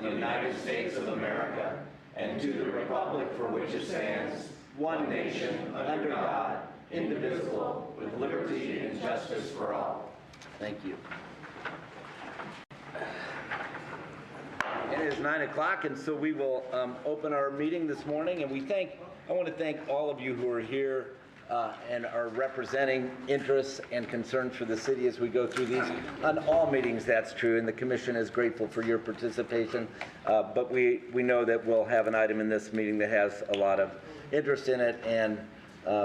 the United States of America and to the republic for which it stands, one nation, under God, indivisible, with liberty and justice for all. Thank you. It is 9 o'clock, and so we will open our meeting this morning. And I want to thank all of you who are here and are representing interests and concerns for the city as we go through these. On all meetings, that's true, and the commission is grateful for your participation. But we know that we'll have an item in this meeting that has a lot of interest in it, and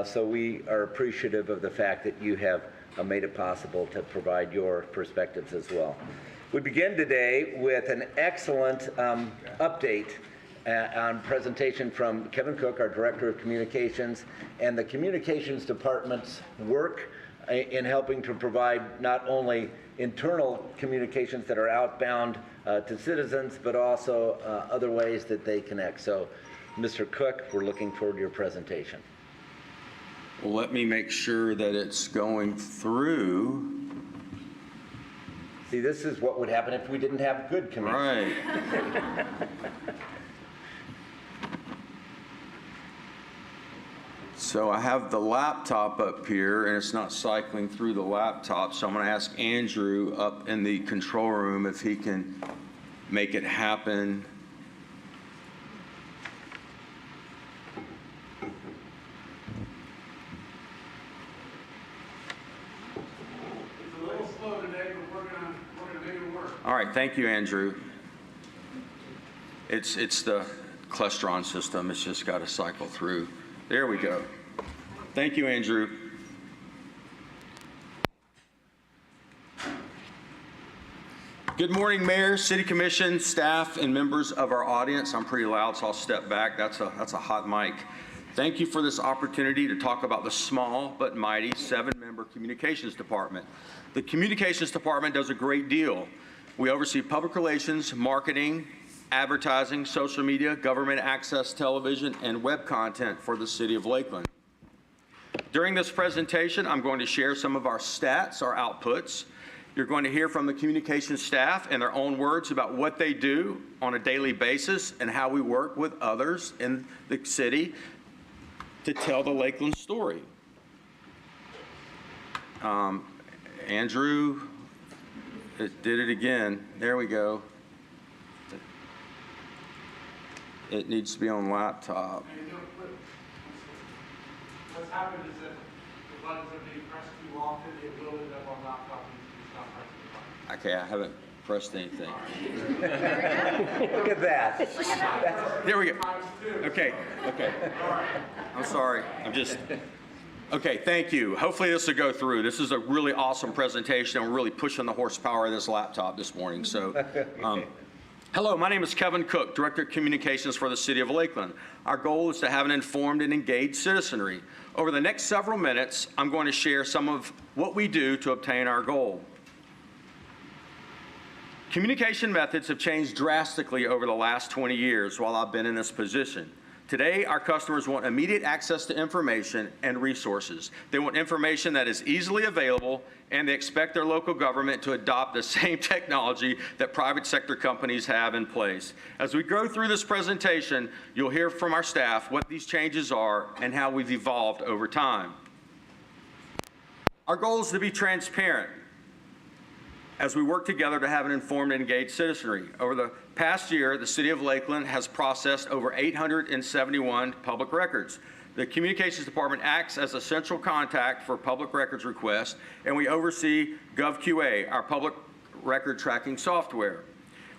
so we are appreciative of the fact that you have made it possible to provide your perspectives as well. We begin today with an excellent update on presentation from Kevin Cook, our Director of Communications, and the Communications Department's work in helping to provide not only internal communications that are outbound to citizens, but also other ways that they connect. So, Mr. Cook, we're looking forward to your presentation. Well, let me make sure that it's going through. See, this is what would happen if we didn't have good communication. Right. So I have the laptop up here, and it's not cycling through the laptop, so I'm going to ask Andrew up in the control room if he can make it happen. All right, thank you, Andrew. It's the clustron system. It's just got to cycle through. There we go. Thank you, Andrew. Good morning, Mayor, City Commission, staff, and members of our audience. I'm pretty loud, so I'll step back. That's a hot mic. Thank you for this opportunity to talk about the small but mighty 7-member Communications Department. The Communications Department does a great deal. We oversee public relations, marketing, advertising, social media, government access television, and web content for the city of Lakeland. During this presentation, I'm going to share some of our stats, our outputs. You're going to hear from the communications staff in their own words about what they do on a daily basis and how we work with others in the city to tell the Lakeland story. Andrew, it did it again. There we go. It needs to be on laptop. What's happened is that the buttons are being pressed too often. It will end up on laptop and you stop pressing the button. Okay, I haven't pressed anything. Look at that. There we go. Okay. I'm sorry. Okay, thank you. Hopefully this will go through. This is a really awesome presentation. We're really pushing the horsepower of this laptop this morning. So, hello, my name is Kevin Cook, Director of Communications for the City of Lakeland. Our goal is to have an informed and engaged citizenry. Over the next several minutes, I'm going to share some of what we do to obtain our goal. Communication methods have changed drastically over the last 20 years while I've been in this position. Today, our customers want immediate access to information and resources. They want information that is easily available, and they expect their local government to adopt the same technology that private sector companies have in place. As we go through this presentation, you'll hear from our staff what these changes are and how we've evolved over time. Our goal is to be transparent as we work together to have an informed and engaged citizenry. Over the past year, the City of Lakeland has processed over 871 public records. The Communications Department acts as a central contact for public records requests, and we oversee GovQA, our public record tracking software.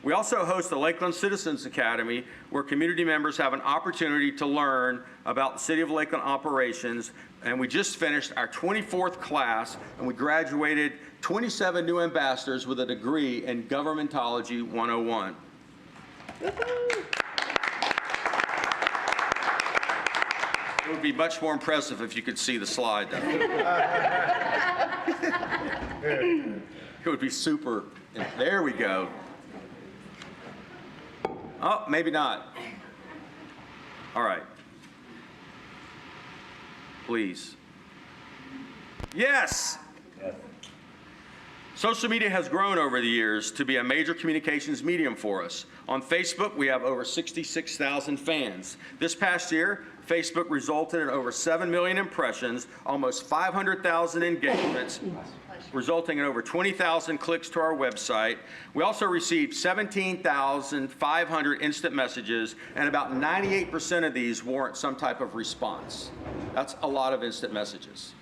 We also host the Lakeland Citizens Academy, where community members have an opportunity to learn about the City of Lakeland operations, and we just finished our 24th class, and we graduated 27 new ambassadors with a degree in Governmentology 101. It would be much more impressive if you could see the slide, though. It would be super. There we go. Oh, maybe not. All right. Please. Yes. Social media has grown over the years to be a major communications medium for us. On Facebook, we have over 66,000 fans. This past year, Facebook resulted in over 7 million impressions, almost 500,000 engagements, resulting in over 20,000 clicks to our website. We also received 17,500 instant messages, and about 98% of these warrant some type of response. That's a lot of instant messages.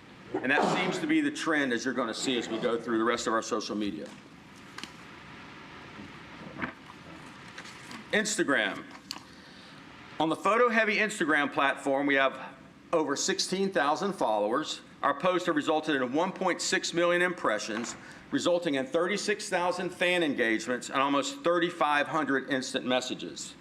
And that seems to be the trend, as you're going to see as we go through the rest of our social media. Instagram. On the photo-heavy Instagram platform, we have over 16,000 followers. Our posts have resulted in 1.6 million impressions, resulting in 36,000 fan engagements and almost 3,500 instant messages.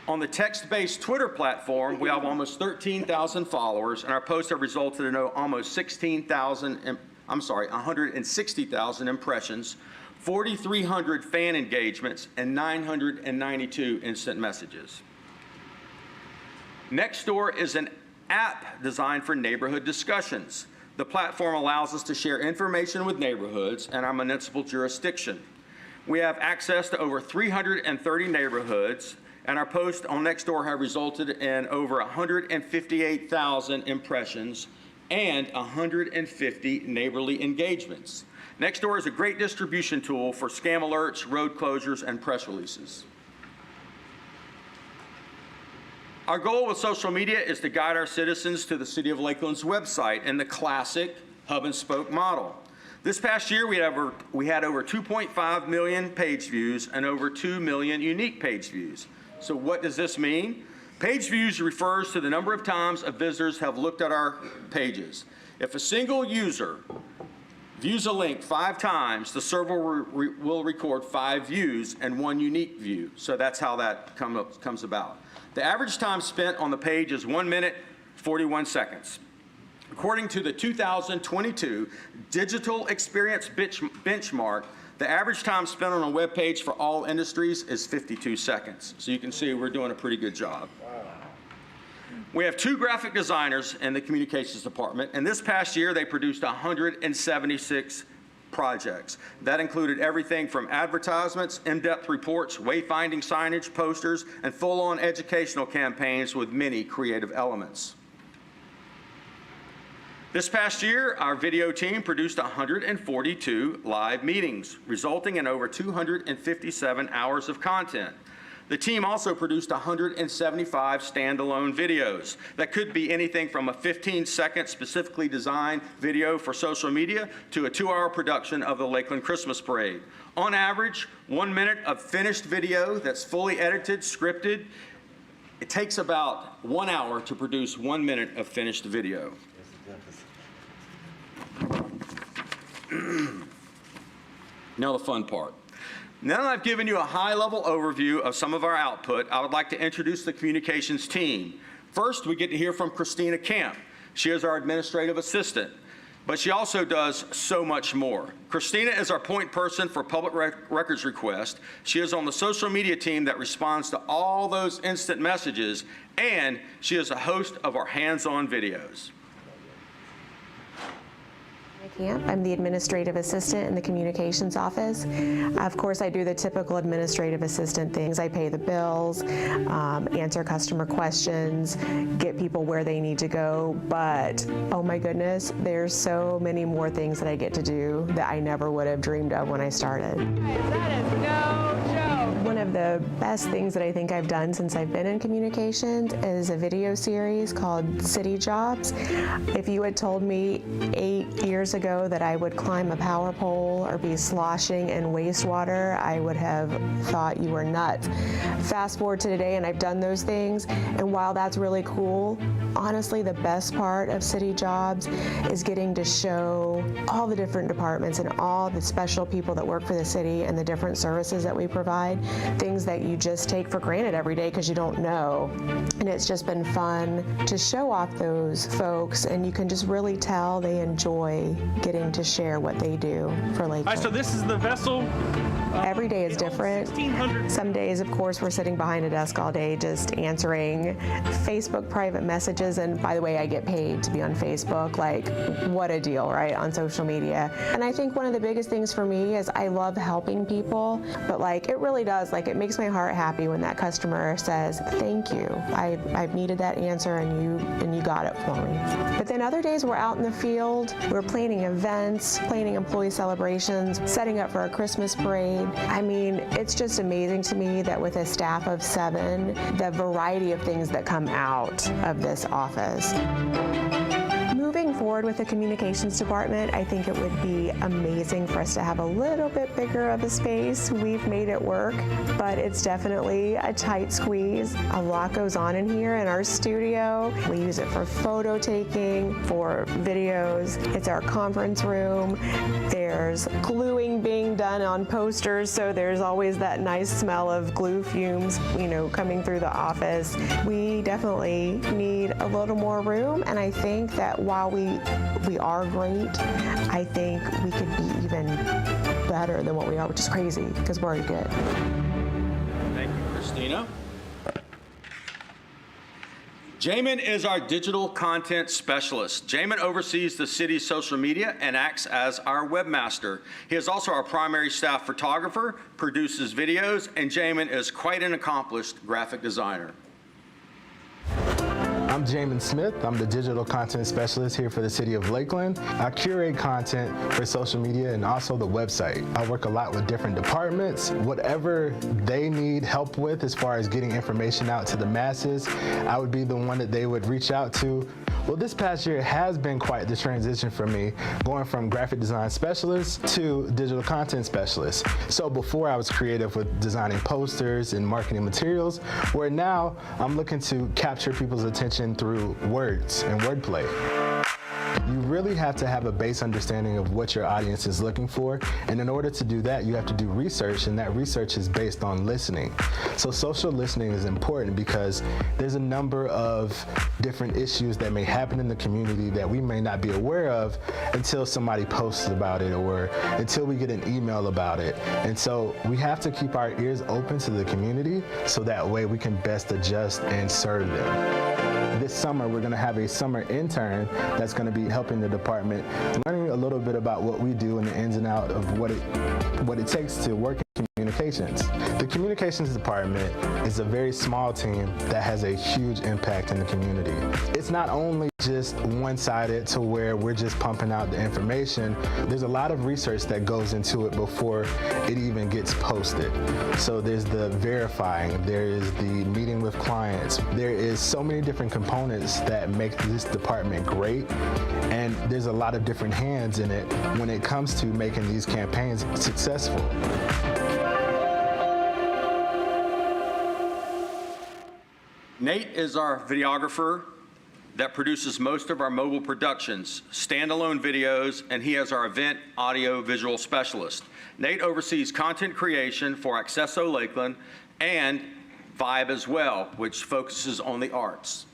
On the text-based Twitter platform, we have almost 13,000 followers, and our posts have resulted in almost 160,000 impressions, 4,300 fan engagements, and 992 instant messages. Nextdoor is an app designed for neighborhood discussions. The platform allows us to share information with neighborhoods and our municipal jurisdiction. We have access to over 330 neighborhoods, and our posts on Nextdoor have resulted in over 158,000 impressions and 150 neighborly engagements. Nextdoor is a great distribution tool for scam alerts, road closures, and press releases. Our goal with social media is to guide our citizens to the City of Lakeland's website in the classic hub and spoke model. This past year, we had over 2.5 million page views and over 2 million unique page views. So what does this mean? Page views refers to the number of times visitors have looked at our pages. If a single user views a link 5 times, the server will record 5 views and 1 unique view. So that's how that comes about. The average time spent on the page is 1 minute, 41 seconds. According to the 2022 Digital Experience Benchmark, the average time spent on a web page for all industries is 52 seconds. So you can see we're doing a pretty good job. We have 2 graphic designers in the communications department, and this past year they produced 176 projects. That included everything from advertisements, in-depth reports, wayfinding signage, posters, and full-on educational campaigns with many creative elements. This past year, our video team produced 142 live meetings, resulting in over 257 hours of content. The team also produced 175 standalone videos. That could be anything from a 15-second specifically designed video for social media to a 2-hour production of the Lakeland Christmas Parade. On average, 1 minute of finished video that's fully edited, scripted. It takes about 1 hour to produce 1 minute of finished video. Now the fun part. Now that I've given you a high-level overview of some of our output, I would like to introduce the communications team. First, we get to hear from Christina Camp. She is our administrative assistant, but she also does so much more. Christina is our point person for public records requests. She is on the social media team that responds to all those instant messages, and she is a host of our hands-on videos. I'm the administrative assistant in the communications office. Of course, I do the typical administrative assistant things. I pay the bills, answer customer questions, get people where they need to go, but oh my goodness, there's so many more things that I get to do that I never would have dreamed of when I started. That is no joke. One of the best things that I think I've done since I've been in communications is a video series called City Jobs. If you had told me 8 years ago that I would climb a power pole or be sloshing in wastewater, I would have thought you were nuts. Fast forward to today and I've done those things, and while that's really cool, honestly the best part of City Jobs is getting to show all the different departments and all the special people that work for the city and the different services that we provide, things that you just take for granted every day because you don't know. And it's just been fun to show off those folks, and you can just really tell they enjoy getting to share what they do for Lakeland. All right, so this is the vessel. Every day is different. 1,600. Some days, of course, we're sitting behind a desk all day just answering Facebook private messages. And by the way, I get paid to be on Facebook. Like, what a deal, right, on social media. And I think one of the biggest things for me is I love helping people, but like, it really does, like, it makes my heart happy when that customer says, thank you. I've needed that answer, and you got it for me. But then other days we're out in the field, we're planning events, planning employee celebrations, setting up for a Christmas parade. I mean, it's just amazing to me that with a staff of 7, the variety of things that come out of this office. Moving forward with the communications department, I think it would be amazing for us to have a little bit bigger of a space. We've made it work, but it's definitely a tight squeeze. A lot goes on in here in our studio. We use it for photo taking, for videos. It's our conference room. There's gluing being done on posters, so there's always that nice smell of glue fumes, coming through the office. We definitely need a little more room, and I think that while we are great, I think we could be even better than what we are, which is crazy because we're already good. Thank you, Christina. Jamin is our digital content specialist. Jamin oversees the city's social media and acts as our webmaster. He is also our primary staff photographer, produces videos, and Jamin is quite an accomplished graphic designer. I'm Jamin Smith. I'm the digital content specialist here for the city of Lakeland. I curate content for social media and also the website. I work a lot with different departments. Whatever they need help with as far as getting information out to the masses, I would be the one that they would reach out to. Well, this past year has been quite the transition for me, going from graphic design specialist to digital content specialist. So before I was creative with designing posters and marketing materials, where now I'm looking to capture people's attention through words and wordplay. You really have to have a base understanding of what your audience is looking for, and in order to do that, you have to do research, and that research is based on listening. So social listening is important because there's a number of different issues that may happen in the community that we may not be aware of until somebody posts about it or until we get an email about it. And so we have to keep our ears open to the community so that way we can best adjust and serve them. This summer, we're going to have a summer intern that's going to be helping the department, learning a little bit about what we do and the ins and outs of what it takes to work in communications. The communications department is a very small team that has a huge impact in the community. It's not only just one-sided to where we're just pumping out the information. There's a lot of research that goes into it before it even gets posted. So there's the verifying, there is the meeting with clients. There is so many different components that make this department great, and there's a lot of different hands in it when it comes to making these campaigns successful. Nate is our videographer that produces most of our mobile productions, standalone videos, and he is our event audio visual specialist. Nate oversees content creation for Accesso Lakeland and Vibe as well, which focuses on the arts.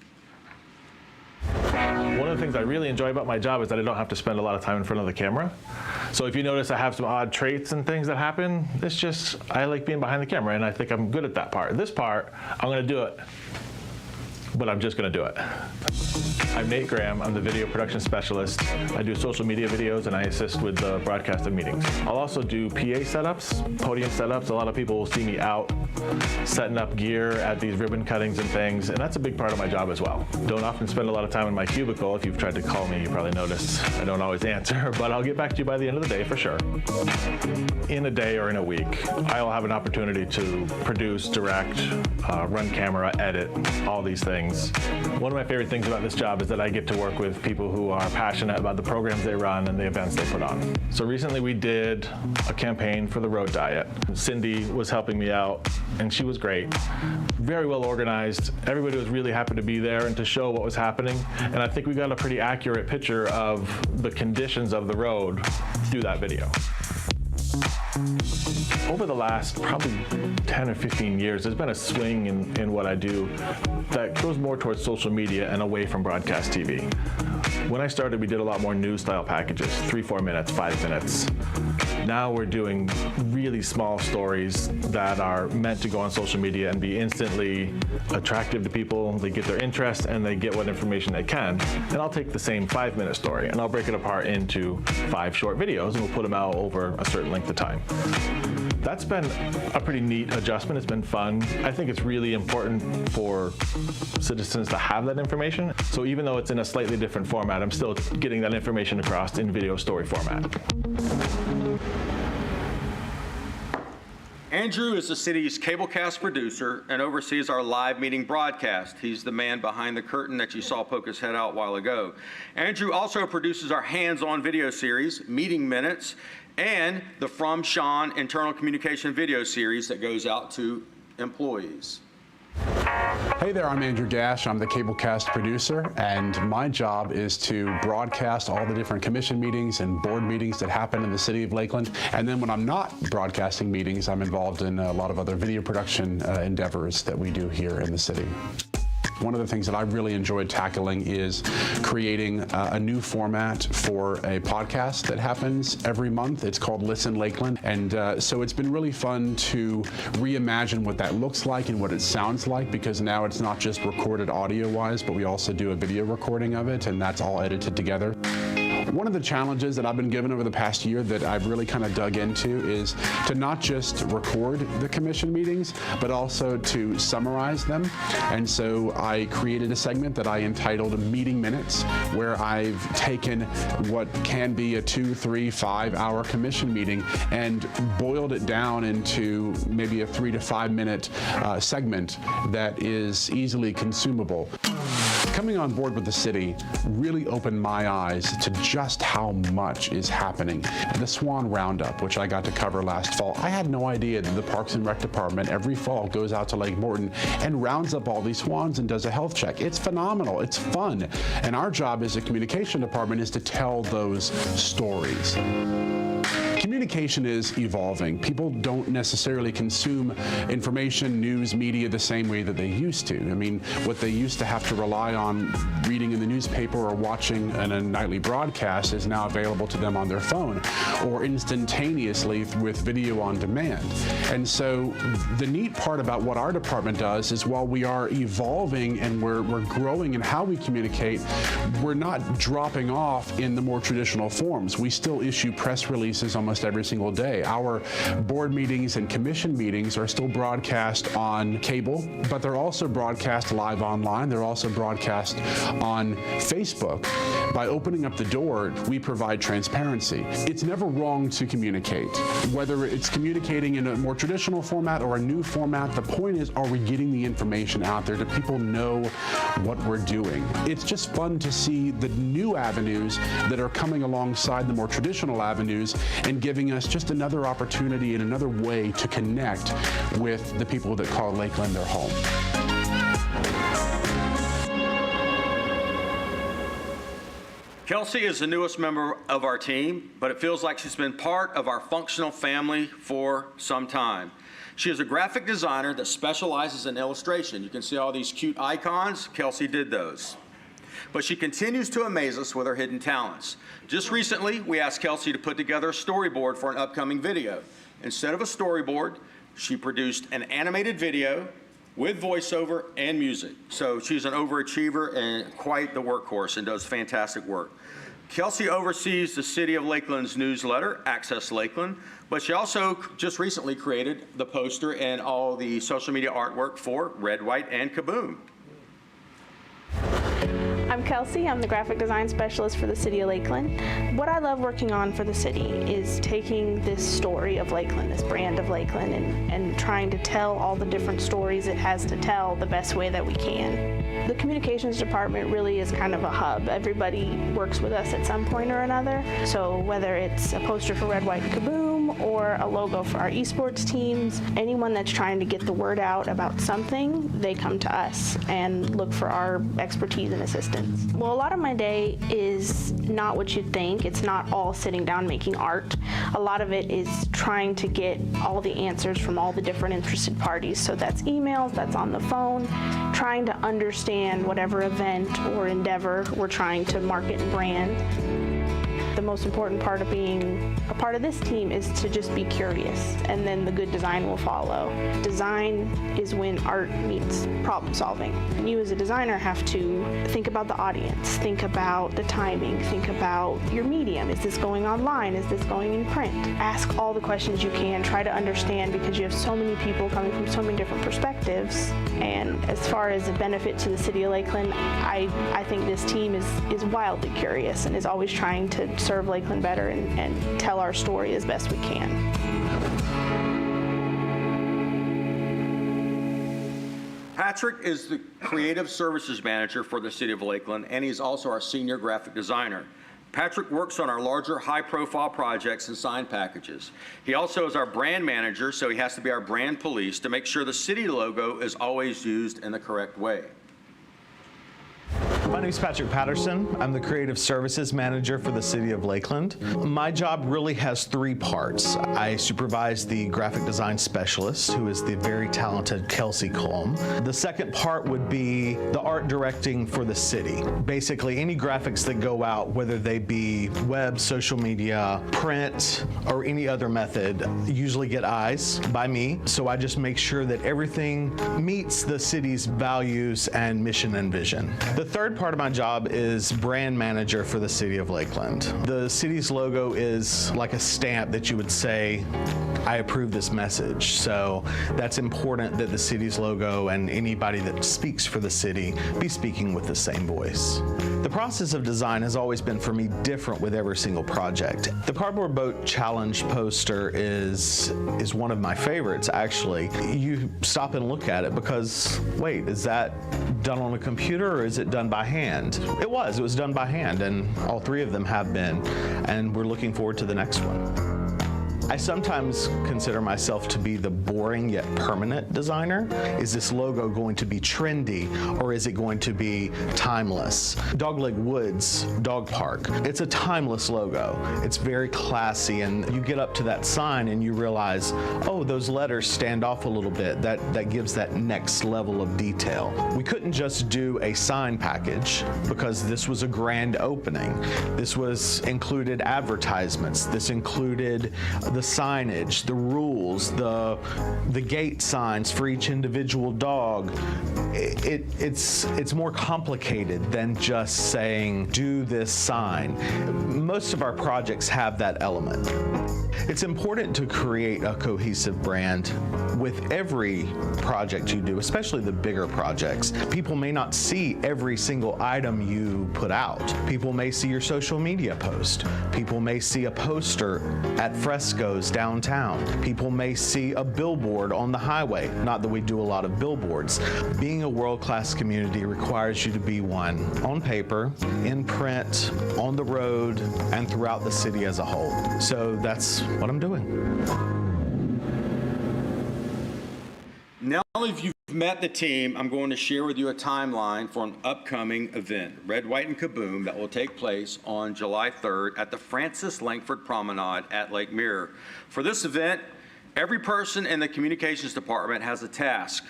One of the things I really enjoy about my job is that I don't have to spend a lot of time in front of the camera. So if you notice I have some odd traits and things that happen, it's just, I like being behind the camera, and I think I'm good at that part. This part, I'm gonna do it, but I'm just gonna do it. I'm Nate Graham, I'm the video production specialist. I do social media videos and I assist with the broadcast of meetings. I'll also do PA setups, podium setups. A lot of people will see me out setting up gear at these ribbon cuttings and things, and that's a big part of my job as well. Don't often spend a lot of time in my cubicle. If you've tried to call me, you probably noticed I don't always answer, but I'll get back to you by the end of the day for sure. In a day or in a week, I'll have an opportunity to produce, direct, run camera, edit, all these things. One of my favorite things about this job is that I get to work with people who are passionate about the programs they run and the events they put on. So recently we did a campaign for the road diet. Cindy was helping me out, and she was great. Very well organized. Everybody was really happy to be there and to show what was happening. And I think we got a pretty accurate picture of the conditions of the road through that video. Over the last probably 10 or 15 years, there's been a swing in what I do that goes more towards social media and away from broadcast TV. When I started, we did a lot more news style packages, 3-4 minutes, 5 minutes. Now we're doing really small stories that are meant to go on social media and be instantly attractive to people. They get their interest and they get what information they can. And I'll take the same 5-minute story and I'll break it apart into 5 short videos and we'll put them out over a certain length of time. That's been a pretty neat adjustment. It's been fun. I think it's really important for citizens to have that information. So even though it's in a slightly different format, I'm still getting that information across in video story format. Andrew is the city's cablecast producer and oversees our live meeting broadcast. He's the man behind the curtain that you saw poke his head out a while ago. Andrew also produces our hands-on video series, Meeting Minutes, and the From Sean internal communication video series that goes out to employees. Hey there, I'm Andrew Gash. I'm the Cablecast producer, and my job is to broadcast all the different commission meetings and board meetings that happen in the city of Lakeland. And then when I'm not broadcasting meetings, I'm involved in a lot of other video production endeavors that we do here in the city. One of the things that I really enjoyed tackling is creating a new format for a podcast that happens every month. It's called Listen Lakeland. And so it's been really fun to reimagine what that looks like and what it sounds like, because now it's not just recorded audio-wise, but we also do a video recording of it, and that's all edited together. One of the challenges that I've been given over the past year that I've really kind of dug into is to not just record the commission meetings, but also to summarize them. And so I created a segment that I entitled Meeting Minutes, where I've taken what can be a 2, 3, 5-hour commission meeting and boiled it down into maybe a 3 to 5 minute segment that is easily consumable. Coming on board with the city really opened my eyes to just how much is happening. The Swan Roundup, which I got to cover last fall, I had no idea that the Parks and Rec Department every fall goes out to Lake Morton and rounds up all these swans and does a health check. It's phenomenal, it's fun. And our job as a communication department is to tell those stories. Communication is evolving. People don't necessarily consume information, news, media the same way that they used to. I mean, what they used to have to rely on reading in the newspaper or watching in a nightly broadcast is now available to them on their phone or instantaneously with video on demand. And so the neat part about what our department does is while we are evolving and we're growing in how we communicate, we're not dropping off in the more traditional forms. We still issue press releases almost every single day. Our board meetings and commission meetings are still broadcast on cable, but they're also broadcast live online. They're also broadcast on Facebook. By opening up the door, we provide transparency. It's never wrong to communicate. Whether it's communicating in a more traditional format or a new format, the point is, are we getting the information out there? Do people know what we're doing? It's just fun to see the new avenues that are coming alongside the more traditional avenues and giving us just another opportunity and another way to connect with the people that call Lakeland their home. Kelsey is the newest member of our team, but it feels like she's been part of our functional family for some time. She is a graphic designer that specializes in illustration. You can see all these cute icons. Kelsey did those. But she continues to amaze us with her hidden talents. Just recently, we asked Kelsey to put together a storyboard for an upcoming video. Instead of a storyboard, she produced an animated video with voiceover and music. So she's an overachiever and quite the workhorse and does fantastic work. Kelsey oversees the City of Lakeland's newsletter, Access Lakeland, but she also just recently created the poster and all the social media artwork for Red, White, and Kaboom. I'm Kelsey. I'm the graphic design specialist for the City of Lakeland. What I love working on for the city is taking this story of Lakeland, this brand of Lakeland, and trying to tell all the different stories it has to tell the best way that we can. The communications department really is kind of a hub. Everybody works with us at some point or another. So whether it's a poster for Red, White, and Kaboom or a logo for our esports teams. Anyone that's trying to get the word out about something, they come to us and look for our expertise and assistance. Well, a lot of my day is not what you'd think. It's not all sitting down making art. A lot of it is trying to get all the answers from all the different interested parties. So that's emails, that's on the phone, trying to understand whatever event or endeavor we're trying to market and brand. The most important part of being a part of this team is to just be curious, and then the good design will follow. Design is when art meets problem solving. And you as a designer have to think about the audience, think about the timing, think about your medium. Is this going online? Is this going in print? Ask all the questions you can, try to understand, because you have so many people coming from so many different perspectives. And as far as a benefit to the city of Lakeland, I think this team is wildly curious and is always trying to serve Lakeland better and tell our story as best we can. Patrick is the Creative Services Manager for the City of Lakeland, and he's also our Senior Graphic Designer. Patrick works on our larger high-profile projects and sign packages. He also is our brand manager, so he has to be our brand police to make sure the city logo is always used in the correct way. My name is Patrick Patterson. I'm the Creative Services Manager for the City of Lakeland. My job really has three parts. I supervise the Graphic Design Specialist, who is the very talented Kelsey Colm. The second part would be the art directing for the city. Basically, any graphics that go out, whether they be web, social media, print, or any other method, usually get eyes by me. So I just make sure that everything meets the city's values and mission and vision. The third part of my job is brand manager for the City of Lakeland. The city's logo is like a stamp that you would say, I approve this message. So that's important that the city's logo and anybody that speaks for the city be speaking with the same voice. The process of design has always been for me different with every single project. The Cardboard Boat Challenge poster is one of my favorites, actually. You stop and look at it because, wait, is that done on a computer or is it done by hand? It was done by hand, and all three of them have been, and we're looking forward to the next one. I sometimes consider myself to be the boring yet permanent designer. Is this logo going to be trendy, or is it going to be timeless? Dogleg Woods Dog Park, it's a timeless logo. It's very classy, and you get up to that sign and you realize, oh, those letters stand off a little bit. That gives that next level of detail. We couldn't just do a sign package because this was a grand opening. This included advertisements. This included the signage, the rules, the gate signs for each individual dog. It's more complicated than just saying, do this sign. Most of our projects have that element. It's important to create a cohesive brand with every project you do, especially the bigger projects. People may not see every single item you put out. People may see your social media post. People may see a poster at Fresco's downtown. People may see a billboard on the highway. Not that we do a lot of billboards. Being a world-class community requires you to be one on paper, in print, on the road, and throughout the city as a whole. So that's what I'm doing. Now that you've met the team, I'm going to share with you a timeline for an upcoming event, Red, White, and Kaboom, that will take place on July 3rd at the Francis Langford Promenade at Lake Mirror. For this event, every person in the communications department has a task.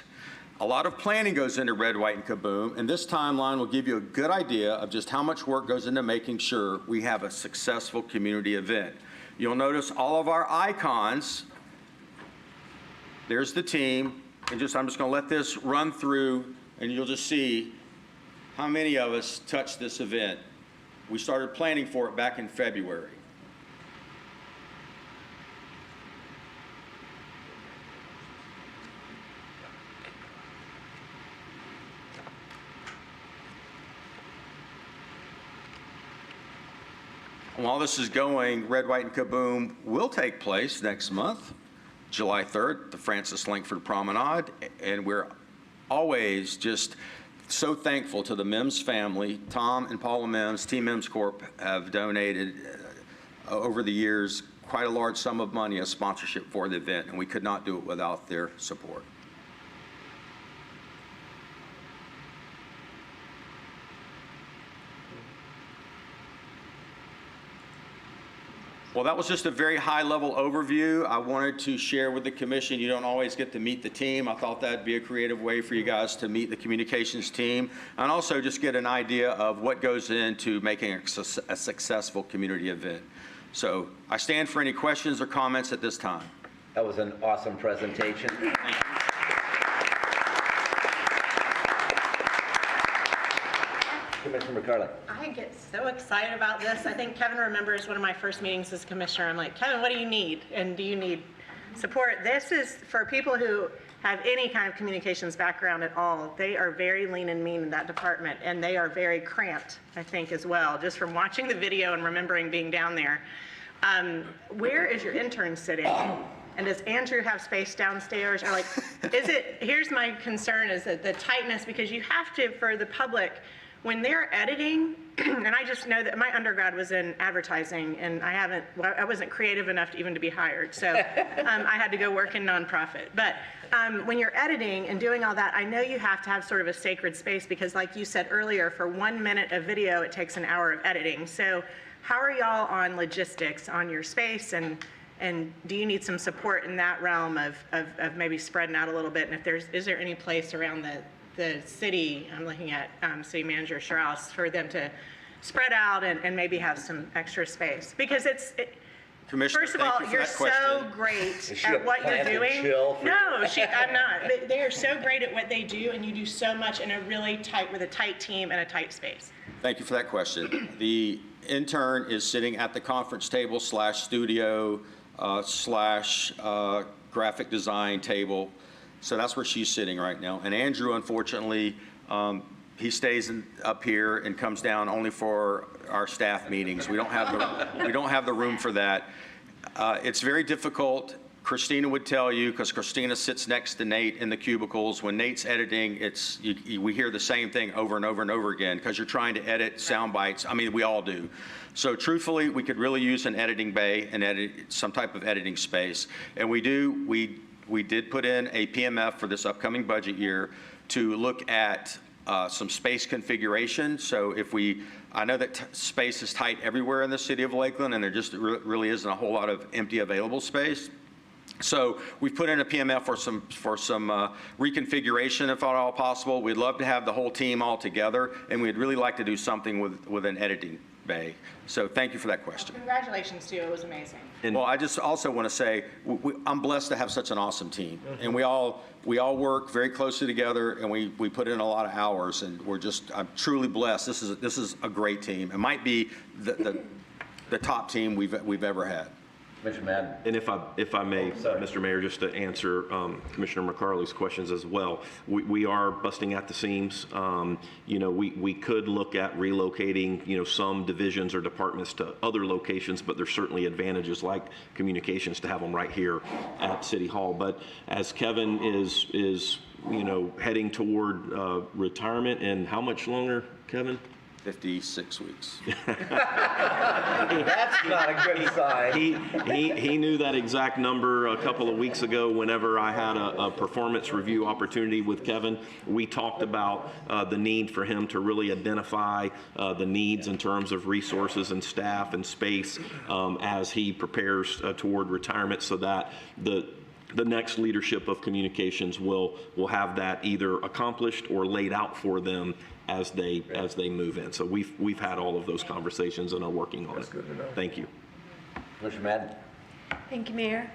A lot of planning goes into Red, White, and Kaboom, and this timeline will give you a good idea of just how much work goes into making sure we have a successful community event. You'll notice all of our icons. There's the team. And I'm just going to let this run through, and you'll just see how many of us touched this event. We started planning for it back in February. While this is going, Red, White, and Kaboom will take place next month, July 3rd, the Francis Langford Promenade, and we're always just so thankful to the Mims family. Tom and Paula Mims, Team Mims Corp, have donated over the years quite a large sum of money as sponsorship for the event, and we could not do it without their support. Well, that was just a very high-level overview. I wanted to share with the commission. You don't always get to meet the team. I thought that'd be a creative way for you guys to meet the communications team and also just get an idea of what goes into making a successful community event. So I stand for any questions or comments at this time. That was an awesome presentation. Thank you. Commissioner McCarley. I get so excited about this. I think Kevin remembers one of my first meetings as commissioner. I'm like, Kevin, what do you need? And do you need support? This is for people who have any kind of communications background at all. They are very lean and mean in that department, and they are very cramped, I think, as well, just from watching the video and remembering being down there. Where is your intern sitting? And does Andrew have space downstairs? Or like, is it, here's my concern, is that the tightness, because you have to, for the public, when they're editing, and I just know that my undergrad was in advertising, and I wasn't creative enough to even to be hired, so I had to go work in nonprofit. But when you're editing and doing all that, I know you have to have sort of a sacred space, because like you said earlier, for 1 minute of video, it takes an hour of editing. So how are y'all on logistics on your space, and do you need some support in that realm of maybe spreading out a little bit? And if is there any place around the city, I'm looking at City Manager Strauss, for them to spread out and maybe have some extra space? Because Commissioner, first of all, you're so great at what you're doing. No, I'm not. They are so great at what they do, and you do so much in with a tight team and a tight space. Thank you for that question. The intern is sitting at the conference table / studio / graphic design table. So that's where she's sitting right now. And Andrew, unfortunately, he stays up here and comes down only for our staff meetings. We don't have the room for that. It's very difficult. Christina would tell you, because Christina sits next to Nate in the cubicles. When Nate's editing, we hear the same thing over and over and over again, because you're trying to edit sound bites. I mean, we all do. So truthfully, we could really use an editing bay and some type of editing space. And we did put in a PMF for this upcoming budget year to look at some space configuration. So I know that space is tight everywhere in the city of Lakeland, and there just really isn't a whole lot of empty available space. So we've put in a PMF for some reconfiguration, if at all possible. We'd love to have the whole team all together, and we'd really like to do something with an editing bay. So thank you for that question. Congratulations to you. It was amazing. Well, I just also want to say I'm blessed to have such an awesome team, and we all work very closely together, and we put in a lot of hours, and I'm truly blessed. This is a great team. It might be the top team we've ever had. Commissioner Madden. And if I may, Mr. Mayor, just to answer Commissioner McCarley's questions as well, we are busting at the seams. We could look at relocating, some divisions or departments to other locations, but there's certainly advantages like communications to have them right here at City Hall. But as Kevin is heading toward retirement, and how much longer, Kevin? 56 weeks. That's not a good sign. He knew that exact number a couple of weeks ago whenever I had a performance review opportunity with Kevin. We talked about the need for him to really identify the needs in terms of resources and staff and space as he prepares toward retirement, so that the next leadership of communications will have that either accomplished or laid out for them as they move in. So we've had all of those conversations and are working on it. Thank you. Commissioner Madden. Thank you, Mayor.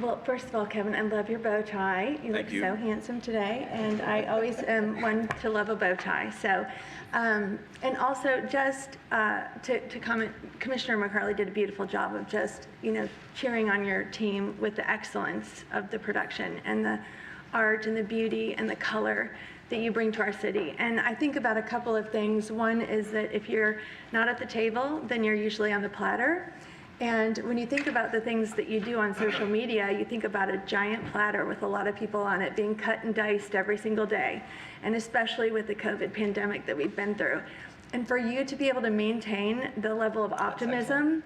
Well, first of all, Kevin, I love your bow tie. You look Thank you. so handsome today, and I always am one to love a bow tie. So, and also just to comment, Commissioner McCarley did a beautiful job of just, cheering on your team with the excellence of the production and the art and the beauty and the color that you bring to our city. And I think about a couple of things. One is that if you're not at the table, then you're usually on the platter. And when you think about the things that you do on social media, you think about a giant platter with a lot of people on it being cut and diced every single day, and especially with the COVID pandemic that we've been through. And for you to be able to maintain the level of optimism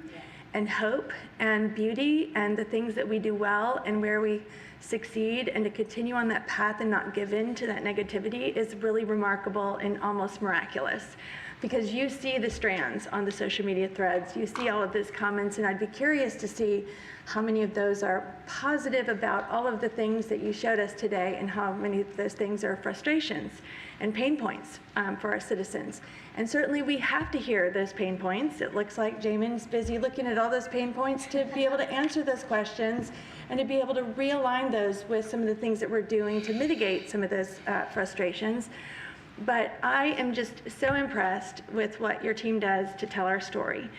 and hope and beauty and the things that we do well and where we succeed, and to continue on that path and not give in to that negativity is really remarkable and almost miraculous. Because you see the strands on the social media threads, you see all of those comments, and I'd be curious to see how many of those are positive about all of the things that you showed us today, and how many of those things are frustrations and pain points for our citizens. And certainly we have to hear those pain points. It looks like Jamin's busy looking at all those pain points to be able to answer those questions and to be able to realign those with some of the things that we're doing to mitigate some of those frustrations. But I am just so impressed with what your team does to tell our story.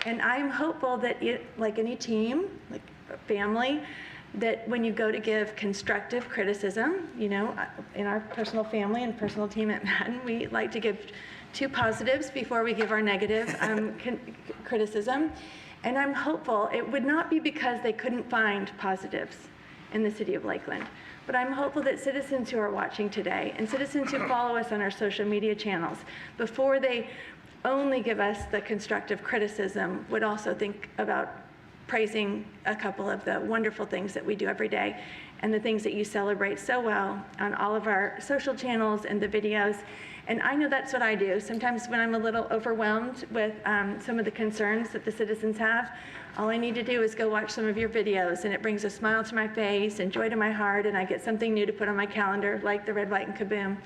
And I'm hopeful that like any team, like a family, that when you go to give constructive criticism, you know, in our personal family and personal team at Madden, we like to give 2 positives before we give our negative criticism. And I'm hopeful it would not be because they couldn't find positives in the city of Lakeland. But I'm hopeful that citizens who are watching today and citizens who follow us on our social media channels, before they only give us the constructive criticism, would also think about praising a couple of the wonderful things that we do every day and the things that you celebrate so well on all of our social channels and the videos. And I know that's what I do. Sometimes when I'm a little overwhelmed with some of the concerns that the citizens have, all I need to do is go watch some of your videos, and it brings a smile to my face and joy to my heart, and I get something new to put on my calendar, like the Red, White, and Kaboom,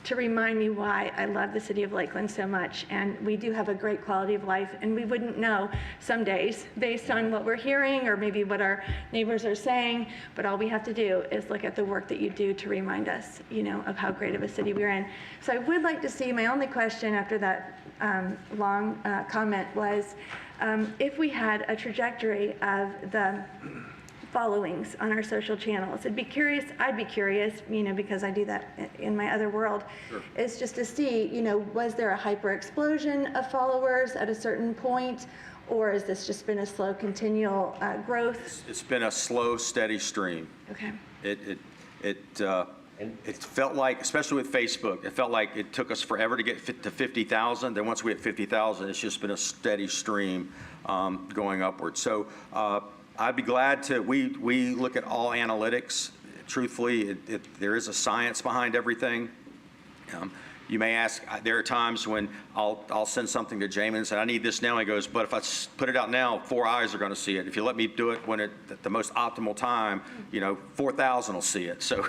to remind me why I love the city of Lakeland so much. And we do have a great quality of life, and we wouldn't know some days based on what we're hearing or maybe what our neighbors are saying, but all we have to do is look at the work that you do to remind us, you know, of how great of a city we're in. So I would like to see, my only question after that long comment was, if we had a trajectory of the followings on our social channels. I'd be curious, you know, because I do that in my other world, is just to see, you know, was there a hyper explosion of followers at a certain point, or has this just been a slow, continual growth? It's been a slow, steady stream. Okay. It felt like, especially with Facebook, it felt like it took us forever to get to 50,000. Then once we hit 50,000, it's just been a steady stream going upward. So I'd be glad to, we look at all analytics. Truthfully, there is a science behind everything. You may ask, there are times when I'll send something to Jamin and say, I need this now. He goes, but if I put it out now, 4 eyes are going to see it. If you let me do it when at the most optimal time, you know, 4,000 will see it. So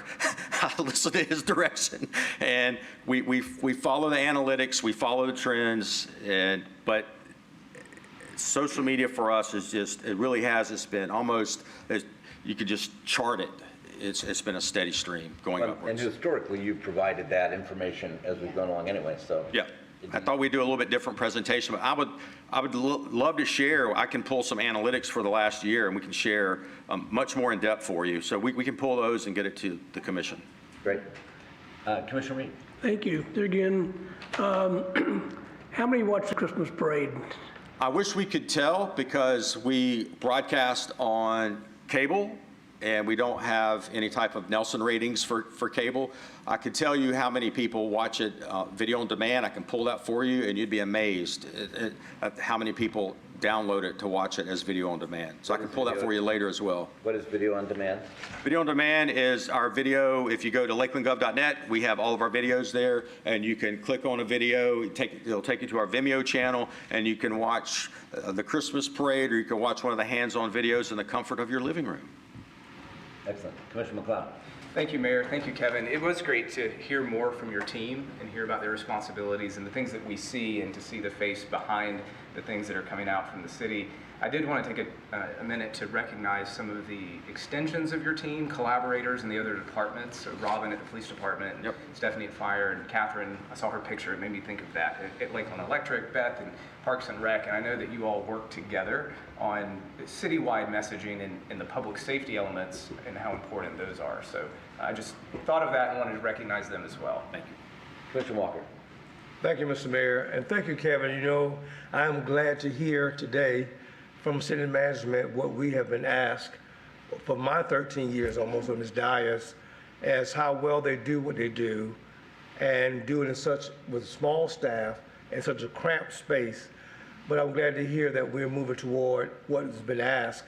I listen to his direction. And we follow the analytics, we follow the trends, but social media for us is just, it really has, it's been almost, you could just chart it. It's been a steady stream going upwards. And historically, you've provided that information as we've gone along anyway, so. Yeah. I thought we'd do a little bit different presentation, but I would love to share. I can pull some analytics for the last year, and we can share much more in depth for you. So we can pull those and get it to the commission. Great. Commissioner Reed. Thank you. There again, how many watch the Christmas parade? I wish we could tell, because we broadcast on cable, and we don't have any type of Nelson ratings for cable. I could tell you how many people watch it video on demand. I can pull that for you, and you'd be amazed at how many people download it to watch it as video on demand. So I can pull that for you later as well. What is video on demand? Video on demand is our video. If you go to lakelandgov.net, we have all of our videos there, and you can click on a video. It'll take you to our Vimeo channel, and you can watch the Christmas parade, or you can watch one of the hands-on videos in the comfort of your living room. Excellent. Commissioner McLeod. Thank you, Mayor. Thank you, Kevin. It was great to hear more from your team and hear about their responsibilities and the things that we see, and to see the face behind the things that are coming out from the city. I did want to take a minute to recognize some of the extensions of your team, collaborators in the other departments. So Robin at the police department, Yep. Stephanie at fire, and Catherine, I saw her picture, it made me think of that. At Lakeland Electric, Beth, and Parks and Rec, and I know that you all work together on citywide messaging and the public safety elements and how important those are. So I just thought of that and wanted to recognize them as well. Thank you. Commissioner Walker. Thank you, Mr. Mayor, and thank you, Kevin. You know, I'm glad to hear today from city management what we have been asked for my 13 years almost on this dais, as how well they do what they do, and do it in such, with small staff and such a cramped space. but I'm glad to hear that we're moving toward what has been asked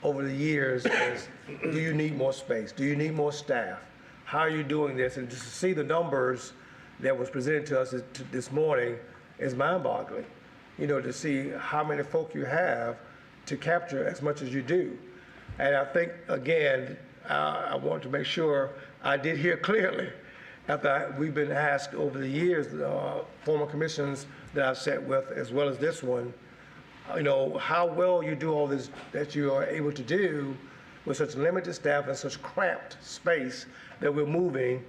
over the years is, do you need more space? Do you need more staff? How are you doing this? And just to see the numbers that was presented to us this morning is mind-boggling. You know, to see how many folk you have to capture as much as you do. And I think, again, I want to make sure I did hear clearly after we've been asked over the years, former commissions that I've sat with, as well as this one, you know, how well you do all this that you are able to do with such limited staff and such cramped space that we're moving,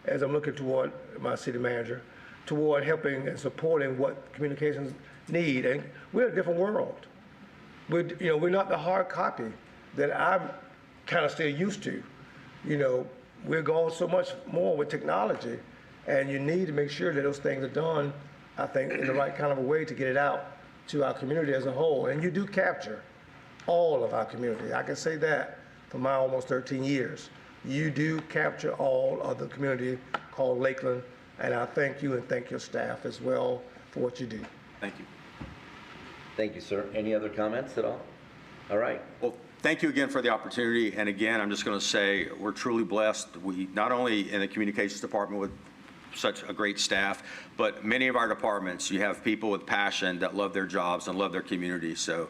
as I'm looking toward my city manager, toward helping and supporting what communications need. And we're in a different world. We're not the hard copy that I'm kind of still used to. You know, we're going so much more with technology, and you need to make sure that those things are done, I think, in the right kind of a way to get it out to our community as a whole. And you do capture all of our community. I can say that for my almost 13 years. You do capture all of the community called Lakeland, and I thank you and thank your staff as well for what you do. Thank you. Thank you, sir. Any other comments at all? All right. Well, thank you again for the opportunity. And again, I'm just going to say we're truly blessed. We not only in the communications department with such a great staff, but many of our departments, you have people with passion that love their jobs and love their community. So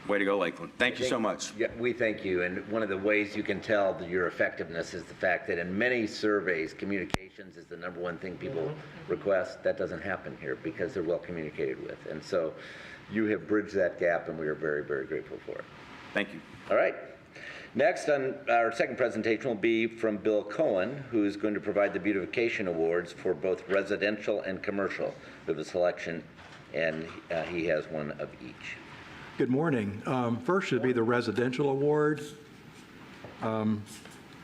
way to go, Lakeland. Thank you so much. Yeah, we thank you. And one of the ways you can tell that your effectiveness is the fact that in many surveys, communications is the #1 thing people request. That doesn't happen here because they're well communicated with. And so you have bridged that gap, and we are very, very grateful for it. Thank you. All right. Next, on our second presentation will be from Bill Cohen, who is going to provide the beautification awards for both residential and commercial. We have a selection, and he has one of each. Good morning. First should be the residential award.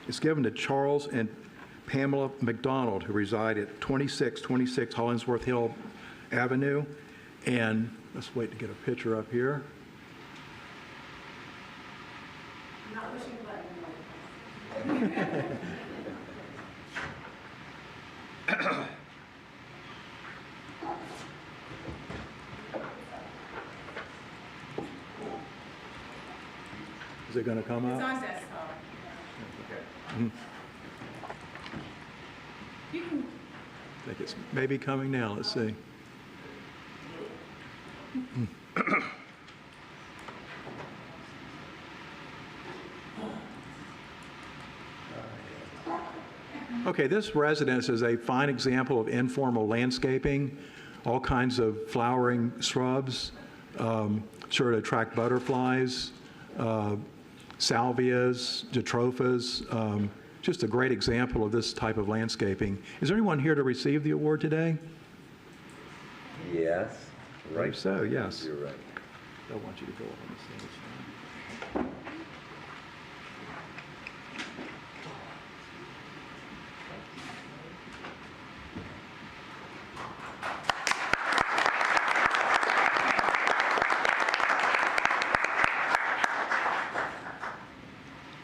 It's given to Charles and Pamela McDonald, who reside at 2626 Hollingsworth Hill Avenue. And let's wait to get a picture up here. Is it going to come up? It's on that I think it's maybe coming now. Let's see. Okay, this residence is a fine example of informal landscaping, all kinds of flowering shrubs, sure to attract butterflies, salvias, jatropha's, just a great example of this type of landscaping. Is there anyone here to receive the award today? Yes. Right. So, yes. You're right. I want you to go up on the stage.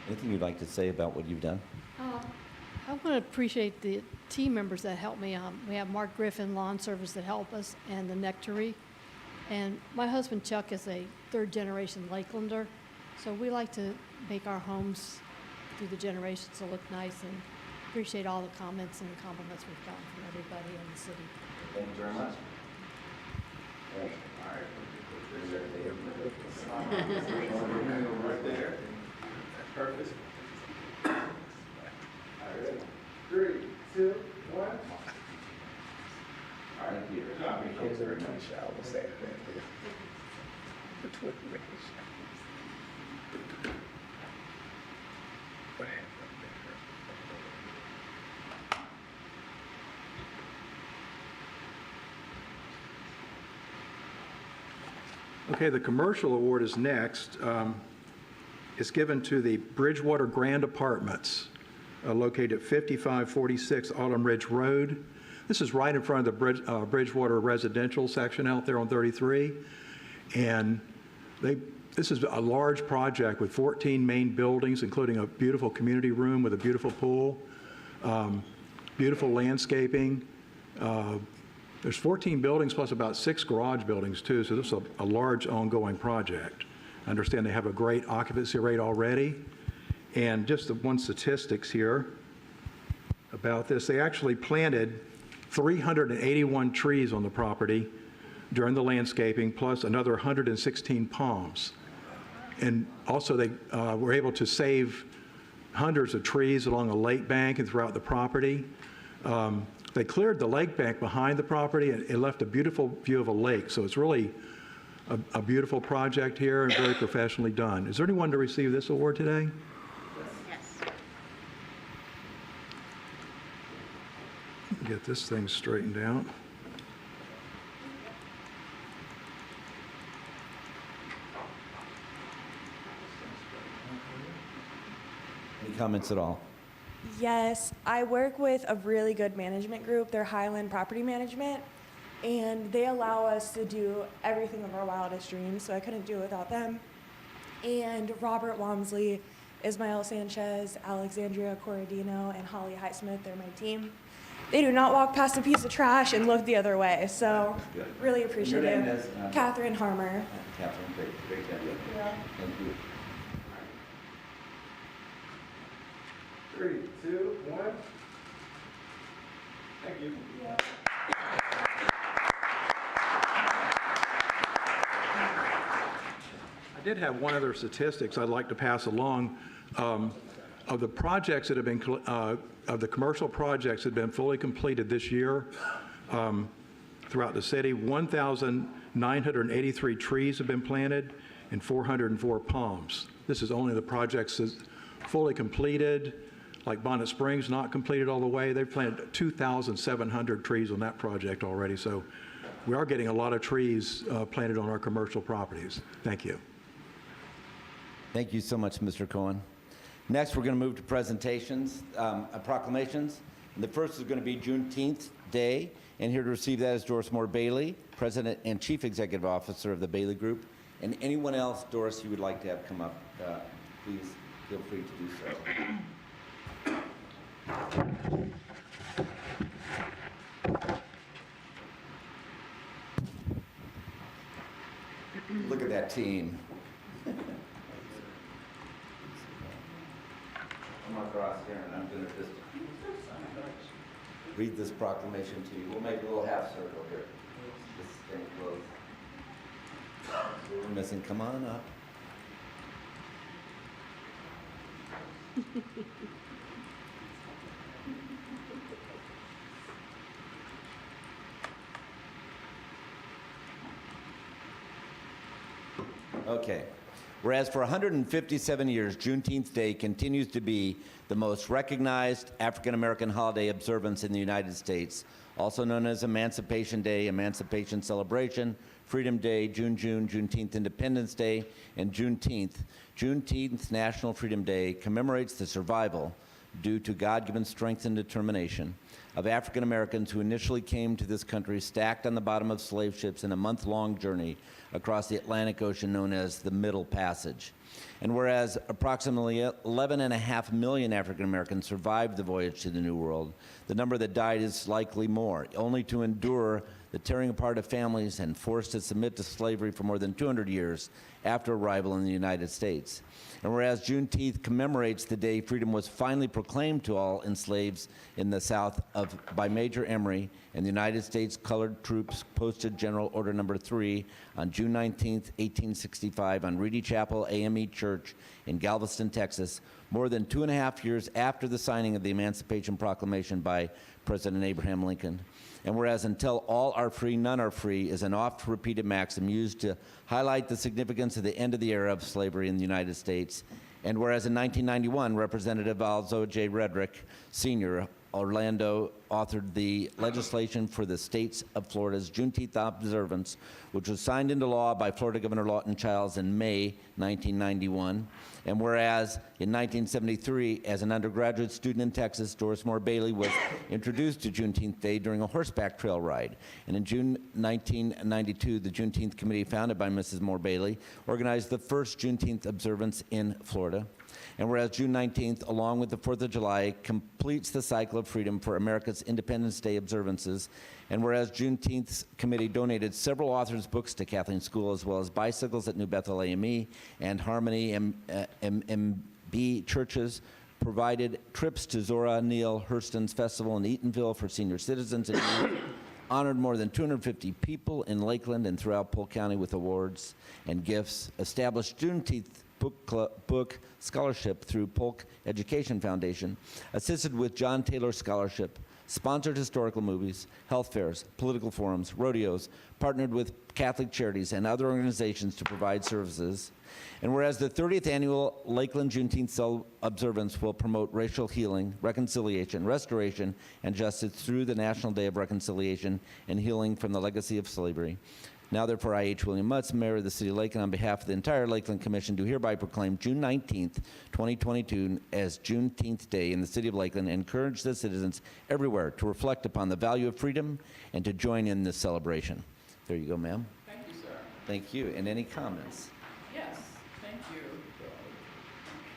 Anything you'd like to say about what you've done? I want to appreciate the team members that help me. We have Mark Griffin, Lawn Service, that help us, and the Nectary. And my husband Chuck is a third-generation Lakelander, so we like to make our homes through the generations to look nice, and appreciate all the comments and the compliments we've gotten from everybody in the city. Thank you very much. Right there. Perfect. All right. 3, 2, 1. All right. Thank you. Thank you very much. I will say that. Okay, the commercial award is next. It's given to the Bridgewater Grand Apartments, located at 5546 Autumn Ridge Road. This is right in front of the Bridgewater residential section out there on 33. And this is a large project with 14 main buildings, including a beautiful community room with a beautiful pool, beautiful landscaping, There's 14 buildings plus about 6 garage buildings too, so this is a large ongoing project. I understand they have a great occupancy rate already. And just one statistics here about this, they actually planted 381 trees on the property during the landscaping, plus another 116 palms. And also they were able to save hundreds of trees along a lake bank and throughout the property. They cleared the lake bank behind the property and it left a beautiful view of a lake. So it's really a beautiful project here and very professionally done. Is there anyone to receive this award today? Yes. Get this thing straightened out. Any comments at all? Yes, I work with a really good management group. They're Highland Property Management, and they allow us to do everything of our wildest dreams, so I couldn't do it without them. And Robert Walmsley, Ismael Sanchez, Alexandria Corradino, and Holly Highsmith, they're my team. They do not walk past a piece of trash and look the other way, so really appreciative. Your name is? Catherine Harmer. Catherine, great to have you. Yeah. Thank you. 3, 2, 1. Thank you. I did have one other statistics I'd like to pass along. Of the projects that have been, of the commercial projects that have been fully completed this year throughout the city, 1,983 trees have been planted and 404 palms. This is only the projects that's fully completed. Like Bonnet Springs, not completed all the way. They've planted 2,700 trees on that project already. So we are getting a lot of trees planted on our commercial properties. Thank you. Thank you so much, Mr. Cohen. Next, we're going to move to presentations, proclamations. And the first is going to be Juneteenth Day. And here to receive that is Doris Moore Bailey, President and Chief Executive Officer of the Bailey Group. And anyone else, Doris, you would like to have come up, please feel free to do so. Look at that team. Come across here and I'm going to just read this proclamation to you. We'll make a little half circle here. Just stay close. We're missing. Come on up. Okay. Whereas for 157 years, Juneteenth Day continues to be the most recognized African-American holiday observance in the United States, also known as Emancipation Day, Emancipation Celebration, Freedom Day, Juneteenth Independence Day, and Juneteenth. Juneteenth National Freedom Day commemorates the survival, due to God-given strength and determination, of African Americans who initially came to this country stacked on the bottom of slave ships in a month-long journey across the Atlantic Ocean known as the Middle Passage. And whereas approximately 11.5 million African Americans survived the voyage to the New World, the number that died is likely more, only to endure the tearing apart of families and forced to submit to slavery for more than 200 years after arrival in the United States. And whereas Juneteenth commemorates the day freedom was finally proclaimed to all enslaved in the South by Major Emory and the United States Colored Troops posted General Order No. 3 on June 19, 1865 on Reedy Chapel AME Church in Galveston, Texas, more than 2.5 years after the signing of the Emancipation Proclamation by President Abraham Lincoln. And whereas until all are free, none are free is an oft-repeated maxim used to highlight the significance of the end of the era of slavery in the United States. And whereas in 1991, Representative Alzo J. Redrick, Sr., Orlando, authored the legislation for the states of Florida's Juneteenth observance, which was signed into law by Florida Governor Lawton Chiles in May 1991. And whereas in 1973, as an undergraduate student in Texas, Doris Moore Bailey was introduced to Juneteenth Day during a horseback trail ride. And in June 1992, the Juneteenth Committee, founded by Mrs. Moore Bailey, organized the first Juneteenth observance in Florida. And whereas June 19th, along with the 4th of July, completes the cycle of freedom for America's Independence Day observances. And whereas Juneteenth's committee donated several authors' books to Kathleen School, as well as bicycles at New Bethel AME and Harmony MB churches, provided trips to Zora Neale Hurston's festival in Eatonville for senior citizens, and honored more than 250 people in Lakeland and throughout Polk County with awards and gifts, established Juneteenth book scholarship through Polk Education Foundation, assisted with John Taylor Scholarship, sponsored historical movies, health fairs, political forums, rodeos, partnered with Catholic charities and other organizations to provide services. And whereas the 30th annual Lakeland Juneteenth observance will promote racial healing, reconciliation, restoration, and justice through the National Day of Reconciliation and Healing from the Legacy of Slavery. Now therefore, I, H. William Mutz, Mayor of the City of Lakeland, on behalf of the entire Lakeland Commission, do hereby proclaim June 19th, 2022 as Juneteenth Day in the City of Lakeland, and encourage the citizens everywhere to reflect upon the value of freedom and to join in this celebration. There you go, ma'am. Thank you, sir. Thank you. And any comments? Yes, thank you.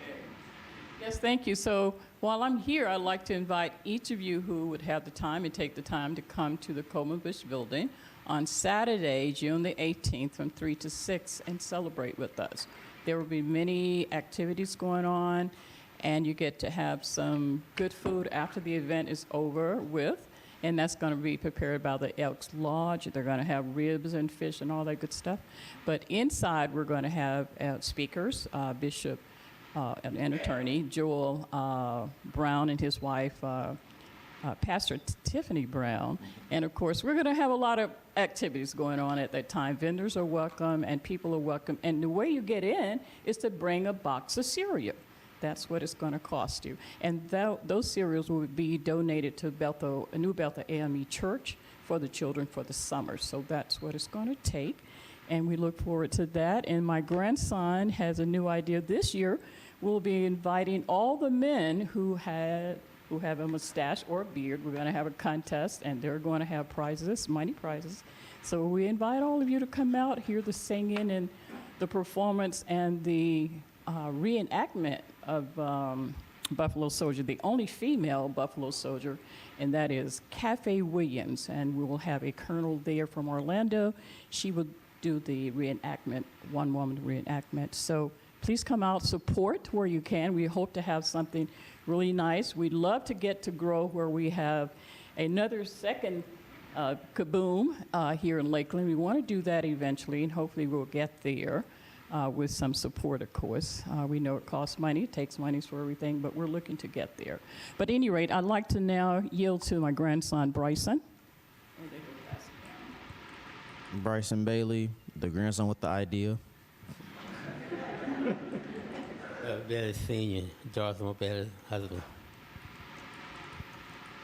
Okay. Yes, thank you. So while I'm here, I'd like to invite each of you who would have the time and take the time to come to the Coleman Bush Building on Saturday, June the 18th from 3 to 6 and celebrate with us. There will be many activities going on, and you get to have some good food after the event is over with, and that's going to be prepared by the Elks Lodge. They're going to have ribs and fish and all that good stuff. But inside, we're going to have speakers, Bishop and attorney Joel Brown and his wife, Pastor Tiffany Brown. And of course, we're going to have a lot of activities going on at that time. Vendors are welcome and people are welcome. And the way you get in is to bring a box of cereal. That's what it's going to cost you. And those cereals will be donated to New Bethel AME Church for the children for the summer. So that's what it's going to take. And we look forward to that. And my grandson has a new idea this year. We'll be inviting all the men who have a mustache or a beard. We're going to have a contest, and they're going to have prizes, money prizes. So we invite all of you to come out, hear the singing and the performance and the reenactment of Buffalo Soldier, the only female Buffalo Soldier, and that is Cafe Williams. And we will have a colonel there from Orlando. She will do the reenactment, one-woman reenactment. So please come out, support where you can. We hope to have something really nice. We'd love to get to grow where we have another second kaboom here in Lakeland. We want to do that eventually, and hopefully we'll get there with some support, of course. We know it costs money, it takes money for everything, but we're looking to get there. But at any rate, I'd like to now yield to my grandson, Bryson. Bryson Bailey, the grandson with the idea. Bailey Senior, Jonathan Bailey, husband.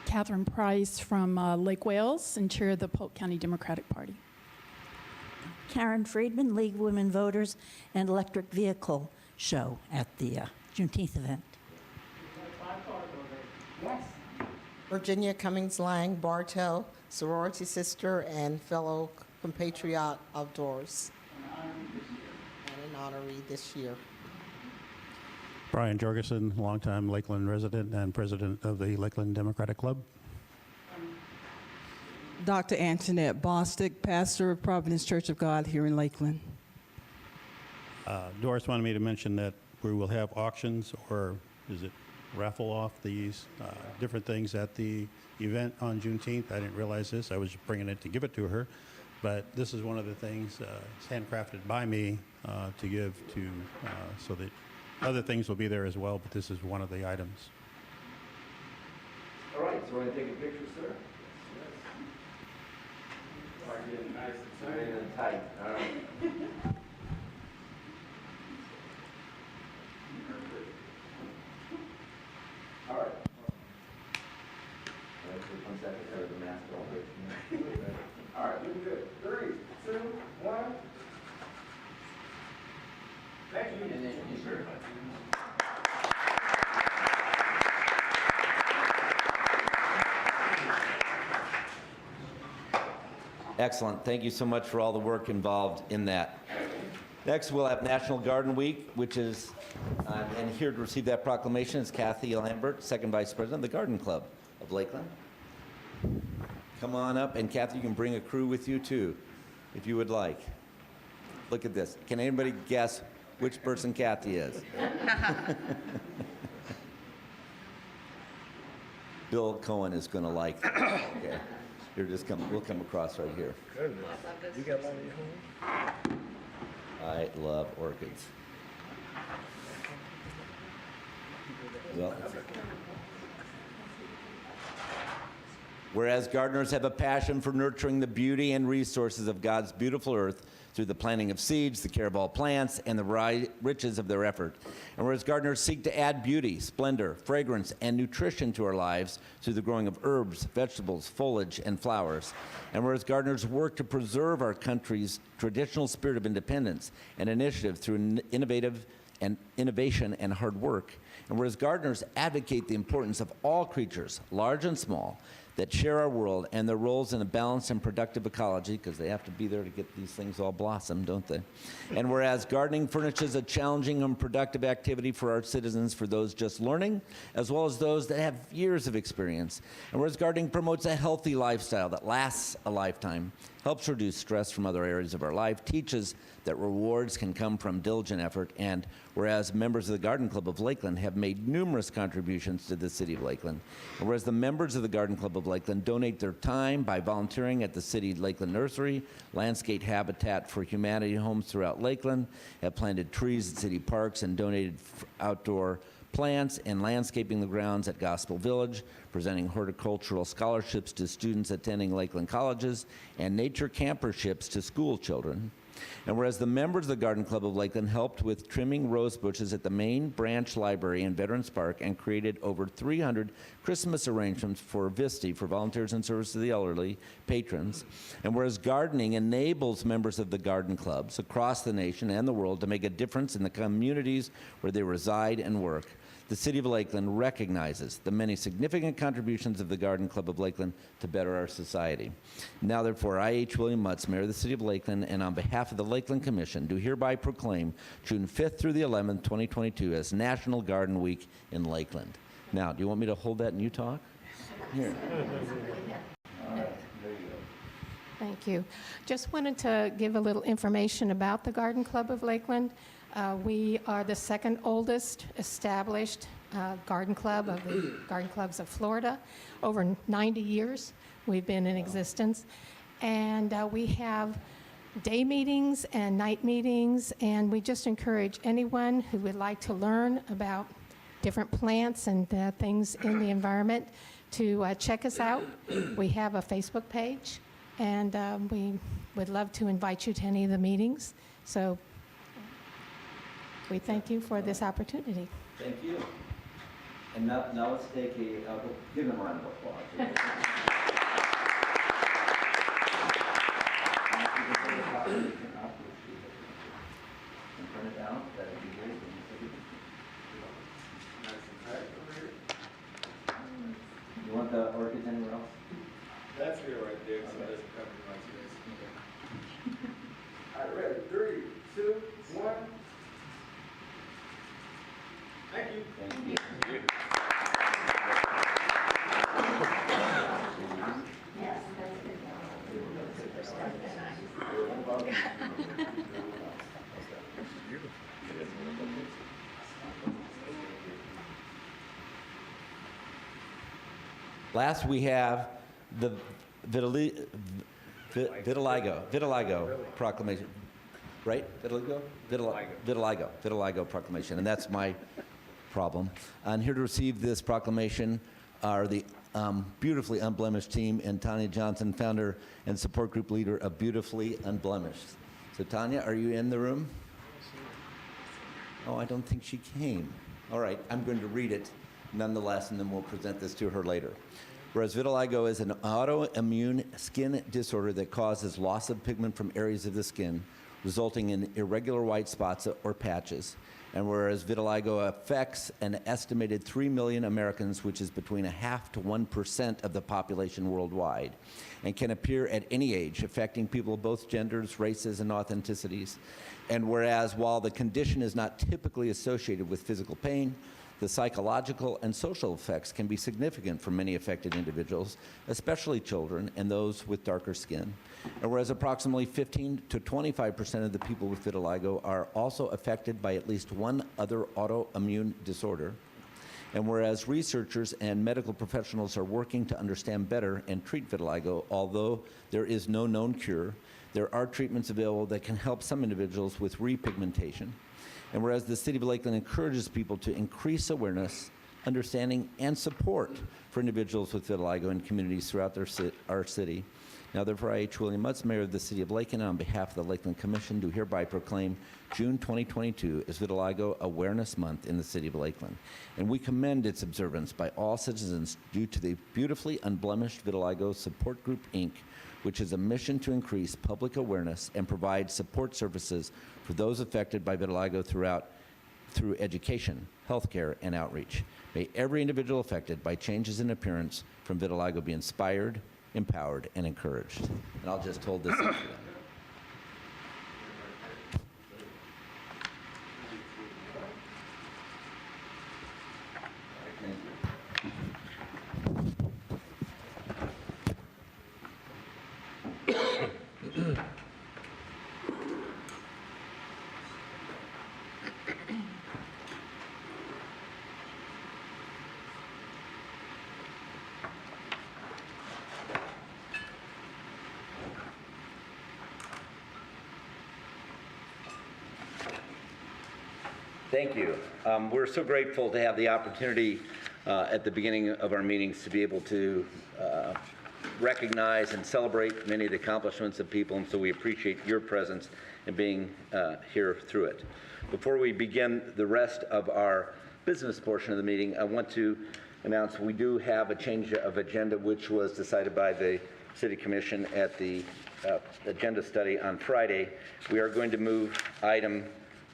Catherine Price from Lake Wales and chair of the Polk County Democratic Party. Karen Friedman, League of Women Voters and Electric Vehicle Show at the Juneteenth event. Yes. Virginia Cummings Lang Bartell, sorority sister and fellow compatriot outdoors. And an honoree this year. Brian Jorgensen, longtime Lakeland resident and president of the Lakeland Democratic Club. Dr. Antoinette Bostick, pastor of Providence Church of God here in Lakeland. Doris wanted me to mention that we will have auctions, or is it raffle off these different things at the event on Juneteenth. I didn't realize this. I was bringing it to give it to her. But this is one of the things, it's handcrafted by me to give to, so that other things will be there as well, but this is one of the items. All right, so we're going to take a picture, sir? Yes. Nice and tight. All right. All right. One second, or the mask off. All right, we're good. 3, 2, 1. Thank you. And then you, sir. Excellent. Thank you so much for all the work involved in that. Next, we'll have National Garden Week, which is, and here to receive that proclamation is Kathy Lambert, Second Vice President of the Garden Club of Lakeland. Come on up, and Kathy, you can bring a crew with you too, if you would like. Look at this. Can anybody guess which person Kathy is? Bill Cohen is going to like that. Okay. We'll come across right here. You got one at home? I love orchids. Well, whereas gardeners have a passion for nurturing the beauty and resources of God's beautiful earth through the planting of seeds, the care of all plants, and the riches of their effort. And whereas gardeners seek to add beauty, splendor, fragrance, and nutrition to our lives through the growing of herbs, vegetables, foliage, and flowers. And whereas gardeners work to preserve our country's traditional spirit of independence and initiative through innovation and hard work. And whereas gardeners advocate the importance of all creatures, large and small, that share our world and their roles in a balanced and productive ecology, because they have to be there to get these things all blossom, don't they? And whereas gardening furnishes a challenging and productive activity for our citizens, for those just learning, as well as those that have years of experience. And whereas gardening promotes a healthy lifestyle that lasts a lifetime, helps reduce stress from other areas of our life, teaches that rewards can come from diligent effort, and whereas members of the Garden Club of Lakeland have made numerous contributions to the city of Lakeland, and whereas the members of the Garden Club of Lakeland donate their time by volunteering at the City Lakeland Nursery, Landscape Habitat for Humanity homes throughout Lakeland, have planted trees at city parks and donated outdoor plants and landscaping the grounds at Gospel Village, presenting horticultural scholarships to students attending Lakeland colleges, and nature camperships to school children. And whereas the members of the Garden Club of Lakeland helped with trimming rose bushes at the main branch library in Veterans Park and created over 300 Christmas arrangements for Visti, for volunteers in service to the elderly patrons. And whereas gardening enables members of the garden clubs across the nation and the world to make a difference in the communities where they reside and work, the City of Lakeland recognizes the many significant contributions of the Garden Club of Lakeland to better our society. Now, therefore, I, H. William Mutz, Mayor of the City of Lakeland, and on behalf of the Lakeland Commission, do hereby proclaim June 5th through the 11th, 2022, as National Garden Week in Lakeland. Now, do you want me to hold that and you talk? Here. All right, there you go. Thank you. Just wanted to give a little information about the Garden Club of Lakeland. We are the second oldest established garden club of the garden clubs of Florida. Over 90 years we've been in existence. And we have day meetings and night meetings, and we just encourage anyone who would like to learn about different plants and things in the environment to check us out. We have a Facebook page, and we would love to invite you to any of the meetings. So we thank you for this opportunity. Thank you. And now let's take give them a round of applause. Turn it down. That'd be great. You want the orchids anywhere else? That's here right there, so it doesn't come to my space. All right, ready? 3, 2, 1. Thank you. Thank you. Last, we have the Vitiligo Proclamation, right? Vitiligo Proclamation, and that's my problem. And here to receive this proclamation are the beautifully unblemished team and Tanya Johnson, founder and support group leader of Beautifully Unblemished. So Tanya, are you in the room? Oh, I don't think she came. All right, I'm going to read it nonetheless, and then we'll present this to her later. Whereas vitiligo is an autoimmune skin disorder that causes loss of pigment from areas of the skin, resulting in irregular white spots or patches. And whereas vitiligo affects an estimated 3 million Americans, which is between 0.5% to 1% of the population worldwide, and can appear at any age, affecting people of both genders, races, and ethnicities. And whereas while the condition is not typically associated with physical pain, the psychological and social effects can be significant for many affected individuals, especially children and those with darker skin. And whereas approximately 15 to 25% of the people with vitiligo are also affected by at least one other autoimmune disorder, and whereas researchers and medical professionals are working to understand better and treat vitiligo, although there is no known cure, there are treatments available that can help some individuals with repigmentation. And whereas the City of Lakeland encourages people to increase awareness, understanding, and support for individuals with vitiligo in communities throughout our city. Now therefore, I, H. William Mutz, Mayor of the City of Lakeland, on behalf of the Lakeland Commission, do hereby proclaim June 2022 as Vitiligo Awareness Month in the City of Lakeland. And we commend its observance by all citizens due to the beautifully unblemished Vitiligo Support Group, Inc., which is a mission to increase public awareness and provide support services for those affected by vitiligo through education, healthcare, and outreach. May every individual affected by changes in appearance from vitiligo be inspired, empowered, and encouraged. And I'll just hold this up for them. Thank you. We're so grateful to have the opportunity at the beginning of our meetings to be able to recognize and celebrate many of the accomplishments of people, and so we appreciate your presence and being here through it. Before we begin the rest of our business portion of the meeting, I want to announce we do have a change of agenda which was decided by the City Commission at the agenda study on Friday. We are going to move item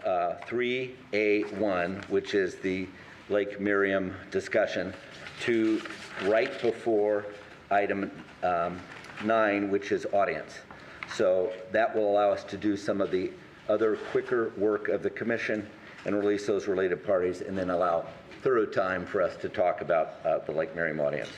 3A1, which is the Lake Miriam discussion, to right before item 9, which is audience. So that will allow us to do some of the other quicker work of the commission and release those related parties, and then allow thorough time for us to talk about the Lake Miriam audience.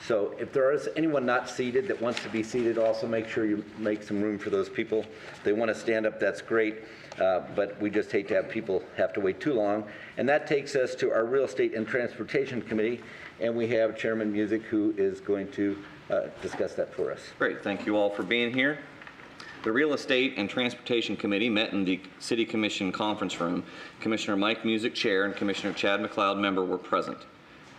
So if there is anyone not seated that wants to be seated, also make sure you make some room for those people. If they want to stand up, that's great. But we just hate to have people have to wait too long. And that takes us to our Real Estate and Transportation Committee, and we have Chairman Music who is going to discuss that for us. Great, thank you all for being here. The Real Estate and Transportation Committee met in the City Commission conference room. Commissioner Mike Music, Chair, and Commissioner Chad McLeod, Member, were present.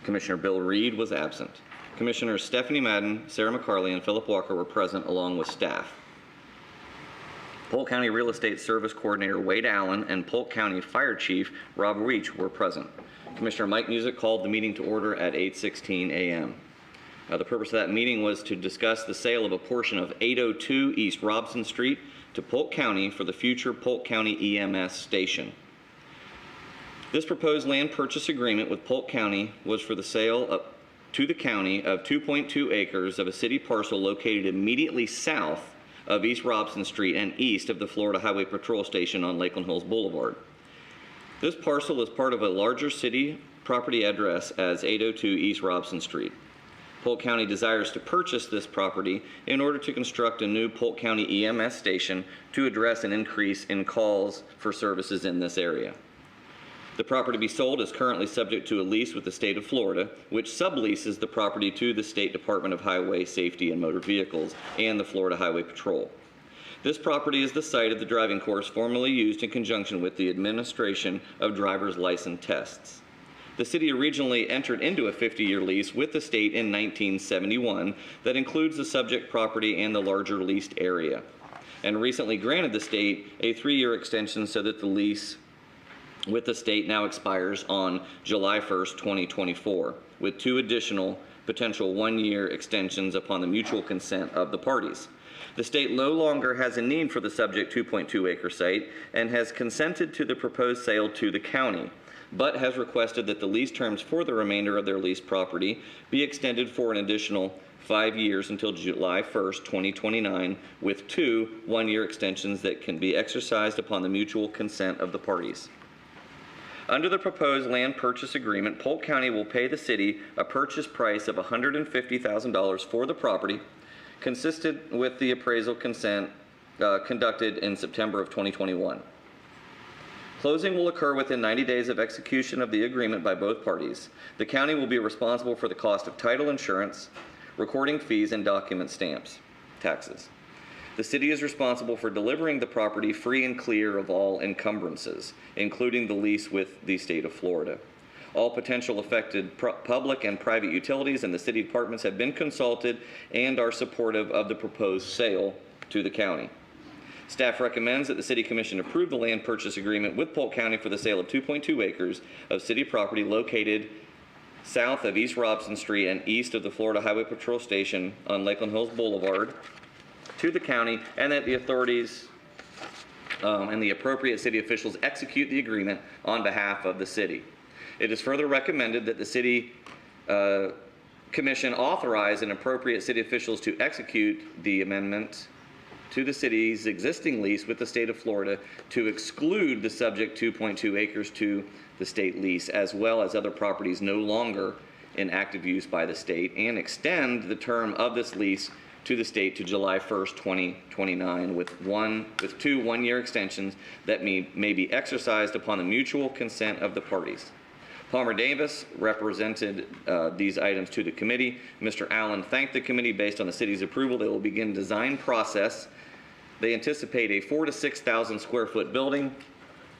Commissioner Bill Reed was absent. Commissioners Stephanie Madden, Sarah McCarley, and Philip Walker were present along with staff. Polk County Real Estate Service Coordinator Wade Allen and Polk County Fire Chief Rob Reach were present. Commissioner Mike Music called the meeting to order at 8:16 a.m. The purpose of that meeting was to discuss the sale of a portion of 802 East Robson Street to Polk County for the future Polk County EMS station. This proposed land purchase agreement with Polk County was for the sale to the county of 2.2 acres of a city parcel located immediately south of East Robson Street and east of the Florida Highway Patrol Station on Lakeland Hills Boulevard. This parcel is part of a larger city property address as 802 East Robson Street. Polk County desires to purchase this property in order to construct a new Polk County EMS station to address an increase in calls for services in this area. The property to be sold is currently subject to a lease with the state of Florida, which subleases the property to the State Department of Highway Safety and Motor Vehicles and the Florida Highway Patrol. This property is the site of the driving course formerly used in conjunction with the administration of driver's license tests. The city originally entered into a 50-year lease with the state in 1971 that includes the subject property and the larger leased area, and recently granted the state a 3-year extension so that the lease with the state now expires on July 1st, 2024, with 2 additional potential 1-year extensions upon the mutual consent of the parties. The state no longer has a need for the subject 2.2 acre site and has consented to the proposed sale to the county, but has requested that the lease terms for the remainder of their leased property be extended for an additional 5 years until July 1st, 2029, with 2 one-year extensions that can be exercised upon the mutual consent of the parties. Under the proposed land purchase agreement, Polk County will pay the city a purchase price of $150,000 for the property, consistent with the appraisal consent conducted in September of 2021. Closing will occur within 90 days of execution of the agreement by both parties. The county will be responsible for the cost of title insurance, recording fees, and document stamps, taxes. The city is responsible for delivering the property free and clear of all encumbrances, including the lease with the state of Florida. All potential affected public and private utilities and the city departments have been consulted and are supportive of the proposed sale to the county. Staff recommends that the City Commission approve the land purchase agreement with Polk County for the sale of 2.2 acres of city property located south of East Robson Street and east of the Florida Highway Patrol Station on Lakeland Hills Boulevard to the county, and that the authorities and the appropriate city officials execute the agreement on behalf of the city. It is further recommended that the City Commission authorize and appropriate city officials to execute the amendment to the city's existing lease with the state of Florida to exclude the subject 2.2 acres to the state lease, as well as other properties no longer in active use by the state, and extend the term of this lease to the state to July 1st, 2029, with 2 one-year extensions that may be exercised upon the mutual consent of the parties. Palmer Davis represented these items to the committee. Mr. Allen thanked the committee based on the city's approval. They will begin design process. They anticipate a 4,000 to 6,000 square foot building.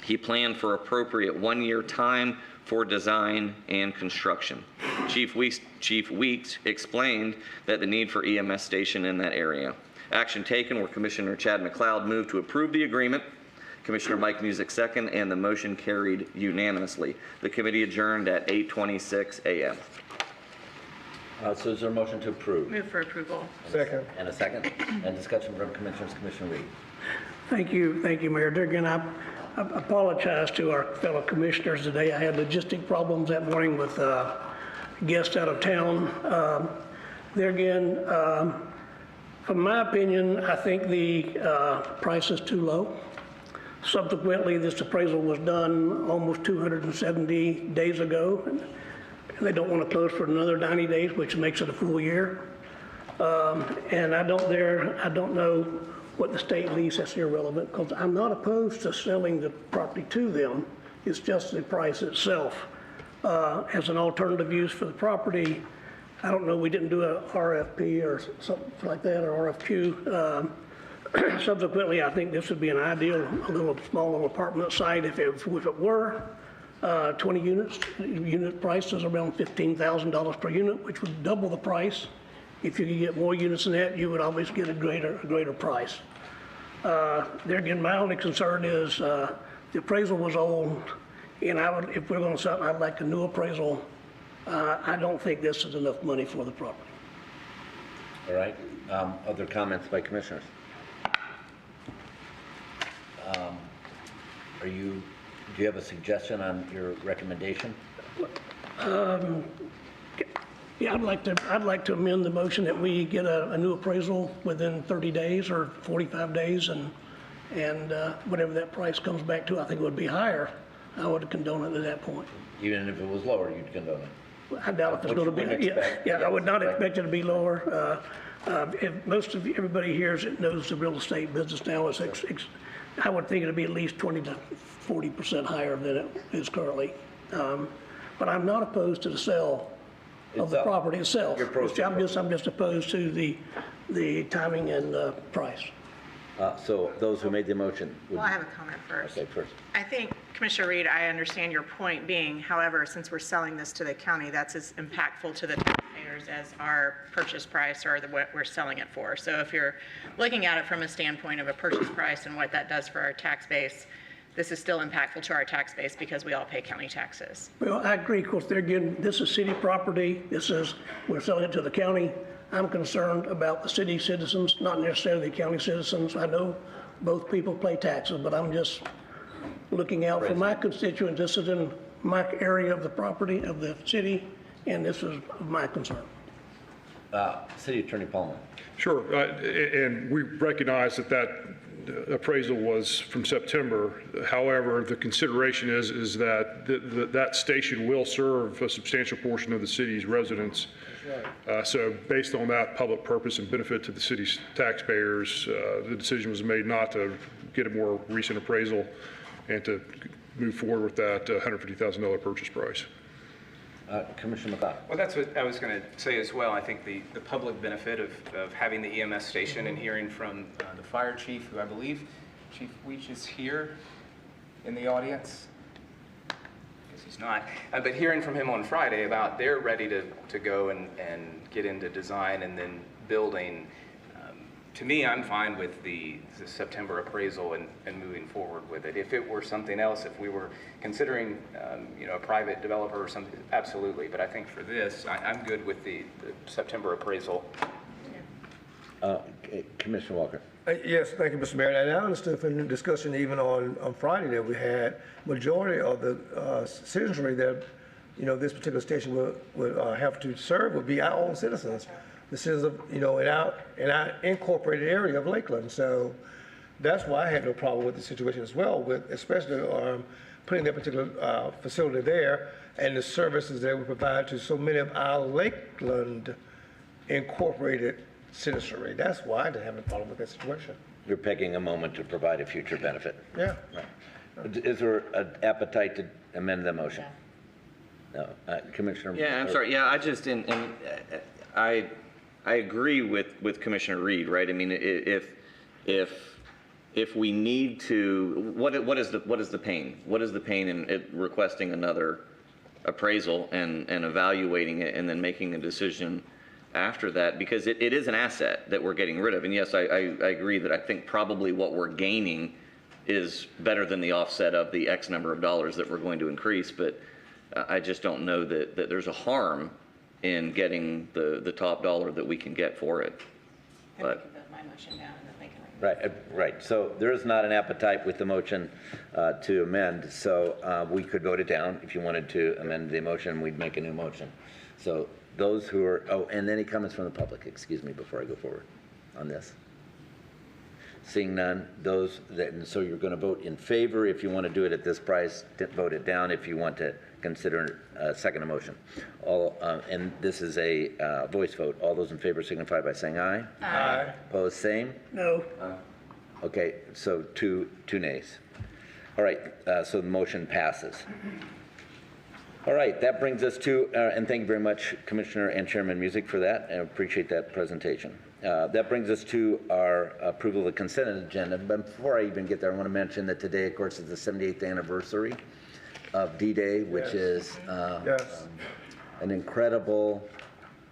He planned for appropriate one-year time for design and construction. Chief Weeks explained that the need for EMS station in that area. Action taken where Commissioner Chad McLeod moved to approve the agreement, Commissioner Mike Music second, and the motion carried unanimously. The committee adjourned at 8:26 a.m. So is there a motion to approve? Move for approval. Second. And a second? And discussion from Commissioners. Commissioner Reed. Thank you, Mayor Durgan. I apologize to our fellow commissioners today. I had logistic problems that morning with guests out of town. There again, from my opinion, I think the price is too low. Subsequently, this appraisal was done almost 270 days ago, and they don't want to close for another 90 days, which makes it a full year. And I don't know what the state lease, that's irrelevant, because I'm not opposed to selling the property to them. It's just the price itself. As an alternative use for the property, I don't know, we didn't do a RFP or something like that, or RFQ. Subsequently, I think this would be an ideal, small little apartment site if it were 20 units. Unit price is around $15,000 per unit, which would double the price. If you could get more units than that, you would always get a greater price. There again, my only concern is the appraisal was old, and if we're going to sell, I'd like a new appraisal. I don't think this is enough money for the property. All right. Other comments by commissioners? Do you have a suggestion on your recommendation? Yeah, I'd like to amend the motion that we get a new appraisal within 30 days or 45 days, and whatever that price comes back to, I think it would be higher. I would condone it at that point. Even if it was lower, you'd condone it? I doubt if it's going to be. Yeah, I would not expect it to be lower. If most of everybody here knows the real estate business now is, I would think it'd be at least 20 to 40% higher than it is currently. But I'm not opposed to the sale of the property itself. I'm just opposed to the timing and the price. So those who made the motion would... Well, I have a comment first. Okay, first. I think, Commissioner Reed, I understand your point being, however, since we're selling this to the county, that's as impactful to the taxpayers as our purchase price or what we're selling it for. So if you're looking at it from a standpoint of a purchase price and what that does for our tax base, this is still impactful to our tax base because we all pay county taxes. Well, I agree, of course, this is city property, we're selling it to the county. I'm concerned about the city citizens, not necessarily the county citizens. I know both people pay taxes, but I'm just looking out for my constituents. This is in my area of the property of the city, and this is my concern. City Attorney Palmer. Sure, and we recognize that appraisal was from September. However, the consideration is that that station will serve a substantial portion of the city's residents. So based on that public purpose and benefit to the city's taxpayers, the decision was made not to get a more recent appraisal and to move forward with that $150,000 purchase price. Commissioner McLeod. Well, that's what I was going to say as well. I think the public benefit of having the EMS station and hearing from the fire chief, who I believe Chief Weech is here in the audience. I guess he's not. But hearing from him on Friday about they're ready to go and get into design and then building. To me, I'm fine with the September appraisal and moving forward with it. If it were something else, if we were considering, a private developer or something, absolutely. But I think for this, I'm good with the September appraisal. Commissioner Walker. Yes, thank you, Mr. Mayor. And I understood from the discussion even on Friday that we had, majority of the citizenry that, this particular station would have to serve would be our own citizens. The citizens of, in our incorporated area of Lakeland. So that's why I had no problem with the situation as well, with especially putting that particular facility there and the services that we provide to so many of our Lakeland incorporated citizenry. That's why I didn't have a problem with that situation. You're picking a moment to provide a future benefit. Yeah. Right. Is there an appetite to amend the motion? No. Commissioner? Yeah, I'm sorry. Yeah, I just, I agree with Commissioner Reed, right? I mean, if we need to, what is the pain? What is the pain in it requesting another appraisal and evaluating it and then making a decision after that? Because it is an asset that we're getting rid of. And yes, I agree that I think probably what we're gaining is better than the offset of the X number of dollars that we're going to increase. But I just don't know that there's a harm in getting the top dollar that we can get for it. Then we can put my motion down and then they can. Right. So there is not an appetite with the motion to amend. So we could vote it down. If you wanted to amend the motion, we'd make a new motion. So those who are, and any comments from the public, excuse me, before I go forward on this? Seeing none, so you're going to vote in favor if you want to do it at this price, vote it down if you want to consider a second motion. And this is a voice vote. All those in favor signify by saying aye. Aye. Opposed, same? No. Okay, so two nays. All right, so the motion passes. All right, that brings us to, and thank you very much, Commissioner and Chairman Music, for that. I appreciate that presentation. That brings us to our approval of the consent agenda. But before I even get there, I want to mention that today, of course, is the 78th anniversary of D-Day, which is an incredible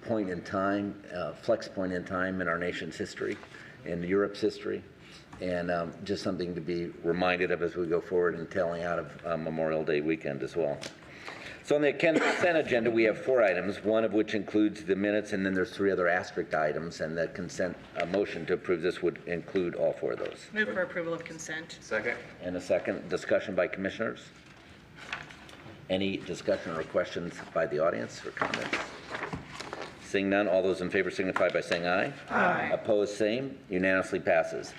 point in time, flex point in time in our nation's history, in Europe's history, and just something to be reminded of as we go forward and tailing out of Memorial Day weekend as well. So on the consent agenda, we have 4 items, one of which includes the minutes, and then there's 3 other asterisk items, and the consent motion to approve this would include all 4 of those. Move for approval of consent. Second. And a second discussion by commissioners. Any discussion or questions by the audience or comments? Seeing none, all those in favor signify by saying aye. Aye. Opposed, same. Unanimously passes.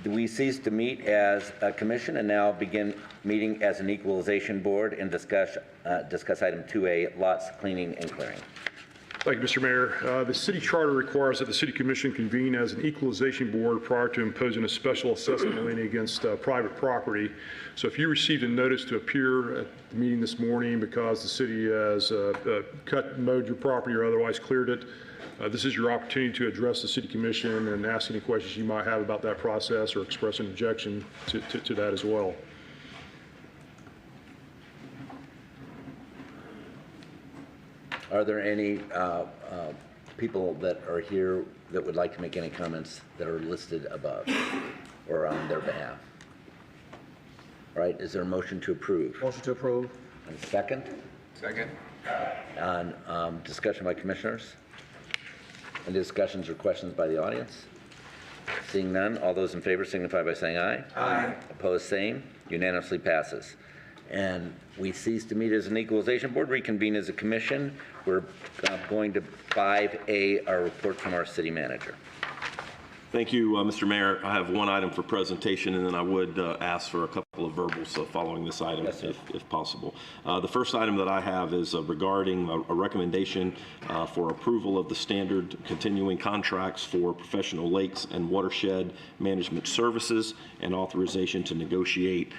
We cease to meet as a commission and now begin meeting as an equalization board and discuss item 2A, lots cleaning and clearing. Thank you, Mr. Mayor. The city charter requires that the city commission convene as an equalization board prior to imposing a special assessment lien against private property. So if you received a notice to appear at the meeting this morning because the city has mowed your property or otherwise cleared it, this is your opportunity to address the city commission and ask any questions you might have about that process or express an objection to that as well. Are there any people that are here that would like to make any comments that are listed above or on their behalf? All right, is there a motion to approve? Motion to approve. And second? Second? On discussion by commissioners? Any discussions or questions by the audience? Seeing none, all those in favor signify by saying aye. Aye. Opposed, same. Unanimously passes. And we cease to meet as an equalization board, reconvene as a commission. We're going to 5A, our report from our city manager. Thank you, Mr. Mayor. I have one item for presentation, and then I would ask for a couple of verbals following this item, Yes, if possible. The first item that I have is regarding a recommendation for approval of the standard continuing contracts for professional lakes and watershed management services and authorization to negotiate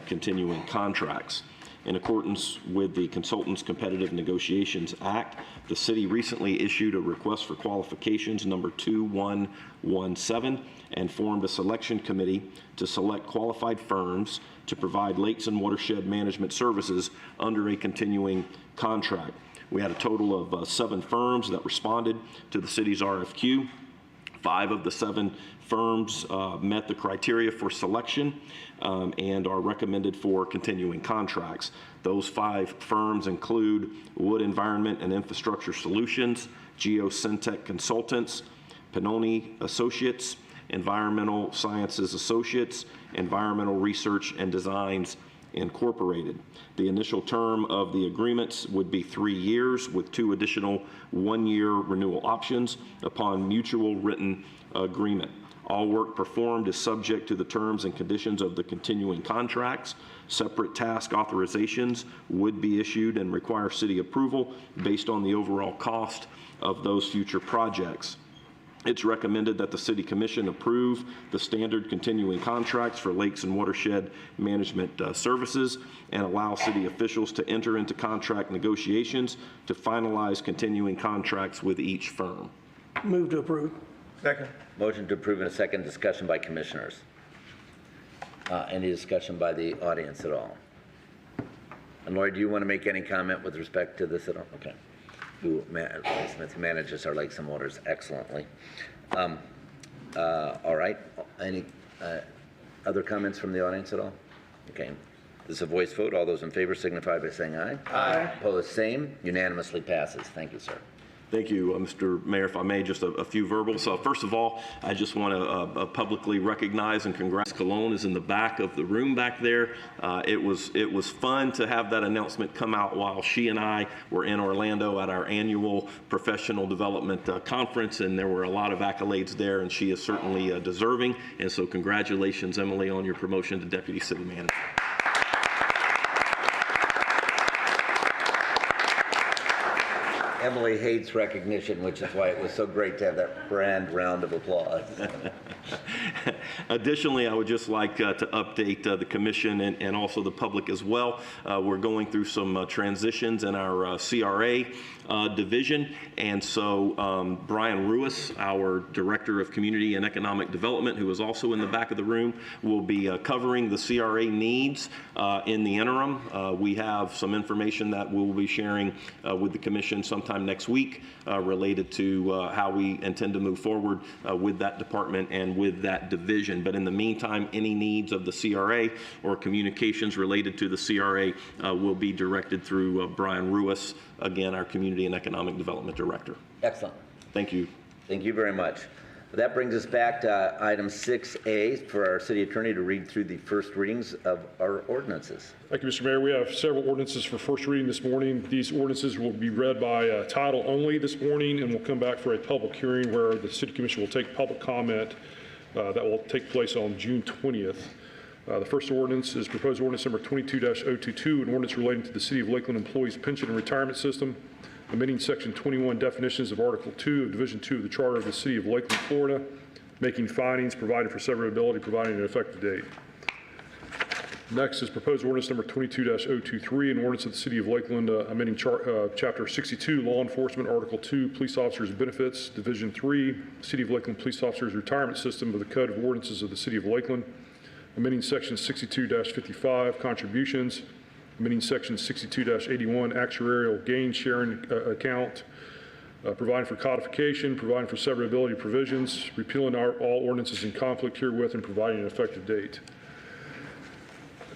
continuing contracts. In accordance with the Consultants Competitive Negotiations Act, the city recently issued a request for qualifications number 2117 and formed a selection committee to select qualified firms to provide lakes and watershed management services under a continuing contract. We had a total of 7 firms that responded to the city's RFQ. 5 of the 7 firms met the criteria for selection and are recommended for continuing contracts. Those 5 firms include Wood Environment and Infrastructure Solutions, Geosyntec Consultants, Pannoni Associates, Environmental Sciences Associates, Environmental Research and Designs Incorporated. The initial term of the agreements would be 3 years with 2 additional 1-year renewal options upon mutual written agreement. All work performed is subject to the terms and conditions of the continuing contracts. Separate task authorizations would be issued and require city approval based on the overall cost of those future projects. It's recommended that the City Commission approve the standard continuing contracts for lakes and watershed management services and allow city officials to enter into contract negotiations to finalize continuing contracts with each firm. Move to approve. Second. Motion to approve in a second. Discussion by commissioners. Any discussion by the audience at all? And Lori, do you want to make any comment with respect to this at all? Okay. Who Smith manages our lakes and waters excellently. All right. Any other comments from the audience at all? Okay. This is a voice vote. All those in favor signify by saying aye. Aye. Opposed, same. Unanimously passes. Thank you, sir. Thank you, Mr. Mayor. If I may, just a few verbals. First of all, I just want to publicly recognize and congratulate Cologne is in the back of the room back there. It was fun to have that announcement come out while she and I were in Orlando at our annual professional development conference, and there were a lot of accolades there, and she is certainly deserving. And so congratulations, Emily, on your promotion to Deputy City Manager. Emily hates recognition, which is why it was so great to have that grand round of applause. Additionally, I would just like to update the commission and also the public as well. We're going through some transitions in our CRA division, and so Brian Ruiz, our Director of Community and Economic Development, who is also in the back of the room, will be covering the CRA needs in the interim. We have some information that we'll be sharing with the commission sometime next week related to how we intend to move forward with that department and with that division. But in the meantime, any needs of the CRA or communications related to the CRA will be directed through Brian Ruiz, again, our Community and Economic Development Director. Excellent. Thank you. Thank you very much. That brings us back to item 6A for our city attorney to read through the first readings of our ordinances. Thank you, Mr. Mayor. We have several ordinances for first reading this morning. These ordinances will be read by title only this morning, and we'll come back for a public hearing where the City Commission will take public comment that will take place on June 20th. The first ordinance is proposed ordinance number 22-022, an ordinance relating to the City of Lakeland Employees Pension and Retirement System, amending Section 21 definitions of Article 2 of Division 2 of the Charter of the City of Lakeland, Florida, making findings, providing for severability, providing an effective date. Next is proposed ordinance number 22-023, an ordinance of the City of Lakeland amending Chapter 62, Law Enforcement, Article 2, Police Officers Benefits, Division 3, City of Lakeland Police Officers Retirement System of the Code of Ordinances of the City of Lakeland, amending Section 62-55, Contributions, amending Section 62-81, Actuarial Gain Sharing Account, providing for codification, providing for severability provisions, repealing all ordinances in conflict herewith, and providing an effective date.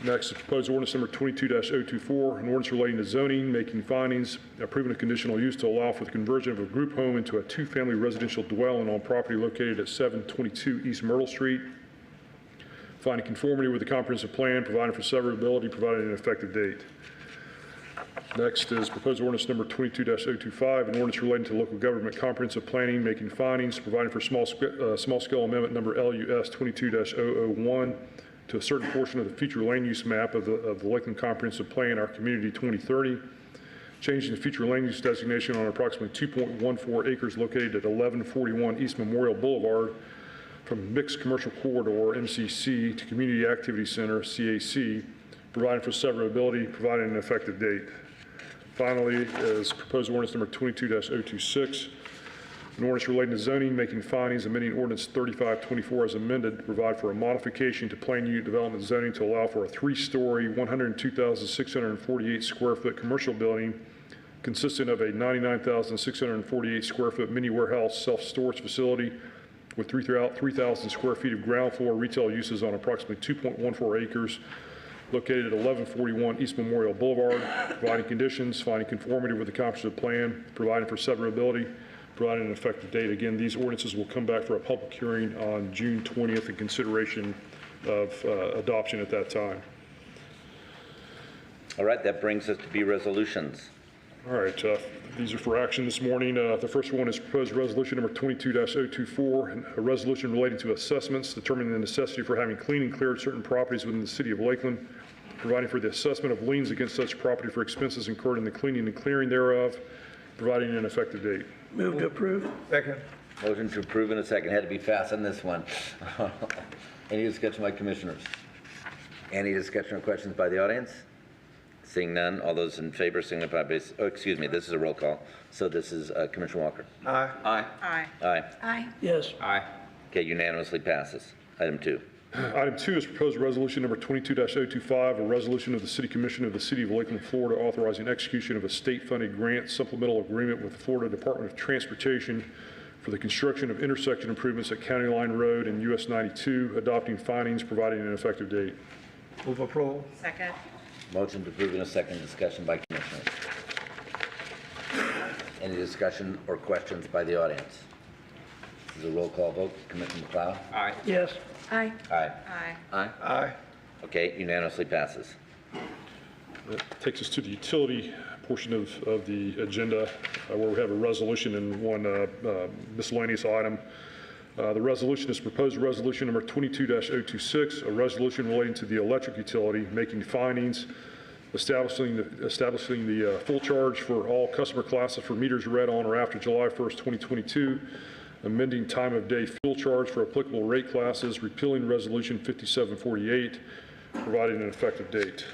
Next is proposed ordinance number 22-024, an ordinance relating to zoning, making findings, approving a conditional use to allow for the conversion of a group home into a two-family residential dwelling on property located at 722 East Myrtle Street, finding conformity with the comprehensive plan, providing for severability, providing an effective date. Next is proposed ordinance number 22-025, an ordinance relating to local government comprehensive planning, making findings, providing for small-scale amendment number LUS 22-001 to a certain portion of the future land use map of the Lakeland Comprehensive Plan, our Community 2030, changing the future land use designation on approximately 2.14 acres located at 1141 East Memorial Boulevard from Mixed Commercial Corridor, MCC, to Community Activity Center, CAC, providing for severability, providing an effective date. Finally, is proposed ordinance number 22-026, an ordinance relating to zoning, making findings, amending ordinance 3524 as amended to provide for a modification to plan unit development zoning to allow for a three-story, 102,648 square foot commercial building consisting of a 99,648 square foot mini warehouse self-storage facility with 3,000 square feet of ground floor retail uses on approximately 2.14 acres located at 1141 East Memorial Boulevard, providing conditions, finding conformity with the comprehensive plan, providing for severability, providing an effective date. Again, these ordinances will come back for a public hearing on June 20th in consideration of adoption at that time. All right, that brings us to B resolutions. All right, these are for action this morning. The first one is proposed resolution number 22-024, a resolution relating to assessments, determining the necessity for having cleaned and cleared certain properties within the city of Lakeland, providing for the assessment of liens against such property for expenses incurred in the cleaning and clearing thereof, providing an effective date. Move to approve. Second. Motion to approve in a second. Had to be fast on this one. Any discussion by commissioners? Any discussion or questions by the audience? Seeing none, all those in favor signify by, oh, excuse me, this is a roll call. So this is Commissioner Walker. Aye. Aye. Aye. Aye. Aye. Yes. Aye. Okay, unanimously passes. Item 2. Item 2 is proposed resolution number 22-025, a resolution of the City Commission of the City of Lakeland, Florida, authorizing execution of a state-funded grant supplemental agreement with the Florida Department of Transportation for the construction of intersection improvements at County Line Road and US 92, adopting findings, providing an effective date. Move approval. Second. Motion to approve in a second. Discussion by commissioners. Any discussion or questions by the audience? This is a roll call vote. Commissioner McLeod? Aye. Yes. Aye. Aye. Aye. Aye. Aye. Okay, unanimously passes. That takes us to the utility portion of the agenda, where we have a resolution and one miscellaneous item. The resolution is proposed resolution number 22-026, a resolution relating to the electric utility, making findings, establishing the full charge for all customer classes for meters read on or after July 1st, 2022, amending time of day fuel charge for applicable rate classes, repealing resolution 5748, providing an effective date.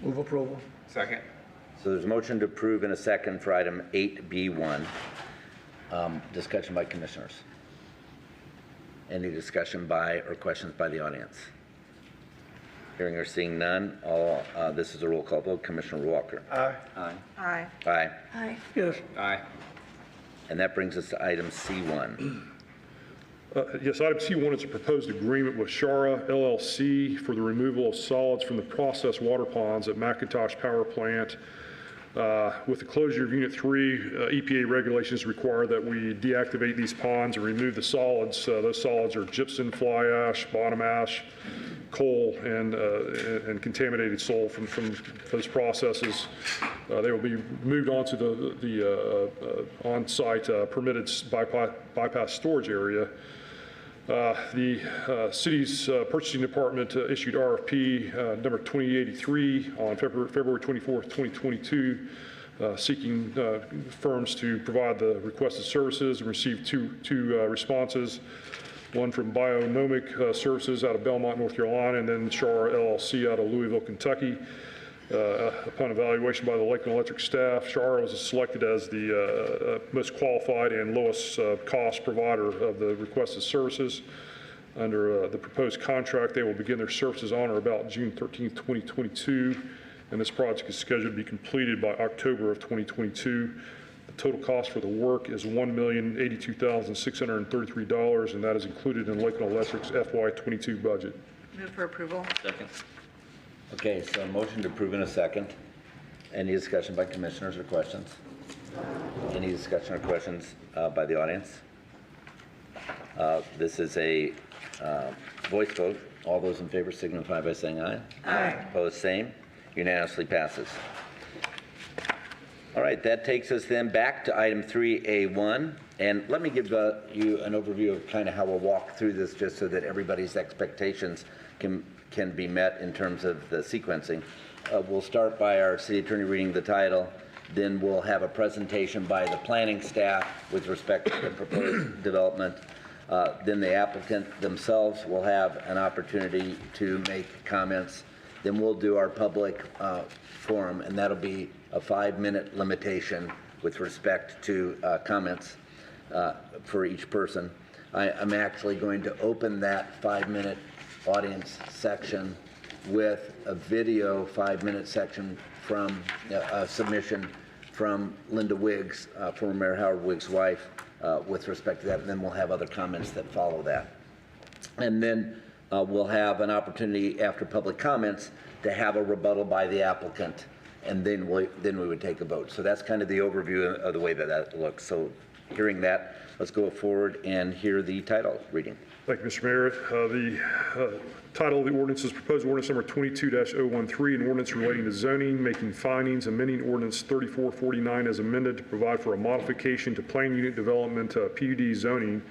Move approval. Second. So there's a motion to approve in a second for item 8B1. Discussion by commissioners. Any discussion by or questions by the audience? Hearing or seeing none, this is a roll call vote. Commissioner Walker. Aye. Aye. Aye. Aye. Aye. Yes. Aye. And that brings us to item C1. Yes, item C1 is a proposed agreement with Shara LLC for the removal of solids from the processed water ponds at McIntosh Power Plant. With the closure of Unit 3, EPA regulations require that we deactivate these ponds and remove the solids. Those solids are gypsum, fly ash, bottom ash, coal, and contaminated soil from those processes. They will be moved onto the on-site permitted bypass storage area. The city's purchasing department issued RFP number 2083 on February 24th, 2022, seeking firms to provide the requested services, and received two responses, one from Bionomic Services out of Belmont, North Carolina, and then Shara LLC out of Louisville, Kentucky. Upon evaluation by the Lakeland Electric staff, Shara was selected as the most qualified and lowest cost provider of the requested services. Under the proposed contract, they will begin their services on or about June 13th, 2022, and this project is scheduled to be completed by October of 2022. The total cost for the work is $1,082,633, and that is included in Lakeland Electric's FY22 budget. Move for approval. Second. Okay, so motion to approve in a second. Any discussion by commissioners or questions? Any discussion or questions by the audience? This is a voice vote. All those in favor signify by saying aye. Aye. Opposed, same. Unanimously passes. All right, that takes us then back to item 3A1. And let me give you an overview of kind of how we'll walk through this, just so that everybody's expectations can be met in terms of the sequencing. We'll start by our city attorney reading the title. Then we'll have a presentation by the planning staff with respect to the proposed development. Then the applicant themselves will have an opportunity to make comments. Then we'll do our public forum, and that'll be a 5-minute limitation with respect to comments for each person. I'm actually going to open that 5-minute audience section with a video 5-minute section from a submission from Linda Wiggs, former Mayor Howard Wiggs' wife, with respect to that, and then we'll have other comments that follow that. And then we'll have an opportunity after public comments to have a rebuttal by the applicant, and then we would take a vote. So that's kind of the overview of the way that looks. So hearing that, let's go forward and hear the title reading. Thank you, Mr. Mayor. The title of the ordinance is proposed ordinance number 22-013, an ordinance relating to zoning, making findings, amending ordinance 3449 as amended to provide for a modification to plan unit development PUD zoning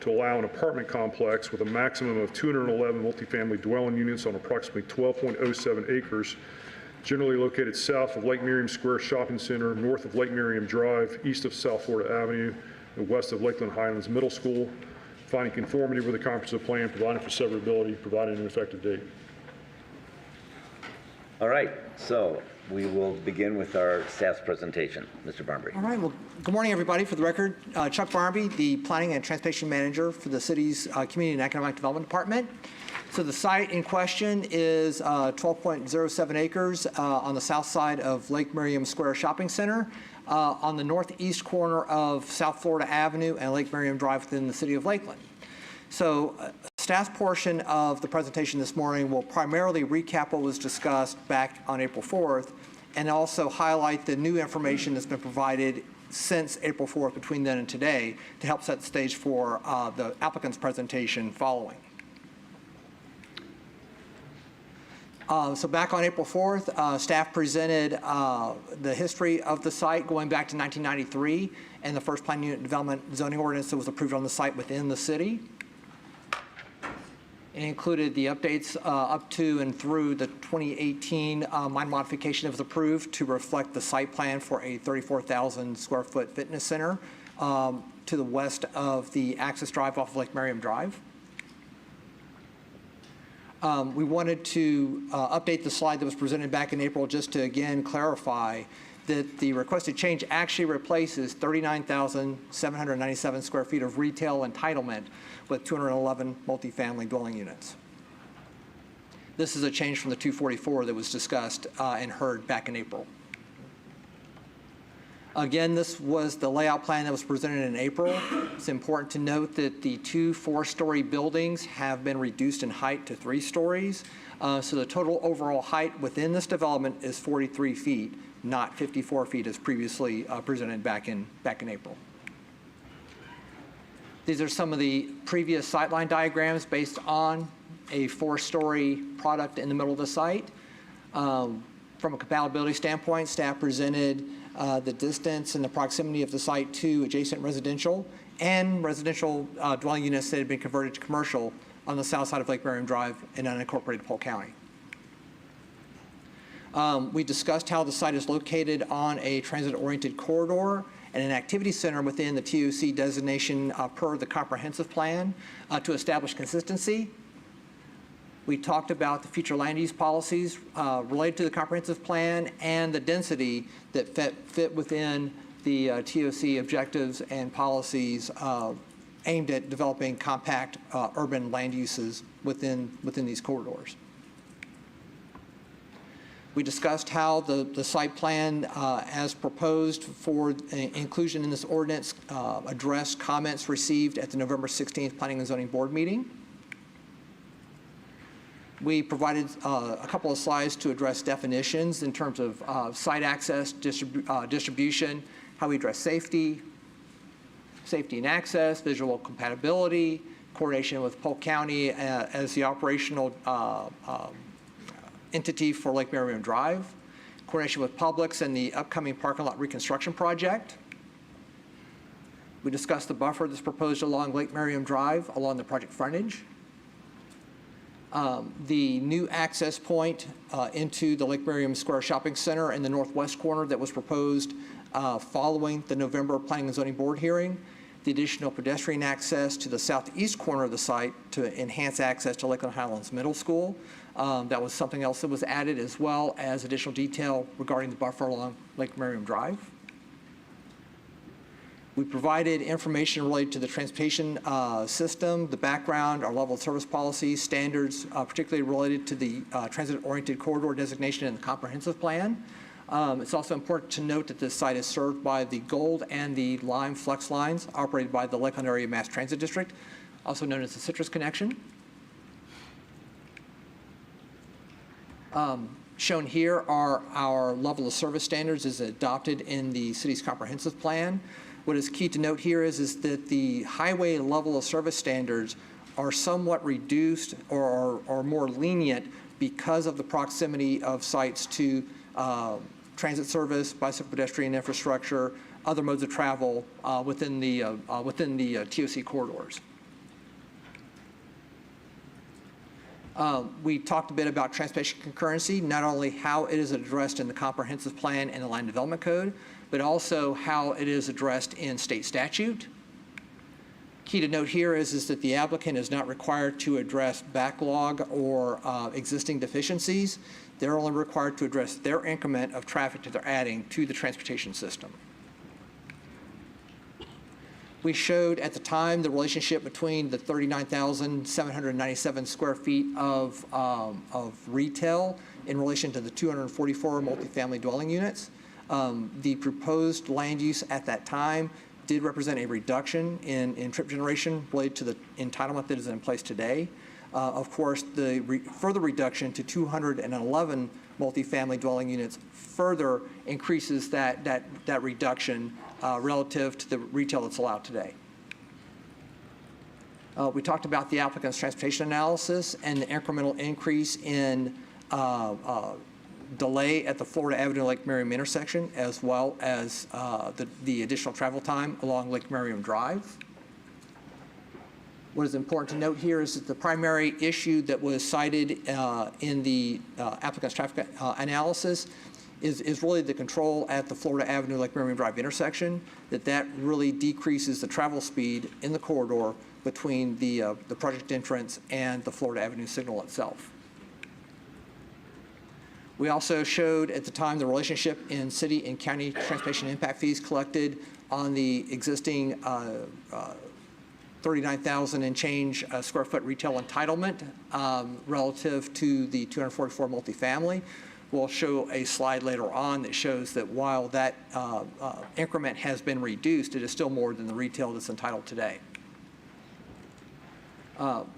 to allow an apartment complex with a maximum of 211 multifamily dwelling units on approximately 12.07 acres, generally located south of Lake Miriam Square Shopping Center, north of Lake Miriam Drive, east of South Florida Avenue, and west of Lakeland Highlands Middle School, finding conformity with the comprehensive plan, providing for severability, providing an effective date. All right, so we will begin with our staff's presentation. Mr. Barnby. All right, well, good morning, everybody. For the record, Chuck Barnby, the Planning and Transportation Manager for the city's Community and Economic Development Department. So the site in question is 12.07 acres on the south side of Lake Miriam Square Shopping Center, on the northeast corner of South Florida Avenue and Lake Miriam Drive within the city of Lakeland. So staff's portion of the presentation this morning will primarily recap what was discussed back on April 4th and also highlight the new information that's been provided since April 4th between then and today to help set the stage for the applicant's presentation following. So back on April 4th, staff presented the history of the site going back to 1993 and the first plan unit development zoning ordinance that was approved on the site within the city. It included the updates up to and through the 2018 mine modification that was approved to reflect the site plan for a 34,000 square foot fitness center to the west of the access drive off of Lake Miriam Drive. We wanted to update the slide that was presented back in April just to again clarify that the requested change actually replaces 39,797 square feet of retail entitlement with 211 multifamily dwelling units. This is a change from the 244 that was discussed and heard back in April. Again, this was the layout plan that was presented in April. It's important to note that the 2 4-story buildings have been reduced in height to 3 stories. So the total overall height within this development is 43 feet, not 54 feet as previously presented back in April. These are some of the previous sightline diagrams based on a 4-story product in the middle of the site. From a compatibility standpoint, staff presented the distance and the proximity of the site to adjacent residential and residential dwelling units that had been converted to commercial on the south side of Lake Miriam Drive in unincorporated Polk County. We discussed how the site is located on a transit-oriented corridor and an activity center within the TOC designation per the comprehensive plan to establish consistency. We talked about the future land use policies related to the comprehensive plan and the density that fit within the TOC objectives and policies aimed at developing compact urban land uses within these corridors. We discussed how the site plan as proposed for inclusion in this ordinance addressed comments received at the November 16th Planning and Zoning Board meeting. We provided a couple of slides to address definitions in terms of site access, distribution, how we address safety and access, visual compatibility, coordination with Polk County as the operational entity for Lake Merriam Drive, coordination with Publix and the upcoming parking lot reconstruction project. We discussed the buffer that's proposed along Lake Merriam Drive along the project frontage. The new access point into the Lake Merriam Square Shopping Center in the northwest corner that was proposed following the November Planning and Zoning Board hearing. The additional pedestrian access to the southeast corner of the site to enhance access to Lakeland Highlands Middle School. That was something else that was added, as well as additional detail regarding the buffer along Lake Merriam Drive. We provided information related to the transportation system, the background, our level of service policies, standards, particularly related to the transit-oriented corridor designation in the comprehensive plan. It's also important to note that this site is served by the Gold and the Lime Flex lines operated by the Lakeland Area Mass Transit District, also known as the Citrus Connection. Shown here are our level of service standards as adopted in the city's comprehensive plan. What is key to note here is that the highway level of service standards are somewhat reduced or are more lenient because of the proximity of sites to transit service, bicycle pedestrian infrastructure, other modes of travel within the TOC corridors. We talked a bit about transportation concurrency, not only how it is addressed in the comprehensive plan and the land development code, but also how it is addressed in state statute. Key to note here is that the applicant is not required to address backlog or existing deficiencies. They're only required to address their increment of traffic that they're adding to the transportation system. We showed at the time the relationship between the 39,797 square feet of retail in relation to the 244 multifamily dwelling units. The proposed land use at that time did represent a reduction in trip generation related to the entitlement that is in place today. Of course, the further reduction to 211 multifamily dwelling units further increases that reduction relative to the retail that's allowed today. We talked about the applicant's transportation analysis and the incremental increase in delay at the Florida Avenue Lake Merriam intersection, as well as the additional travel time along Lake Merriam Drive. What is important to note here is that the primary issue that was cited in the applicant's traffic analysis is really the control at the Florida Avenue Lake Merriam Drive intersection, that really decreases the travel speed in the corridor between the project entrance and the Florida Avenue signal itself. We also showed at the time the relationship in city and county transportation impact fees collected on the existing 39,000 and change square foot retail entitlement relative to the 244 multifamily. We'll show a slide later on that shows that while that increment has been reduced, it is still more than the retail that's entitled today.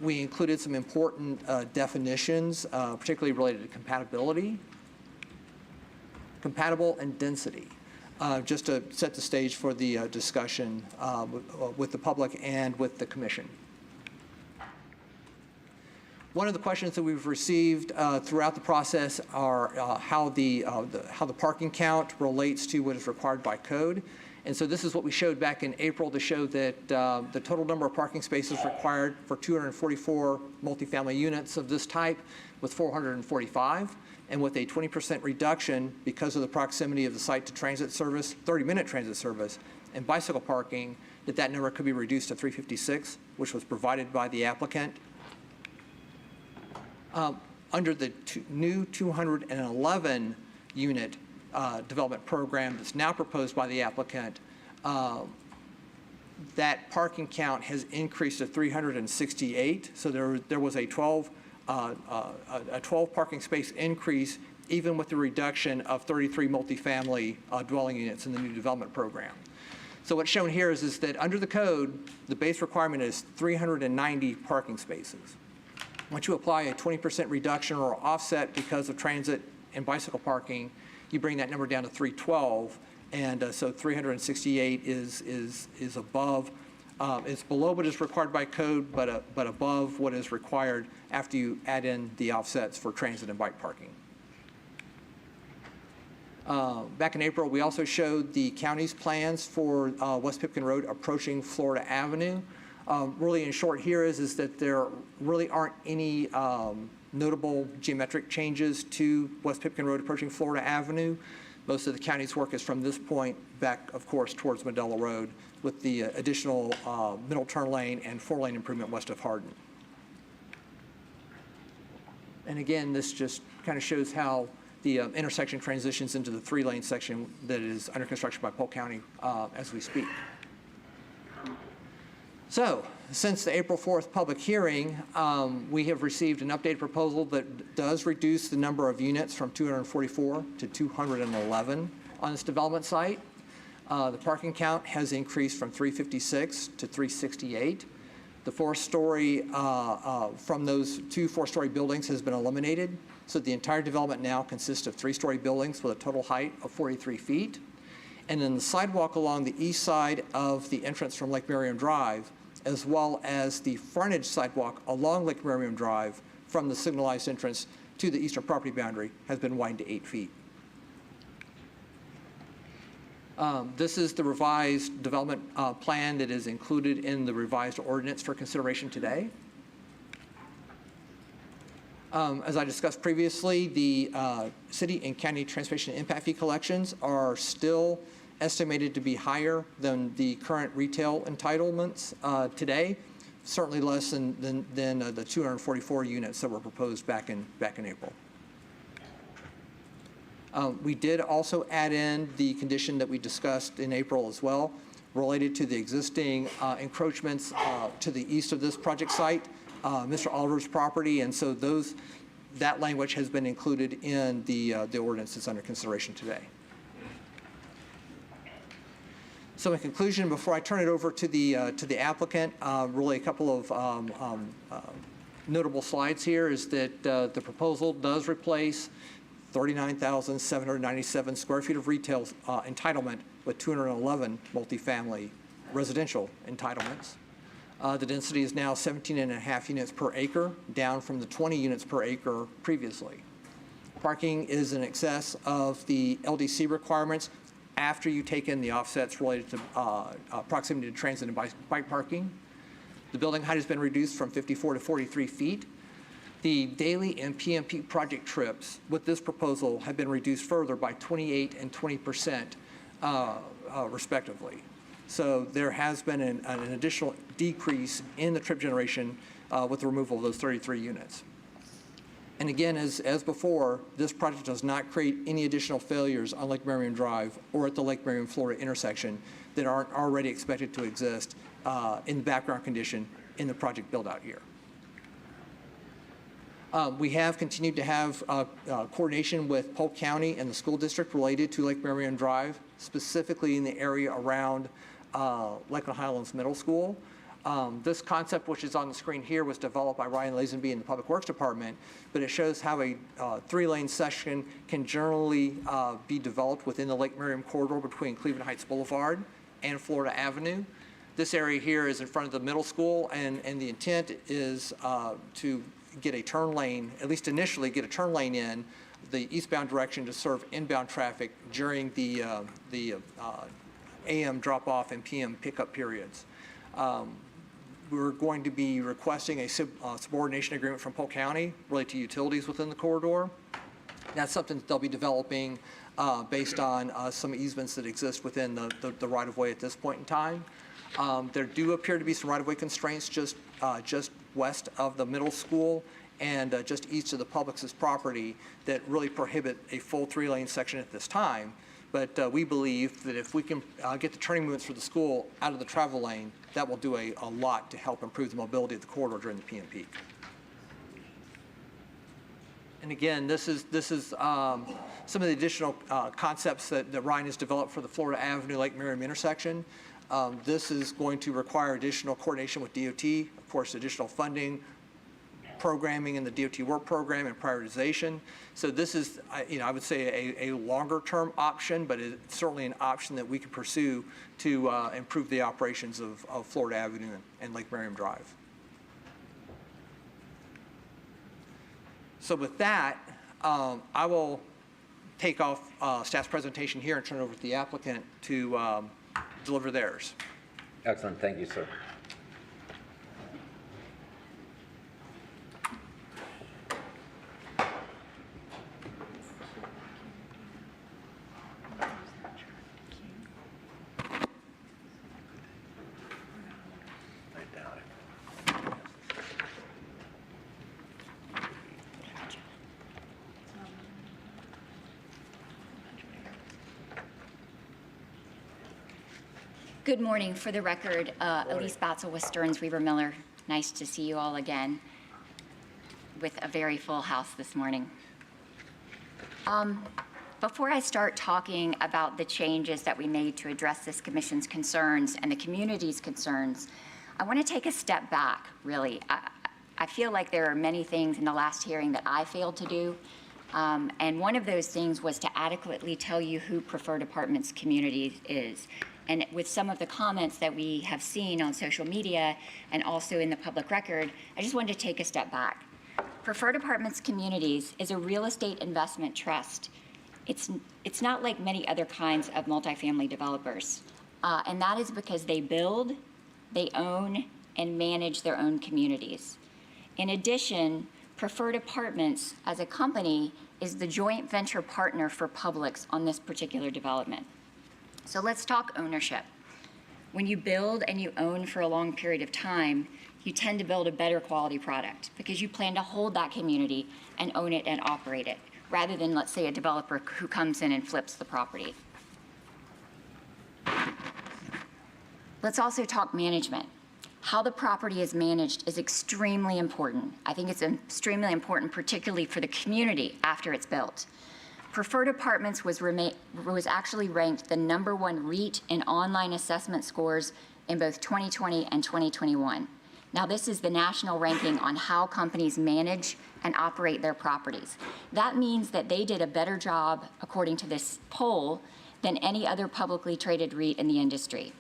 We included some important definitions, particularly related to compatibility, compatible, and density, just to set the stage for the discussion with the public and with the commission. One of the questions that we've received throughout the process are how the parking count relates to what is required by code. And so this is what we showed back in April to show that the total number of parking spaces required for 244 multifamily units of this type was 445. And with a 20% reduction because of the proximity of the site to transit service, 30-minute transit service, and bicycle parking, that number could be reduced to 356, which was provided by the applicant. Under the new 211 unit development program that's now proposed by the applicant, that parking count has increased to 368. So there was a 12 parking space increase, even with the reduction of 33 multifamily dwelling units in the new development program. So what's shown here is that under the code, the base requirement is 390 parking spaces. Once you apply a 20% reduction or offset because of transit and bicycle parking, you bring that number down to 312, and so 368 is above. It's below what is required by code, but above what is required after you add in the offsets for transit and bike parking. Back in April, we also showed the county's plans for West Pipkin Road approaching Florida Avenue. Really, in short here is that there really aren't any notable geometric changes to West Pipkin Road approaching Florida Avenue. Most of the county's work is from this point back, of course, towards Medela Road, with the additional middle turn lane and 4-lane improvement west of Hardin. And again, this just kind of shows how the intersection transitions into the 3-lane section that is under construction by Polk County as we speak. So, since the April 4th public hearing, we have received an updated proposal that does reduce the number of units from 244 to 211 on this development site. The parking count has increased from 356 to 368. The 4-story from those 2 4-story buildings has been eliminated. So the entire development now consists of 3-story buildings with a total height of 43 feet. And then the sidewalk along the east side of the entrance from Lake Merriam Drive, as well as the frontage sidewalk along Lake Merriam Drive from the signalized entrance to the eastern property boundary, has been widened to 8 feet. This is the revised development plan that is included in the revised ordinance for consideration today. As I discussed previously, the city and county transportation impact fee collections are still estimated to be higher than the current retail entitlements today, certainly less than the 244 units that were proposed back in April. We did also add in the condition that we discussed in April as well, related to the existing encroachments to the east of this project site, Mr. Oliver's property, and so that language has been included in the ordinance that's under consideration today. So in conclusion, before I turn it over to the applicant, really a couple of notable slides here is that the proposal does replace 39,797 square feet of retail entitlement with 211 multifamily residential entitlements. The density is now 17.5 units per acre, down from the 20 units per acre previously. Parking is in excess of the LDC requirements after you take in the offsets related to proximity to transit and bike parking. The building height has been reduced from 54 to 43 feet. The daily and PM peak project trips with this proposal have been reduced further by 28 and 20% respectively. So there has been an additional decrease in the trip generation with the removal of those 33 units. And again, as before, this project does not create any additional failures on Lake Merriam Drive or at the Lake Merriam, Florida intersection that aren't already expected to exist in the background condition in the project build-out here. We have continued to have coordination with Polk County and the school district related to Lake Merriam Drive, specifically in the area around Lakeland Highlands Middle School. This concept, which is on the screen here, was developed by Ryan Lazenby in the Public Works Department, but it shows how a 3-lane section can generally be developed within the Lake Merriam corridor between Cleveland Heights Boulevard and Florida Avenue. This area here is in front of the middle school, and the intent is to get a turn lane, at least initially get a turn lane in the eastbound direction to serve inbound traffic during the AM drop-off and PM pickup periods. We're going to be requesting a subordination agreement from Polk County related to utilities within the corridor. That's something that they'll be developing based on some easements that exist within the right-of-way at this point in time. There do appear to be some right-of-way constraints just west of the middle school and just east of the Publix's property that really prohibit a full 3-lane section at this time. But we believe that if we can get the turning movements for the school out of the travel lane, that will do a lot to help improve the mobility of the corridor during the PM peak. And again, this is some of the additional concepts that Ryan has developed for the Florida Avenue Lake Merriam intersection. This is going to require additional coordination with DOT, of course, additional funding programming in the DOT work program and prioritization. So this is, I would say a longer-term option, but it's certainly an option that we could pursue to improve the operations of Florida Avenue and Lake Merriam Drive. So with that, I will take off staff's presentation here and turn it over to the applicant to deliver theirs. Excellent, thank you, sir. Good morning. For the record, Elise Batzel with Stearns Weaver Miller. Nice to see you all again with a very full house this morning. Before I start talking about the changes that we made to address this commission's concerns and the community's concerns, I want to take a step back, really. I feel like there are many things in the last hearing that I failed to do. And one of those things was to adequately tell you who Preferred Apartments Community is. And with some of the comments that we have seen on social media and also in the public record, I just wanted to take a step back. Preferred Apartments Communities is a real estate investment trust. It's not like many other kinds of multifamily developers. And that is because they build, they own, and manage their own communities. In addition, Preferred Apartments as a company is the joint venture partner for Publix on this particular development. So let's talk ownership. When you build and you own for a long period of time, you tend to build a better quality product because you plan to hold that community and own it and operate it, rather than, let's say, a developer who comes in and flips the property. Let's also talk management. How the property is managed is extremely important. I think it's extremely important, particularly for the community after it's built. Preferred Apartments was actually ranked the #1 REIT in online assessment scores in both 2020 and 2021. Now, this is the national ranking on how companies manage and operate their properties. That means that they did a better job, according to this poll, than any other publicly traded REIT in the industry.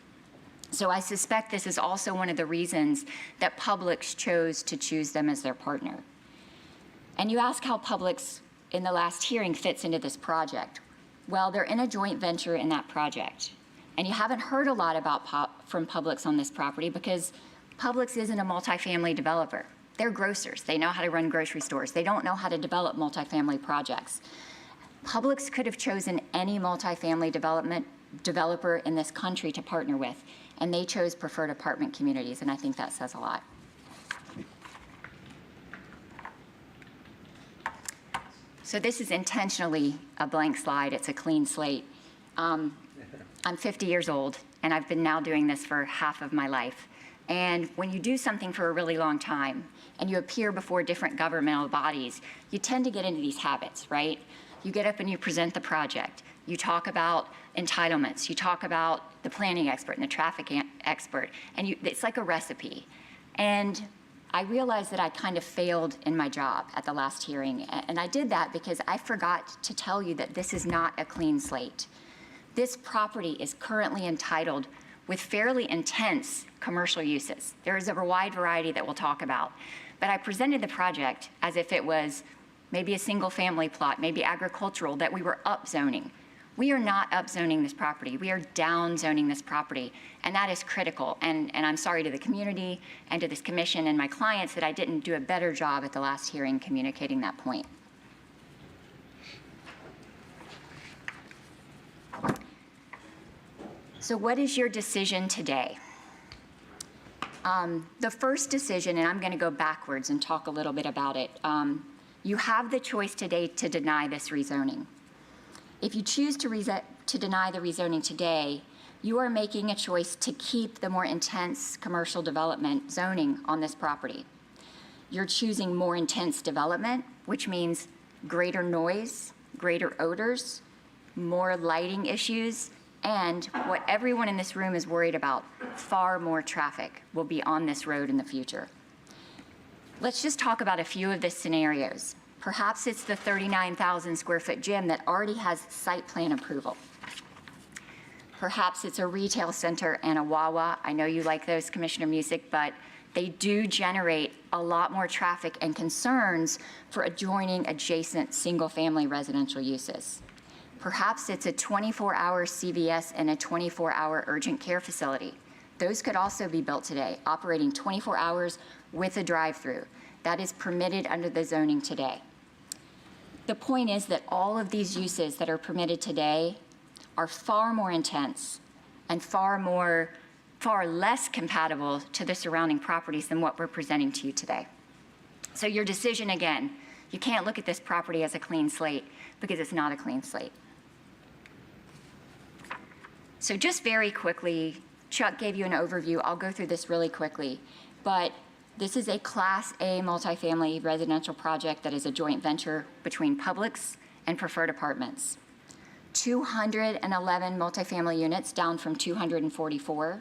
So I suspect this is also one of the reasons that Publix chose to choose them as their partner. And you ask how Publix in the last hearing fits into this project. Well, they're in a joint venture in that project. And you haven't heard a lot from Publix on this property because Publix isn't a multifamily developer. They're grocers. They know how to run grocery stores. They don't know how to develop multifamily projects. Publix could have chosen any multifamily developer in this country to partner with, and they chose Preferred Apartment Communities, and I think that says a lot. So this is intentionally a blank slide. It's a clean slate. I'm 50 years old, and I've been now doing this for half of my life. And when you do something for a really long time, and you appear before different governmental bodies, you tend to get into these habits, right? You get up and you present the project. You talk about entitlements. You talk about the planning expert and the traffic expert, and it's like a recipe. And I realized that I kind of failed in my job at the last hearing, and I did that because I forgot to tell you that this is not a clean slate. This property is currently entitled with fairly intense commercial uses. There is a wide variety that we'll talk about, but I presented the project as if it was maybe a single family plot, maybe agricultural, that we were upzoning. We are not upzoning this property. We are downzoning this property, and that is critical. And I'm sorry to the community and to this commission and my clients that I didn't do a better job at the last hearing communicating that point. So what is your decision today? The first decision, and I'm going to go backwards and talk a little bit about it, you have the choice today to deny this rezoning. If you choose to deny the rezoning today, you are making a choice to keep the more intense commercial development zoning on this property. You're choosing more intense development, which means greater noise, greater odors, more lighting issues, and what everyone in this room is worried about, far more traffic will be on this road in the future. Let's just talk about a few of the scenarios. Perhaps it's the 39,000 square foot gym that already has site plan approval. Perhaps it's a retail center and a Wawa. I know you like those, Commissioner Music, but they do generate a lot more traffic and concerns for adjoining adjacent single-family residential uses. Perhaps it's a 24-hour CVS and a 24-hour urgent care facility. Those could also be built today, operating 24 hours with a drive-through. That is permitted under the zoning today. The point is that all of these uses that are permitted today are far more intense and far less compatible to the surrounding properties than what we're presenting to you today. So your decision, again, you can't look at this property as a clean slate because it's not a clean slate. So just very quickly, Chuck gave you an overview. I'll go through this really quickly, but this is a Class A multifamily residential project that is a joint venture between Publix and Preferred Apartments. 211 multifamily units, down from 244.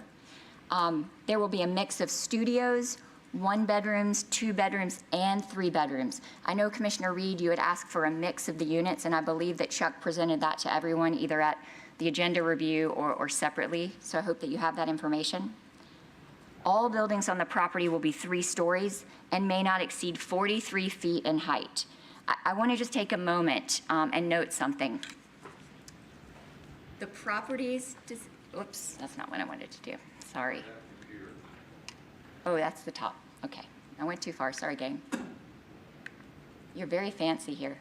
There will be a mix of studios, 1 bedrooms, 2 bedrooms, and 3 bedrooms. I know, Commissioner Reed, you had asked for a mix of the units, and I believe that Chuck presented that to everyone either at the agenda review or separately, so I hope that you have that information. All buildings on the property will be 3 stories and may not exceed 43 feet in height. I want to just take a moment and note something. The properties, oops, that's not what I wanted to do, sorry. Oh, that's the top, okay. I went too far, sorry, gang. You're very fancy here.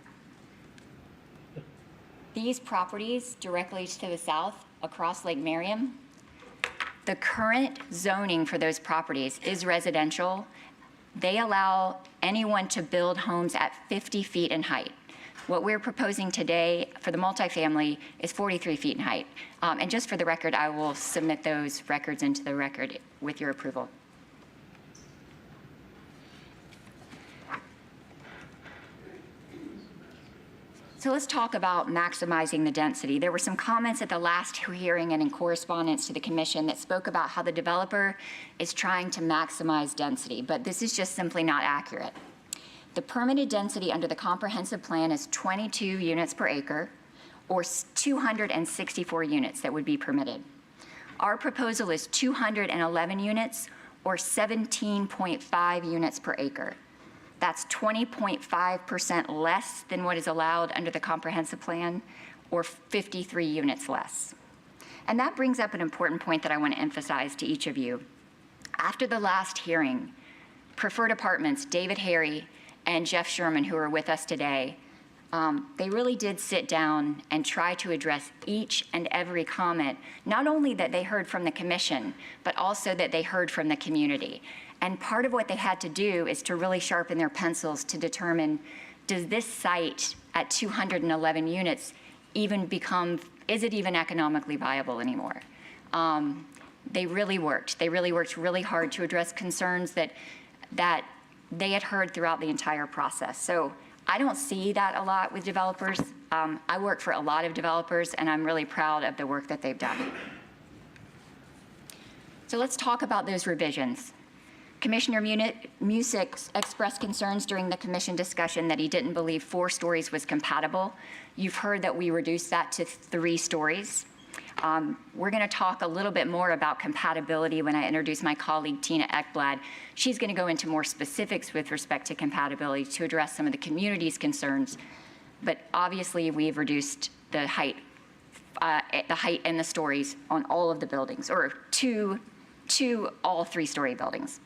These properties directly to the south across Lake Merriam, the current zoning for those properties is residential. They allow anyone to build homes at 50 feet in height. What we're proposing today for the multifamily is 43 feet in height. And just for the record, I will submit those records into the record with your approval. So let's talk about maximizing the density. There were some comments at the last hearing and in correspondence to the commission that spoke about how the developer is trying to maximize density, but this is just simply not accurate. The permitted density under the comprehensive plan is 22 units per acre, or 264 units that would be permitted. Our proposal is 211 units, or 17.5 units per acre. That's 20.5% less than what is allowed under the comprehensive plan, or 53 units less. And that brings up an important point that I want to emphasize to each of you. After the last hearing, Preferred Apartments, David Harry and Jeff Sherman, who are with us today, they really did sit down and try to address each and every comment, not only that they heard from the commission, but also that they heard from the community. And part of what they had to do is to really sharpen their pencils to determine, does this site at 211 units even become, is it even economically viable anymore? They really worked. They really worked really hard to address concerns that they had heard throughout the entire process. So I don't see that a lot with developers. I work for a lot of developers, and I'm really proud of the work that they've done. So let's talk about those revisions. Commissioner Music expressed concerns during the commission discussion that he didn't believe 4 stories was compatible. You've heard that we reduced that to 3 stories. We're going to talk a little bit more about compatibility when I introduce my colleague Tina Ekblad. She's going to go into more specifics with respect to compatibility to address some of the community's concerns. But obviously, we've reduced the height and the stories on all of the buildings, or to all 3-story buildings.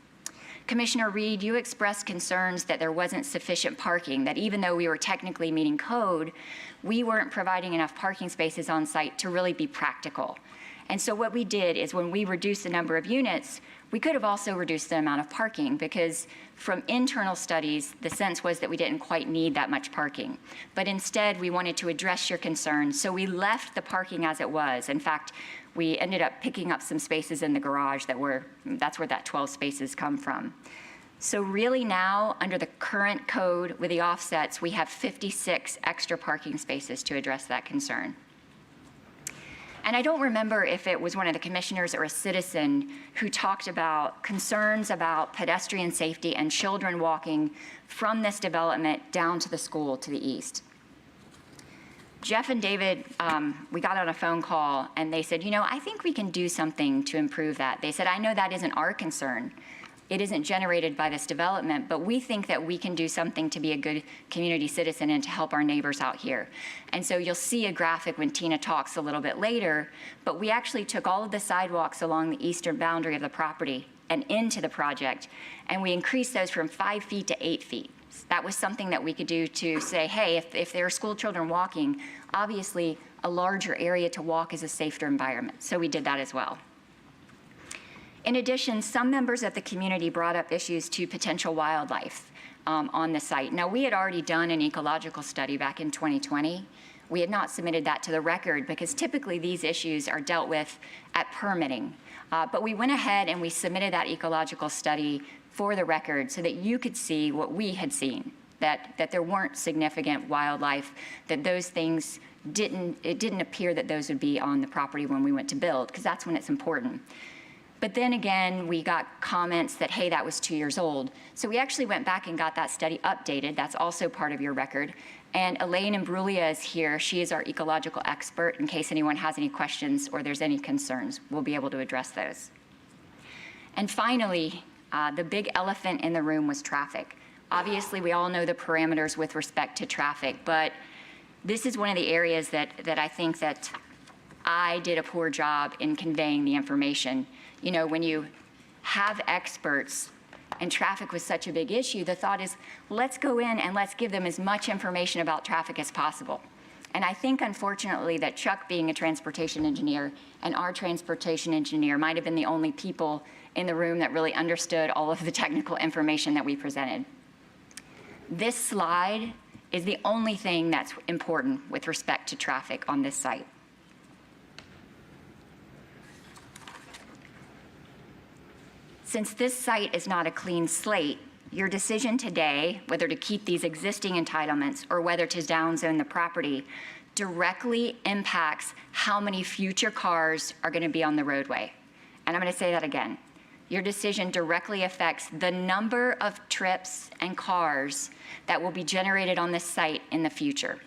Commissioner Reed, you expressed concerns that there wasn't sufficient parking, that even though we were technically meeting code, we weren't providing enough parking spaces on site to really be practical. And so what we did is when we reduced the number of units, we could have also reduced the amount of parking, because from internal studies, the sense was that we didn't quite need that much parking. But instead, we wanted to address your concerns, so we left the parking as it was. In fact, we ended up picking up some spaces in the garage that's where that 12 spaces come from. So really now, under the current code with the offsets, we have 56 extra parking spaces to address that concern. And I don't remember if it was one of the commissioners or a citizen who talked about concerns about pedestrian safety and children walking from this development down to the school to the east. Jeff and David, we got on a phone call and they said, I think we can do something to improve that. They said, I know that isn't our concern. It isn't generated by this development, but we think that we can do something to be a good community citizen and to help our neighbors out here. And so you'll see a graphic when Tina talks a little bit later, but we actually took all of the sidewalks along the eastern boundary of the property and into the project, and we increased those from 5 feet to 8 feet. That was something that we could do to say, hey, if there are school children walking, obviously a larger area to walk is a safer environment. So we did that as well. In addition, some members of the community brought up issues to potential wildlife on the site. Now, we had already done an ecological study back in 2020. We had not submitted that to the record because typically these issues are dealt with at permitting. But we went ahead and we submitted that ecological study for the record so that you could see what we had seen, that there weren't significant wildlife, that those things it didn't appear that those would be on the property when we went to build, because that's when it's important. But then again, we got comments that, hey, that was 2 years old. So we actually went back and got that study updated. That's also part of your record. And Elaine Imbruglia is here. She is our ecological expert in case anyone has any questions or there's any concerns. We'll be able to address those. And finally, the big elephant in the room was traffic. Obviously, we all know the parameters with respect to traffic, but this is one of the areas that I think that I did a poor job in conveying the information. When you have experts and traffic was such a big issue, the thought is, let's go in and let's give them as much information about traffic as possible. And I think, unfortunately, that Chuck, being a transportation engineer, and our transportation engineer might have been the only people in the room that really understood all of the technical information that we presented. This slide is the only thing that's important with respect to traffic on this site. Since this site is not a clean slate, your decision today, whether to keep these existing entitlements or whether to downzone the property, directly impacts how many future cars are going to be on the roadway. And I'm going to say that again. Your decision directly affects the number of trips and cars that will be generated on this site in the future.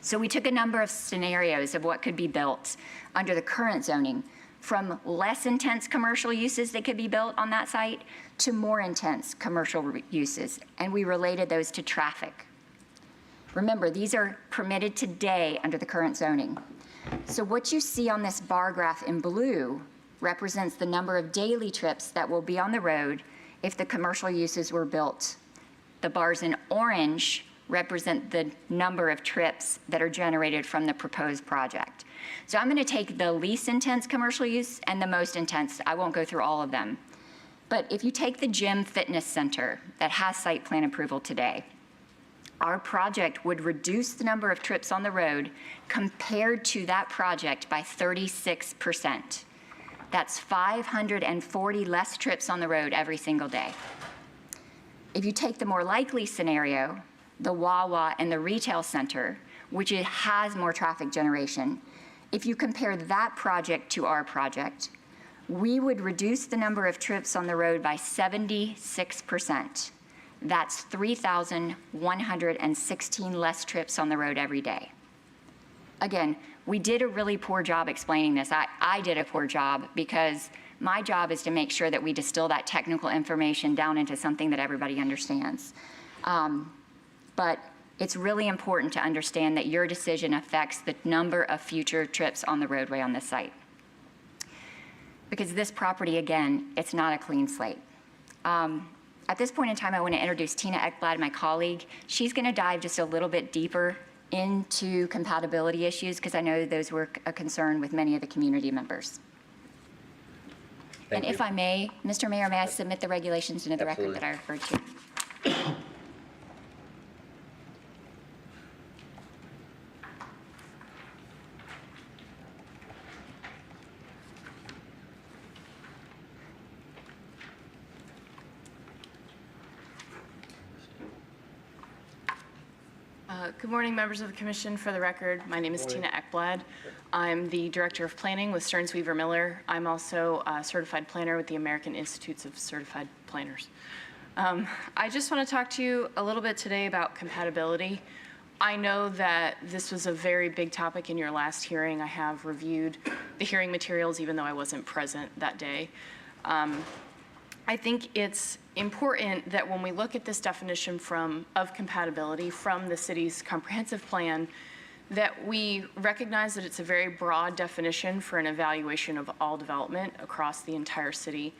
So we took a number of scenarios of what could be built under the current zoning, from less intense commercial uses that could be built on that site to more intense commercial uses, and we related those to traffic. Remember, these are permitted today under the current zoning. So what you see on this bar graph in blue represents the number of daily trips that will be on the road if the commercial uses were built. The bars in orange represent the number of trips that are generated from the proposed project. So I'm going to take the least intense commercial use and the most intense. I won't go through all of them. But if you take the gym fitness center that has site plan approval today, our project would reduce the number of trips on the road compared to that project by 36%. That's 540 less trips on the road every single day. If you take the more likely scenario, the Wawa and the retail center, which has more traffic generation, if you compare that project to our project, we would reduce the number of trips on the road by 76%. That's 3,116 less trips on the road every day. Again, we did a really poor job explaining this. I did a poor job because my job is to make sure that we distill that technical information down into something that everybody understands. But it's really important to understand that your decision affects the number of future trips on the roadway on this site. Because this property, again, it's not a clean slate. At this point in time, I want to introduce Tina Ekblad, my colleague. She's going to dive just a little bit deeper into compatibility issues because I know those were a concern with many of the community members. Thank you. If I may, Mr. Mayor, may I submit the regulations into the record that I referred to? Good morning, members of the commission. For the record, my name is Tina Ekblad. I'm the Director of Planning with Stearns Weaver Miller. I'm also a certified planner with the American Institutes of Certified Planners. I just want to talk to you a little bit today about compatibility. I know that this was a very big topic in your last hearing. I have reviewed the hearing materials even though I wasn't present that day. I think it's important that when we look at this definition of compatibility from the city's comprehensive plan, that we recognize that it's a very broad definition for an evaluation of all development across the entire city,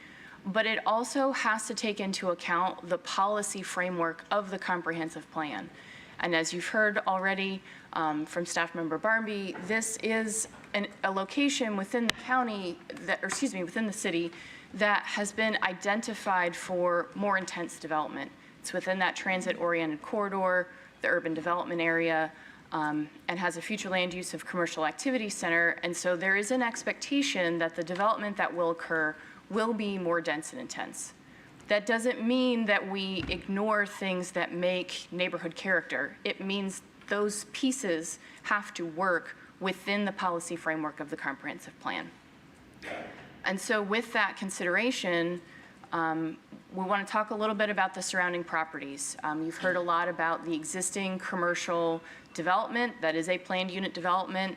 but it also has to take into account the policy framework of the comprehensive plan. And as you've heard already from Staff Member Barmby, this is a location within the county, within the city that has been identified for more intense development. It's within that transit-oriented corridor, the urban development area, and has a future land use of commercial activity center. And so there is an expectation that the development that will occur will be more dense and intense. That doesn't mean that we ignore things that make neighborhood character. It means those pieces have to work within the policy framework of the comprehensive plan. And so with that consideration, we want to talk a little bit about the surrounding properties. You've heard a lot about the existing commercial development that is a planned unit development.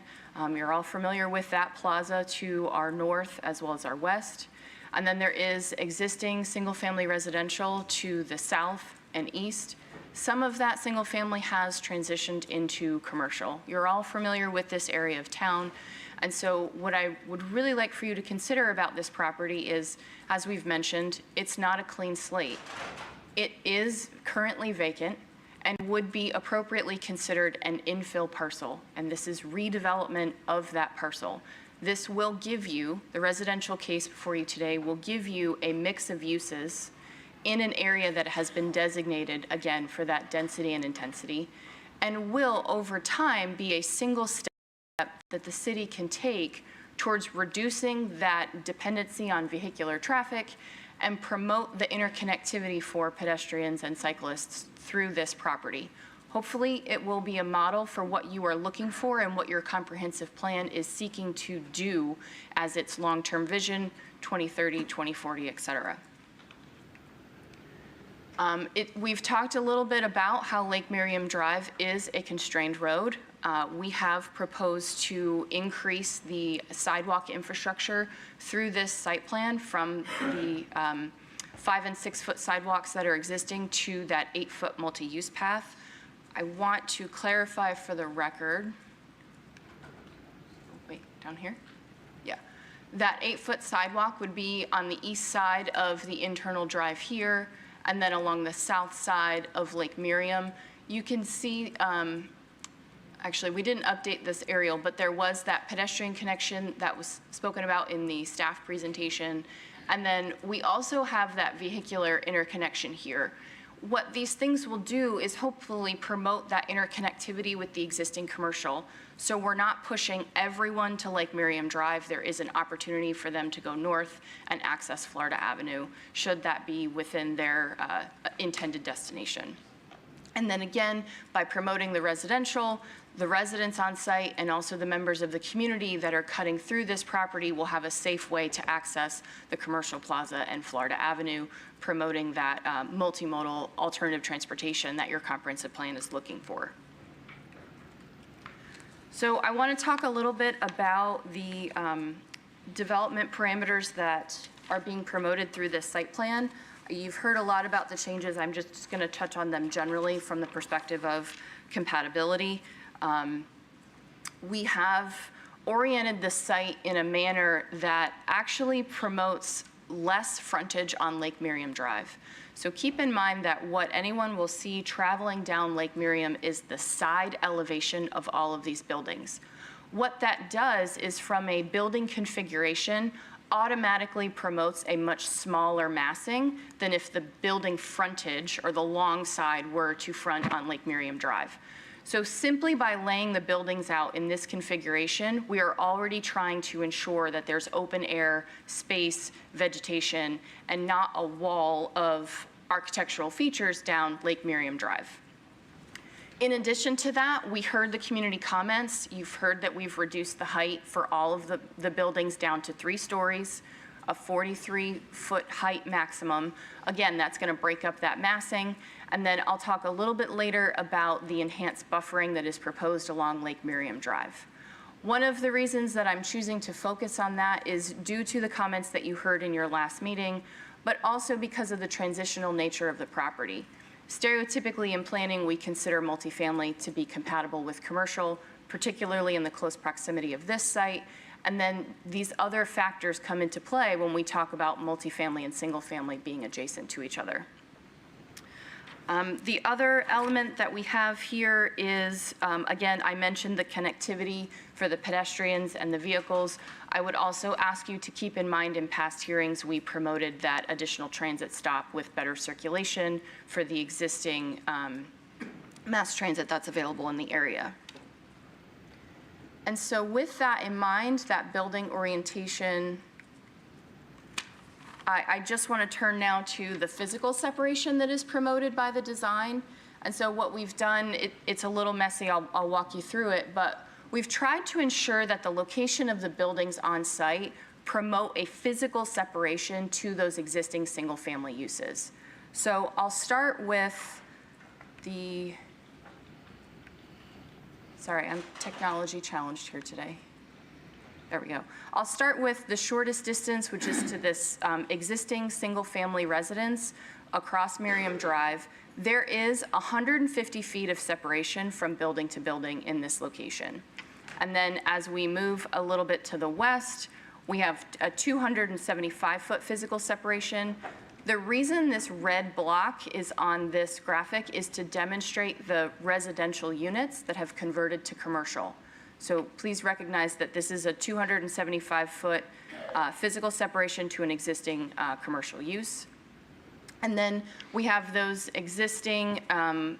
You're all familiar with that plaza to our north as well as our west. And then there is existing single-family residential to the south and east. Some of that single-family has transitioned into commercial. You're all familiar with this area of town. And so what I would really like for you to consider about this property is, as we've mentioned, it's not a clean slate. It is currently vacant and would be appropriately considered an infill parcel. And this is redevelopment of that parcel. This will give you, the residential case before you today will give you a mix of uses in an area that has been designated, again, for that density and intensity, and will, over time, be a single step that the city can take towards reducing that dependency on vehicular traffic and promote the interconnectivity for pedestrians and cyclists through this property. Hopefully, it will be a model for what you are looking for and what your comprehensive plan is seeking to do as its long-term vision, 2030, 2040, et cetera. We've talked a little bit about how Lake Miriam Drive is a constrained road. We have proposed to increase the sidewalk infrastructure through this site plan from the 5 and 6 foot sidewalks that are existing to that 8 foot multi-use path. I want to clarify for the record, wait, down here? Yeah. That 8 foot sidewalk would be on the east side of the internal drive here, and then along the south side of Lake Miriam. You can see, actually, we didn't update this aerial, but there was that pedestrian connection that was spoken about in the staff presentation. And then we also have that vehicular interconnection here. What these things will do is hopefully promote that interconnectivity with the existing commercial. So we're not pushing everyone to Lake Miriam Drive. There is an opportunity for them to go north and access Florida Avenue, should that be within their intended destination. And then again, by promoting the residential, the residents on site and also the members of the community that are cutting through this property will have a safe way to access the commercial plaza and Florida Avenue, promoting that multimodal alternative transportation that your comprehensive plan is looking for. So I want to talk a little bit about the development parameters that are being promoted through this site plan. You've heard a lot about the changes. I'm just going to touch on them generally from the perspective of compatibility. We have oriented the site in a manner that actually promotes less frontage on Lake Miriam Drive. So keep in mind that what anyone will see traveling down Lake Miriam is the side elevation of all of these buildings. What that does is, from a building configuration, automatically promotes a much smaller massing than if the building frontage or the long side were to front on Lake Miriam Drive. So simply by laying the buildings out in this configuration, we are already trying to ensure that there's open air, space, vegetation, and not a wall of architectural features down Lake Miriam Drive. In addition to that, we heard the community comments. You've heard that we've reduced the height for all of the buildings down to 3 stories, a 43-foot height maximum. Again, that's going to break up that massing. And then I'll talk a little bit later about the enhanced buffering that is proposed along Lake Miriam Drive. One of the reasons that I'm choosing to focus on that is due to the comments that you heard in your last meeting, but also because of the transitional nature of the property. Stereotypically in planning, we consider multifamily to be compatible with commercial, particularly in the close proximity of this site. And then these other factors come into play when we talk about multifamily and single family being adjacent to each other. The other element that we have here is, again, I mentioned the connectivity for the pedestrians and the vehicles. I would also ask you to keep in mind in past hearings, we promoted that additional transit stop with better circulation for the existing mass transit that's available in the area. And so with that in mind, that building orientation, I just want to turn now to the physical separation that is promoted by the design. And so what we've done, it's a little messy, I'll walk you through it, but we've tried to ensure that the location of the buildings on site promote a physical separation to those existing single-family uses. So I'll start with the, sorry, I'm technology challenged here today. There we go. I'll start with the shortest distance, which is to this existing single-family residence across Miriam Drive. There is 150 feet of separation from building to building in this location. And then as we move a little bit to the west, we have a 275-foot physical separation. The reason this red block is on this graphic is to demonstrate the residential units that have converted to commercial. So please recognize that this is a 275-foot physical separation to an existing commercial use. And then we have those existing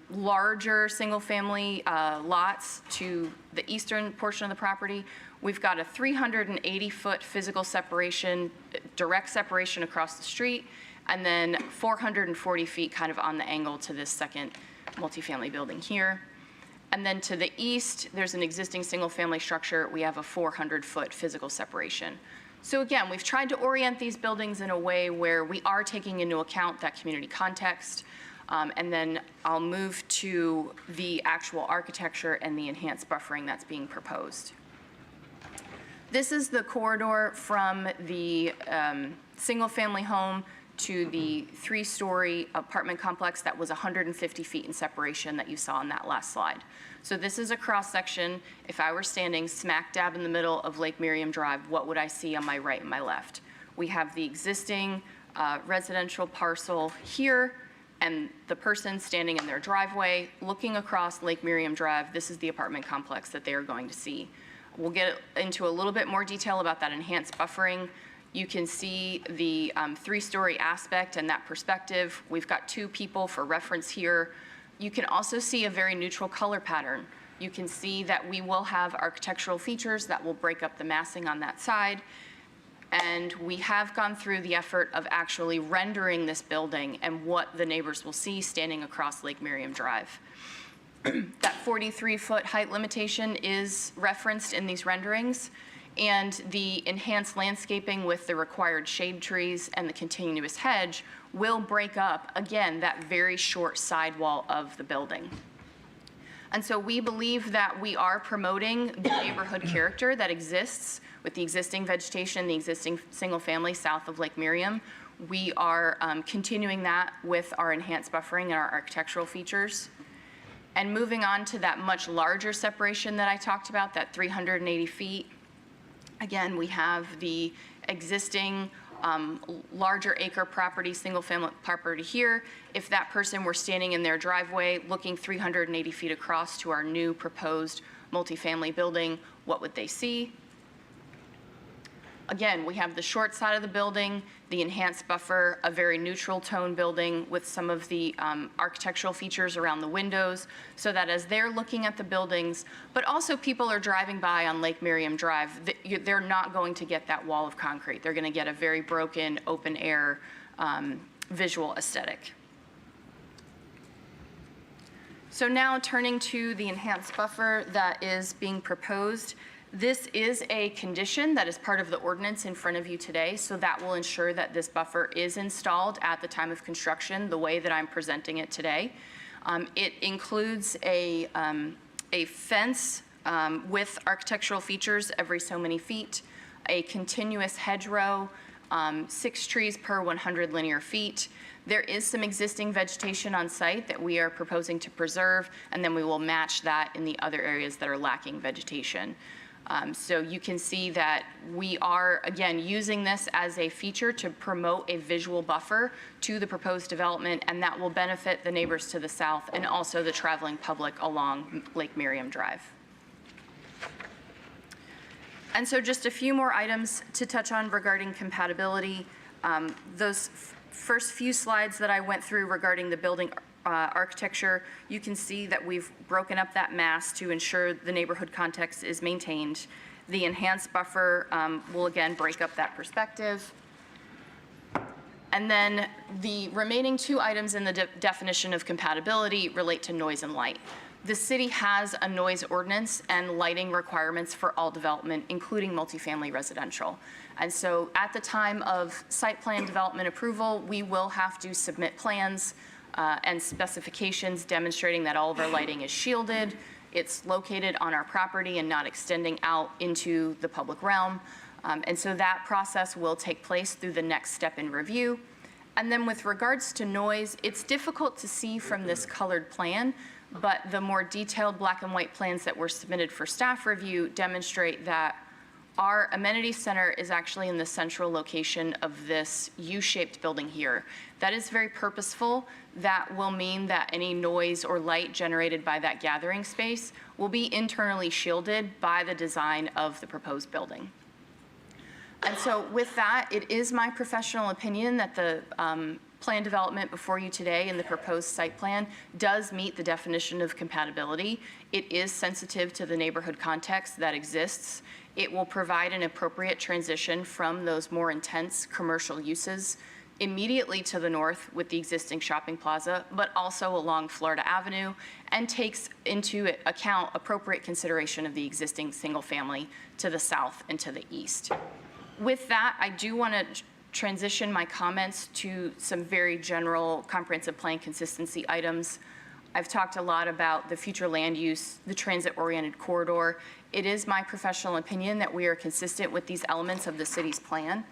larger single-family lots to the eastern portion of the property. We've got a 380-foot physical separation, direct separation across the street, and then 440 feet kind of on the angle to this second multifamily building here. And then to the east, there's an existing single-family structure. We have a 400-foot physical separation. So again, we've tried to orient these buildings in a way where we are taking into account that community context. And then I'll move to the actual architecture and the enhanced buffering that's being proposed. This is the corridor from the single-family home to the 3-story apartment complex that was 150 feet in separation that you saw on that last slide. So this is a cross-section. If I were standing smack dab in the middle of Lake Miriam Drive, what would I see on my right and my left? We have the existing residential parcel here, and the person standing in their driveway looking across Lake Miriam Drive. This is the apartment complex that they are going to see. We'll get into a little bit more detail about that enhanced buffering. You can see the 3-story aspect and that perspective. We've got 2 people for reference here. You can also see a very neutral color pattern. You can see that we will have architectural features that will break up the massing on that side. And we have gone through the effort of actually rendering this building and what the neighbors will see standing across Lake Miriam Drive. That 43-foot height limitation is referenced in these renderings. And the enhanced landscaping with the required shade trees and the continuous hedge will break up, again, that very short sidewall of the building. And so we believe that we are promoting the neighborhood character that exists with the existing vegetation, the existing single family south of Lake Miriam. We are continuing that with our enhanced buffering and our architectural features. And moving on to that much larger separation that I talked about, that 380 feet, again, we have the existing larger acre property, single family property here. If that person were standing in their driveway looking 380 feet across to our new proposed multifamily building, what would they see? Again, we have the short side of the building, the enhanced buffer, a very neutral tone building with some of the architectural features around the windows, so that as they're looking at the buildings, but also people are driving by on Lake Miriam Drive, they're not going to get that wall of concrete. They're going to get a very broken, open air visual aesthetic. So now turning to the enhanced buffer that is being proposed, this is a condition that is part of the ordinance in front of you today, so that will ensure that this buffer is installed at the time of construction the way that I'm presenting it today. It includes a fence with architectural features every so many feet, a continuous hedgerow, 6 trees per 100 linear feet. There is some existing vegetation on site that we are proposing to preserve, and then we will match that in the other areas that are lacking vegetation. So you can see that we are, again, using this as a feature to promote a visual buffer to the proposed development, and that will benefit the neighbors to the south and also the traveling public along Lake Miriam Drive. And so just a few more items to touch on regarding compatibility. Those first few slides that I went through regarding the building architecture, you can see that we've broken up that mass to ensure the neighborhood context is maintained. The enhanced buffer will again break up that perspective. And then the remaining 2 items in the definition of compatibility relate to noise and light. The city has a noise ordinance and lighting requirements for all development, including multifamily residential. And so at the time of site plan development approval, we will have to submit plans and specifications demonstrating that all of our lighting is shielded, it's located on our property and not extending out into the public realm. And so that process will take place through the next step in review. And then with regards to noise, it's difficult to see from this colored plan, but the more detailed black and white plans that were submitted for staff review demonstrate that our amenity center is actually in the central location of this U-shaped building here. That is very purposeful. That will mean that any noise or light generated by that gathering space will be internally shielded by the design of the proposed building. And so with that, it is my professional opinion that the plan development before you today and the proposed site plan does meet the definition of compatibility. It is sensitive to the neighborhood context that exists. It will provide an appropriate transition from those more intense commercial uses immediately to the north with the existing shopping plaza, but also along Florida Avenue, and takes into account appropriate consideration of the existing single family to the south and to the east. With that, I do want to transition my comments to some very general comprehensive plan consistency items. I've talked a lot about the future land use, the transit-oriented corridor. It is my professional opinion that we are consistent with these elements of the city's plan.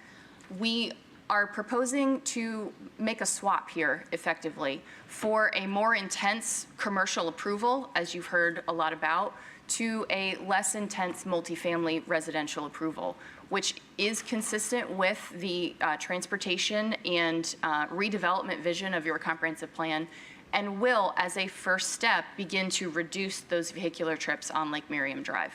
We are proposing to make a swap here effectively for a more intense commercial approval, as you've heard a lot about, to a less intense multifamily residential approval, which is consistent with the transportation and redevelopment vision of your comprehensive plan, and will, as a first step, begin to reduce those vehicular trips on Lake Miriam Drive.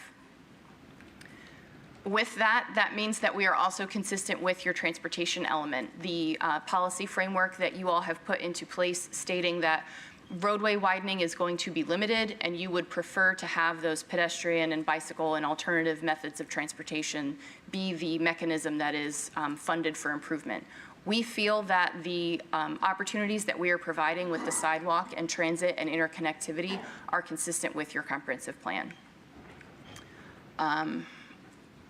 With that, that means that we are also consistent with your transportation element. The policy framework that you all have put into place stating that roadway widening is going to be limited and you would prefer to have those pedestrian and bicycle and alternative methods of transportation be the mechanism that is funded for improvement. We feel that the opportunities that we are providing with the sidewalk and transit and interconnectivity are consistent with your comprehensive plan.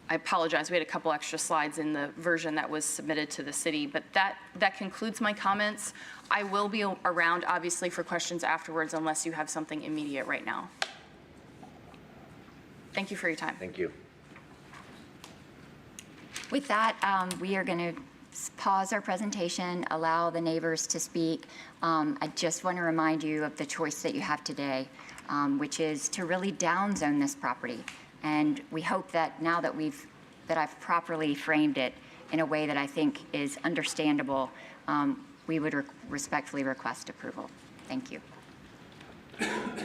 I apologize, we had a couple extra slides in the version that was submitted to the city, but that concludes my comments. I will be around, obviously, for questions afterwards unless you have something immediate right now. Thank you for your time. Thank you. With that, we are going to pause our presentation, allow the neighbors to speak. I just want to remind you of the choice that you have today, which is to really downzone this property. And we hope that now that I've properly framed it in a way that I think is understandable, we would respectfully request approval. Thank you.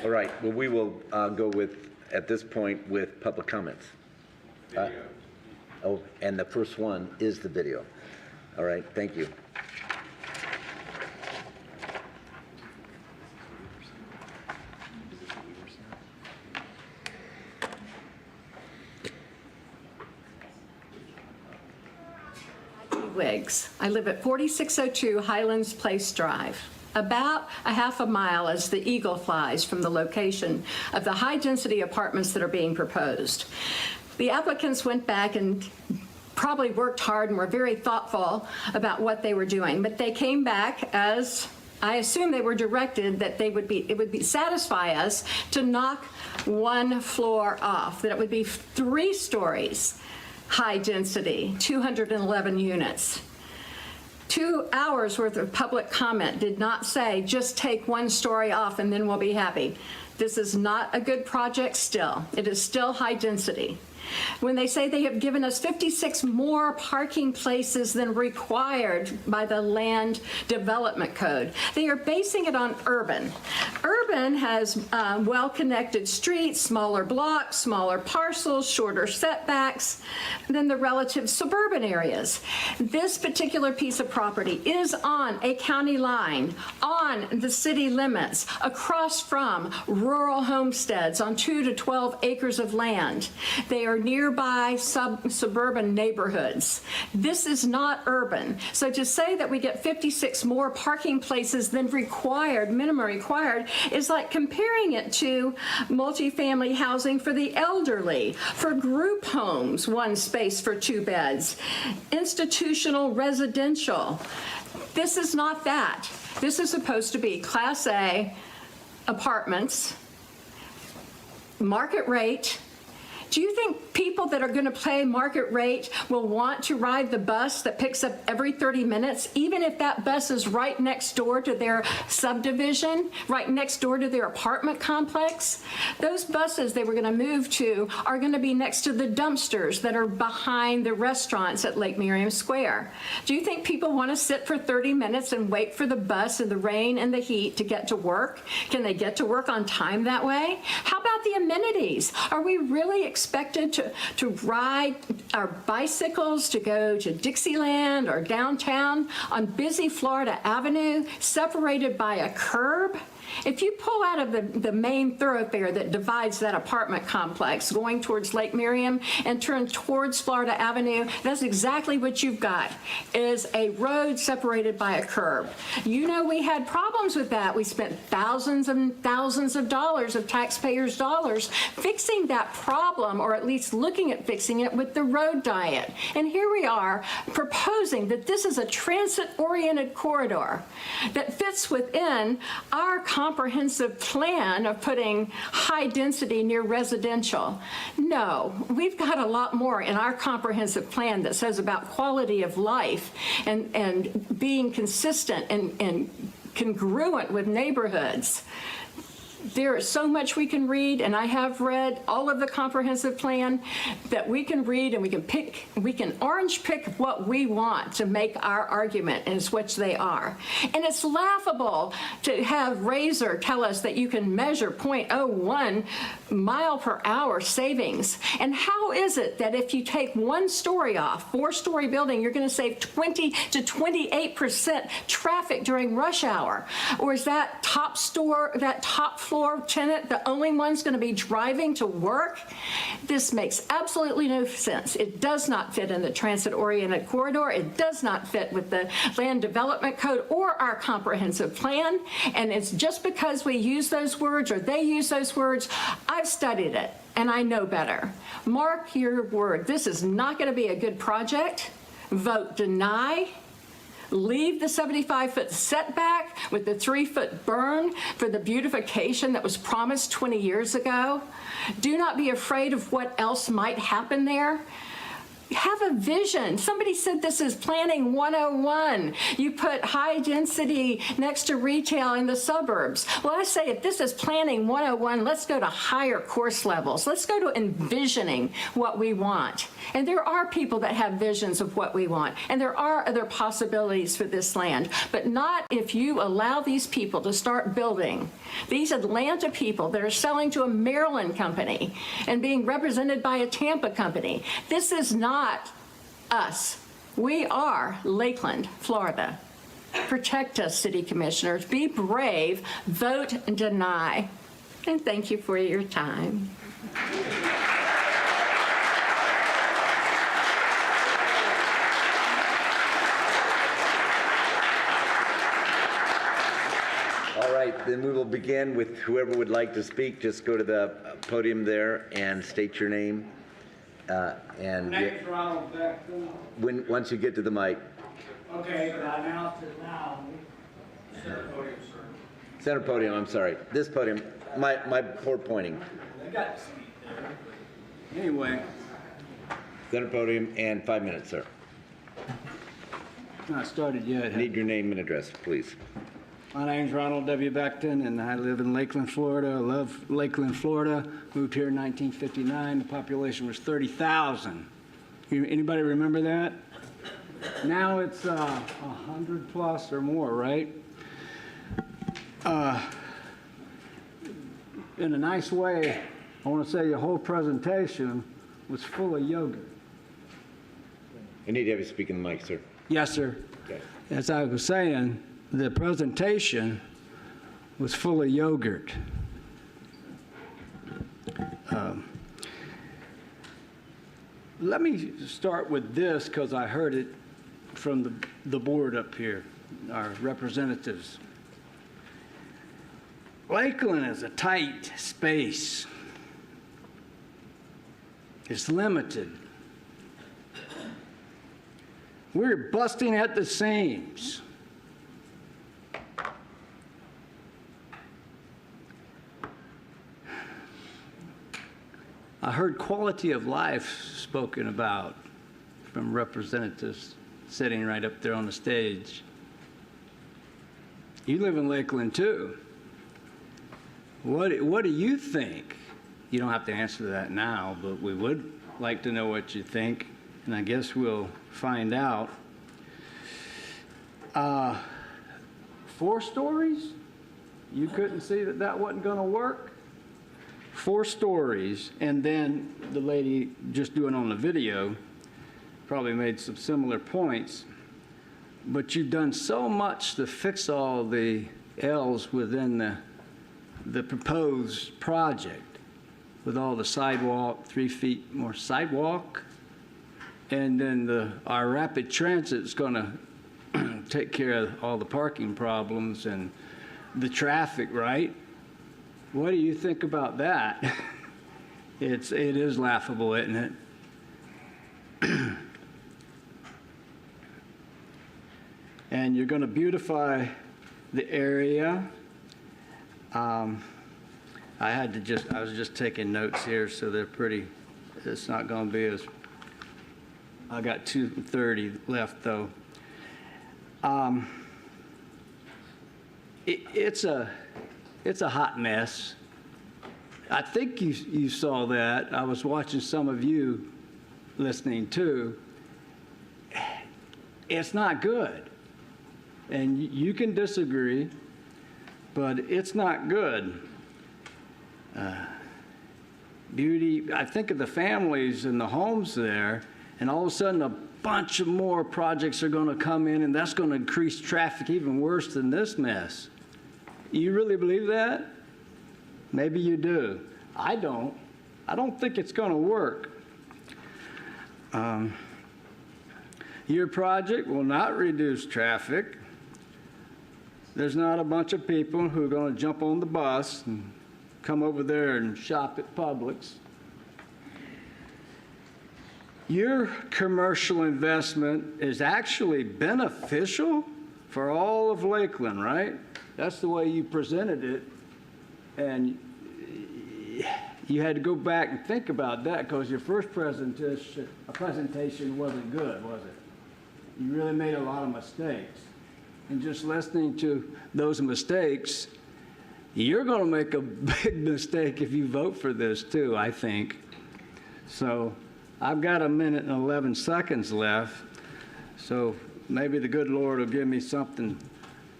All right, well, we will go with, at this point, with public comments. Oh, and the first one is the video. All right, thank you. Wiggs. I live at 4602 Highlands Place Drive. about a half a mile as the eagle flies from the location of the high-density apartments that are being proposed. The applicants went back and probably worked hard and were very thoughtful about what they were doing, but they came back, as I assume they were directed, that it would satisfy us to knock one floor off, that it would be 3 stories, high density, 211 units. 2 hours worth of public comment did not say, just take 1 story off and then we'll be happy. This is not a good project still. It is still high density. When they say they have given us 56 more parking places than required by the Land Development Code, they are basing it on urban. Urban has well-connected streets, smaller blocks, smaller parcels, shorter setbacks than the relative suburban areas. This particular piece of property is on a county line, on the city limits, across from rural homesteads on 2 to 12 acres of land. They are nearby suburban neighborhoods. This is not urban. So to say that we get 56 more parking places than required, minimum required, is like comparing it to multifamily housing for the elderly, for group homes, 1 space for 2 beds, institutional residential. This is not that. This is supposed to be Class A apartments, market rate. Do you think people that are going to pay market rate will want to ride the bus that picks up every 30 minutes, even if that bus is right next door to their subdivision, right next door to their apartment complex? Those buses they were going to move to are going to be next to the dumpsters that are behind the restaurants at Lake Miriam Square. Do you think people want to sit for 30 minutes and wait for the bus in the rain and the heat to get to work? Can they get to work on time that way? How about the amenities? Are we really expected to ride our bicycles to go to Dixieland or downtown on busy Florida Avenue, separated by a curb? If you pull out of the main thoroughfare that divides that apartment complex going towards Lake Miriam and turn towards Florida Avenue, that's exactly what you've got, is a road separated by a curb. You know, we had problems with that. We spent thousands and thousands of dollars of taxpayers' dollars fixing that problem, or at least looking at fixing it with the road diet. And here we are proposing that this is a transit-oriented corridor that fits within our comprehensive plan of putting high density near residential. No, we've got a lot more in our comprehensive plan that says about quality of life and being consistent and congruent with neighborhoods. There is so much we can read, and I have read all of the comprehensive plan that we can read, and we can orange pick what we want to make our argument as which they are. And it's laughable to have Razor tell us that you can measure 0.01 mile per hour savings. And how is it that if you take 1 story off, 4-story building, you're going to save 20 to 28% traffic during rush hour? Or is that top floor tenant the only one's going to be driving to work? This makes absolutely no sense. It does not fit in the transit-oriented corridor. It does not fit with the Land Development Code or our comprehensive plan. And it's just because we use those words or they use those words. I've studied it and I know better. Mark your word. This is not going to be a good project. Vote deny. Leave the 75-foot setback with the 3-foot burn for the beautification that was promised 20 years ago. Do not be afraid of what else might happen there. Have a vision. Somebody said this is planning 101. You put high density next to retail in the suburbs. Well, I say if this is planning 101, let's go to higher course levels. Let's go to envisioning what we want. And there are people that have visions of what we want. And there are other possibilities for this land, but not if you allow these people to start building. These Atlanta people that are selling to a Maryland company and being represented by a Tampa company. This is not us. We are Lakeland, Florida. Protect us, city commissioners. Be brave. Vote and deny. And thank you for your time. All right, then we will begin with whoever would like to speak. Just go to the podium there and state your name. Name's Ronald Beckton. Once you get to the mic. Okay, but I announced it now. Center podium, I'm sorry. This podium, my poor pointing. They got the seat there. Anyway, Center podium and 5 minutes, sir. not started yet. Need your name and address, please. My name's Ronald W. Beckton, and I live in Lakeland, Florida. I love Lakeland, Florida. Moved here in 1959. The population was 30,000. Anybody remember that? Now it's 100 plus or more, right? In a nice way, I want to say your whole presentation was full of yogurt. I need to have you speak in the mic, sir. Yes, sir. Okay. As I was saying, the presentation was full of yogurt. Let me start with this because I heard it from the board up here, our representatives. Lakeland is a tight space. It's limited. We're busting at the seams. I heard quality of life spoken about from representatives sitting right up there on the stage. You live in Lakeland too. What do you think? You don't have to answer that now, but we would like to know what you think, and I guess we'll find out. 4 stories? You couldn't see that wasn't going to work? 4 stories, and then the lady just doing on the video probably made some similar points, but you've done so much to fix all the L's within the proposed project, with all the sidewalk, 3 feet more sidewalk, and then our rapid transit is going to take care of all the parking problems and the traffic, right? What do you think about that? It is laughable, isn't it? And you're going to beautify the area. I was just taking notes here, so they're pretty, it's not going to be as, I got 2:30 left though. It's a hot mess. I think you saw that. I was watching some of you listening too. It's not good. And you can disagree, but it's not good. Beauty, I think of the families and the homes there, and all of a sudden a bunch of more projects are going to come in, and that's going to increase traffic even worse than this mess. You really believe that? Maybe you do. I don't. I don't think it's going to work. Your project will not reduce traffic. There's not a bunch of people who are going to jump on the bus and come over there and shop at Publix. Your commercial investment is actually beneficial for all of Lakeland, right? That's the way you presented it, and you had to go back and think about that because your first presentation wasn't good, was it? You really made a lot of mistakes. And just listening to those mistakes, you're going to make a big mistake if you vote for this too, I think. So I've got 1 minute and 11 seconds left, so maybe the good Lord will give me something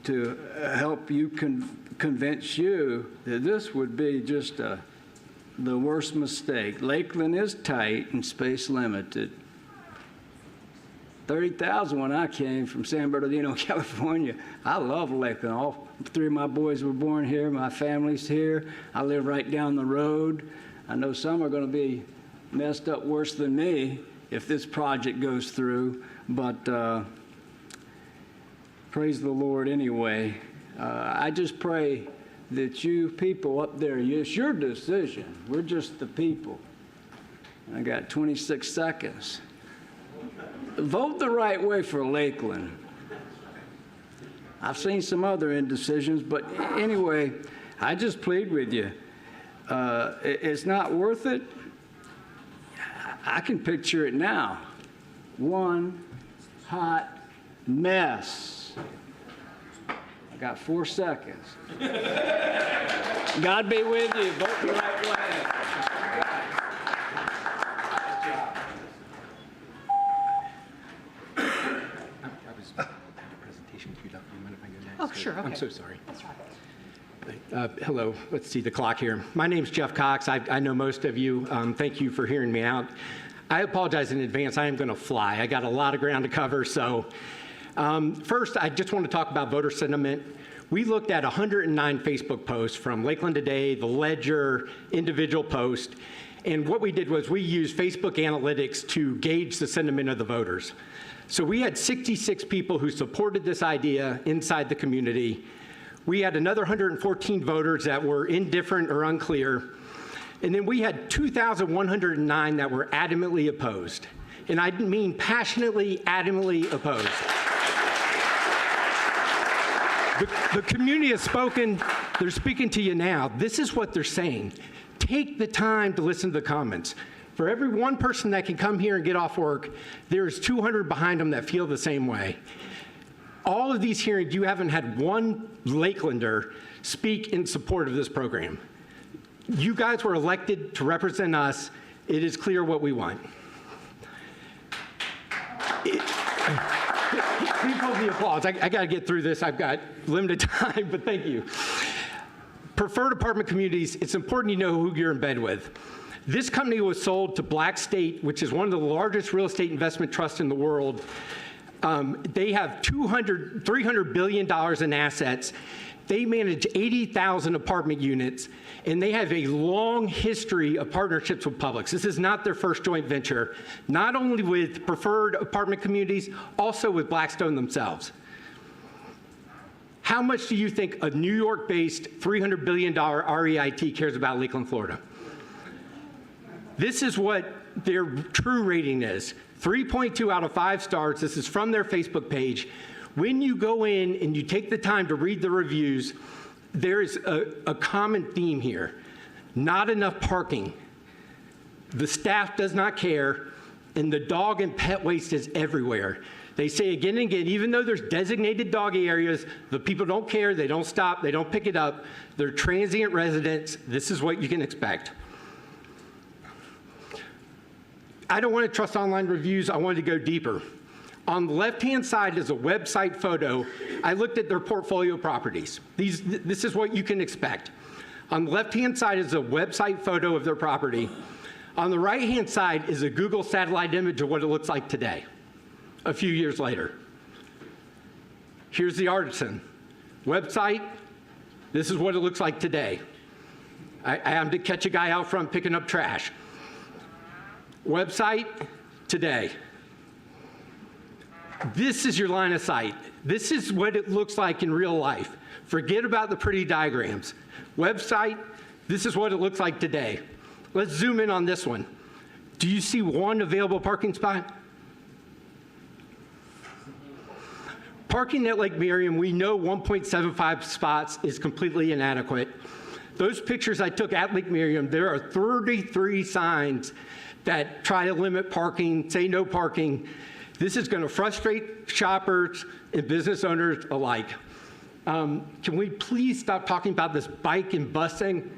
to help you convince you that this would be just the worst mistake. Lakeland is tight and space limited. 30,000 when I came from San Bernardino, California. I love Lakeland. All 3 of my boys were born here. My family's here. I live right down the road. I know some are going to be messed up worse than me if this project goes through, but praise the Lord anyway. I just pray that you people up there, it's your decision. We're just the people. I got 26 seconds. Vote the right way for Lakeland. I've seen some other indecisions, but anyway, I just plead with you. It's not worth it. I can picture it now. One hot mess. I got 4 seconds. God be with you. Vote the right way. Oh, sure. Okay. I'm so sorry. Hello. Let's see the clock here. My name's Jeff Cox. I know most of you. Thank you for hearing me out. I apologize in advance. I am going to fly. I got a lot of ground to cover. So first, I just want to talk about voter sentiment. We looked at 109 Facebook posts from Lakeland Today, The Ledger, individual posts. And what we did was we used Facebook analytics to gauge the sentiment of the voters. So we had 66 people who supported this idea inside the community. We had another 114 voters that were indifferent or unclear. And then we had 2,109 that were adamantly opposed. And I mean passionately, adamantly opposed. The community has spoken. They're speaking to you now. This is what they're saying. Take the time to listen to the comments. For every one person that can come here and get off work, there's 200 behind them that feel the same way. All of these hearings, you haven't had one Lakelander speak in support of this program. You guys were elected to represent us. It is clear what we want. Please hold the applause. I got to get through this. I've got limited time, but thank you. Preferred apartment communities, it's important you know who you're in bed with. This company was sold to Black State, which is one of the largest real estate investment trusts in the world. They have $300 billion in assets. They manage 80,000 apartment units, and they have a long history of partnerships with Publix. This is not their first joint venture, not only with preferred apartment communities, also with Blackstone themselves. How much do you think a New York-based $300 billion REIT cares about Lakeland, Florida? This is what their true rating is. 3.2 out of 5 stars. This is from their Facebook page. When you go in and you take the time to read the reviews, there is a common theme here. Not enough parking. The staff does not care, and the dog and pet waste is everywhere. They say again and again, even though there's designated doggy areas, the people don't care, they don't stop, they don't pick it up. They're transient residents. This is what you can expect. I don't want to trust online reviews. I wanted to go deeper. On the left-hand side is a website photo. I looked at their portfolio properties. This is what you can expect. On the left-hand side is a website photo of their property. On the right-hand side is a Google satellite image of what it looks like today, a few years later. Here's the Artisan website. This is what it looks like today. I am to catch a guy out front picking up trash. Website today. This is your line of sight. This is what it looks like in real life. Forget about the pretty diagrams. Website, this is what it looks like today. Let's zoom in on this one. Do you see one available parking spot? Parking at Lake Miriam, we know 1.75 spots is completely inadequate. Those pictures I took at Lake Miriam, there are 33 signs that try to limit parking, say no parking. This is going to frustrate shoppers and business owners alike. Can we please stop talking about this bike and bus thing?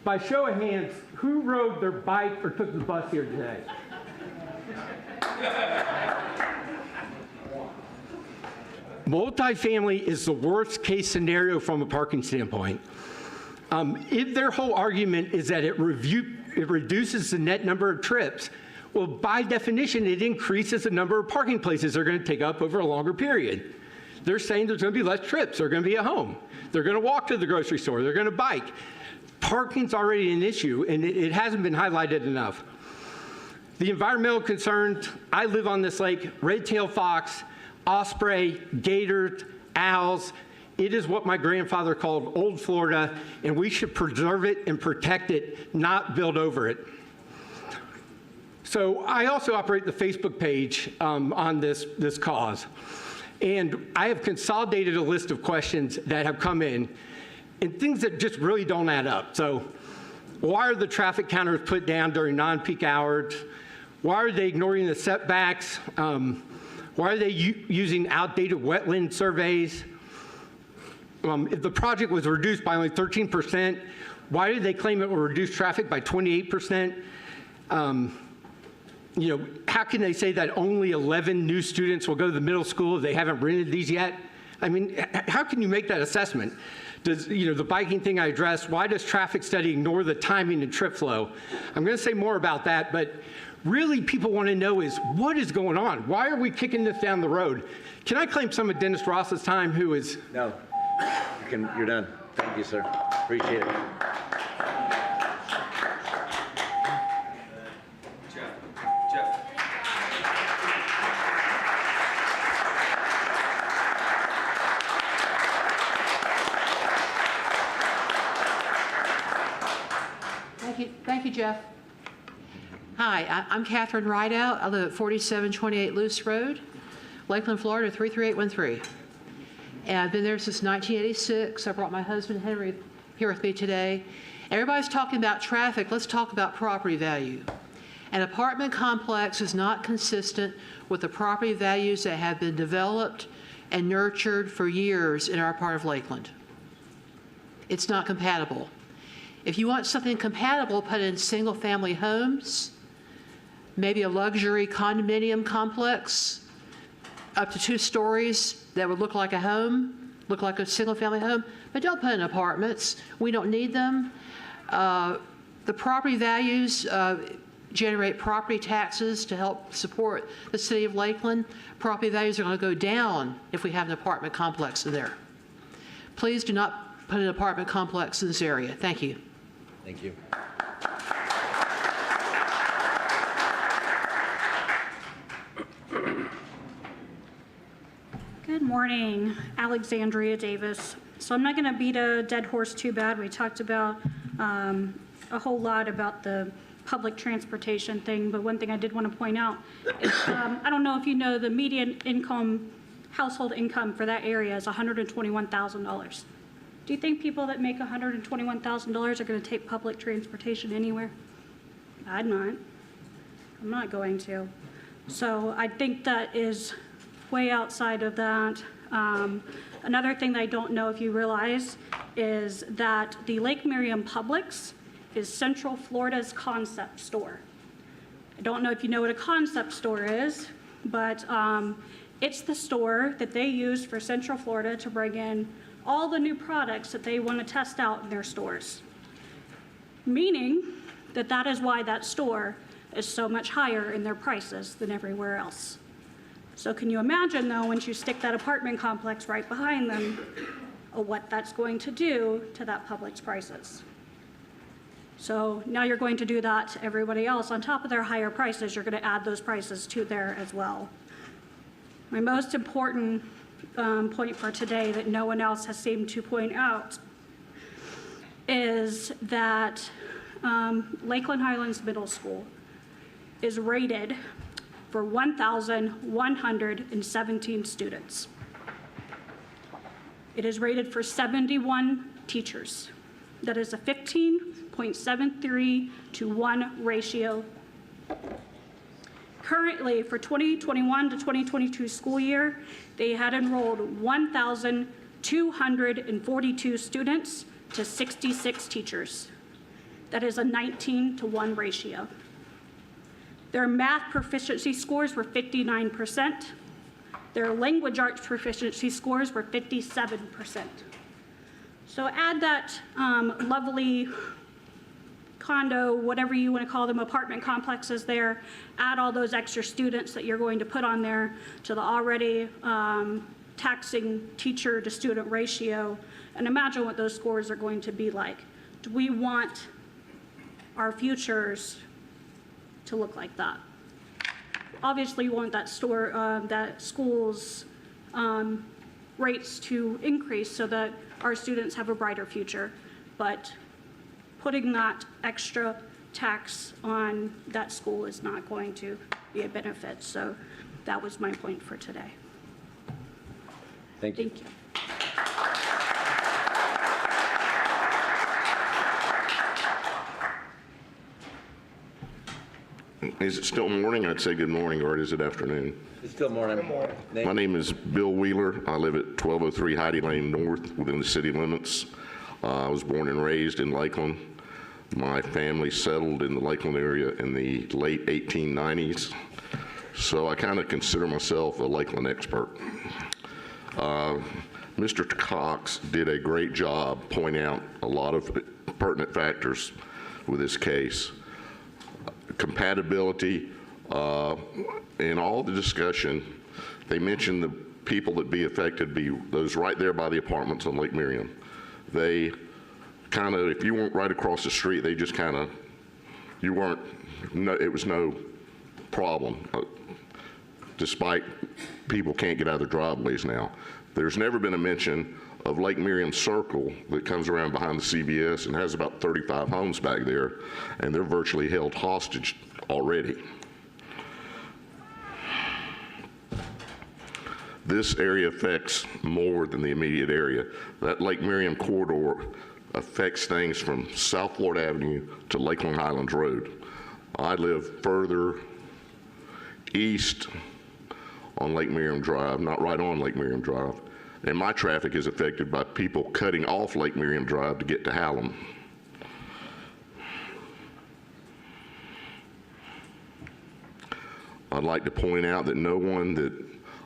By show of hands, who rode their bike or took the bus here today? Multifamily is the worst case scenario from a parking standpoint. If their whole argument is that it reduces the net number of trips, well, by definition, it increases the number of parking places they're going to take up over a longer period. They're saying there's going to be less trips. They're going to be at home. They're going to walk to the grocery store. They're going to bike. Parking's already an issue, and it hasn't been highlighted enough. The environmental concerns, I live on this lake, red-tailed fox, osprey, gators, owls. It is what my grandfather called old Florida, and we should preserve it and protect it, not build over it. So I also operate the Facebook page on this cause. And I have consolidated a list of questions that have come in and things that just really don't add up. So why are the traffic counters put down during non-peak hours? Why are they ignoring the setbacks? Why are they using outdated wetland surveys? If the project was reduced by only 13%, why did they claim it will reduce traffic by 28%? You know, how can they say that only 11 new students will go to the middle school if they haven't rented these yet? I mean, how can you make that assessment? Does, you know, the biking thing I addressed, why does traffic study ignore the timing and trip flow? I'm going to say more about that, but really people want to know is what is going on? Why are we kicking this down the road? Can I claim some of Dennis Ross's time, who is... No. You're done. Thank you, sir. Appreciate it. Jeff. Thank you, Jeff. Hi, I'm Catherine Rideout. I live at 4728 Luce Road, Lakeland, Florida, 33813. And I've been there since 1986. I brought my husband Henry here with me today. Everybody's talking about traffic. Let's talk about property value. An apartment complex is not consistent with the property values that have been developed and nurtured for years in our part of Lakeland. It's not compatible. If you want something compatible, put in single-family homes, maybe a luxury condominium complex, up to 2 stories that would look like a home, look like a single-family home, but don't put in apartments. We don't need them. The property values generate property taxes to help support the city of Lakeland. Property values are going to go down if we have an apartment complex in there. Please do not put an apartment complex in this area. Thank you. Thank you. Good morning, Alexandria Davis. So I'm not going to beat a dead horse too bad. We talked about a whole lot about the public transportation thing, but one thing I did want to point out is I don't know if you know the median income, household income for that area is $121,000. Do you think people that make $121,000 are going to take public transportation anywhere? I'm not. I'm not going to. So I think that is way outside of that. Another thing that I don't know if you realize is that the Lake Miriam Publix is Central Florida's concept store. I don't know if you know what a concept store is, but it's the store that they use for Central Florida to bring in all the new products that they want to test out in their stores. Meaning that that is why that store is so much higher in their prices than everywhere else. So can you imagine, though, once you stick that apartment complex right behind them, what that's going to do to that Publix prices? So now you're going to do that to everybody else. On top of their higher prices, you're going to add those prices to there as well. My most important point for today that no one else has seemed to point out is that Lakeland Highlands Middle School is rated for 1,117 students. It is rated for 71 teachers. That is a 15.73 to 1 ratio. Currently, for 2021 to 2022 school year, they had enrolled 1,242 students to 66 teachers. That is a 19 to 1 ratio. Their math proficiency scores were 59%. Their language arts proficiency scores were 57%. So add that lovely condo, whatever you want to call them, apartment complexes there, add all those extra students that you're going to put on there to the already taxing teacher to student ratio, and imagine what those scores are going to be like. Do we want our futures to look like that? Obviously, you want that schools rates to increase so that our students have a brighter future. But putting that extra tax on that school is not going to be a benefit. So that was my point for today. Thank you. Thank you. Is it still morning? I'd say good morning, or is it afternoon? It's still morning. Good morning. My name is Bill Wheeler. I live at 1203 Heidi Lane North within the city limits. I was born and raised in Lakeland. My family settled in the Lakeland area in the late 1890s, so I kind of consider myself a Lakeland expert. Mr. Cox did a great job pointing out a lot of pertinent factors with this case. Compatibility, in all the discussion, they mentioned the people that be affected be those right there by the apartments on Lake Miriam. They kind of, if you weren't right across the street, they just kind of, you weren't, no, it was no problem, despite people can't get out of their driveways now. There's never been a mention of Lake Miriam Circle that comes around behind the CVS and has about 35 homes back there, and they're virtually held hostage already. This area affects more than the immediate area. That Lake Miriam corridor affects things from South Florida Avenue to Lakeland Highlands Road. I live further east on Lake Miriam Drive, not right on Lake Miriam Drive, and my traffic is affected by people cutting off Lake Miriam Drive to get to Hallam. I'd like to point out that no one that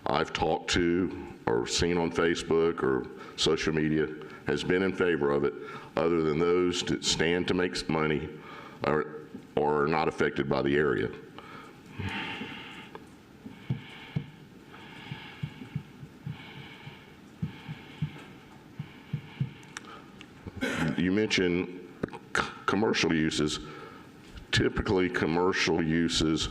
I've talked to or seen on Facebook or social media has been in favor of it, other than those that stand to make money or are not affected by the area. You mentioned commercial uses. Typically, commercial uses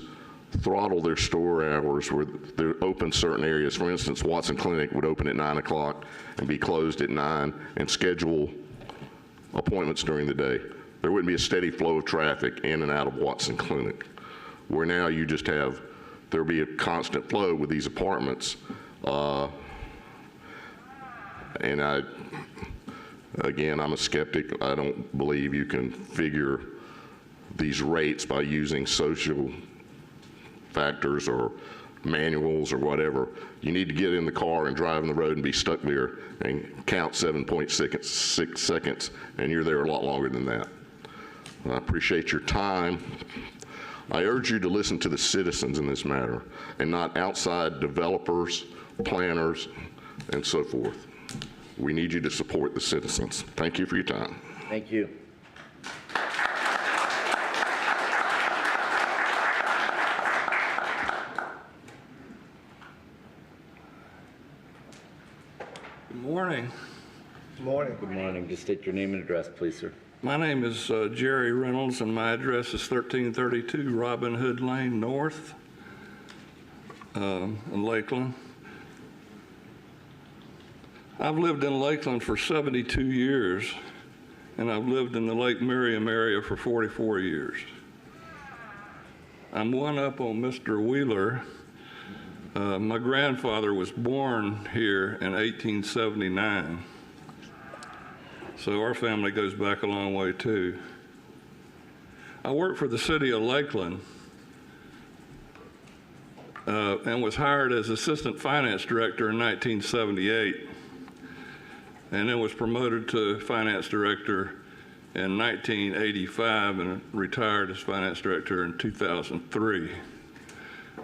throttle their store hours where they're open certain areas. For instance, Watson Clinic would open at 9 o'clock and be closed at 9 and schedule appointments during the day. There wouldn't be a steady flow of traffic in and out of Watson Clinic, where now you just have, there'll be a constant flow with these apartments. And again, I'm a skeptic. I don't believe you can figure these rates by using social factors or manuals or whatever. You need to get in the car and drive on the road and be stuck there and count 7.6 seconds, and you're there a lot longer than that. I appreciate your time. I urge you to listen to the citizens in this matter and not outside developers, planners, and so forth. We need you to support the citizens. Thank you for your time. Thank you. Good morning. Good morning. Good morning. Just state your name and address, please, sir. My name is Jerry Reynolds, and my address is 1332 Robin Hood Lane North in Lakeland. I've lived in Lakeland for 72 years, and I've lived in the Lake Miriam area for 44 years. I'm one up on Mr. Wheeler. My grandfather was born here in 1879, so our family goes back a long way too. I worked for the city of Lakeland and was hired as assistant finance director in 1978, and then was promoted to finance director in 1985 and retired as finance director in 2003.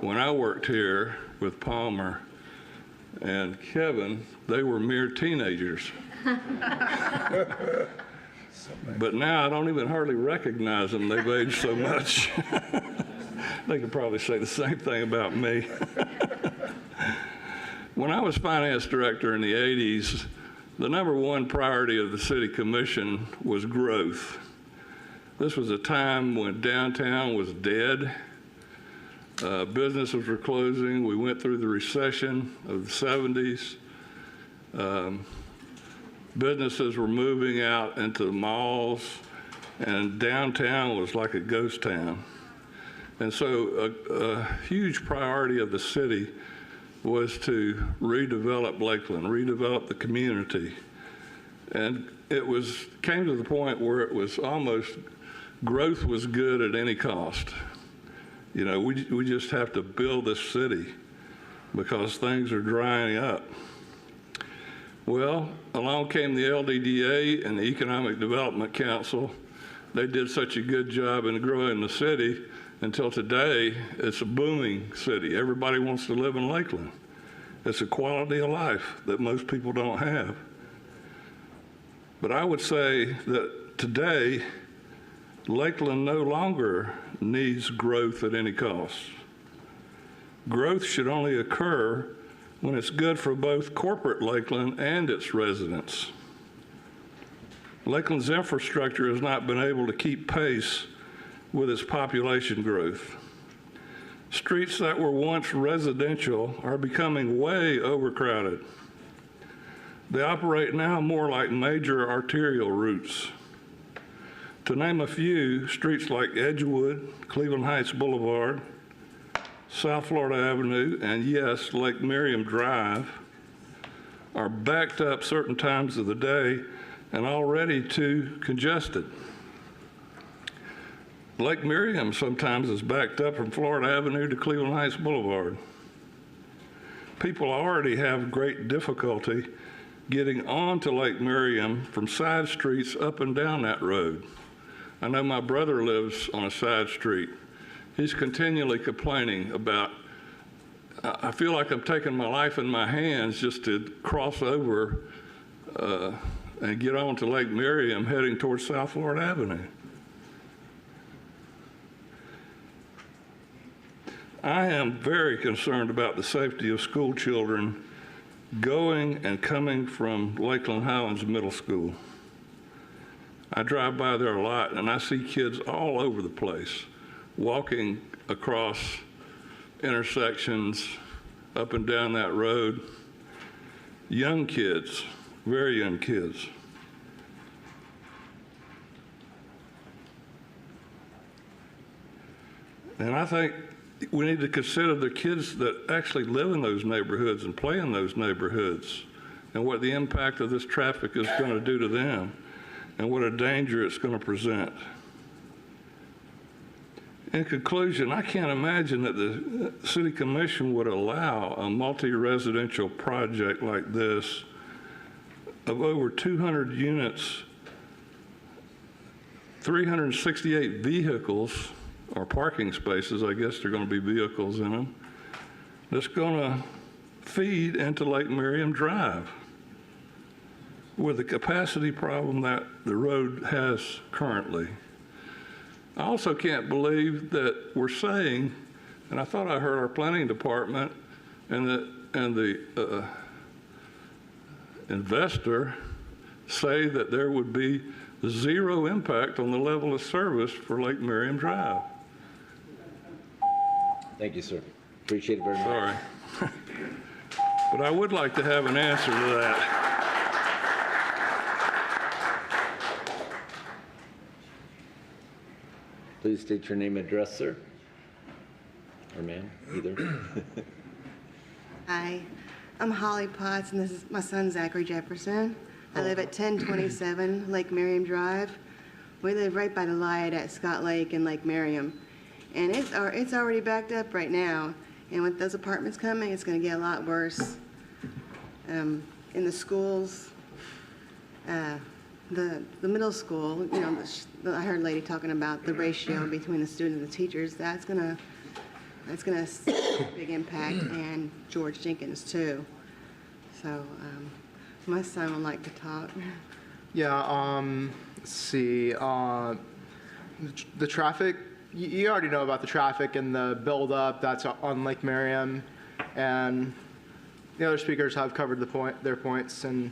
When I worked here with Palmer and Kevin, they were mere teenagers. But now I don't even hardly recognize them. They've aged so much. They could probably say the same thing about me. When I was finance director in the 80s, the number one priority of the city commission was growth. This was a time when downtown was dead. Businesses were closing. We went through the recession of the 70s. Businesses were moving out into the malls, and downtown was like a ghost town. And so a huge priority of the city was to redevelop Lakeland, redevelop the community. And it came to the point where it was almost growth was good at any cost. You know, we just have to build this city because things are drying up. Well, along came the LDDA and the Economic Development Council. They did such a good job in growing the city until today, it's a booming city. Everybody wants to live in Lakeland. It's a quality of life that most people don't have. But I would say that today, Lakeland no longer needs growth at any cost. Growth should only occur when it's good for both corporate Lakeland and its residents. Lakeland's infrastructure has not been able to keep pace with its population growth. Streets that were once residential are becoming way overcrowded. They operate now more like major arterial routes. To name a few, streets like Edgewood, Cleveland Heights Boulevard, South Florida Avenue, and yes, Lake Miriam Drive are backed up certain times of the day and already too congested. Lake Miriam sometimes is backed up from Florida Avenue to Cleveland Heights Boulevard. People already have great difficulty getting onto Lake Miriam from side streets up and down that road. I know my brother lives on a side street. He's continually complaining about, I feel like I'm taking my life in my hands just to cross over and get onto Lake Miriam heading towards South Florida Avenue. I am very concerned about the safety of school children going and coming from Lakeland Highlands Middle School. I drive by there a lot and I see kids all over the place walking across intersections up and down that road. Young kids, very young kids. And I think we need to consider the kids that actually live in those neighborhoods and play in those neighborhoods and what the impact of this traffic is going to do to them and what a danger it's going to present. In conclusion, I can't imagine that the City Commission would allow a multi-residential project like this of over 200 units, 368 vehicles, or parking spaces, I guess they're going to be vehicles in them, that's going to feed into Lake Miriam Drive with the capacity problem that the road has currently. I also can't believe that we're saying, and I thought I heard our planning department and the investor say that there would be zero impact on the level of service for Lake Miriam Drive. Thank you, sir. Appreciate it very much. Sorry. But I would like to have an answer to that. Please state your name and address, sir. Or ma'am, either. Hi, I'm Holly Potts, and this is my son, Zachary Jefferson. I live at 1027 Lake Miriam Drive. We live right by the light at Scott Lake and Lake Miriam. And it's already backed up right now. And with those apartments coming, it's going to get a lot worse. In the schools, the middle school, you know, I heard a lady talking about the ratio between the students and the teachers. That's gonna big impact, and George Jenkins too. So my son would like to talk. Yeah. Let's see. The traffic. You already know about the traffic and the buildup that's on Lake Miriam, and the other speakers have covered their points and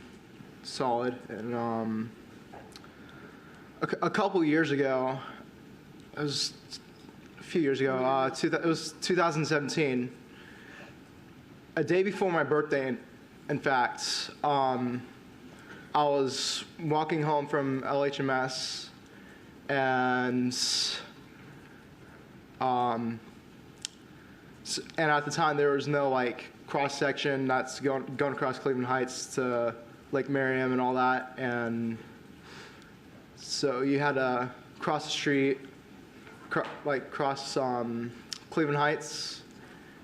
solid. And a couple years ago, it was a few years ago, it was 2017, a day before my birthday In fact, I was walking home from LHMS, and and at the time there was no like cross section that's going across Cleveland Heights to Lake Merriam and all that, and so you had to cross the street, cross Cleveland Heights,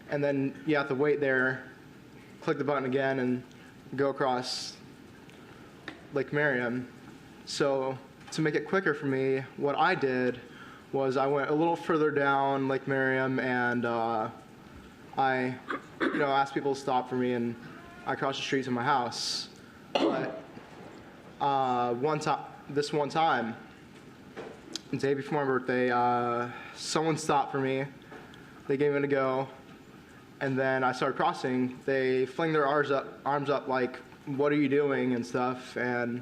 and then you have to wait there, click the button again, and go across Lake Merriam. So to make it quicker for me, what I did was I went a little further down Lake Merriam, and I asked people to stop for me, and I crossed the street to my house. But this one time, the day before my birthday, someone stopped for me. They gave it a go, and then I started crossing. They fling their arms up like, "What are you doing?" and stuff. And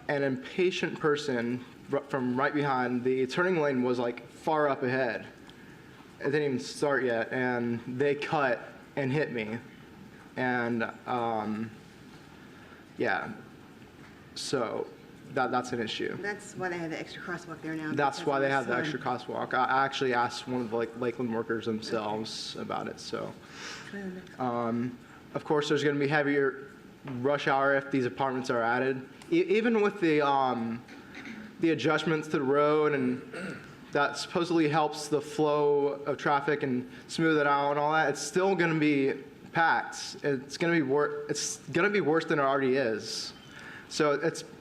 an impatient person from right behind, the turning lane was like far up ahead. It didn't even start yet, and they cut and hit me. And yeah, so that's an issue. That's why they have the extra crosswalk there now. That's why they have the extra crosswalk. I actually asked one of the Lakeland workers themselves about it. So, of course, there's going to be heavier rush hour if these apartments are added. Even with the adjustments to the road, and that supposedly helps the flow of traffic and smooth it out and all that, it's still going to be packed. It's going to be worse than it already is. So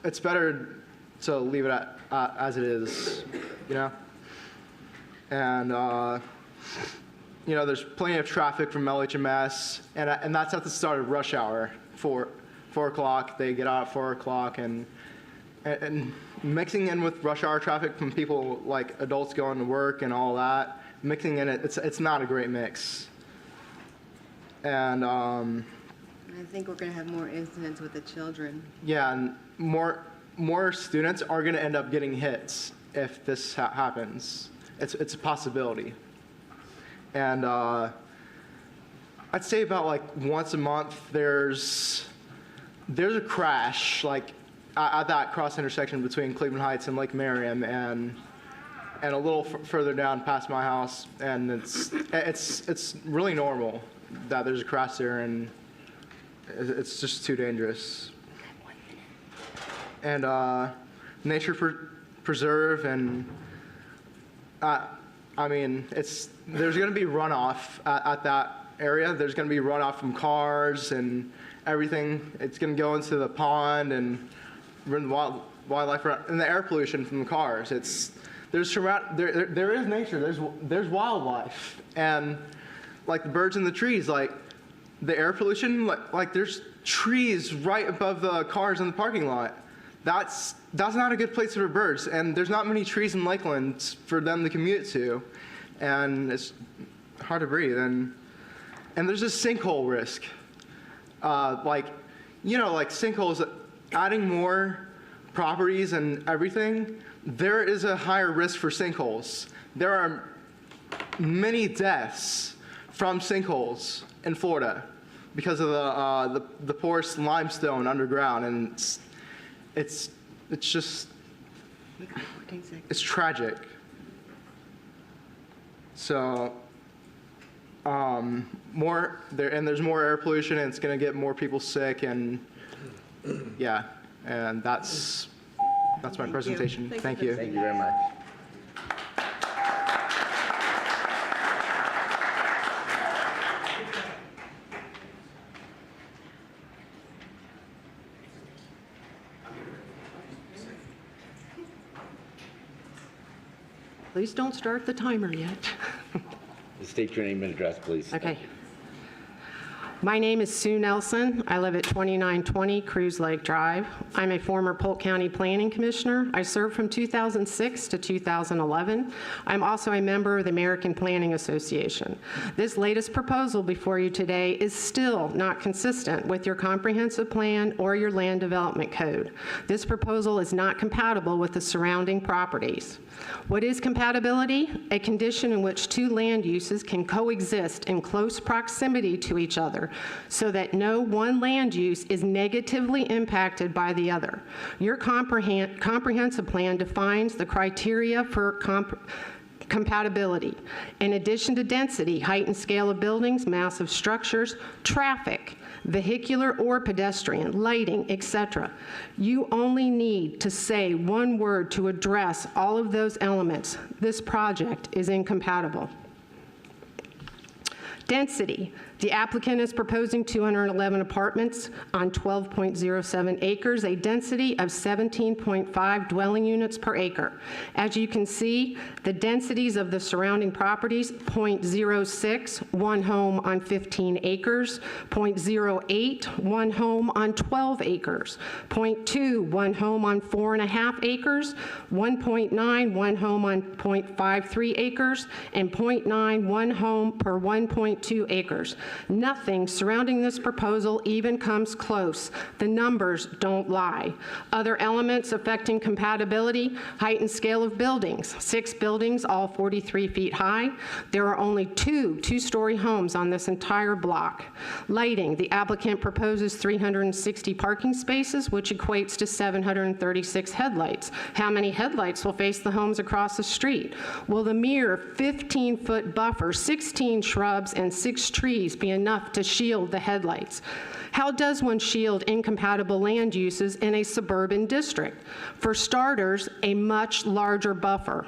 it's better to leave it as it is, And there's plenty of traffic from LHMS, and that's at the start of rush hour, 4 o'clock. They get out at 4 o'clock, and mixing in with rush hour traffic from people like adults going to work and all that, mixing in it's not a great mix. And I think we're going to have more incidents with the children. Yeah, and more students are going to end up getting hit if this happens. It's a possibility. And I'd say about like once a month there's a crash like at that cross intersection between Cleveland Heights and Lake Merriam, and a little further down past my house, and it's really normal that there's a crash there, and it's just too dangerous. And nature preserve, and there's going to be runoff at that area. There's going to be runoff from cars and everything. It's going to go into the pond and run wildlife around, and the air pollution from the cars. There is nature. There's wildlife, and like the birds and the trees, like the air pollution, like there's trees right above the cars in the parking lot. That's not a good place for birds, and there's not many trees in Lakeland for them to commute to, and it's hard to breathe. And there's a sinkhole risk, like sinkholes. Adding more properties and everything, there is a higher risk for sinkholes. There are many deaths from sinkholes in Florida because of the porous limestone underground, and it's just it's tragic. So there's more air pollution, and it's going to get more people sick, and yeah, and that's my presentation. Thank you. Thank you very much. Please don't start the timer yet. State your name and address, please. Okay. My name is Sue Nelson. I live at 2920 Cruise Lake Drive. I'm a former Polk County Planning Commissioner. I served from 2006 to 2011. I'm also a member of the American Planning Association. This latest proposal before you today is still not consistent with your comprehensive plan or your land development code. This proposal is not compatible with the surrounding properties. What is compatibility? A condition in which two land uses can coexist in close proximity to each other so that no one land use is negatively impacted by the other. Your comprehensive plan defines the criteria for compatibility. In addition to density, height and scale of buildings, mass of structures, traffic, vehicular or pedestrian, lighting, etc. You only need to say one word to address all of those elements. This project is incompatible. Density. The applicant is proposing 211 apartments on 12.07 acres, a density of 17.5 dwelling units per acre. As you can see, the densities of the surrounding properties, 0.06, one home on 15 acres, 0.08, one home on 12 acres, 0.2, one home on 4.5 acres, 1.9, one home on 0.53 acres, and 0.9, one home per 1.2 acres. Nothing surrounding this proposal even comes close. The numbers don't lie. Other elements affecting compatibility, height and scale of buildings. 6 buildings, all 43 feet high. There are only 2 two-story homes on this entire block. Lighting, the applicant proposes 360 parking spaces, which equates to 736 headlights. How many headlights will face the homes across the street? Will the mere 15-foot buffer, 16 shrubs, and 6 trees be enough to shield the headlights? How does one shield incompatible land uses in a suburban district? For starters, a much larger buffer.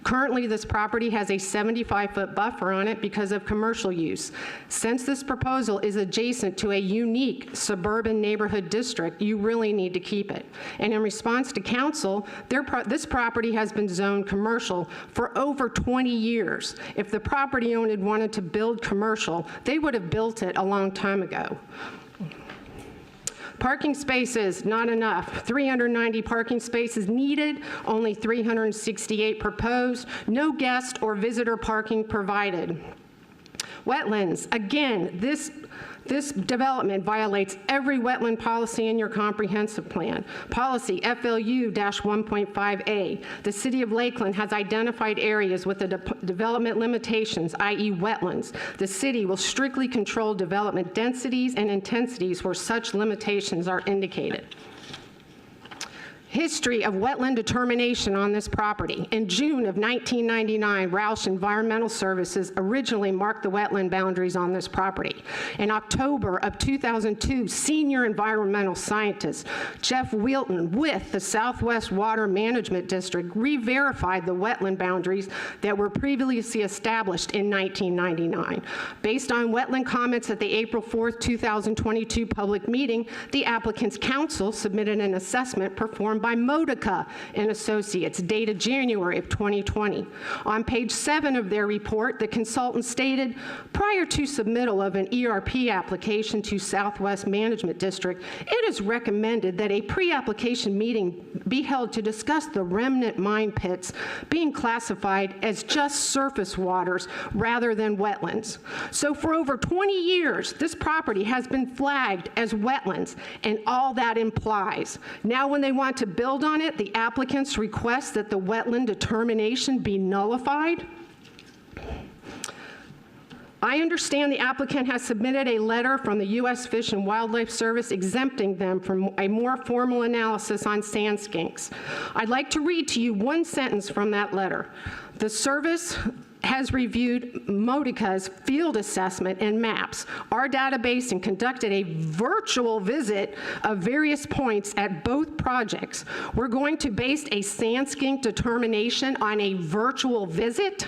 Currently, this property has a 75-foot buffer on it because of commercial use. Since this proposal is adjacent to a unique suburban neighborhood district, you really need to keep it. And in response to council, this property has been zoned commercial for over 20 years. If the property owner wanted to build commercial, they would have built it a long time ago. Parking spaces, not enough. 390 parking spaces needed, only 368 proposed. No guest or visitor parking provided. Wetlands, again, this development violates every wetland policy in your comprehensive plan. Policy FLU-1.5A. The City of Lakeland has identified areas with the development limitations, i.e. wetlands. The city will strictly control development densities and intensities where such limitations are indicated. History of wetland determination on this property. In June of 1999, Roush Environmental Services originally marked the wetland boundaries on this property. In October of 2002, senior environmental scientist Jeff Wilton with the Southwest Water Management District re-verified the wetland boundaries that were previously established in 1999. Based on wetland comments at the April 4th, 2022 public meeting, the applicant's council submitted an assessment performed by Modica and Associates, dated January of 2020. On page 7 of their report, the consultant stated, prior to submittal of an ERP application to Southwest Management District, it is recommended that a pre-application meeting be held to discuss the remnant mine pits being classified as just surface waters rather than wetlands. So for over 20 years, this property has been flagged as wetlands, and all that implies. Now when they want to build on it, the applicants request that the wetland determination be nullified. I understand the applicant has submitted a letter from the U.S. Fish and Wildlife Service exempting them from a more formal analysis on sand skinks. I'd like to read to you one sentence from that letter. The service has reviewed Modica's field assessment and maps, our database, and conducted a virtual visit of various points at both projects. We're going to base a sand skink determination on a virtual visit?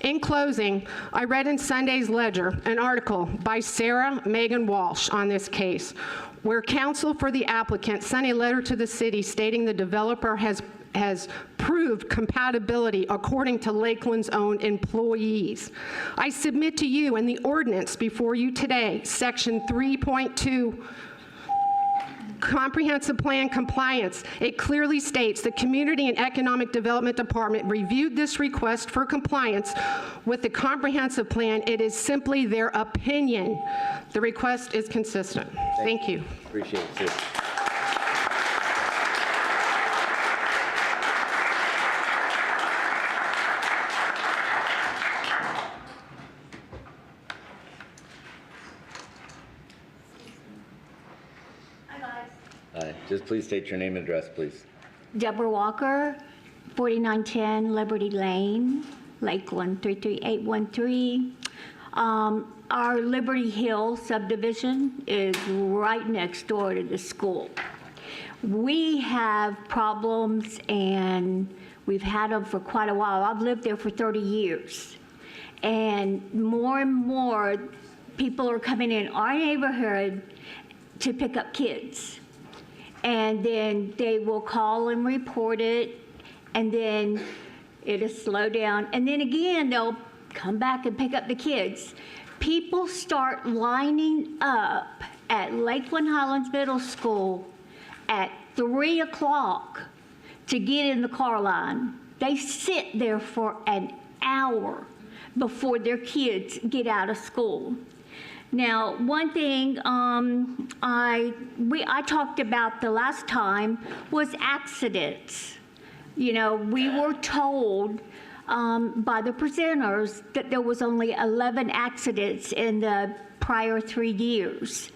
In closing, I read in Sunday's Ledger an article by Sarah Megan Walsh on this case, where counsel for the applicant sent a letter to the city stating the developer has proved compatibility according to Lakeland's own employees. I submit to you in the ordinance before you today, section 3.2, Comprehensive Plan Compliance. It clearly states the Community and Economic Development Department reviewed this request for compliance with the comprehensive plan. It is simply their opinion. The request is consistent. Thank you. Appreciate it, Sue. Aye. Just please state your name and address, please. Deborah Walker, 4910 Liberty Lane, Lakeland, 33813. Our Liberty Hill subdivision is right next door to the school. We have problems, and we've had them for quite a while. I've lived there for 30 years. And more people are coming in our neighborhood to pick up kids. And then they will call and report it, and then it'll slow down. And then again, they'll come back and pick up the kids. People start lining up at Lakeland Highlands Middle School at 3 o'clock to get in the car line. They sit there for an hour before their kids get out of school. Now, one thing I talked about the last time was accidents. You know, we were told by the presenters that there was only 11 accidents in the prior 3 years.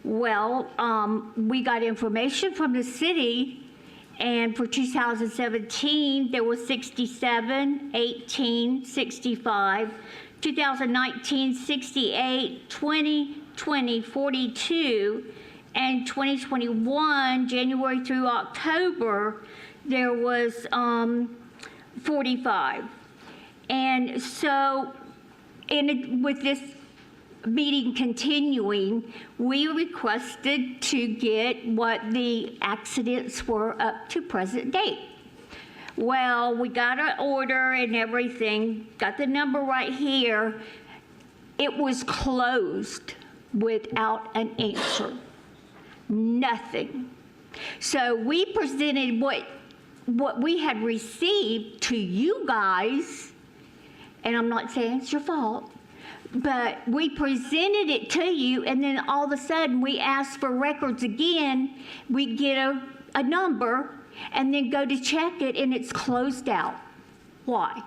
Well, we got information from the city, and for 2017, there was 67, 18, 65, 2019, 68, 2020, 42, and 2021, January through October, there was 45. And so, with this meeting continuing, we requested to get what the accidents were up to present date. Well, we got an order and everything, got the number right here. It was closed without an answer. Nothing. So we presented what we had received to you guys, and I'm not saying it's your fault, but we presented it to you, and then all of a sudden we asked for records again. We get a number, and then go to check it, and it's closed out. Why?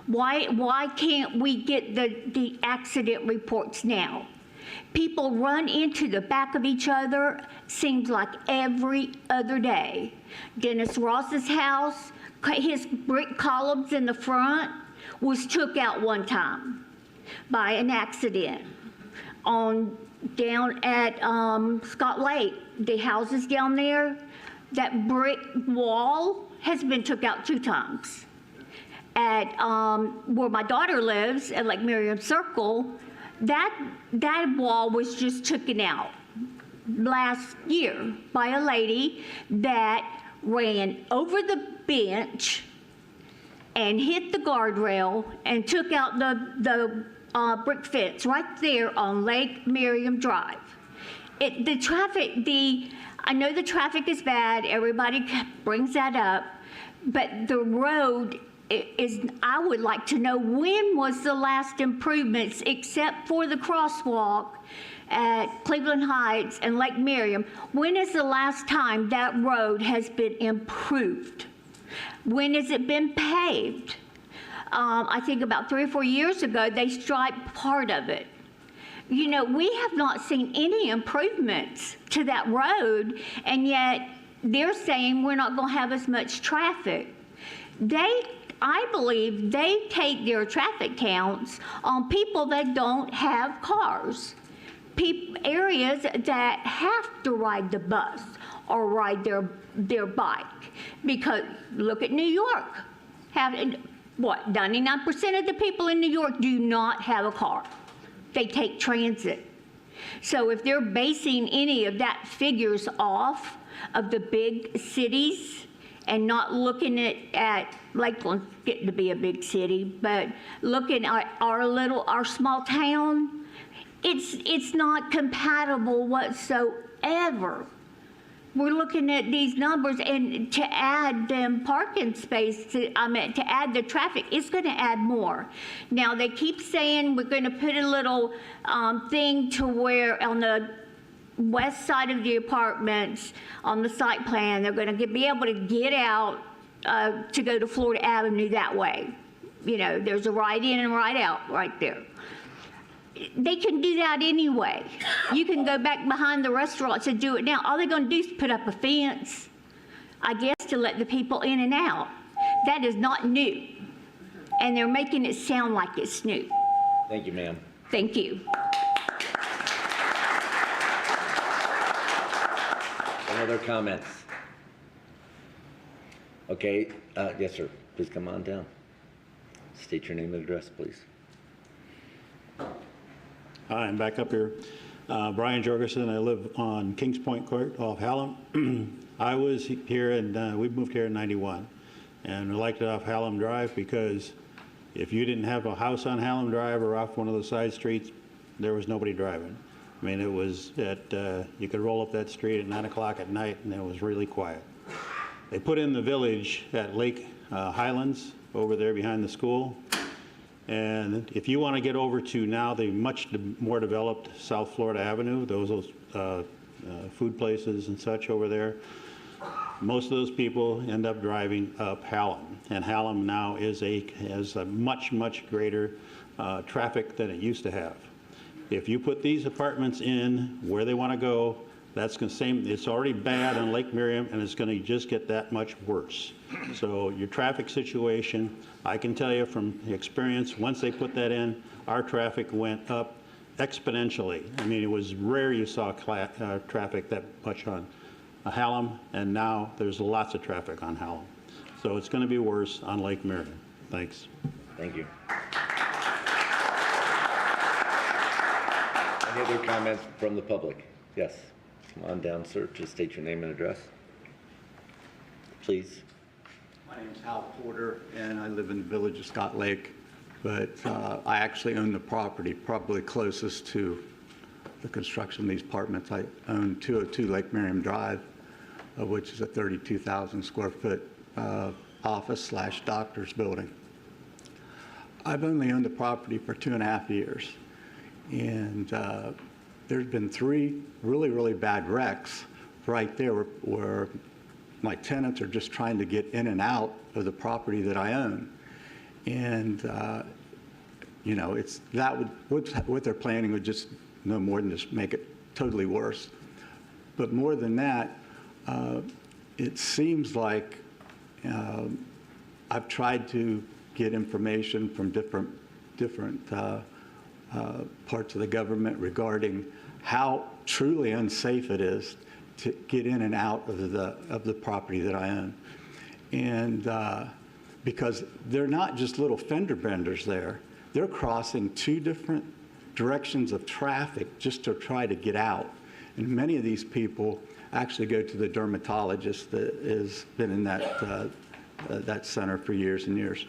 Why can't we get the accident reports now? People run into the back of each other, seems like every other day. Dennis Ross's house, his brick columns in the front was took out one time by an accident. Down at Scott Lake, the houses down there, that brick wall has been took out 2 times. At where my daughter lives, at Lake Miriam Circle, that wall was just taken out last year by a lady that ran over the bench and hit the guardrail and took out the brick fence right there on Lake Miriam Drive. I know the traffic is bad, everybody brings that up, but the road is, I would like to know, when was the last improvements, except for the crosswalk at Cleveland Heights and Lake Miriam, when is the last time that road has been improved? When has it been paved? I think about 3 or 4 years ago, they striped part of it. You know, we have not seen any improvements to that road, and yet they're saying we're not going to have as much traffic. I believe they take their traffic counts on people that don't have cars, areas that have to ride the bus or ride their bike. Because look at New York. 99% of the people in New York do not have a car. They take transit. So if they're basing any of that figures off of the big cities and not looking at Lakeland getting to be a big city, but looking at our small town, it's not compatible whatsoever. We're looking at these numbers, and to add them parking space, to add the traffic, it's going to add more. Now, they keep saying we're going to put a little thing to where on the west side of the apartments, on the site plan, they're going to be able to get out to go to Florida Avenue that way. You know, there's a right in and right out right there. they can do that anyway. You can go back behind the restaurants and do it now. All they're going to do is put up a fence, I guess, to let the people in and out. That is not new. And they're making it sound like it's new. Thank you, ma'am. Thank you. Any other comments? Okay, yes, sir. Please come on down. State your name and address, please. Hi, I'm back up here. Brian Jorgensen. I live on Kings Point Court off Hallam. I was here and we moved here in '91, and we liked it off Hallam Drive because if you didn't have a house on Hallam Drive or off one of the side streets, there was nobody driving. I mean, it was you could roll up that street at 9 o'clock at night and it was really quiet. They put in the village at Lake Highlands over there behind the school. And if you want to get over to now the much more developed South Florida Avenue, those food places and such over there, most of those people end up driving up Hallam. And Hallam now has a much, much greater traffic than it used to have. If you put these apartments in where they want to go, that's going to it's already bad on Lake Miriam, and it's going to just get that much worse. So your traffic situation, I can tell you from experience, once they put that in, our traffic went up exponentially. I mean, it was rare you saw traffic that much on Hallam, and now there's lots of traffic on Hallam. So it's going to be worse on Lake Miriam. Thanks. Thank you. Any other comments from the public? Yes. Come on down, sir. Just state your name and address, please. My name's Hal Porter, and I live in the village of Scott Lake, but I actually own the property probably closest to the construction of these apartments. I own 202 Lake Miriam Drive, which is a 32,000 square foot office/doctor's building. I've only owned the property for 2.5 years, and there's been 3 really, really bad wrecks right there where my tenants are just trying to get in and out of the property that I own. And, you know, what they're planning would just no more than just make it totally worse. But more than that, it seems like I've tried to get information from different parts of the government regarding how truly unsafe it is to get in and out of the property that I own. And because they're not just little fender benders there, they're crossing 2 different directions of traffic just to try to get out. And many of these people actually go to the dermatologist that has been in that center for years and years.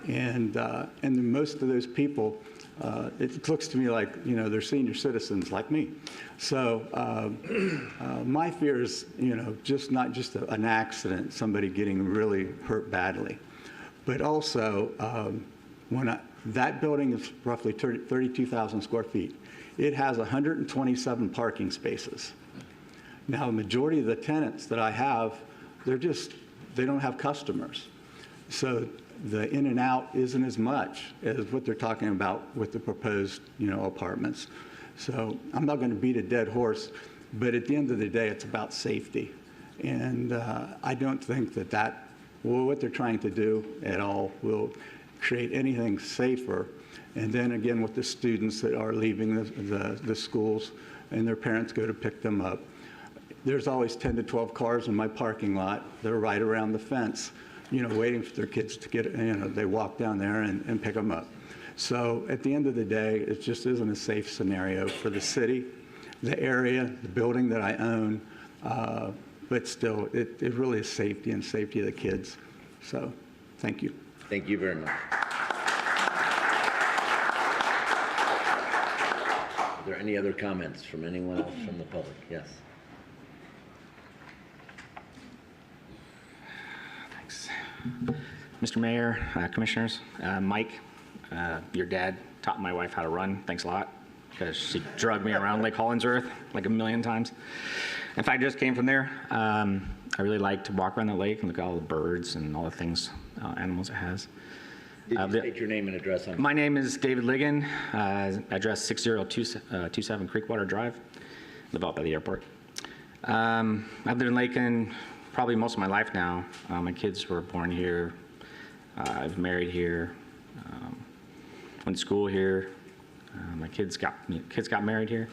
And most of those people, it looks to me like, you know, they're senior citizens like me. So my fear is, you know, not just an accident, somebody getting really hurt badly, but also that building is roughly 32,000 square feet. It has 127 parking spaces. Now, the majority of the tenants that I have, they don't have customers. So the in and out isn't as much as what they're talking about with the proposed, you know, apartments. So I'm not going to beat a dead horse, but at the end of the day, it's about safety. And I don't think that what they're trying to do at all will create anything safer. And then again, with the students that are leaving the schools and their parents go to pick them up, there's always 10 to 12 cars in my parking lot. They're right around the fence, you know, waiting for their kids to get, you know, they walk down there and pick them up. So at the end of the day, it just isn't a safe scenario for the city, the area, the building that I own, but still, it really is safety and safety of the kids. So, thank you. Thank you very much. Are there any other comments from anyone else from the public? Yes. Thanks. Mr. Mayor, Commissioners, Mike, your dad taught my wife how to run. Thanks a lot, because she drugged me around Lake Hollingsworth like a million times. In fact, I just came from there. I really like to walk around the lake and look at all the birds and all the things, animals it has. Did you state your name and address on? My name is David Ligon, address 6027 Creekwater Drive, live out by the airport. I've lived in Lakeland probably most of my life now. My kids were born here. I've married here. Went to school here. My kids got married here.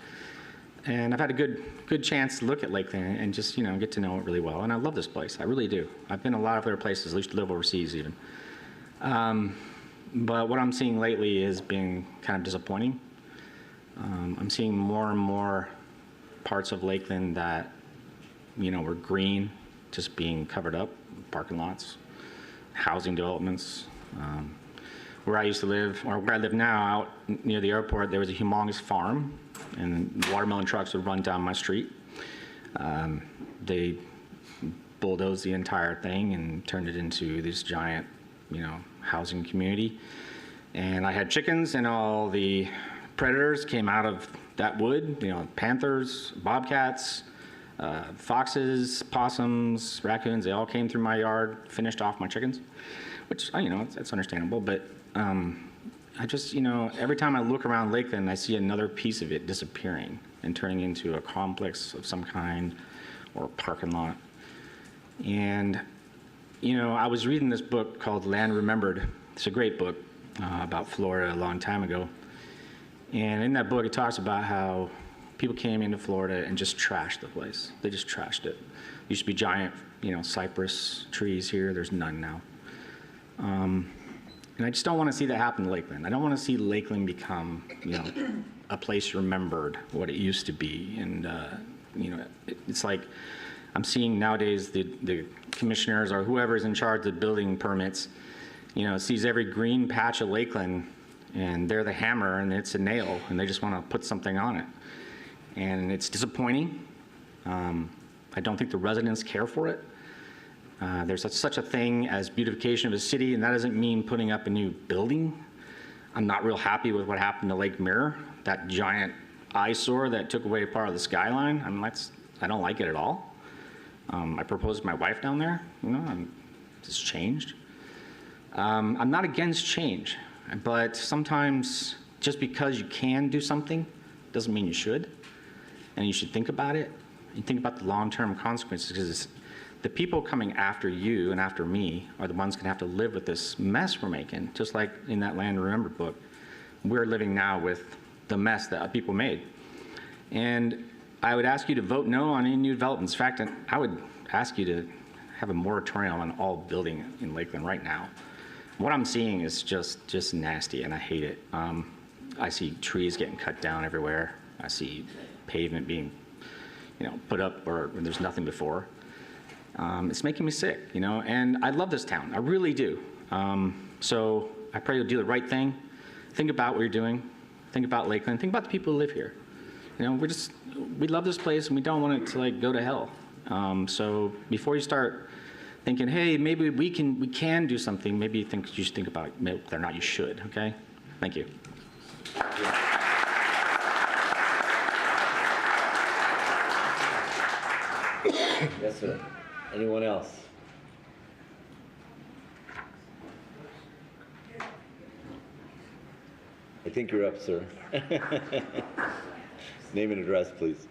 And I've had a good chance to look at Lakeland and just, get to know it really well. And I love this place. I really do. I've been a lot of other places. I used to live overseas even. But what I'm seeing lately has been kind of disappointing. I'm seeing more and more parts of Lakeland that, were green, just being covered up, parking lots, housing developments. Where I used to live, or where I live now, out near the airport, there was a humongous farm, and watermelon trucks would run down my street. They bulldozed the entire thing and turned it into this giant, housing community. And I had chickens, and all the predators came out of that wood, panthers, bobcats, foxes, possums, raccoons, they all came through my yard, finished off my chickens, which, it's understandable, but I just, every time I look around Lakeland, I see another piece of it disappearing and turning into a complex of some kind or a parking lot. And, I was reading this book called Land Remembered. It's a great book about Florida a long time ago. And in that book, it talks about how people came into Florida and just trashed the place. They just trashed it. There used to be giant, cypress trees here. There's none now. And I just don't want to see that happen to Lakeland. I don't want to see Lakeland become, a place remembered, what it used to be. And, it's like I'm seeing nowadays the commissioners or whoever's in charge of building permits, sees every green patch of Lakeland and they're the hammer and it's a nail and they just want to put something on it. And it's disappointing. I don't think the residents care for it. There's such a thing as beautification of a city, and that doesn't mean putting up a new building. I'm not real happy with what happened to Lake Mirror, that giant eyesore that took away part of the skyline. I don't like it at all. I proposed my wife down there, it's changed. I'm not against change, but sometimes just because you can do something doesn't mean you should. And you should think about it. You think about the long-term consequences, because the people coming after you and after me are the ones going to have to live with this mess we're making. Just like in that Land Remembered book, we're living now with the mess that people made. And I would ask you to vote no on any new developments. In fact, I would ask you to have a moratorium on all building in Lakeland right now. What I'm seeing is just nasty, and I hate it. I see trees getting cut down everywhere. I see pavement being, put up where there's nothing before. It's making me sick, and I love this town. I really do. So I pray you'll do the right thing. Think about what you're doing. Think about Lakeland. Think about the people who live here. We love this place and we don't want it to go to hell. So before you start thinking, hey, maybe we can do something, maybe you should think about whether or not you should, okay? Thank you. Yes, sir. Anyone else? I think you're up, sir. Name and address, please.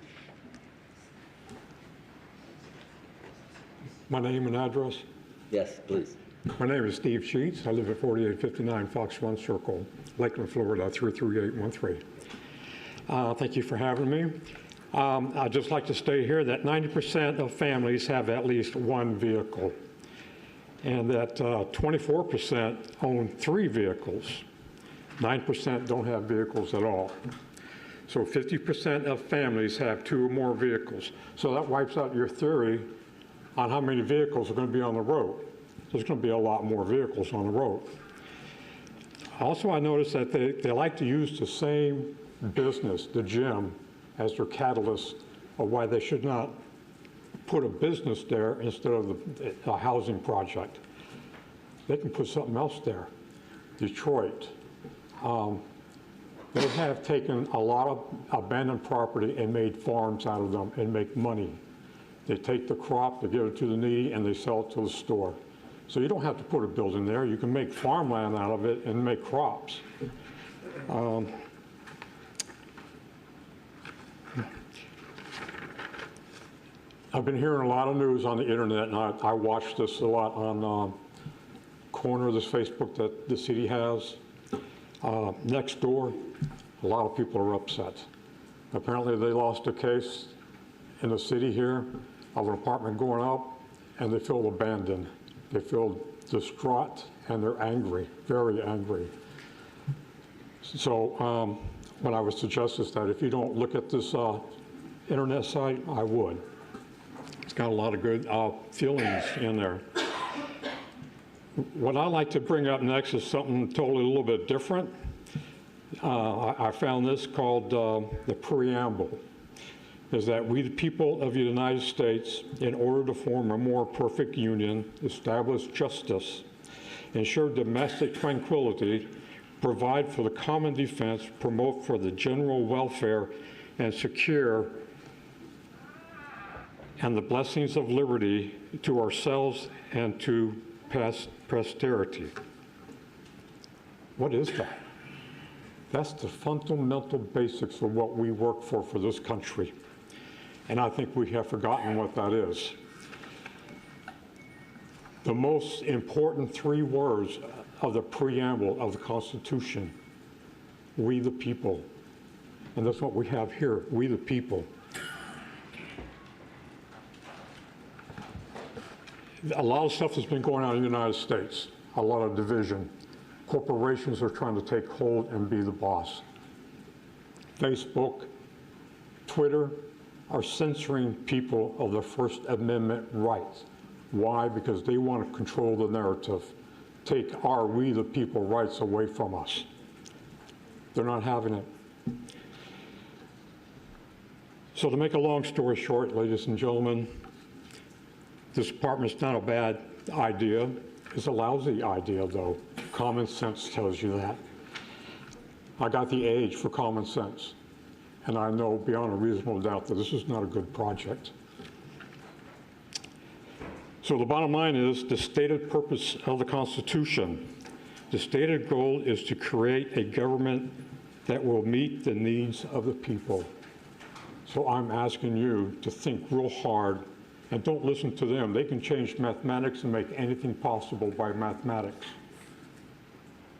My name and address? Yes, please. My name is Steve Sheets. I live at 4859 Fox Run Circle, Lakeland, Florida, 33813. Thank you for having me. I'd just like to state here that 90% of families have at least one vehicle, and that 24% own 3 vehicles. 9% don't have vehicles at all. So 50% of families have 2 or more vehicles. So that wipes out your theory on how many vehicles are going to be on the road. There's going to be a lot more vehicles on the road. Also, I noticed that they like to use the same business, the gym, as their catalyst of why they should not put a business there instead of a housing project. They can put something else there. Detroit. They have taken a lot of abandoned property and made farms out of them and make money. They take the crop, they give it to the needy, and they sell it to the store. So you don't have to put a building there. You can make farmland out of it and make crops. I've been hearing a lot of news on the internet, and I watch this a lot on corner of this Facebook that the city has. Next door, a lot of people are upset. Apparently they lost a case in the city here of an apartment going up, and they feel abandoned. They feel distraught, and they're angry, very angry. So what I would suggest is that if you don't look at this internet site, I would. It's got a lot of good feelings in there. What I'd like to bring up next is something totally a little bit different. I found this called the preamble. Is that we, the people of the United States, in order to form a more perfect union, establish justice, ensure domestic tranquility, provide for the common defense, promote for the general welfare, and secure and the blessings of liberty to ourselves and to posterity. What is that? That's the fundamental basics of what we work for this country. And I think we have forgotten what that is. The most important 3 words of the preamble of the Constitution, we the people. And that's what we have here, we the people. A lot of stuff has been going on in the United States, a lot of division. Corporations are trying to take hold and be the boss. Facebook, Twitter are censoring people of their First Amendment rights. Why? Because they want to control the narrative, take our we the people rights away from us. They're not having it. So to make a long story short, ladies and gentlemen, this apartment's not a bad idea. It's a lousy idea, though. Common sense tells you that. I got the age for common sense, and I know beyond a reasonable doubt that this is not a good project. So the bottom line is the stated purpose of the Constitution. The stated goal is to create a government that will meet the needs of the people. So I'm asking you to think real hard and don't listen to them. They can change mathematics and make anything possible by mathematics.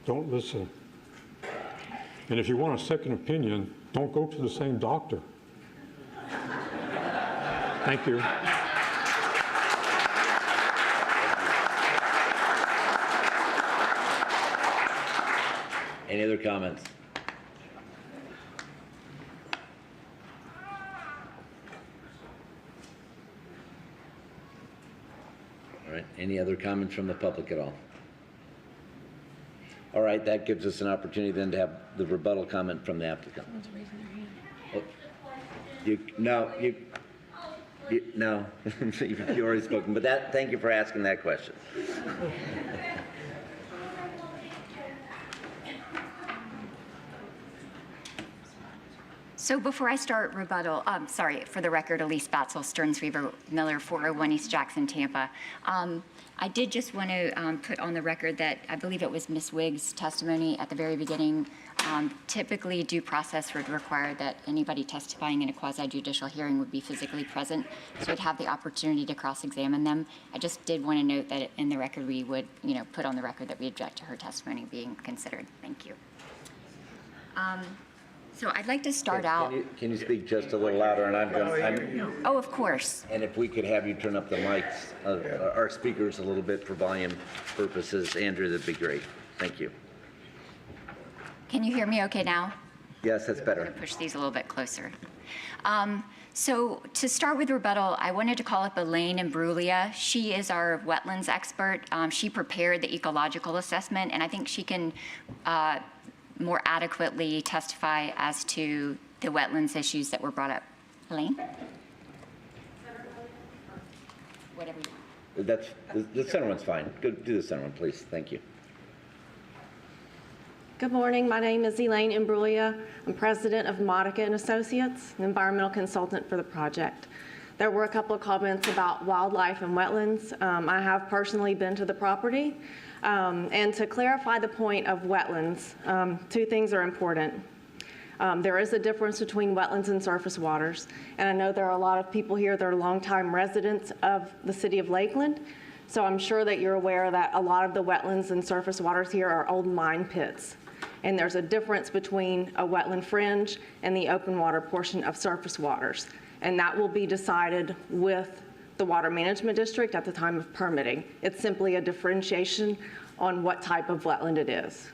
Don't listen. And if you want a second opinion, don't go to the same doctor. Thank you. Any other comments? All right, any other comments from the public at all? All right, that gives us an opportunity then to have the rebuttal comment from the applicant. Oh, no, you've already spoken, but thank you for asking that question. So before I start rebuttal, sorry, for the record, Elise Batzel, Stearns Weaver Miller, 401 East Jackson, Tampa. I did just want to put on the record that I believe it was Ms. Wigg's testimony at the very beginning. Typically, due process would require that anybody testifying in a quasi-judicial hearing would be physically present, so we'd have the opportunity to cross-examine them. I just did want to note that in the record we would, put on the record that we object to her testimony being considered. Thank you. So I'd like to start out. Can you speak just a little louder? And Oh, of course. And if we could have you turn up the mics, our speakers a little bit for volume purposes, Andrew, that'd be great. Thank you. Can you hear me okay now? Yes, that's better. I'm going to push these a little bit closer. So to start with rebuttal, I wanted to call up Elaine Imbruglia. She is our wetlands expert. She prepared the ecological assessment, and I think she can more adequately testify as to the wetlands issues that were brought up. Elaine? Whatever you want. The center one's fine. Go do the center one, please. Thank you. Good morning. My name is Elaine Imbruglia. I'm president of Modica & Associates, an environmental consultant for the project. There were a couple of comments about wildlife and wetlands. I have personally been to the property. And to clarify the point of wetlands, two things are important. There is a difference between wetlands and surface waters. And I know there are a lot of people here that are longtime residents of the city of Lakeland. So I'm sure that you're aware that a lot of the wetlands and surface waters here are old mine pits. And there's a difference between a wetland fringe and the open water portion of surface waters. And that will be decided with the Water Management District at the time of permitting. It's simply a differentiation on what type of wetland it is.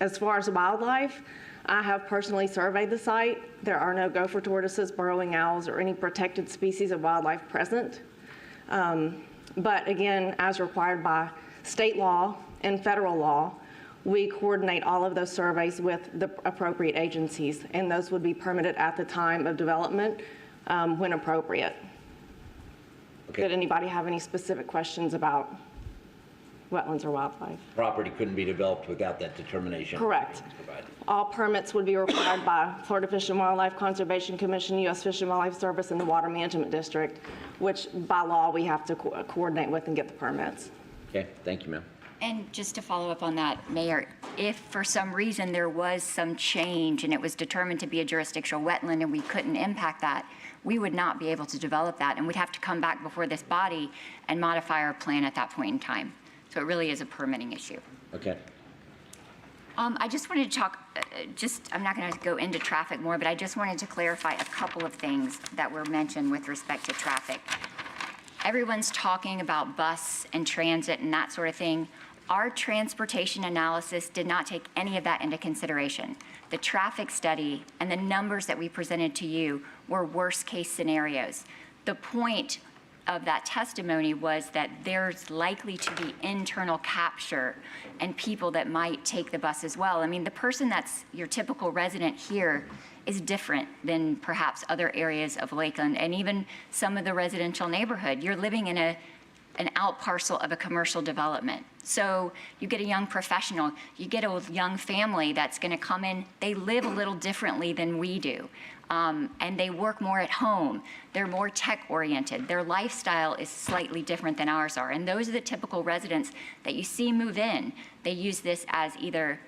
As far as wildlife, I have personally surveyed the site. There are no gopher tortoises, burrowing owls, or any protected species of wildlife present. But again, as required by state law and federal law, we coordinate all of those surveys with the appropriate agencies, and those would be permitted at the time of development when appropriate. Okay. Did anybody have any specific questions about wetlands or wildlife? Property couldn't be developed without that determination. Correct. Provided. All permits would be required by Florida Fish and Wildlife Conservation Commission, U.S. Fish and Wildlife Service, and the Water Management District, which by law we have to coordinate with and get the permits. Okay, thank you, ma'am. And just to follow up on that, Mayor, if for some reason there was some change and it was determined to be a jurisdictional wetland and we couldn't impact that, we would not be able to develop that, and we'd have to come back before this body and modify our plan at that point in time. So it really is a permitting issue. Okay. I just wanted to talk, I'm not going to go into traffic more, but I just wanted to clarify a couple of things that were mentioned with respect to traffic. Everyone's talking about bus and transit and that sort of thing. Our transportation analysis did not take any of that into consideration. The traffic study and the numbers that we presented to you were worst case scenarios. The point of that testimony was that there's likely to be internal capture and people that might take the bus as well. I mean, the person that's your typical resident here is different than perhaps other areas of Lakeland and even some of the residential neighborhood. You're living in an out parcel of a commercial development. So you get a young professional, you get a young family that's gonna come in, they live a little differently than we do. And they work more at home. They're more tech-oriented. Their lifestyle is slightly different than ours are. And those are the typical residents that you see move in. They use this as either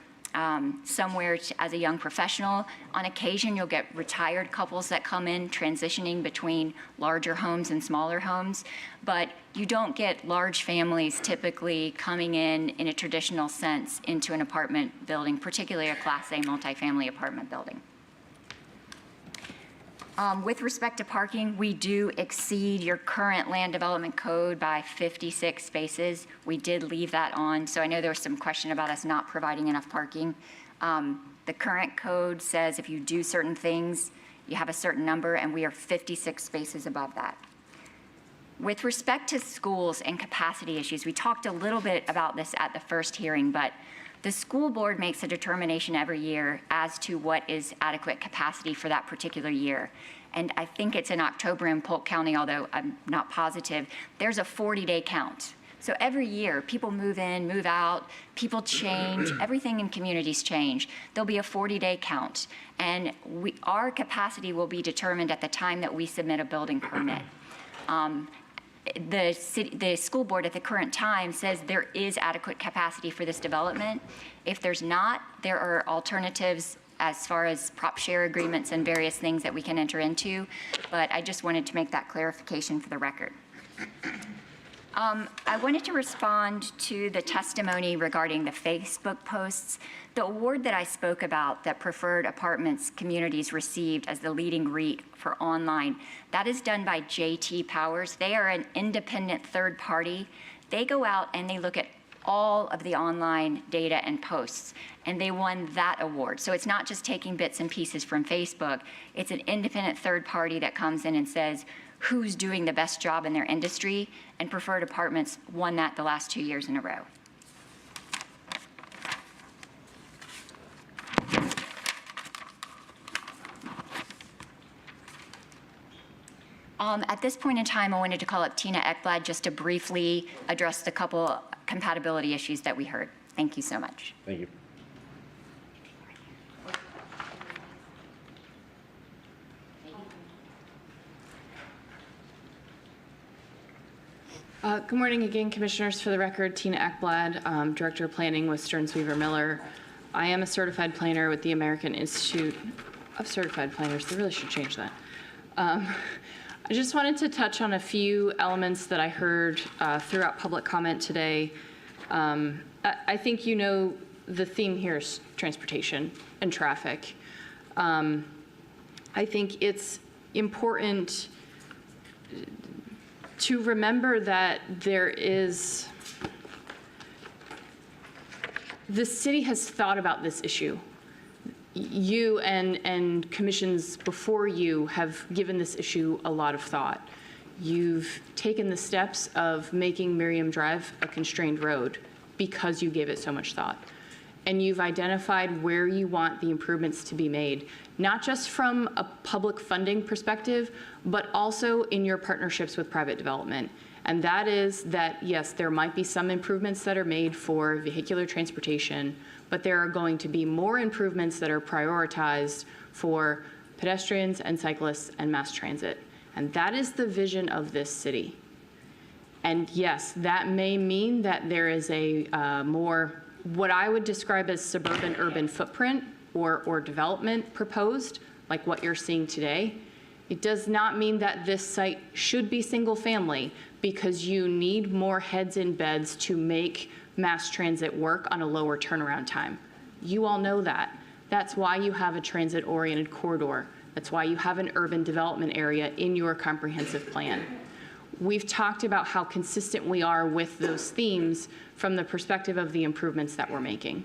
somewhere as a young professional. On occasion, you'll get retired couples that come in transitioning between larger homes and smaller homes. But you don't get large families typically coming in a traditional sense into an apartment building, particularly a Class A multifamily apartment building. With respect to parking, we do exceed your current land development code by 56 spaces. We did leave that on, so I know there was some question about us not providing enough parking. The current code says if you do certain things, you have a certain number, and we are 56 spaces above that. With respect to schools and capacity issues, we talked a little bit about this at the first hearing, but the school board makes a determination every year as to what is adequate capacity for that particular year. And I think it's in October in Polk County, although I'm not positive, there's a 40-day count. So every year, people move in, move out, people change, everything in communities change. There'll be a 40-day count. And our capacity will be determined at the time that we submit a building permit. The school board at the current time says there is adequate capacity for this development. If there's not, there are alternatives as far as prop share agreements and various things that we can enter into, but I just wanted to make that clarification for the record. I wanted to respond to the testimony regarding the Facebook posts. The award that I spoke about that Preferred Apartments Communities received as the leading REIT for online, that is done by JT Powers. They are an independent third party. They go out and they look at all of the online data and posts, and they won that award. So it's not just taking bits and pieces from Facebook. It's an independent third party that comes in and says, who's doing the best job in their industry, and Preferred Apartments won that the last 2 years in a row. At this point in time, I wanted to call up Tina Ekblad just to briefly address the couple compatibility issues that we heard. Thank you so much. Thank you. Good morning again, Commissioners. For the record, Tina Ekblad, Director of Planning with Stearns Weaver Miller. I am a certified planner with the American Institute of Certified Planners. They really should change that. I just wanted to touch on a few elements that I heard throughout public comment today. I think you know the theme here is transportation and traffic. I think it's important to remember that the city has thought about this issue. You and commissions before you have given this issue a lot of thought. You've taken the steps of making Miriam Drive a constrained road because you gave it so much thought. And you've identified where you want the improvements to be made, not just from a public funding perspective, but also in your partnerships with private development. And that is that, yes, there might be some improvements that are made for vehicular transportation, but there are going to be more improvements that are prioritized for pedestrians and cyclists and mass transit. And that is the vision of this city. And yes, that may mean that there is a more, what I would describe as suburban urban footprint or development proposed, like what you're seeing today. It does not mean that this site should be single family, because you need more heads in beds to make mass transit work on a lower turnaround time. You all know that. That's why you have a transit-oriented corridor. That's why you have an urban development area in your comprehensive plan. We've talked about how consistent we are with those themes from the perspective of the improvements that we're making.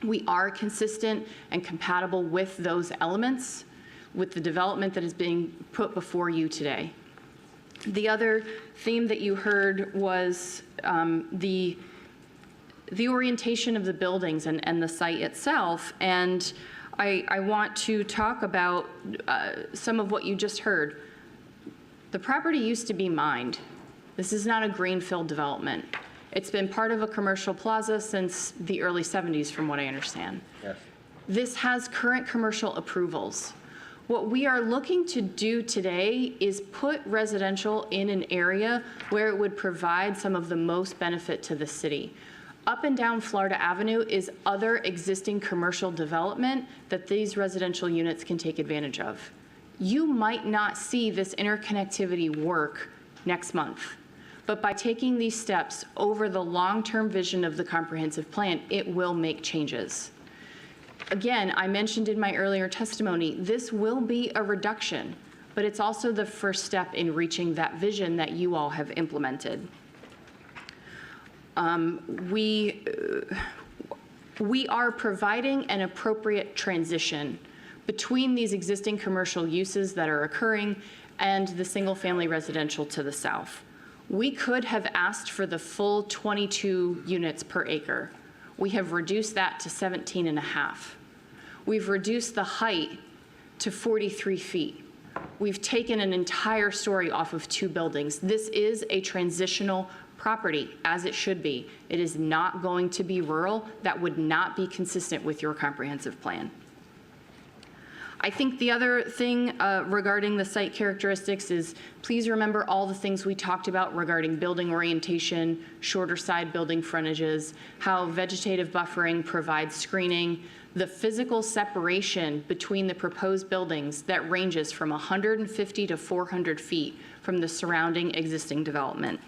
We are consistent and compatible with those elements with the development that is being put before you today. The other theme that you heard was the orientation of the buildings and the site itself. And I want to talk about some of what you just heard. The property used to be mined. This is not a greenfield development. It's been part of a commercial plaza since the early 70s, from what I understand. Yes. This has current commercial approvals. What we are looking to do today is put residential in an area where it would provide some of the most benefit to the city. Up and down Florida Avenue is other existing commercial development that these residential units can take advantage of. You might not see this interconnectivity work next month, but by taking these steps over the long-term vision of the comprehensive plan, it will make changes. Again, I mentioned in my earlier testimony, this will be a reduction, but it's also the first step in reaching that vision that you all have implemented. We are providing an appropriate transition between these existing commercial uses that are occurring and the single-family residential to the south. We could have asked for the full 22 units per acre. We have reduced that to 17.5. We've reduced the height to 43 feet. We've taken an entire story off of 2 buildings. This is a transitional property, as it should be. It is not going to be rural. That would not be consistent with your comprehensive plan. I think the other thing regarding the site characteristics is, please remember all the things we talked about regarding building orientation, shorter side building frontages, how vegetative buffering provides screening, the physical separation between the proposed buildings that ranges from 150 to 400 feet from the surrounding existing development.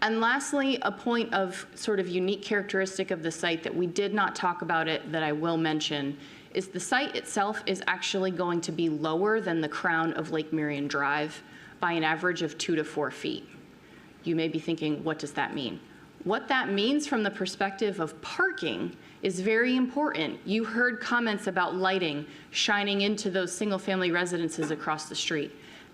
And lastly, a point of sort of unique characteristic of the site that we did not talk about it that I will mention is the site itself is actually going to be lower than the crown of Lake Miriam Drive by an average of 2 to 4 feet. You may be thinking, what does that mean? What that means from the perspective of parking is very important. You heard comments about lighting shining into those single-family residences across the street.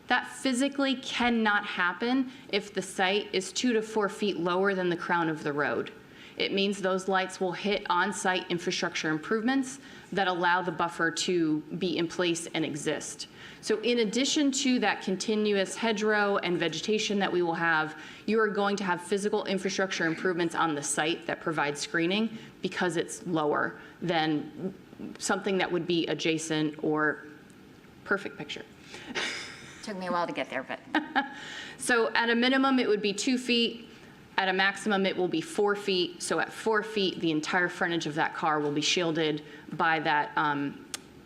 That physically cannot happen if the site is 2 to 4 feet lower than the crown of the road. It means those lights will hit on-site infrastructure improvements that allow the buffer to be in place and exist. So in addition to that continuous hedgerow and vegetation that we will have, you are going to have physical infrastructure improvements on the site that provide screening because it's lower than something that would be adjacent or perfect picture. Took me a while to get there, but. So at a minimum, it would be 2 feet. At a maximum, it will be 4 feet. So at 4 feet, the entire frontage of that car will be shielded by that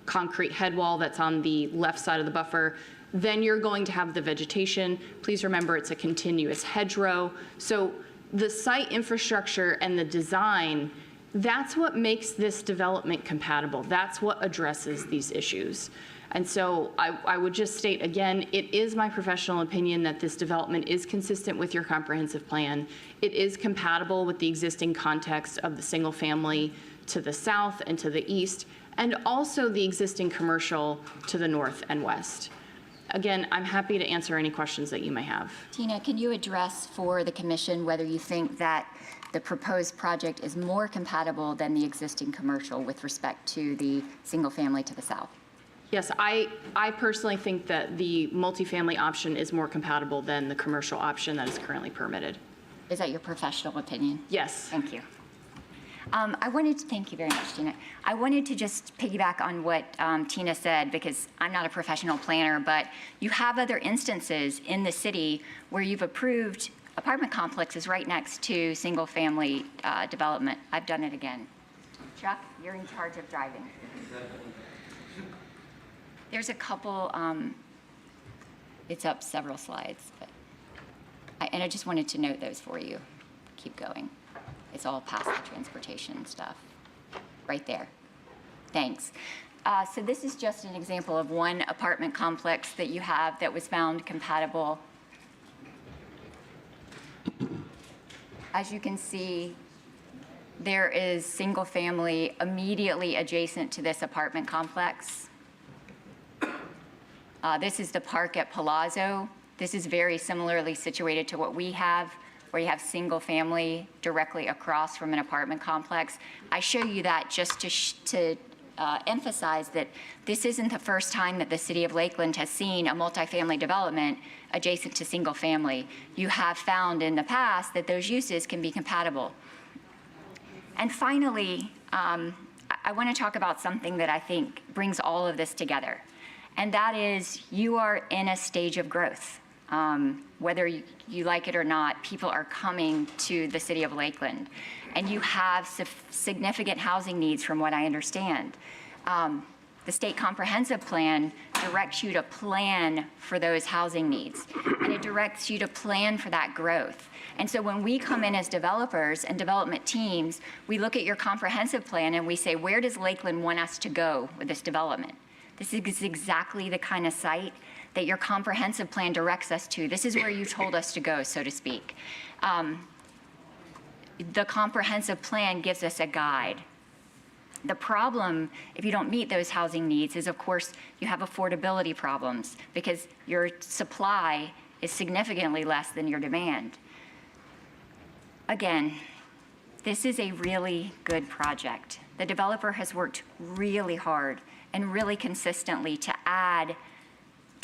concrete head wall that's on the left side of the buffer. Then you're going to have the vegetation. Please remember, it's a continuous hedgerow. So the site infrastructure and the design, that's what makes this development compatible. That's what addresses these issues. And so I would just state again, it is my professional opinion that this development is consistent with your comprehensive plan. It is compatible with the existing context of the single family to the south and to the east, and also the existing commercial to the north and west. Again, I'm happy to answer any questions that you may have. Tina, can you address for the commission whether you think that the proposed project is more compatible than the existing commercial with respect to the single family to the south? Yes, I personally think that the multifamily option is more compatible than the commercial option that is currently permitted. Is that your professional opinion? Yes. Thank you. Thank you very much, Tina. I wanted to just piggyback on what Tina said, because I'm not a professional planner, but you have other instances in the city where you've approved apartment complexes right next to single-family development. I've done it again. Chuck, you're in charge of driving. There's a couple, it's up several slides, but I just wanted to note those for you. Keep going. It's all past the transportation stuff, right there. Thanks. So this is just an example of one apartment complex that you have that was found compatible. As you can see, there is single family immediately adjacent to this apartment complex. This is the park at Palazzo. This is very similarly situated to what we have, where you have single family directly across from an apartment complex. I show you that just to emphasize that this isn't the first time that the city of Lakeland has seen a multifamily development adjacent to single family. You have found in the past that those uses can be compatible. And finally, I want to talk about something that I think brings all of this together. And that is, you are in a stage of growth. Whether you like it or not, people are coming to the city of Lakeland. And you have significant housing needs from what I understand. The state comprehensive plan directs you to plan for those housing needs. And it directs you to plan for that growth. And so when we come in as developers and development teams, we look at your comprehensive plan and we say, where does Lakeland want us to go with this development? This is exactly the kind of site that your comprehensive plan directs us to. This is where you told us to go, so to speak. The comprehensive plan gives us a guide. The problem, if you don't meet those housing needs, is of course you have affordability problems because your supply is significantly less than your demand. Again, this is a really good project. The developer has worked really hard and really consistently to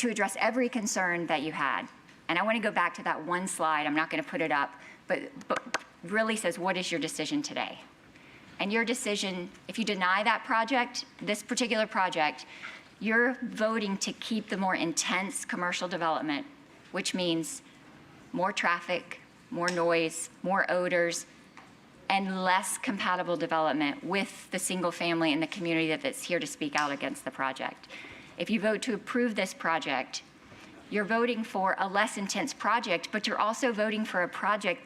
address every concern that you had. And I want to go back to that one slide. I'm not going to put it up, but really says, what is your decision today? And your decision, if you deny that project, this particular project, you're voting to keep the more intense commercial development, which means more traffic, more noise, more odors, and less compatible development with the single family and the community that's here to speak out against the project. If you vote to approve this project, you're voting for a less intense project, but you're also voting for a project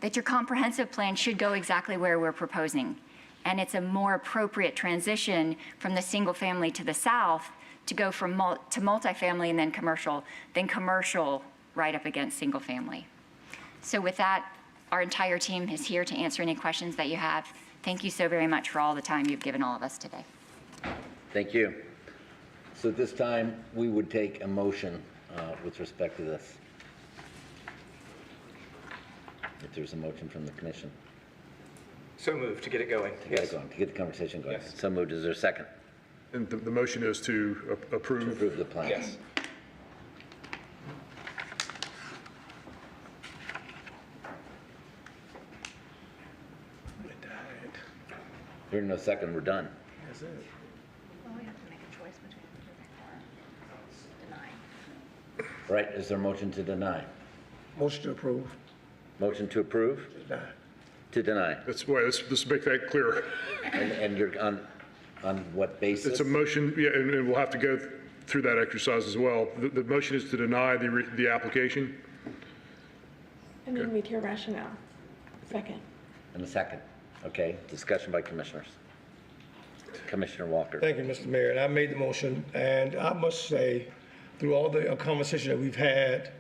that your comprehensive plan should go exactly where we're proposing. And it's a more appropriate transition from the single family to the south to go from to multifamily and then commercial right up against single family. So with that, our entire team is here to answer any questions that you have. Thank you so very much for all the time you've given all of us today. Thank you. So at this time, we would take a motion with respect to this. If there's a motion from the commission. So moved, to get it going. To get it going, to get the conversation going. Yes. So moved. Is there a second? And the motion is to approve. To approve the plan. Yes. Hearing no second, we're done. That's it. Well, we have to make a choice between approving or denying. right, is there a motion to deny? Motion to approve. Motion to approve? Deny. To deny. Let's make that clear. And you're on what basis? It's a motion, yeah, and we'll have to go through that exercise as well. The motion is to deny the application. And then read your rationale. Second. And a second. Okay, discussion by commissioners. Commissioner Walker. Thank you, Mr. Mayor. And I made the motion, and I must say, through all the conversation that we've had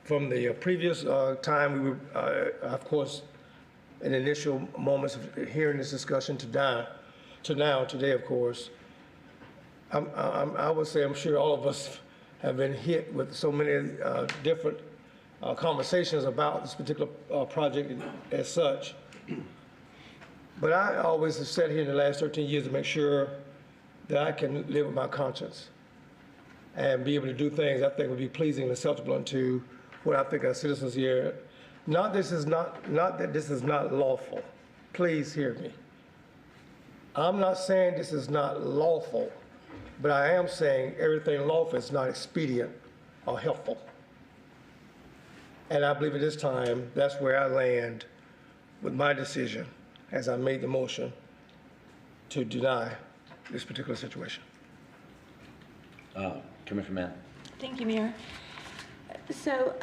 from the previous time, we were, of course, in the initial moments of hearing this discussion to now, today, of course, I would say I'm sure all of us have been hit with so many different conversations about this particular project as such. But I always have sat here in the last 13 years to make sure that I can live with my conscience and be able to do things I think would be pleasing and acceptable unto what I think our citizens here. Not that this is not lawful. Please hear me. I'm not saying this is not lawful, but I am saying everything lawful is not expedient or helpful. And I believe at this time, that's where I land with my decision as I made the motion to deny this particular situation. Commissioner Mann. Thank you, Mayor. So,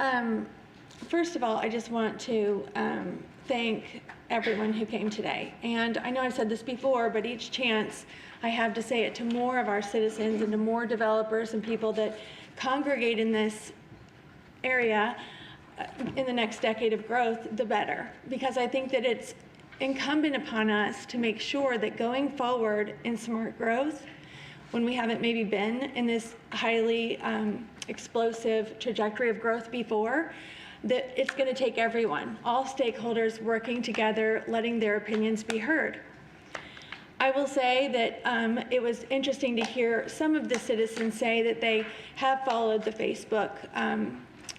first of all, I just want to thank everyone who came today. And I know I've said this before, but each chance I have to say it to more of our citizens and to more developers and people that congregate in this area in the next decade of growth, the better. Because I think that it's incumbent upon us to make sure that going forward in smart growth, when we haven't maybe been in this highly explosive trajectory of growth before, that it's going to take everyone, all stakeholders working together, letting their opinions be heard. I will say that it was interesting to hear some of the citizens say that they have followed the Facebook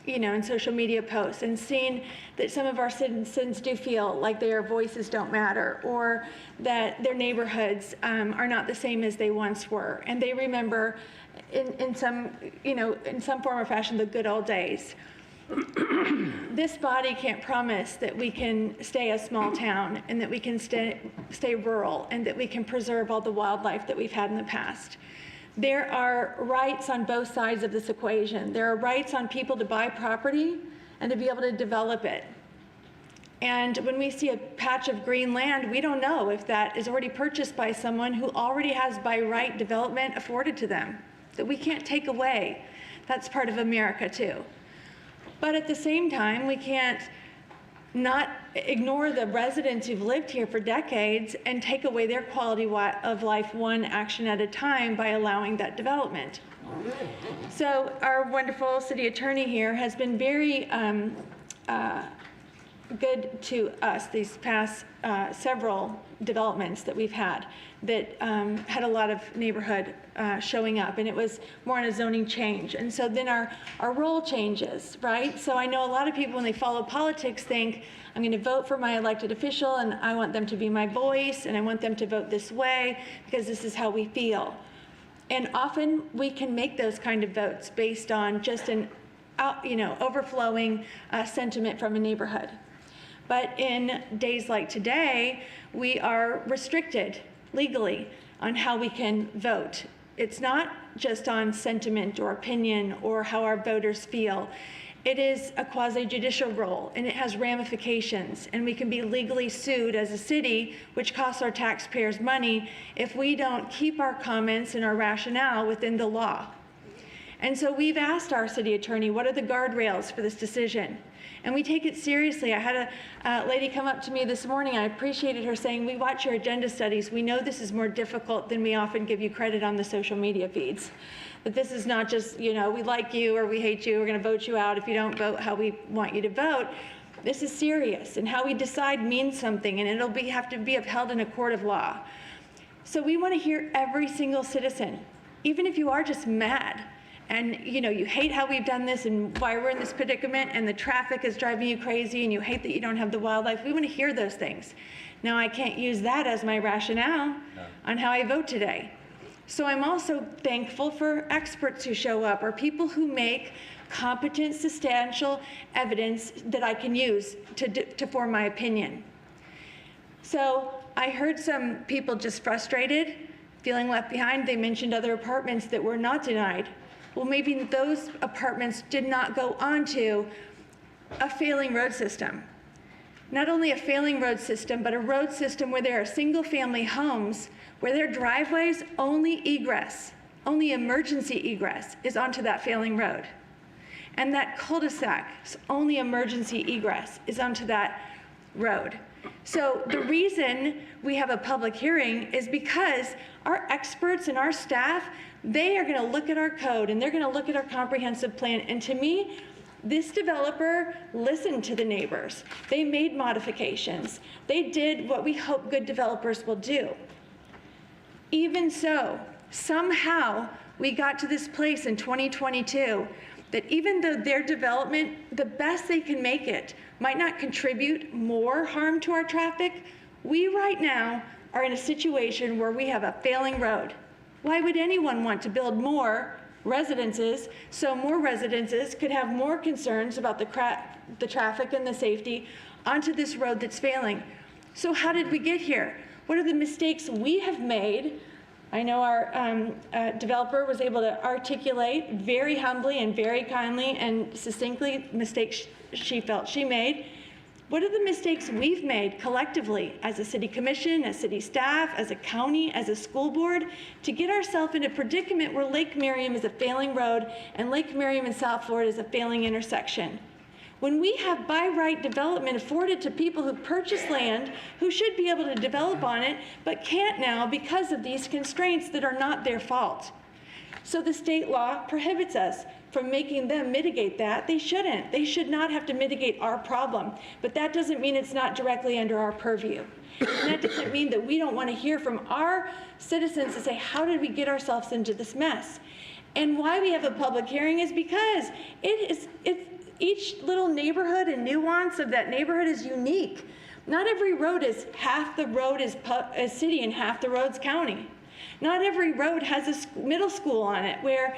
and social media posts and seen that some of our citizens do feel like their voices don't matter, or that their neighborhoods are not the same as they once were. And they remember in some form or fashion the good old days. This body can't promise that we can stay a small town and that we can stay rural and that we can preserve all the wildlife that we've had in the past. There are rights on both sides of this equation. There are rights on people to buy property and to be able to develop it. And when we see a patch of green land, we don't know if that is already purchased by someone who already has by right development afforded to them, that we can't take away. That's part of America too. But at the same time, we can't not ignore the residents who've lived here for decades and take away their quality of life one action at a time by allowing that development. So our wonderful city attorney here has been very good to us these past several developments that we've had that had a lot of neighborhood showing up, and it was more on a zoning change. And so then our role changes, right? So I know a lot of people when they follow politics think, I'm going to vote for my elected official and I want them to be my voice and I want them to vote this way because this is how we feel. And often we can make those kind of votes based on just an overflowing sentiment from a neighborhood. But in days like today, we are restricted legally on how we can vote. It's not just on sentiment or opinion or how our voters feel. It is a quasi-judicial role, and it has ramifications, and we can be legally sued as a city, which costs our taxpayers money, if we don't keep our comments and our rationale within the law. And so we've asked our city attorney, what are the guardrails for this decision? And we take it seriously. I had a lady come up to me this morning. I appreciated her saying, we watch your agenda studies. We know this is more difficult than we often give you credit on the social media feeds. That this is not just, we like you or we hate you, we're going to vote you out if you don't vote how we want you to vote. This is serious, and how we decide means something, and it'll have to be upheld in a court of law. So we want to hear every single citizen, even if you are just mad. And you hate how we've done this and why we're in this predicament and the traffic is driving you crazy and you hate that you don't have the wildlife. We want to hear those things. Now I can't use that as my rationale on how I vote today. So I'm also thankful for experts who show up or people who make competent, substantial evidence that I can use to form my opinion. So I heard some people just frustrated, feeling left behind. They mentioned other apartments that were not denied. Well, maybe those apartments did not go onto a failing road system. Not only a failing road system, but a road system where there are single-family homes where their driveways only emergency egress is onto that failing road. And that cul-de-sac's only emergency egress is onto that road. So the reason we have a public hearing is because our experts and our staff, they are going to look at our code and they're going to look at our comprehensive plan. And to me, this developer listened to the neighbors. They made modifications. They did what we hope good developers will do. Even so, somehow we got to this place in 2022 that even though their development, the best they can make it, might not contribute more harm to our traffic, we right now are in a situation where we have a failing road. Why would anyone want to build more residences so more residences could have more concerns about the traffic and the safety onto this road that's failing? So how did we get here? What are the mistakes we have made? I know our developer was able to articulate very humbly and very kindly and succinctly mistakes she felt she made. What are the mistakes we've made collectively as a city commission, as city staff, as a county, as a school board, to get ourselves in a predicament where Lake Merriam is a failing road and Lake Merriam in South Florida is a failing intersection? When we have by right development afforded to people who purchase land, who should be able to develop on it, but can't now because of these constraints that are not their fault. So the state law prohibits us from making them mitigate that. They shouldn't. They should not have to mitigate our problem. But that doesn't mean it's not directly under our purview. And that doesn't mean that we don't want to hear from our citizens to say, how did we get ourselves into this mess? And why we have a public hearing is because each little neighborhood and nuance of that neighborhood is unique. Not every road is, half the road is city and half the road's county. Not every road has a middle school on it where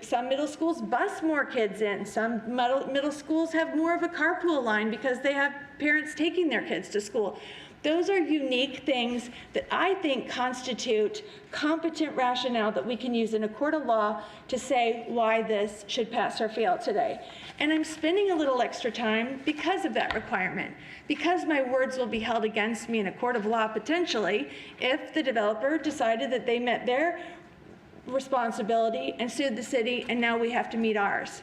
some middle schools bus more kids in, some middle schools have more of a carpool line because they have parents taking their kids to school. Those are unique things that I think constitute competent rationale that we can use in a court of law to say why this should pass or fail today. And I'm spending a little extra time because of that requirement, because my words will be held against me in a court of law potentially if the developer decided that they met their responsibility and sued the city and now we have to meet ours.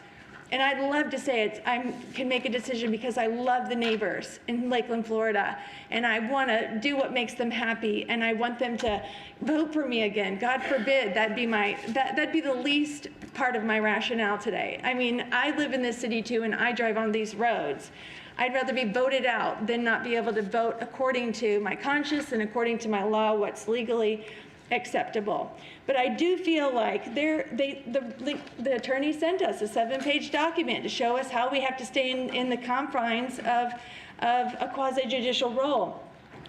And I'd love to say I can make a decision because I love the neighbors in Lakeland, Florida, and I want to do what makes them happy, and I want them to vote for me again. God forbid that'd be the least part of my rationale today. I mean, I live in this city too, and I drive on these roads. I'd rather be voted out than not be able to vote according to my conscience and according to my law, what's legally acceptable. But I do feel like the attorney sent us a 7-page document to show us how we have to stay in the confines of a quasi-judicial role,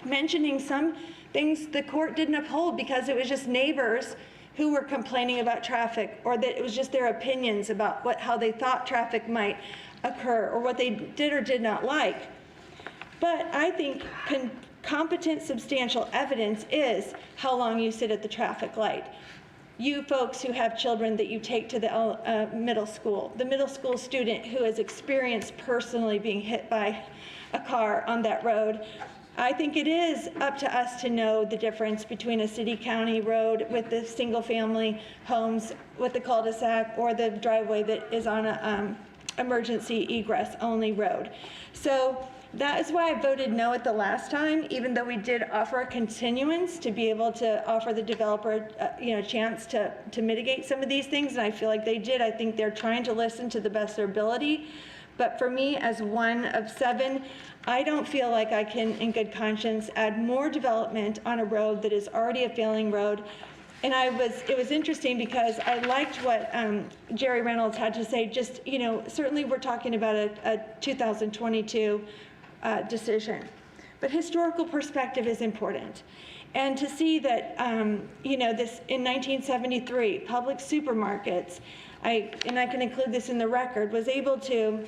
mentioning some things the court didn't uphold because it was just neighbors who were complaining about traffic, or that it was just their opinions about how they thought traffic might occur or what they did or did not like. But I think competent, substantial evidence is how long you sit at the traffic light. You folks who have children that you take to the middle school, the middle school student who has experienced personally being hit by a car on that road, I think it is up to us to know the difference between a city-county road with the single-family homes with the cul-de-sac or the driveway that is on a emergency egress only road. So that is why I voted no at the last time, even though we did offer a continuance to be able to offer the developer a chance to mitigate some of these things, and I feel like they did. I think they're trying to listen to the best of their ability. But for me, as one of 7, I don't feel like I can, in good conscience, add more development on a road that is already a failing road. And it was interesting because I liked what Jerry Reynolds had to say. Just, certainly we're talking about a 2022 decision, but historical perspective is important. And to see that, this in 1973, public supermarkets and I can include this in the record, was able to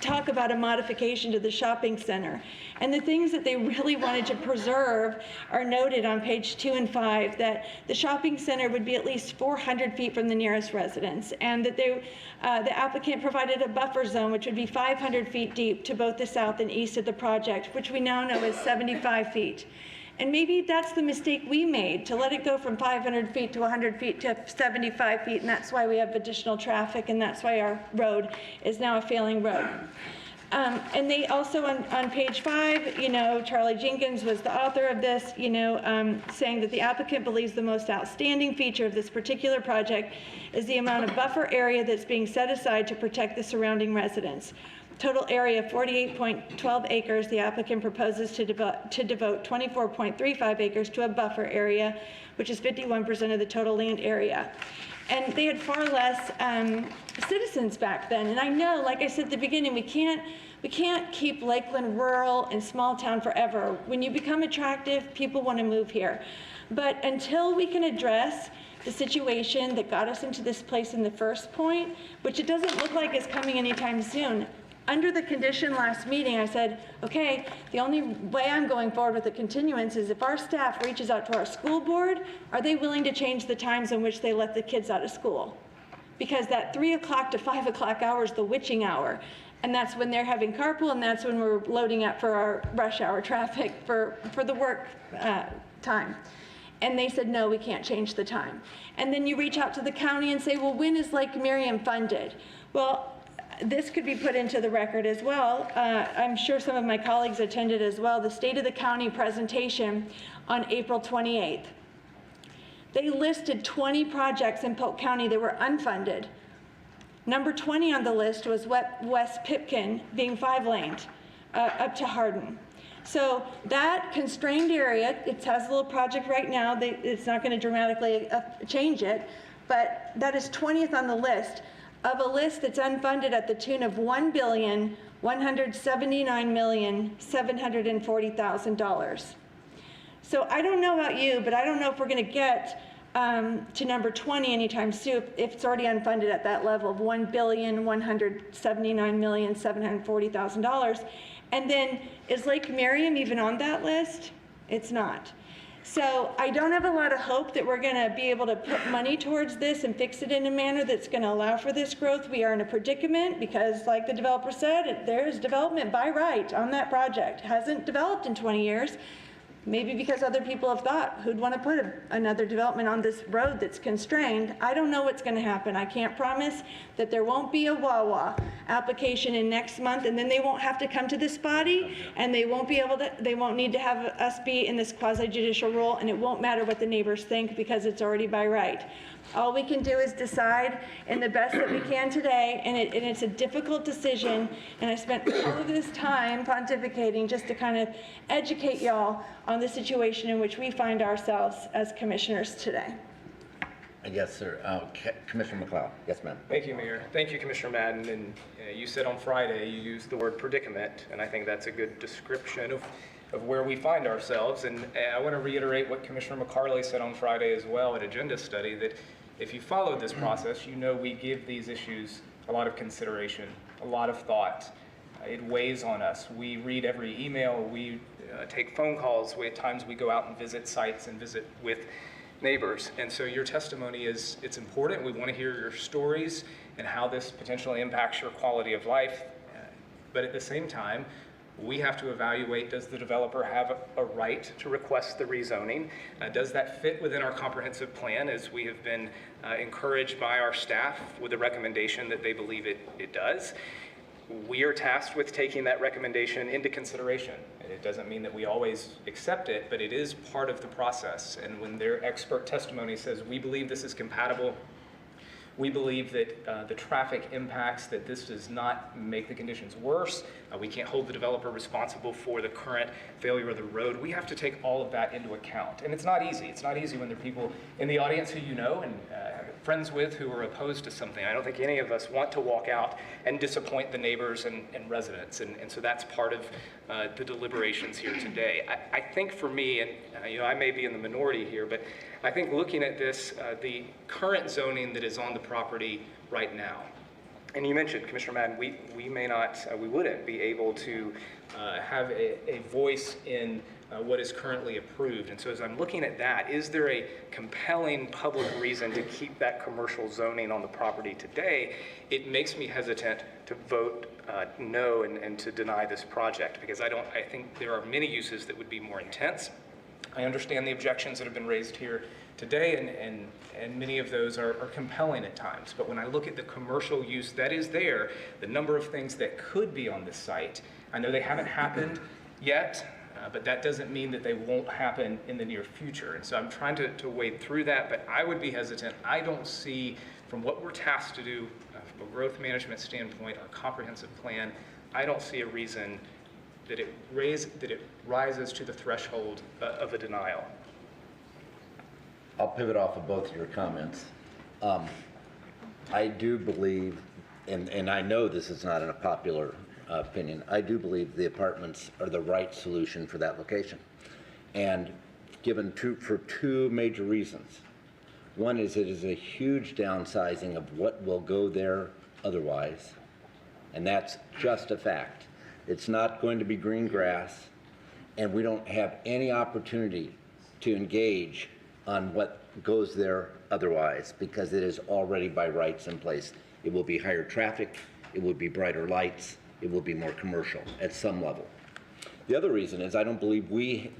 talk about a modification to the shopping center. And the things that they really wanted to preserve are noted on page 2 and 5, that the shopping center would be at least 400 feet from the nearest residence, and that the applicant provided a buffer zone which would be 500 feet deep to both the south and east of the project, which we now know is 75 feet. And maybe that's the mistake we made, to let it go from 500 feet to 100 feet to 75 feet, and that's why we have additional traffic, and that's why our road is now a failing road. And they also, on page 5, Charlie Jenkins was the author of this, saying that the applicant believes the most outstanding feature of this particular project is the amount of buffer area that's being set aside to protect the surrounding residents. Total area 48.12 acres, the applicant proposes to devote 24.35 acres to a buffer area, which is 51% of the total land area. And they had far less citizens back then. And I know, like I said at the beginning, we can't keep Lakeland rural and small town forever. When you become attractive, people want to move here. But until we can address the situation that got us into this place in the first point, which it doesn't look like is coming anytime soon, under the condition last meeting, I said, okay, the only way I'm going forward with the continuance is if our staff reaches out to our school board, are they willing to change the times in which they let the kids out of school? Because that 3 o'clock to 5 o'clock hour is the witching hour. And that's when they're having carpool, and that's when we're loading up for our rush hour traffic for the work time. And they said, no, we can't change the time. And then you reach out to the county and say, well, when is Lake Miriam funded? Well, this could be put into the record as well. I'm sure some of my colleagues attended as well, the State of the County presentation on April 28th. They listed 20 projects in Polk County that were unfunded. Number 20 on the list was West Pipkin being 5-laned up to Hardin. So that constrained area, it has a little project right now. It's not going to dramatically change it, but that is 20th on the list of a list that's unfunded at the tune of $1,179,740,000. So I don't know about you, but I don't know if we're going to get to number 20 anytime soon if it's already unfunded at that level of $1,179,740,000. And then is Lake Miriam even on that list? It's not. So I don't have a lot of hope that we're going to be able to put money towards this and fix it in a manner that's going to allow for this growth. We are in a predicament because, like the developer said, there's development by right on that project. It hasn't developed in 20 years. Maybe because other people have thought, who'd want to put another development on this road that's constrained? I don't know what's going to happen. I can't promise that there won't be a Wawa application in next month, and then they won't have to come to this body, and they won't need to have us be in this quasi-judicial role, and it won't matter what the neighbors think because it's already by right. All we can do is decide in the best that we can today, and it's a difficult decision, and I spent all of this time pontificating just to kind of educate y'all on the situation in which we find ourselves as commissioners today. Yes, sir. Commissioner McLeod. Yes, ma'am. Thank you, Mayor. Thank you, Commissioner Madden. And you said on Friday you used the word predicament, and I think that's a good description of where we find ourselves. And I want to reiterate what Commissioner McCarley said on Friday as well at Agenda Study, that if you follow this process, you know we give these issues a lot of consideration, a lot of thought. It weighs on us. We read every email, we take phone calls, at times we go out and visit sites and visit with neighbors. And so your testimony it's important. We want to hear your stories and how this potentially impacts your quality of life. But at the same time, we have to evaluate, does the developer have a right to request the rezoning? Does that fit within our comprehensive plan, as we have been encouraged by our staff with the recommendation that they believe it does? We are tasked with taking that recommendation into consideration. It doesn't mean that we always accept it, but it is part of the process. And when their expert testimony says, we believe this is compatible, we believe that the traffic impacts, that this does not make the conditions worse. We can't hold the developer responsible for the current failure of the road. We have to take all of that into account. And it's not easy. It's not easy when there are people in the audience who you know and friends with who are opposed to something. I don't think any of us want to walk out and disappoint the neighbors and residents, and so that's part of the deliberations here today. I think for me, and I may be in the minority here, but I think looking at this, the current zoning that is on the property right now, and you mentioned, Commissioner Madden, we may not, we wouldn't be able to have a voice in what is currently approved. And so as I'm looking at that, is there a compelling public reason to keep that commercial zoning on the property today? It makes me hesitant to vote no and to deny this project, because I think there are many uses that would be more intense. I understand the objections that have been raised here today, and many of those are compelling at times. But when I look at the commercial use that is there, the number of things that could be on this site, I know they haven't happened yet, but that doesn't mean that they won't happen in the near future. And so I'm trying to wade through that, but I would be hesitant. I don't see, from what we're tasked to do from a growth management standpoint, our comprehensive plan, I don't see a reason that it rises to the threshold of a denial. I'll pivot off of both of your comments. I do believe, and I know this is not a popular opinion, I do believe the apartments are the right solution for that location. And given for two major reasons. One is it is a huge downsizing of what will go there otherwise, and that's just a fact. It's not going to be green grass, and we don't have any opportunity to engage on what goes there otherwise, because it is already by rights in place. It will be higher traffic, it will be brighter lights, it will be more commercial at some level. The other reason is I don't believe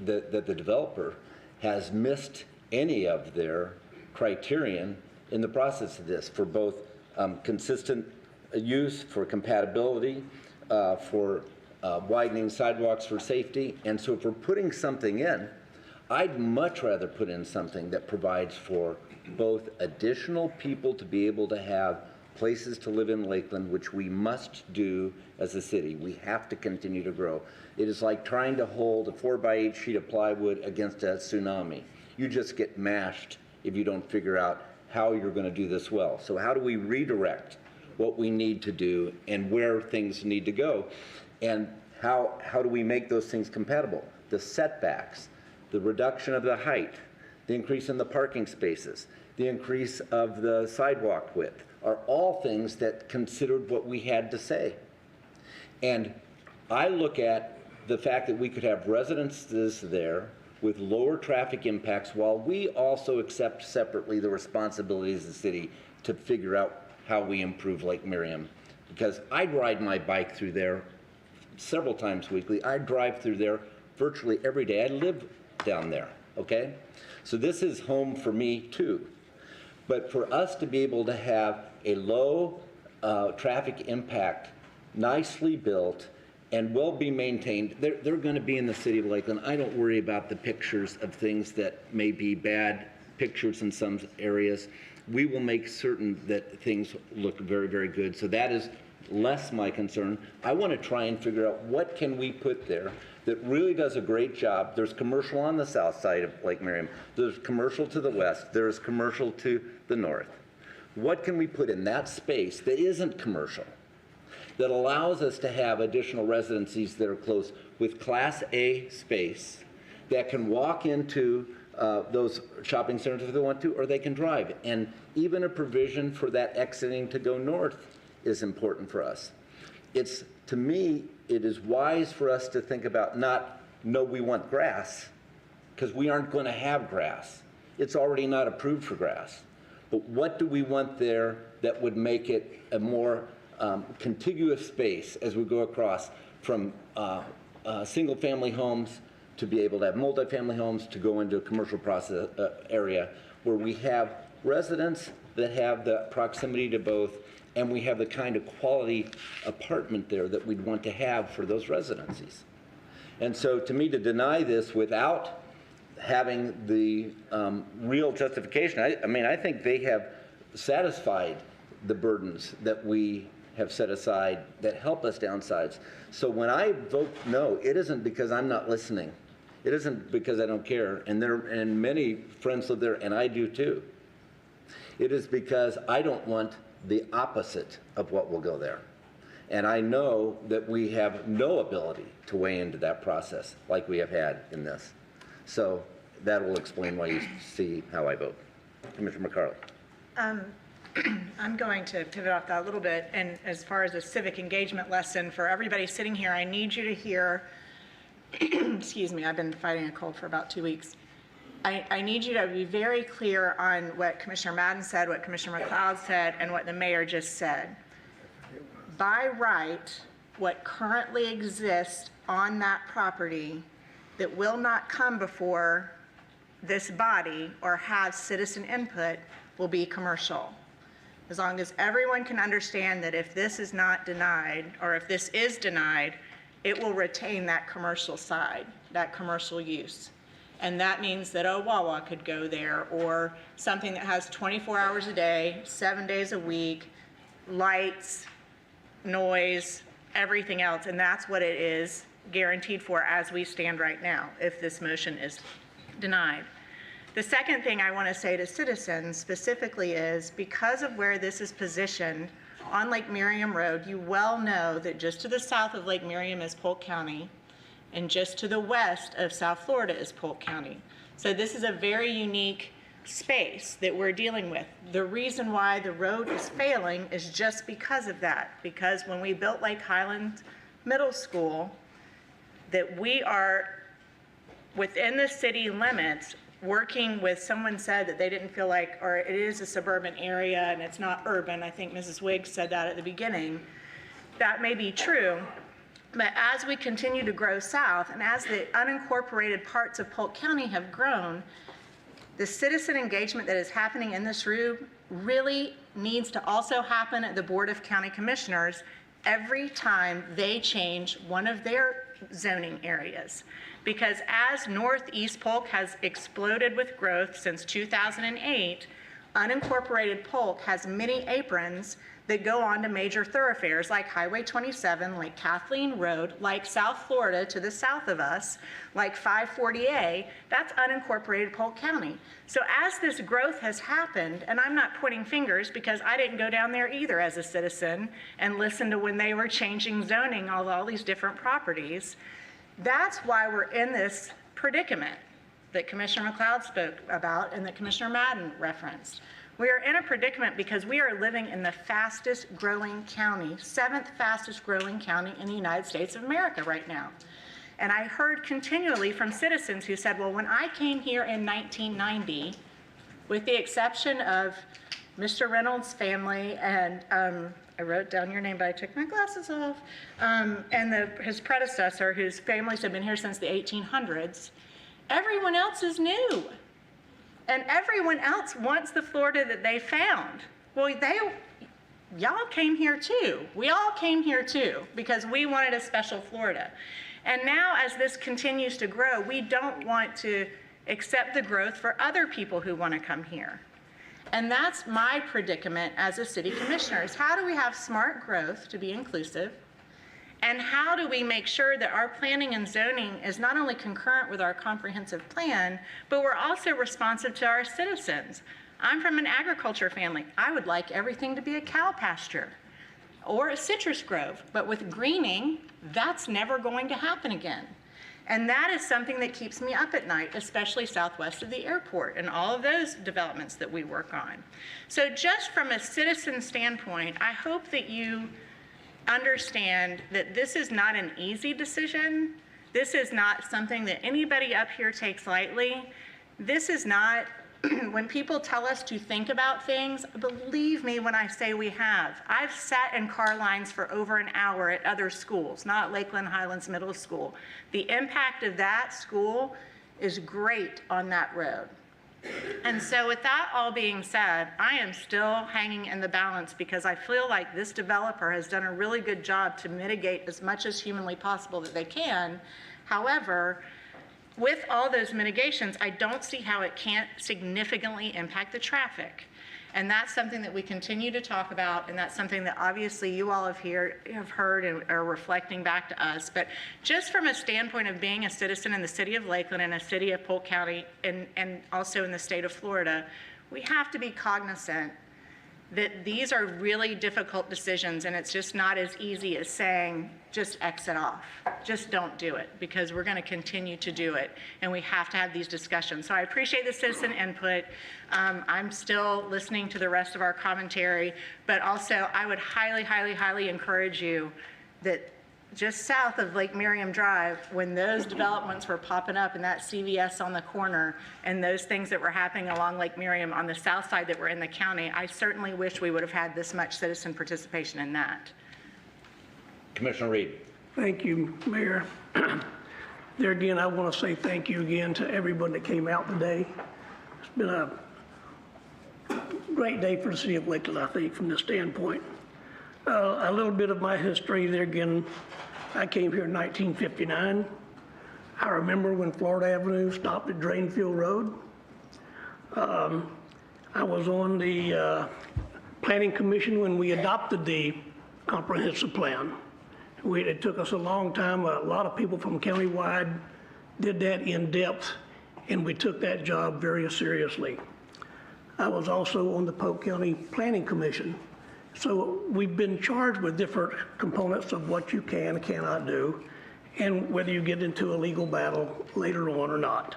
that the developer has missed any of their criterion in the process of this, for both consistent use, for compatibility, for widening sidewalks for safety. And so if we're putting something in, I'd much rather put in something that provides for both additional people to be able to have places to live in Lakeland, which we must do as a city. We have to continue to grow. It is like trying to hold a 4x8 sheet of plywood against a tsunami. You just get mashed if you don't figure out how you're going to do this well. So how do we redirect what we need to do and where things need to go? And how do we make those things compatible? The setbacks, the reduction of the height, the increase in the parking spaces, the increase of the sidewalk width, are all things that considered what we had to say. And I look at the fact that we could have residences there with lower traffic impacts, while we also accept separately the responsibilities of the city to figure out how we improve Lake Miriam. Because I'd ride my bike through there several times weekly. I drive through there virtually every day. I live down there, okay? So this is home for me too. But for us to be able to have a low traffic impact, nicely built, and will be maintained, they're going to be in the city of Lakeland. I don't worry about the pictures of things that may be bad pictures in some areas. We will make certain that things look very, very good. So that is less my concern. I want to try and figure out what can we put there that really does a great job. There's commercial on the south side of Lake Miriam. There's commercial to the west. There's commercial to the north. What can we put in that space that isn't commercial, that allows us to have additional residencies that are close with Class A space, that can walk into those shopping centers if they want to, or they can drive. And even a provision for that exiting to go north is important for us. To me, it is wise for us to think about no, we want grass, because we aren't going to have grass. It's already not approved for grass. But what do we want there that would make it a more contiguous space as we go across from single-family homes to be able to have multifamily homes, to go into a commercial process area where we have residents that have the proximity to both, and we have the kind of quality apartment there that we'd want to have for those residencies. And so to me, to deny this without having the real justification, I think they have satisfied the burdens that we have set aside that help us downsize. So when I vote no, it isn't because I'm not listening. It isn't because I don't care. And many friends live there, and I do too. It is because I don't want the opposite of what will go there. And I know that we have no ability to weigh into that process like we have had in this. So that will explain why you see how I vote. Commissioner McCarley. I'm going to pivot off that a little bit, and as far as a civic engagement lesson for everybody sitting here, I need you to hear, excuse me, I've been fighting a cold for about 2 weeks. I need you to be very clear on what Commissioner Madden said, what Commissioner McLeod said, and what the mayor just said. By right, what currently exists on that property that will not come before this body or have citizen input will be commercial. As long as everyone can understand that if this is not denied, or if this is denied, it will retain that commercial side, that commercial use. And that means that a Wawa could go there, or something that has 24 hours a day, 7 days a week, lights, noise, everything else. And that's what it is guaranteed for as we stand right now, if this motion is denied. The second thing I want to say to citizens specifically is, because of where this is positioned on Lake Miriam Road, you well know that just to the south of Lake Miriam is Polk County, and just to the west of South Florida is Polk County. So this is a very unique space that we're dealing with. The reason why the road is failing is just because of that, because when we built Lake Highland Middle School, that we are within the city limits working with, someone said that they didn't feel like, or it is a suburban area and it's not urban. I think Mrs. Wiggs said that at the beginning. That may be true, but as we continue to grow south and as the unincorporated parts of Polk County have grown, the citizen engagement that is happening in this room really needs to also happen at the Board of County Commissioners every time they change one of their zoning areas. Because as Northeast Polk has exploded with growth since 2008, unincorporated Polk has many aprons that go on to major thoroughfares like Highway 27, like Kathleen Road, like South Florida to the south of us, like 540A, that's unincorporated Polk County. So as this growth has happened, and I'm not pointing fingers because I didn't go down there either as a citizen and listen to when they were changing zoning of all these different properties, that's why we're in this predicament that Commissioner McLeod spoke about and that Commissioner Madden referenced. We are in a predicament because we are living in the fastest growing county, 7th fastest growing county in the United States of America right now. And I heard continually from citizens who said, well, when I came here in 1990, with the exception of Mr. Reynolds' family and I wrote down your name, but I took my glasses off, and his predecessor, whose families have been here since the 1800s, everyone else is new. And everyone else wants the Florida that they found. Well, y'all came here too. We all came here too, because we wanted a special Florida. And now as this continues to grow, we don't want to accept the growth for other people who want to come here. And that's my predicament as a city commissioner, is how do we have smart growth to be inclusive? And how do we make sure that our planning and zoning is not only concurrent with our comprehensive plan, but we're also responsive to our citizens? I'm from an agriculture family. I would like everything to be a cow pasture or a citrus grove, but with greening, that's never going to happen again. And that is something that keeps me up at night, especially southwest of the airport and all of those developments that we work on. So just from a citizen standpoint, I hope that you understand that this is not an easy decision. This is not something that anybody up here takes lightly. This is not, when people tell us to think about things, believe me when I say we have. I've sat in car lines for over an hour at other schools, not Lakeland Highlands Middle School. The impact of that school is great on that road. And so with that all being said, I am still hanging in the balance because I feel like this developer has done a really good job to mitigate as much as humanly possible that they can. However, with all those mitigations, I don't see how it can't significantly impact the traffic. And that's something that we continue to talk about, and that's something that obviously you all have heard and are reflecting back to us. But just from a standpoint of being a citizen in the city of Lakeland and a city of Polk County and also in the state of Florida, we have to be cognizant that these are really difficult decisions, and it's just not as easy as saying, just exit off. Just don't do it, because we're going to continue to do it, and we have to have these discussions. So I appreciate the citizen input. I'm still listening to the rest of our commentary, but also I would highly, highly, highly encourage you that just south of Lake Miriam Drive, when those developments were popping up and that CVS on the corner and those things that were happening along Lake Miriam on the south side that were in the county, I certainly wish we would have had this much citizen participation in that. Commissioner Reed. Thank you, Mayor. There again, I want to say thank you again to everyone that came out today. It's been a great day for the city of Lakeland, I think, from this standpoint. A little bit of my history there again. I came here in 1959. I remember when Florida Avenue stopped at Drainfield Road. I was on the Planning Commission when we adopted the comprehensive plan. It took us a long time. A lot of people from countywide did that in depth, and we took that job very seriously. I was also on the Polk County Planning Commission. So we've been charged with different components of what you can and cannot do, and whether you get into a legal battle later on or not.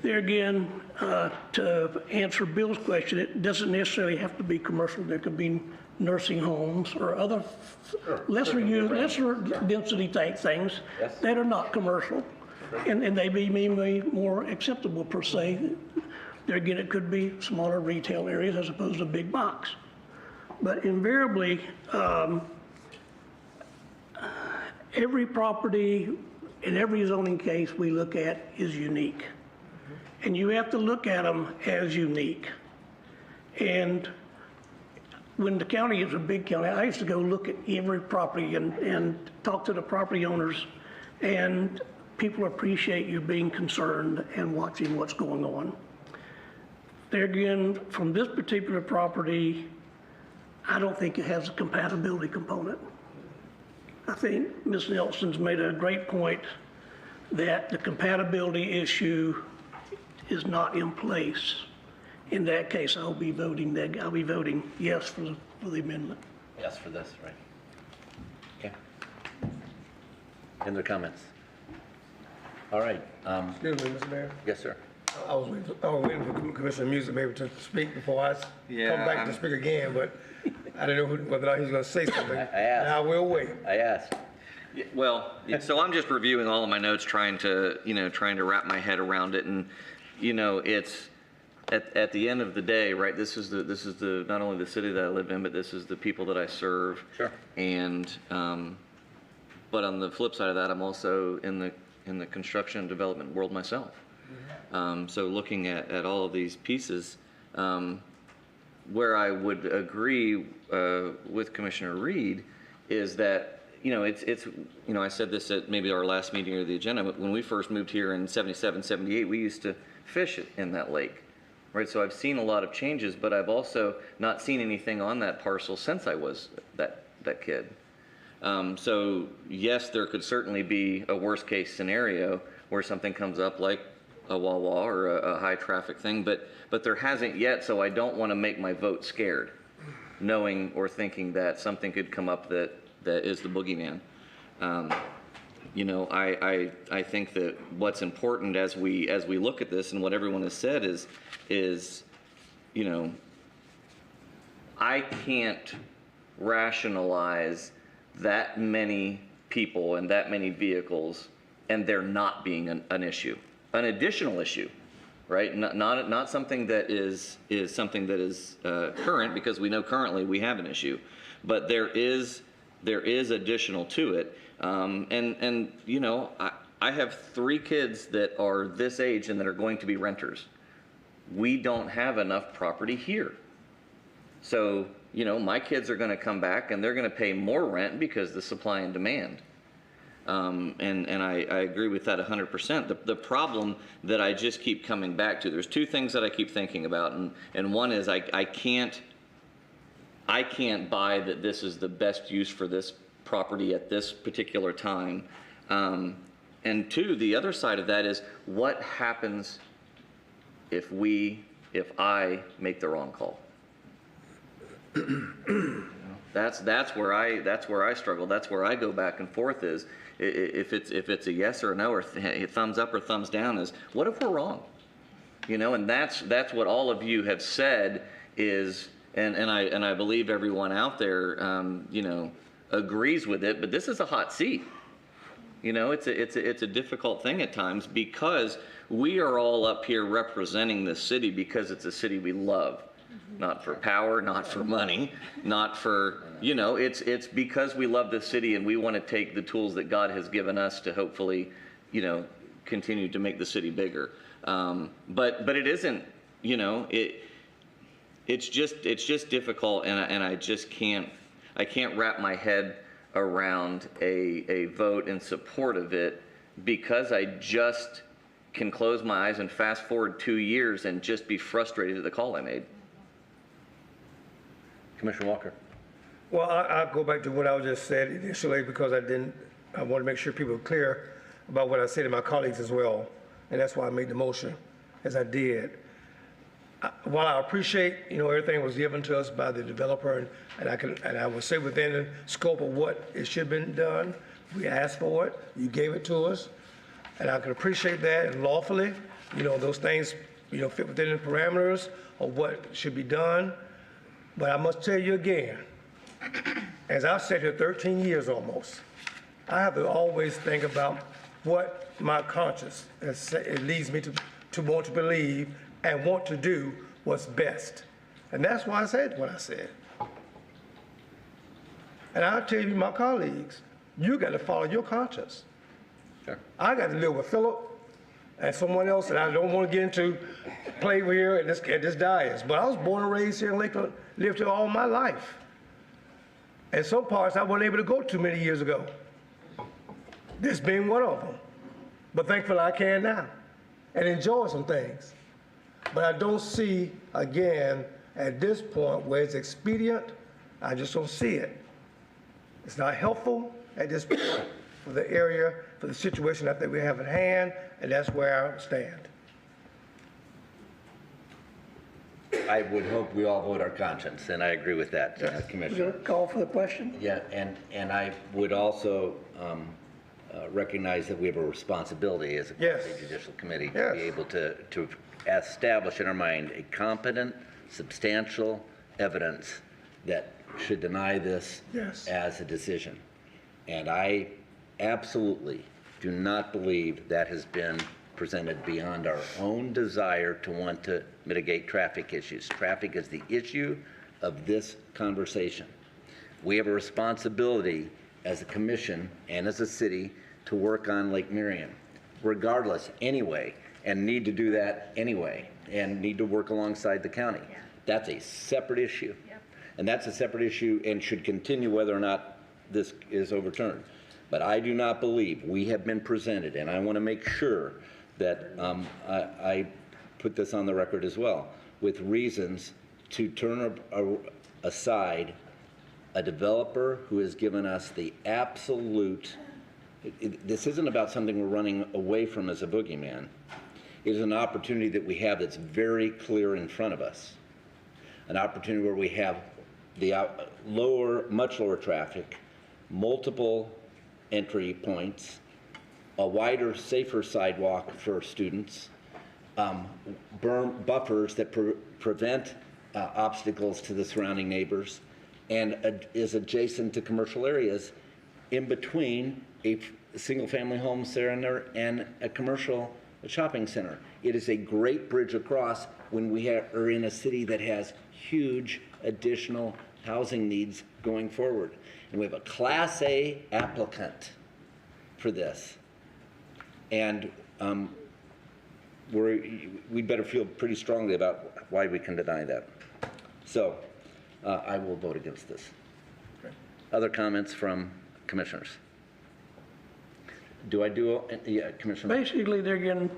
There again, to answer Bill's question, it doesn't necessarily have to be commercial. There could be nursing homes or other lesser density type things that are not commercial, and they may be more acceptable per se. There again, it could be smaller retail areas as opposed to big box. But invariably, every property in every zoning case we look at is unique. And you have to look at them as unique. And when the county is a big county, I used to go look at every property and talk to the property owners, and people appreciate you being concerned and watching what's going on. There again, from this particular property, I don't think it has a compatibility component. I think Ms. Nelson's made a great point that the compatibility issue is not in place. In that case, I'll be voting yes for the amendment. Yes for this, right? Okay. Any other comments? All right. Excuse me, Mr. Mayor. Yes, sir. I was waiting for Commissioner Music maybe to speak before I come back to speak again, but I didn't know whether or not he was going to say something. I asked. And I will wait. I asked. Well, so I'm just reviewing all of my notes, trying to wrap my head around it, and it's at the end of the day, right? This is the not only the city that I live in, but this is the people that I serve. Sure. And but on the flip side of that, I'm also in the construction and development world myself. So looking at all of these pieces, where I would agree with Commissioner Reed is that it's I said this at maybe our last meeting or the agenda, but when we first moved here in 77, 78, we used to fish in that lake, right? So I've seen a lot of changes, but I've also not seen anything on that parcel since I was that kid. So yes, there could certainly be a worst case scenario where something comes up like a Wawa or a high traffic thing, but there hasn't yet, so I don't want to make my vote scared, knowing or thinking that something could come up that is the boogeyman. I think that what's important as we look at this and what everyone has said is I can't rationalize that many people and that many vehicles and there not being an issue. An additional issue, right? Not something that is something that is current, because we know currently we have an issue, but there is additional to it. I have 3 kids that are this age and that are going to be renters. We don't have enough property here, so my kids are going to come back and they're going to pay more rent because the supply and demand. And I agree with that 100%. The problem that I just keep coming back to, there's 2 things that I keep thinking about, and one is I can't buy that this is the best use for this property at this particular time. And 2, the other side of that is what happens if we if I make the wrong call? That's where I struggle. That's where I go back and forth is if it's a yes or a no or thumbs up or thumbs down is what if we're wrong? And that's what all of you have said is, and I believe everyone out there, agrees with it. But this is a hot seat. It's a difficult thing at times because we are all up here representing the city because it's a city we love, not for power, not for money, not for, it's because we love the city and we want to take the tools that God has given us to hopefully, continue to make the city bigger. But it isn't, it's just difficult and I can't wrap my head around a vote in support of it because I just can close my eyes and fast forward 2 years and just be frustrated at the call I made. Commissioner Walker. Well, I'll go back to what I just said initially because I want to make sure people are clear about what I said to my colleagues as well. And that's why I made the motion as I did. While I appreciate, everything was given to us by the developer and I would say within the scope of what it should have been done, we asked for it, you gave it to us. And I can appreciate that and lawfully, those things, fit within the parameters of what should be done. But I must tell you again, as I've sat here 13 years almost, I have to always think about what my conscience it leads me to want to believe and want to do what's best. And that's why I said what I said. And I'll tell you, my colleagues, you got to follow your conscience. Sure. I got to live with Philip and someone else that I don't want to get into play with here at this dais. But I was born and raised here in Lakeland, lived here all my life. And some parts I wasn't able to go to many years ago. This being one of them. But thankfully I can now and enjoy some things. But I don't see, again, at this point where it's expedient, I just don't see it. It's not helpful at this point for the area, for the situation that we have at hand, and that's where I stand. I would hope we all vote our conscience, and I agree with that, Commissioner. Call for the question? Yeah, and I would also recognize that we have a responsibility as a judicial committee to be able to establish in our mind a competent, substantial evidence that should deny this as a decision. And I absolutely do not believe that has been presented beyond our own desire to want to mitigate traffic issues. Traffic is the issue of this conversation. We have a responsibility as a commission and as a city to work on Lake Miriam, regardless, anyway, and need to do that anyway, and need to work alongside the county. Yeah. That's a separate issue. Yep. And that's a separate issue and should continue whether or not this is overturned. But I do not believe we have been presented, and I want to make sure that I put this on the record as well, with reasons to turn aside a developer who has given us the absolute, this isn't about something we're running away from as a boogeyman. It is an opportunity that we have that's very clear in front of us. An opportunity where we have the much lower traffic, multiple entry points, a wider, safer sidewalk for students, buffers that prevent obstacles to the surrounding neighbors, and is adjacent to commercial areas in between a single-family home center and a commercial shopping center. It is a great bridge across when we are in a city that has huge additional housing needs going forward. And we have a Class A applicant for this. And we better feel pretty strongly about why we can deny that. So I will vote against this. Okay. Other comments from commissioners? Commissioner? Basically, they're getting,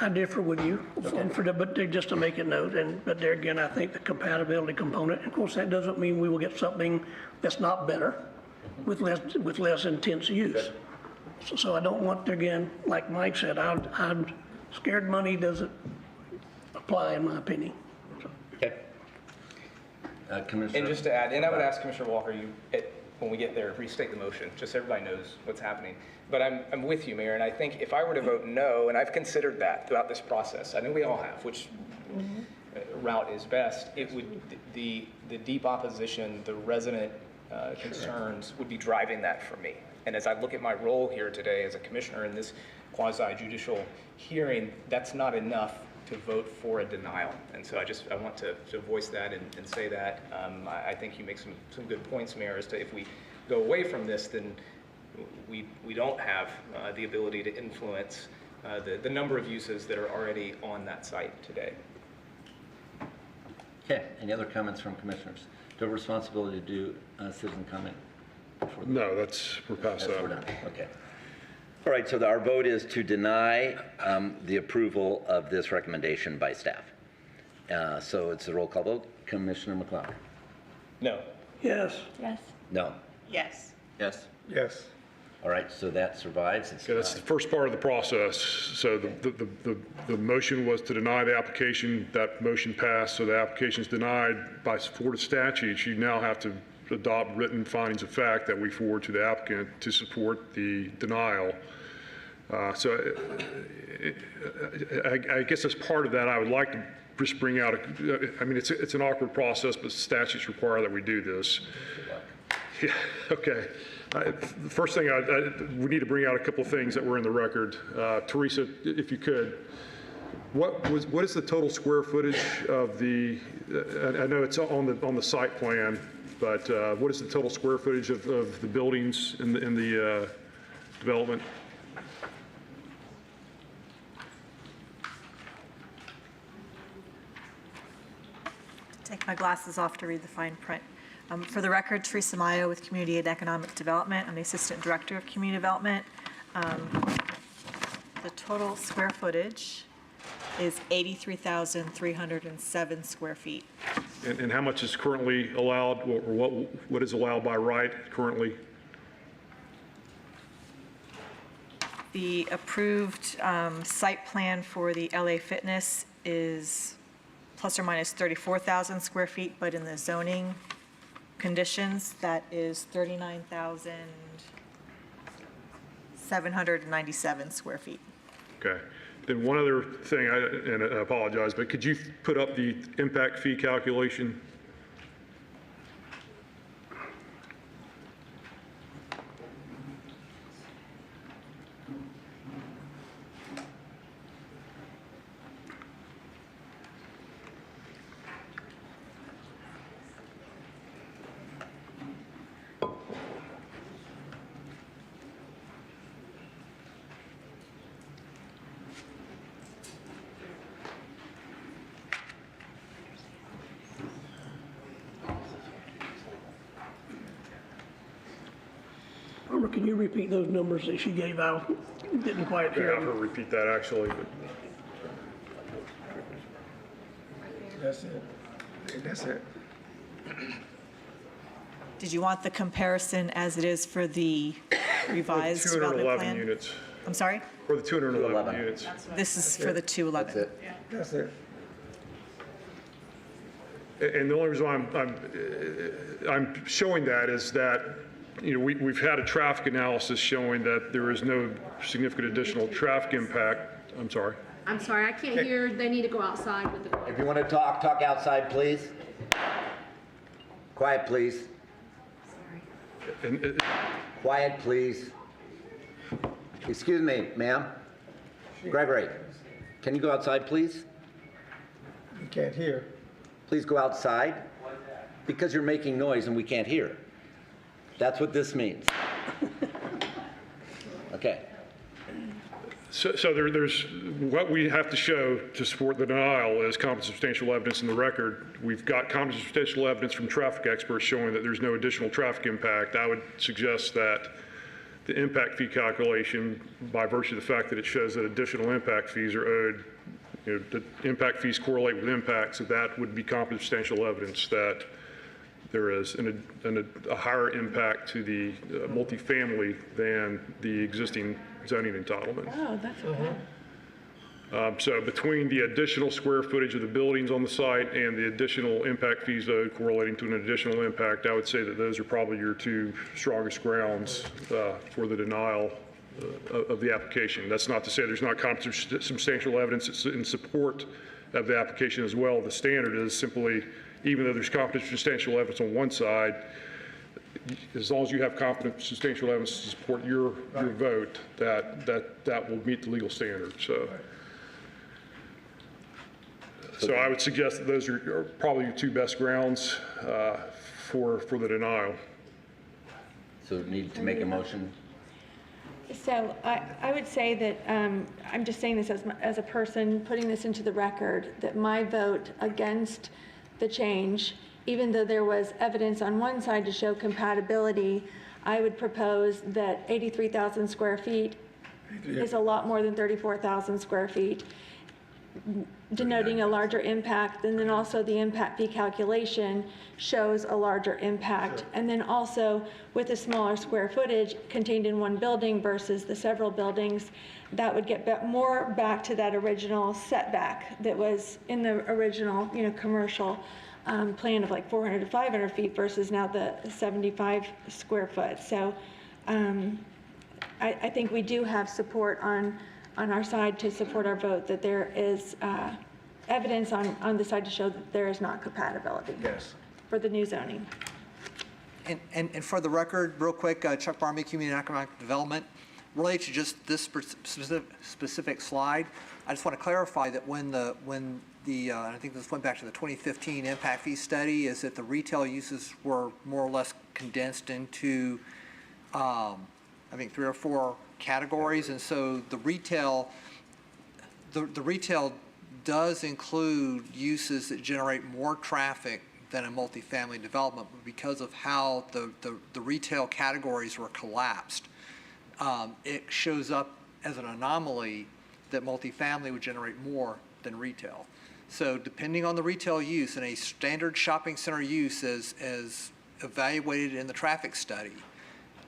I differ with you, but just to make a note, but there again, I think the compatibility component, of course, that doesn't mean we will get something that's not better with less intense use. So I don't want to, again, like Mike said, I'm scared money doesn't apply, in my opinion. Okay. Commissioner. And just to add, and I would ask Commissioner Walker, when we get there, restate the motion, just so everybody knows what's happening. But I'm with you, Mayor, and I think if I were to vote no, and I've considered that throughout this process, I know we all have, which route is best, it would, the deep opposition, the resident concerns would be driving that for me. And as I look at my role here today as a commissioner in this quasi-judicial hearing, that's not enough to vote for a denial. And so I want to voice that and say that. I think you make some good points, Mayor, as to if we go away from this, then we don't have the ability to influence the number of uses that are already on that site today. Okay, any other comments from commissioners? Do you have a responsibility to do citizen comment? No, we're past We're that. done, okay. All right, so our vote is to deny the approval of this recommendation by staff. So it's a roll call vote. Commissioner McLeod? No. Yes. Yes. No. Yes. Yes. Yes. All right, so that survives. It's Okay, that's the denied. first part of the process. So the motion was to deny the application. That motion passed, so the application is denied. By Florida statutes, you now have to adopt written findings of fact that we forward to the applicant to support the denial. So I guess as part of that, I would like to just bring out, I mean, it's an awkward process, but statutes require that we do this. Yeah, okay. The first thing, we need to bring out a couple of things that were in the record. Teresa, if you could, what is the total square footage of the, I know it's on the site plan, but what is the total square footage of the buildings in the development? Take my glasses off to read the fine print. For the record, Teresa Mayo with Community and Economic Development. I'm the Assistant Director of Community Development. The total square footage is 83,307 square feet. And how much is currently allowed, or what is allowed by right currently? The approved site plan for the LA Fitness is plus or minus 34,000 square feet, but in the zoning conditions, that is 39,797 square feet. Okay. Then one other thing, and I apologize, but could you put up the impact fee calculation? Can you repeat those numbers that she gave out? Didn't quite I hear have her them. repeat that actually, but That's it. That's it. Did you want the comparison as it is for the revised development 211 plan? units, I'm sorry? for the 211 211. units. This is for the 211. That's it. And the only reason why I'm showing that is that, you know, we've had a traffic analysis showing that there is no significant additional traffic impact. I'm sorry. I'm sorry, I can't hear. They need to go outside with the. If you want to talk outside, please. Quiet, please. And, Quiet, please. Excuse me, ma'am. Gregory, can you go outside, please? You can't hear. Please go outside, because you're making noise and we can't hear. That's what this means. Okay. So there's, what we have to show to support the denial is competent substantial evidence in the record. We've got competent substantial evidence from traffic experts showing that there's no additional traffic impact. I would suggest that the impact fee calculation, by virtue of the fact that it shows that additional impact fees are owed, you know, the impact fees correlate with impacts, so that would be competent substantial evidence that there is a higher impact to the multifamily than the existing zoning entitlement. Oh, that's okay. So between the additional square footage of the buildings on the site and the additional impact fees owed correlating to an additional impact, I would say that those are probably your two strongest grounds for the denial of the application. That's not to say there's not substantial evidence in support of the application as well. The standard is simply, even though there's competent substantial evidence on one side, as long as you have competent substantial evidence to support your vote, that will meet the legal standard. So I would suggest that those are probably your two best grounds for the denial. So need to make a motion? So I would say that, I'm just saying this as a person putting this into the record, that my vote against the change, even though there was evidence on one side to show compatibility, I would propose that 83,000 square feet is a lot more than 34,000 square feet, denoting a larger impact. And then also the impact fee calculation shows a larger impact. And then also with a smaller square footage contained in one building versus the several buildings, that would get more back to that original setback that was in the original, commercial plan of like 400 to 500 feet versus now the 75 square foot. So I think we do have support on our side to support our vote that there is evidence on the side to show that there is not compatibility for the new zoning. And for the record, real quick, Chuck Barmby, Community and Economic Development, related to just this specific slide, I just want to clarify that when I think this went back to the 2015 impact fee study, is that the retail uses were more or less condensed into, I think, 3 or 4 categories, and so the retail does include uses that generate more traffic than a multifamily development, but because of how the retail categories were collapsed, it shows up as an anomaly that multifamily would generate more than retail. So depending on the retail use, and a standard shopping center use as evaluated in the traffic study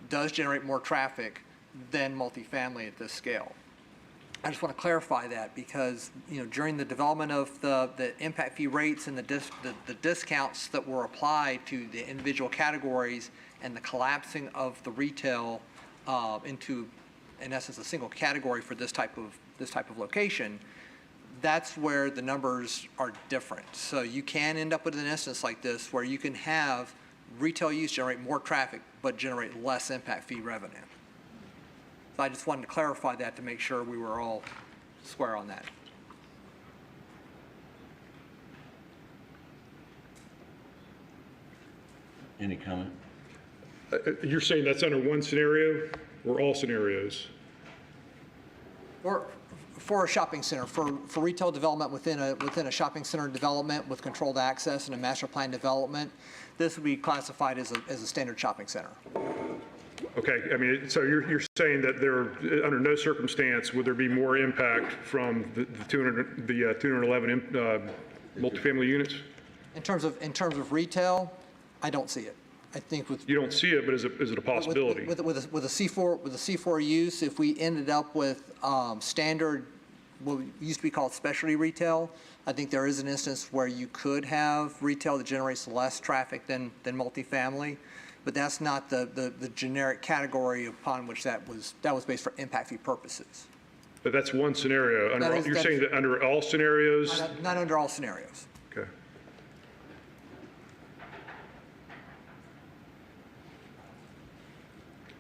does generate more traffic than multifamily at this scale. I just want to clarify that because during the development of the impact fee rates and the discounts that were applied to the individual categories and the collapsing of the retail into, in essence, a single category for this type of location, that's where the numbers are different. So you can end up with an instance like this where you can have retail use generate more traffic but generate less impact fee revenue. So I just wanted to clarify that to make sure we were all square on that. Any comment? You're saying that's under one scenario or all scenarios? Or for a shopping center, for retail development within a shopping center development with controlled access and a master plan development, this would be classified as a standard shopping center. Okay, I mean, so you're saying that under no circumstance would there be more impact from the 211 multifamily units? In terms of retail, I don't see it. I think with you don't see it, but is it a possibility? With a C4 use, if we ended up with standard, what used to be called specialty retail, I think there is an instance where you could have retail that generates less traffic than multifamily. But that's not the generic category upon which that was based for impact fee purposes. But that's one scenario. You're saying that under all scenarios? Not under all scenarios. Okay.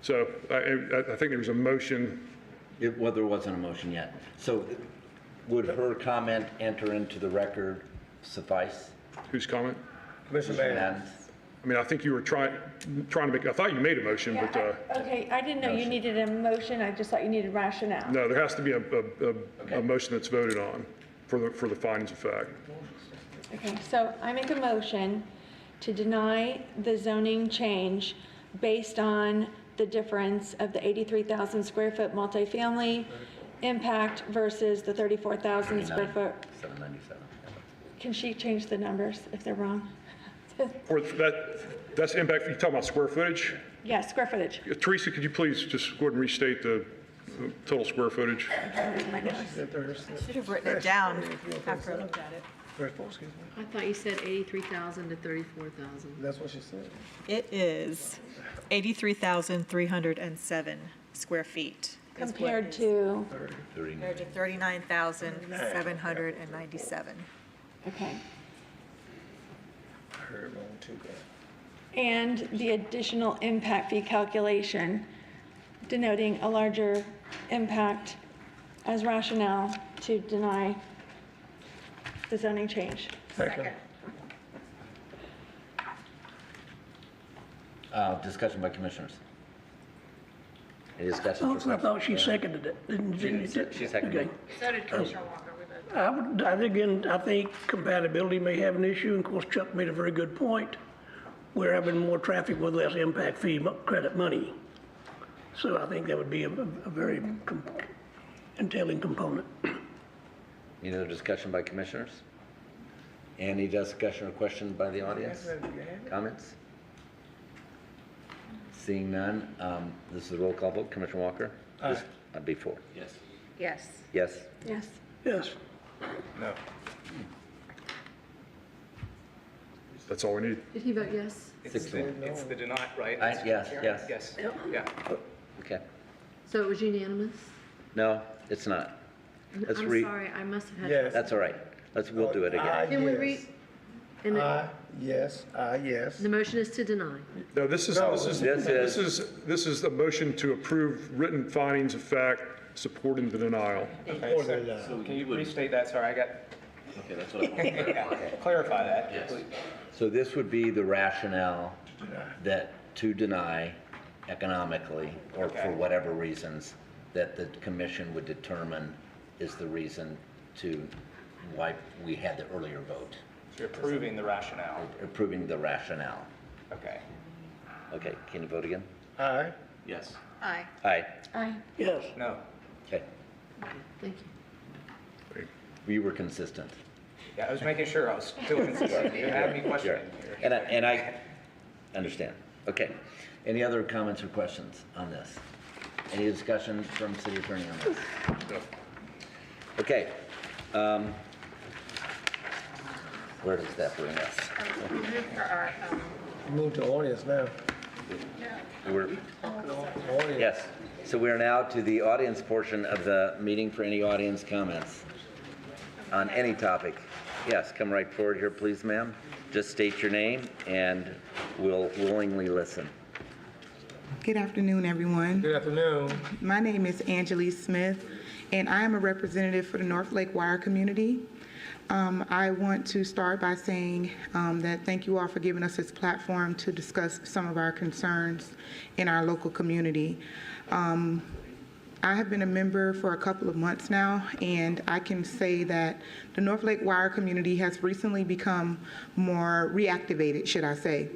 So I think there was a motion. Well, there wasn't a motion yet. So would her comment enter into the record suffice? Whose comment? Commissioner Mayor. I mean, I think you were trying to make, I thought you made a motion, but. Okay, I didn't know you needed a motion. I just thought you needed rationale. No, there has to be a motion that's voted on for the findings of fact. Okay, so I make a motion to deny the zoning change based on the difference of the 83,000 square foot multifamily impact versus the 34,000 square foot. 797. Can she change the numbers if they're wrong? Or that's impact, you talking about square footage? Yeah, square footage. Teresa, could you please just go ahead and restate the total square footage. Should have written it down after I looked at it. I thought you said 83,000 to 34,000. That's what she said. It is 83,307 square feet. Compared to, Compared to 39,797. okay. I heard wrong too, guys. And the additional impact fee calculation denoting a larger impact as rationale to deny the zoning change. Second. Discussion by commissioners. Any discussion? I thought she seconded it. Didn't she? She seconded it. So did Commissioner Walker with it. I think compatibility may have an issue, and of course Chuck made a very good point. We're having more traffic with less impact fee credit money. So I think that would be a very entailing component. Any other discussion by commissioners? Any discussion or question by the audience? Comments? Seeing none, this is a roll call vote. Commissioner Walker? Aye. Before. Yes. Yes. Yes? Yes. Yes. No. That's all we need. Did he vote yes? It's the deny, right? Yes, yes. Yes, yeah. Okay. So it was unanimous? No, it's not. Let's I'm read. sorry, I must have had. Yes. That's all right. We'll do it again. Can we read? And the Yes. the motion is to deny. No, this is a motion to approve written findings of fact supporting the denial. Okay, so can you restate that? Sorry, I got, Okay, that's what I want. clarify that. Yes. So this would be the rationale that to deny economically or for whatever reasons that the commission would determine is the reason to why we had the earlier vote. So you're approving the rationale. Approving the rationale. Okay. Okay, can you vote again? Aye. Yes. Aye. Aye. Aye. Yes. No. Okay, Thank you. we were consistent. Yeah, I was making sure I was still consistent. You had me Sure. questioning. And I understand. Okay. Any other comments or questions on this? Any discussion from city attorney on this? Okay. Where does that bring us? Move to audience now. Audience. Yes. So we are now to the audience portion of the meeting for any audience comments on any topic. Yes, come right forward here, please, ma'am. Just state your name and we'll willingly listen. Good afternoon, everyone. Good afternoon. My name is Angelique Smith, and I am a representative for the North Lake Wire community. I want to start by saying that thank you all for giving us this platform to discuss some of our concerns in our local community. I have been a member for a couple of months now, and I can say that the North Lake Wire community has recently become more reactivated, should I say.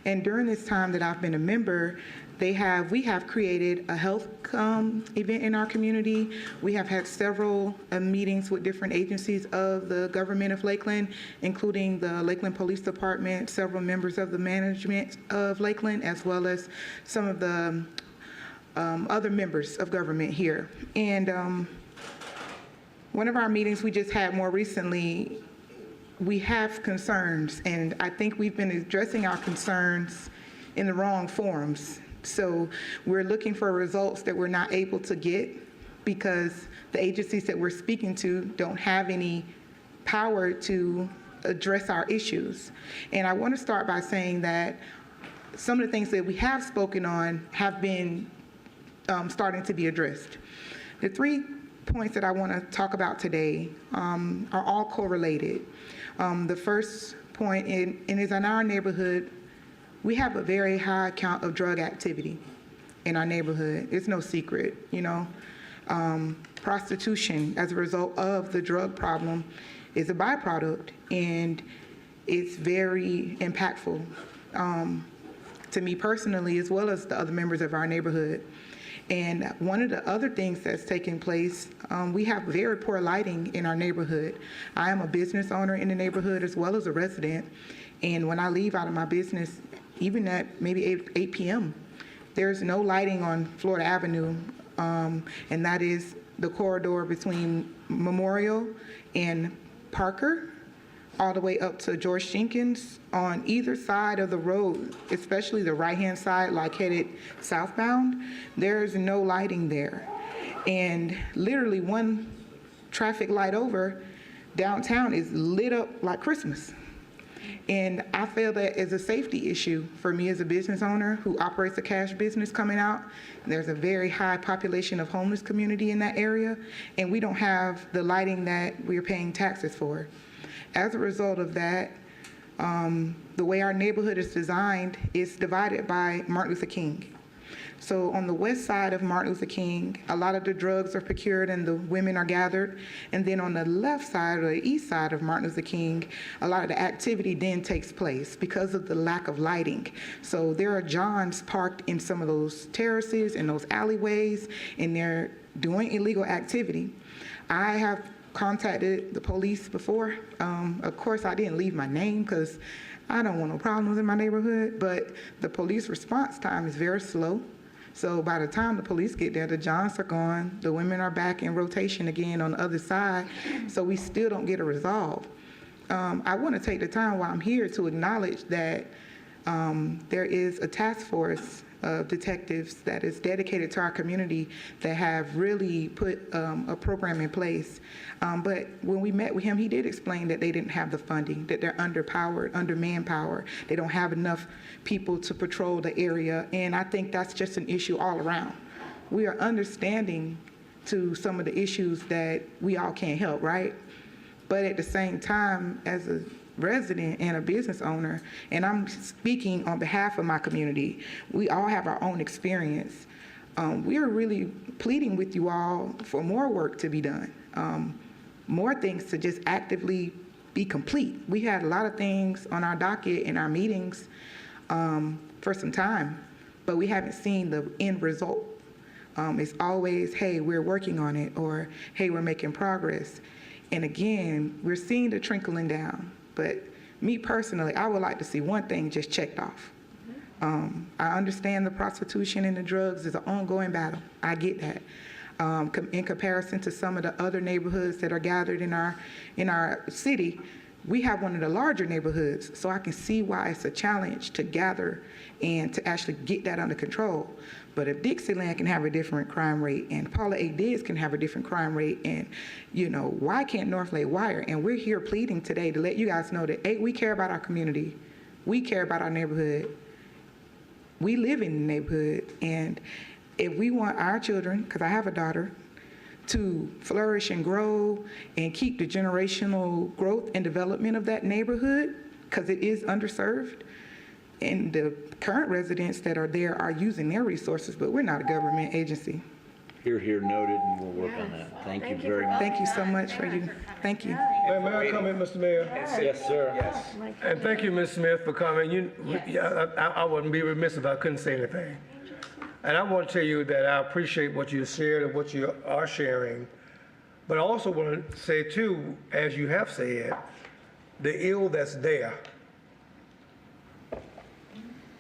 And during this time that I've been a member, we have created a health event in our community. We have had several meetings with different agencies of the government of Lakeland, including the Lakeland Police Department, several members of the management of Lakeland, as well as some of the other members of government here. And one of our meetings we just had more recently, we have concerns, and I think we've been addressing our concerns in the wrong forums. So we're looking for results that we're not able to get because the agencies that we're speaking to don't have any power to address our issues. And I want to start by saying that some of the things that we have spoken on have been starting to be addressed. The 3 points that I want to talk about today are all correlated. The first point is in our neighborhood, we have a very high count of drug activity in our neighborhood. It's no secret, you know. Prostitution as a result of the drug problem is a byproduct, and it's very impactful to me personally as well as the other members of our neighborhood. And one of the other things that's taking place, we have very poor lighting in our neighborhood. I am a business owner in the neighborhood as well as a resident, and when I leave out of my business, even at maybe 8 p.m., there's no lighting on Florida Avenue and that is the corridor between Memorial and Parker, all the way up to George Jenkins. On either side of the road, especially the right-hand side, like headed southbound, there's no lighting there. And literally one traffic light over, downtown is lit up like Christmas. And I feel that is a safety issue for me as a business owner who operates a cash business coming out. There's a very high population of homeless community in that area, and we don't have the lighting that we're paying taxes for. As a result of that, the way our neighborhood is designed is divided by Martin Luther King. So on the west side of Martin Luther King, a lot of the drugs are procured and the women are gathered. And then on the left side or the east side of Martin Luther King, a lot of the activity then takes place because of the lack of lighting. So there are Johns parked in some of those terraces and those alleyways, and they're doing illegal activity. I have contacted the police before. Of course, I didn't leave my name because I don't want no problems in my neighborhood, but the police response time is very slow. So by the time the police get there, the Johns are gone, the women are back in rotation again on the other side, so we still don't get a resolve. I want to take the time while I'm here to acknowledge that there is a task force of detectives that is dedicated to our community that have really put a program in place. But when we met with him, he did explain that they didn't have the funding, that they're underpowered, under manpower. They don't have enough people to patrol the area, and I think that's just an issue all around. We are understanding to some of the issues that we all can't help, right? But at the same time, as a resident and a business owner, and I'm speaking on behalf of my community, we all have our own experience. We are really pleading with you all for more work to be done, more things to just actively be complete. We had a lot of things on our docket in our meetings for some time, but we haven't seen the end result. It's always, hey, we're working on it, or hey, we're making progress. And again, we're seeing the trickling down. But me personally, I would like to see one thing just checked off. I understand the prostitution and the drugs is an ongoing battle. I get that. In comparison to some of the other neighborhoods that are gathered in our city, we have one of the larger neighborhoods, so I can see why it's a challenge to gather and to actually get that under control. But if Dixieland can have a different crime rate and Paula A. Diz can have a different crime rate, and why can't North Lake Wire? And we're here pleading today to let you guys know that, hey, we care about our community. We care about our neighborhood. We live in the neighborhood, and if we want our children, because I have a daughter, to flourish and grow and keep the generational growth and development of that neighborhood, because it is underserved, and the current residents that are there are using their resources, but we're not a government agency. Here, noted, and we'll work on that. Thank you very much. Thank you so much for you. Thank you. Yeah. May I come in, Mr. Mayor? Yes, sir. Yes. And thank you, Ms. Smith, for coming. I wouldn't be remiss if I couldn't say anything. And I want to tell you that I appreciate what you shared and what you are sharing. But I also want to say, too, as you have said, the ill that's there.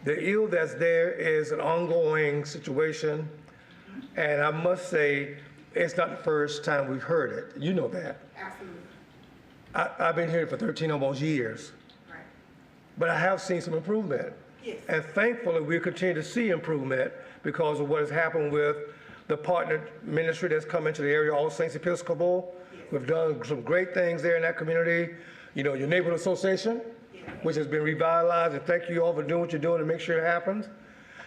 The ill that's there is an ongoing situation. And I must say, it's not the first time we've heard it. You know that. Absolutely. I've been here for 13 almost years. Right. But I have seen some improvement. Yes. And thankfully, we continue to see improvement because of what has happened with the partner ministry that's come into the area, All Saints Episcopal. Yes. We've done some great things there in that community. Your neighborhood association, which has been revitalized, and thank you all for doing what you're doing to make sure it happens.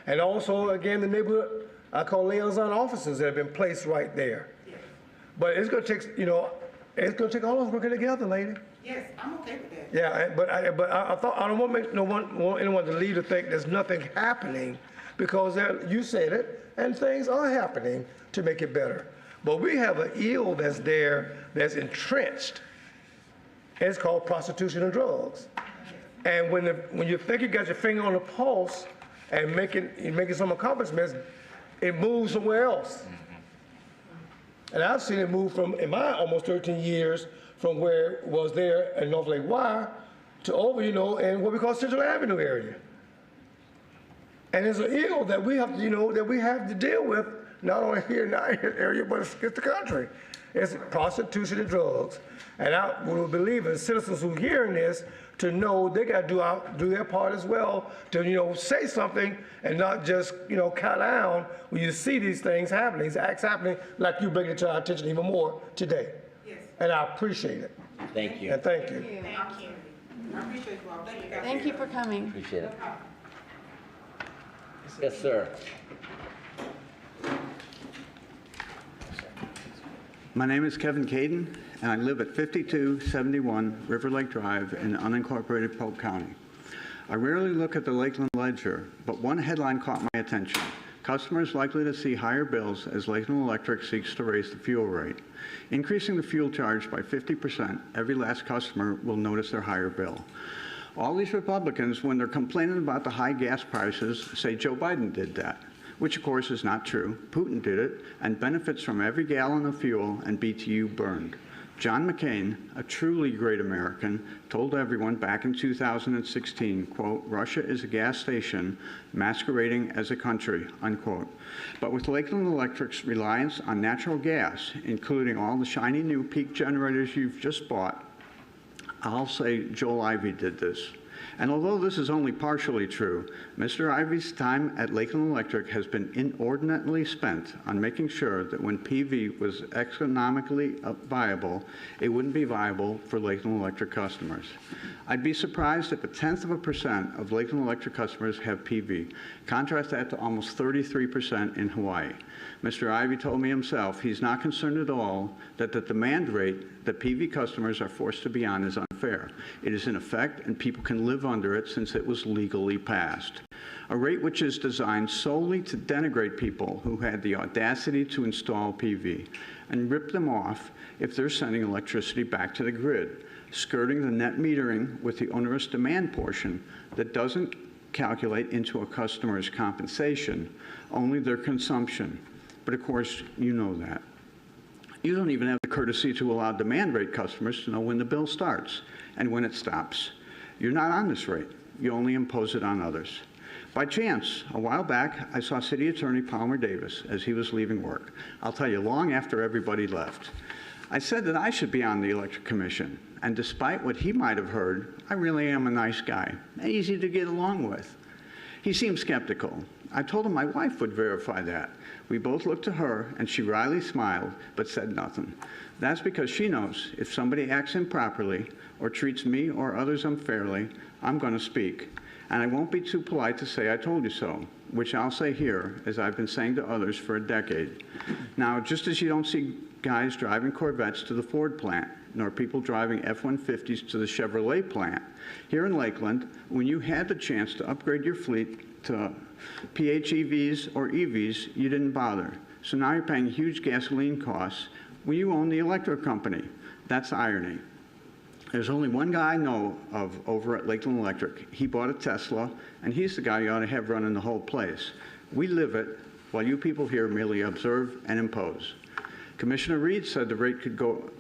And also, again, the neighborhood, I call liaison officers that have been placed right there. Yes. But it's going to take, it's going to take all of us working together, lady. Yes, I'm okay with that. Yeah, but I thought I don't want anyone to leave to think there's nothing happening, because you said it, and things are happening to make it better. But we have an ill that's there that's entrenched. And it's called prostitution and drugs. And when you think you got your finger on the pulse and making some accomplishments, it moves somewhere else. And I've seen it move from, in my almost 13 years, from where it was there in North Lake Wire to over, in what we call Central Avenue area. And it's an ill that we have to, that we have to deal with not only here in our area, but it's the country. It's prostitution and drugs. And I would believe as citizens who are hearing this to know they got to do their part as well to, say something and not just, cut down when you see these things happening, these acts happening, like you bring it to our attention even more today. Yes. And I appreciate it. Thank you. And thank you. Thank you. I appreciate you all. Thank you guys. Thank you for coming. Appreciate it. Yes, sir. My name is Kevin Caden, and I live at 5271 River Lake Drive in unincorporated Polk County. I rarely look at the Lakeland Ledger, but one headline caught my attention. Customers likely to see higher bills as Lakeland Electric seeks to raise the fuel rate. Increasing the fuel charge by 50%, every last customer will notice their higher bill. All these Republicans, when they're complaining about the high gas prices, say Joe Biden did that, which of course is not true. Putin did it and benefits from every gallon of fuel and BTU burned. John McCain, a truly great American, told everyone back in 2016, quote, Russia is a gas station masquerading as a country, unquote. But with Lakeland Electric's reliance on natural gas, including all the shiny new peak generators you've just bought, I'll say Joel Ivey did this. And although this is only partially true, Mr. Ivey's time at Lakeland Electric has been inordinately spent on making sure that when PV was economically viable, it wouldn't be viable for Lakeland Electric customers. I'd be surprised if 0.1% of Lakeland Electric customers have PV. Contrast that to almost 33% in Hawaii. Mr. Ivey told me himself he's not concerned at all that the demand rate that PV customers are forced to be on is unfair. It is in effect, and people can live under it since it was legally passed. A rate which is designed solely to denigrate people who had the audacity to install PV and rip them off if they're sending electricity back to the grid, skirting the net metering with the onerous demand portion that doesn't calculate into a customer's compensation, only their consumption. But of course, you know that. You don't even have the courtesy to allow demand rate customers to know when the bill starts and when it stops. You're not on this rate. You only impose it on others. By chance, a while back, I saw City Attorney Palmer Davis as he was leaving work. I'll tell you, long after everybody left. I said that I should be on the Electric Commission, and despite what he might have heard, I really am a nice guy, easy to get along with. He seemed skeptical. I told him my wife would verify that. We both looked to her, and she wryly smiled, but said nothing. That's because she knows if somebody acts improperly or treats me or others unfairly, I'm going to speak. And I won't be too polite to say I told you so, which I'll say here, as I've been saying to others for a decade. Now, just as you don't see guys driving Corvettes to the Ford plant, nor people driving F-150s to the Chevrolet plant, here in Lakeland, when you had the chance to upgrade your fleet to PHEVs or EVs, you didn't bother. So now you're paying huge gasoline costs when you own the electric company. That's irony. There's only one guy I know of over at Lakeland Electric. He bought a Tesla, and he's the guy you ought to have running the whole place. We live it, while you people here merely observe and impose. Commissioner Reed said the rate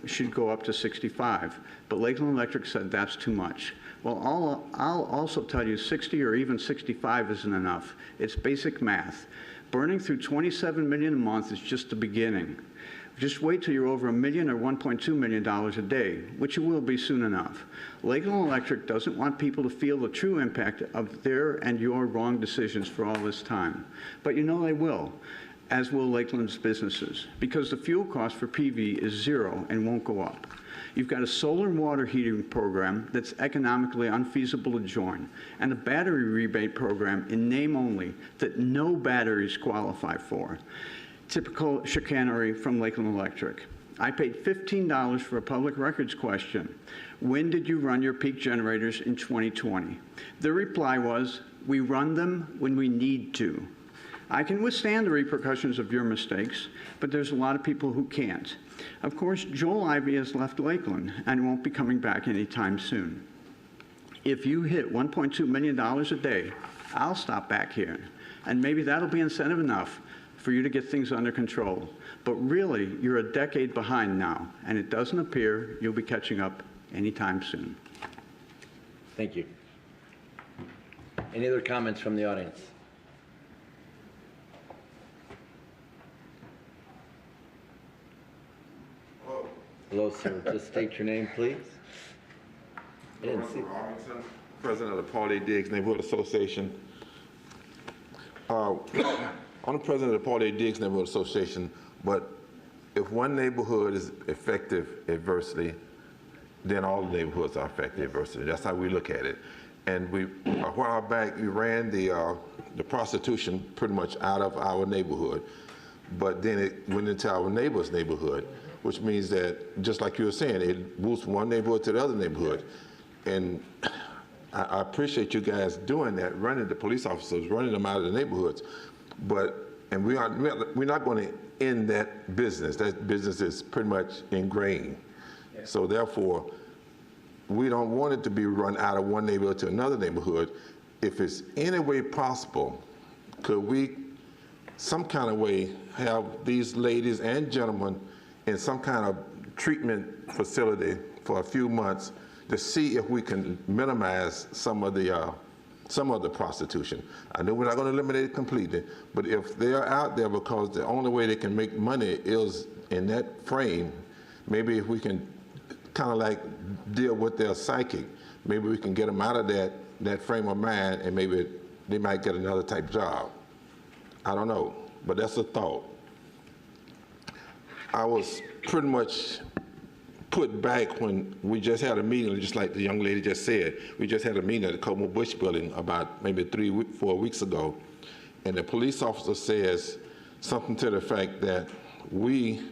should go up to 65, but Lakeland Electric said that's too much. Well, I'll also tell you 60 or even 65 isn't enough. It's basic math. Burning through $27 million a month is just the beginning. Just wait till you're over $1 million or $1.2 million a day, which you will be soon enough. Lakeland Electric doesn't want people to feel the true impact of their and your wrong decisions for all this time. But you know they will, as will Lakeland's businesses, because the fuel cost for PV is zero and won't go up. You've got a solar and water heating program that's economically unfeasible to join, and a battery rebate program in name only that no batteries qualify for. Typical chicanery from Lakeland Electric. I paid $15 for a public records question. When did you run your peak generators in 2020? The reply was, we run them when we need to. I can withstand the repercussions of your mistakes, but there's a lot of people who can't. Of course, Joel Ivey has left Lakeland and won't be coming back anytime soon. If you hit $1.2 million a day, I'll stop back here, and maybe that'll be incentive enough for you to get things under control. But really, you're a decade behind now, and it doesn't appear you'll be catching up anytime soon. Thank you. Any other comments from the audience? Hello, sir. Just state your name, please. I didn't see. President of the Paul A. Diggs Neighborhood Association. I'm the president of the Paul A. Diggs Neighborhood Association, but if one neighborhood is affected adversely, then all the neighborhoods are affected adversely. That's how we look at it. And we, a while back, we ran the prostitution pretty much out of our neighborhood, but then it went into our neighbor's neighborhood, which means that, just like you were saying, it moves from one neighborhood to the other neighborhood. And I appreciate you guys doing that, running the police officers, running them out of the neighborhoods. And we're not going to end that business. That business is pretty much ingrained. Yeah. So therefore, we don't want it to be run out of one neighborhood to another neighborhood. If it's any way possible, could we, some kind of way, have these ladies and gentlemen in some kind of treatment facility for a few months to see if we can minimize some of the prostitution. I know we're not going to eliminate it completely, but if they're out there because the only way they can make money is in that frame, maybe if we can kind of like deal with their psychic, maybe we can get them out of that frame of mind, and maybe they might get another type job. I don't know, but that's a thought. I was pretty much put back when we just had a meeting, just like the young lady just said. We just had a meeting at the Como Bush building about maybe 4 weeks ago, and the police officer says something to the fact that we,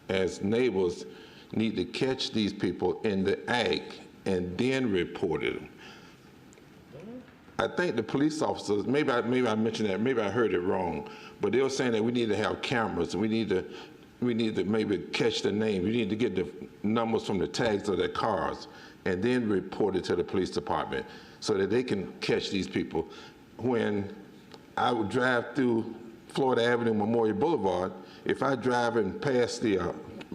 as neighbors, need to catch these people in the act and then report it. I think the police officers, maybe I mentioned that, maybe I heard it wrong, but they were saying that we need to have cameras, and we need to maybe catch the name. We need to get the numbers from the tags of their cars and then report it to the police department so that they can catch these people. When I would drive through Florida Avenue, Memorial Boulevard, if I drive and pass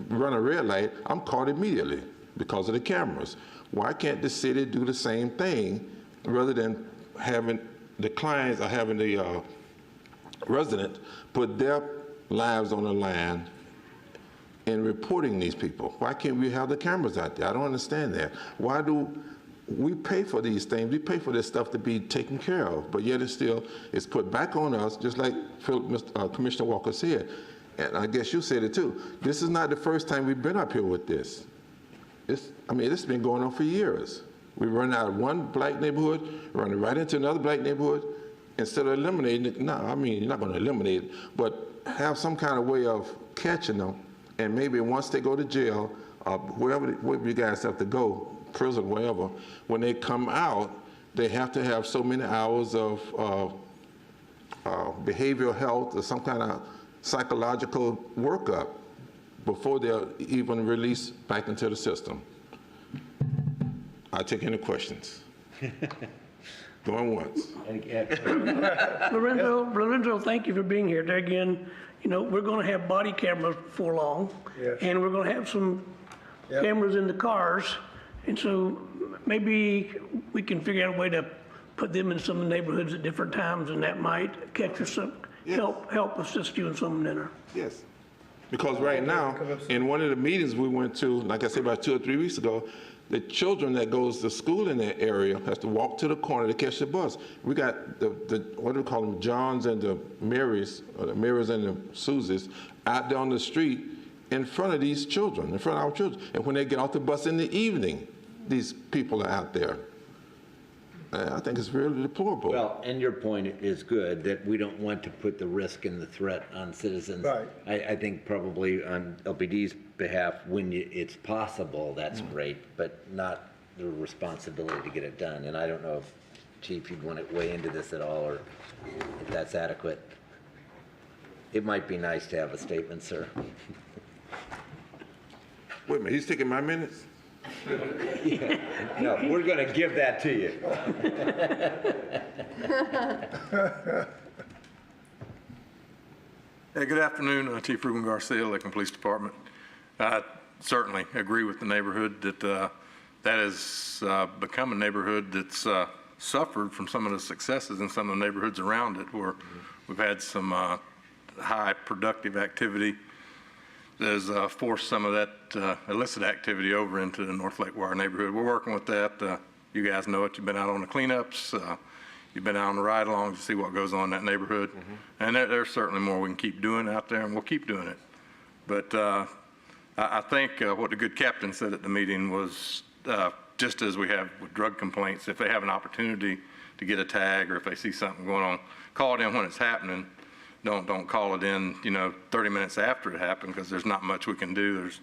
run a red light, I'm caught immediately because of the cameras. Why can't the city do the same thing rather than having the clients or having the resident put their lives on the line in reporting these people? Why can't we have the cameras out there? I don't understand that. Why do we pay for these things? We pay for this stuff to be taken care of, but yet it's put back on us, just like Commissioner Walker said. And I guess you said it too. This is not the first time we've been up here with this. This has been going on for years. We run out of one black neighborhood, running right into another black neighborhood, instead of eliminating it. No, you're not going to eliminate it, but have some kind of way of catching them. And maybe once they go to jail, wherever you guys have to go, prison, wherever, when they come out, they have to have so many hours of behavioral health or some kind of psychological workup before they're even released back into the system. I'll take any questions. Going once. Lorenzo, thank you for being here. There again, we're going to have body cameras before long, yes, and we're going to have some cameras in the cars, and so maybe we can figure out a way to put them in some of the neighborhoods at different times, and that might catch us some, yes, help assist you in some manner. Yes, because right now, in one of the meetings we went to, like I said, about 2 or 3 weeks ago, the children that goes to school in that area has to walk to the corner to catch the bus. We got the what do we call them, Johns and the Marys, or the Marys and the Susies, out there on the street in front of these children, in front of our children. And when they get off the bus in the evening, these people are out there. I think it's really deplorable. Well, and your point is good, that we don't want to put the risk and the threat on citizens. Right. I think probably on LPD's behalf, when it's possible, that's great, but not the responsibility to get it done. And I don't know if, Chief, you'd want to weigh into this at all, or if that's adequate. It might be nice to have a statement, sir. Wait a minute, he's taking my minutes? Yeah. No, we're going to give that to you. Hey, good afternoon, Chief Ruben Garcia, Lakeland Police Department. I certainly agree with the neighborhood that that has become a neighborhood that's suffered from some of the successes in some of the neighborhoods around it, where we've had some high productive activity. has forced some of that illicit activity over into the North Lakewater neighborhood. We're working with that. You guys know it. You've been out on the cleanups. You've been out on the ride-alongs to see what goes on in that neighborhood. And there's certainly more we can keep doing out there, and we'll keep doing it. But I think what the good captain said at the meeting was just as we have with drug complaints, if they have an opportunity to get a tag or if they see something going on, call it in when it's happening. Don't call it in, 30 minutes after it happened, because there's not much we can do. There's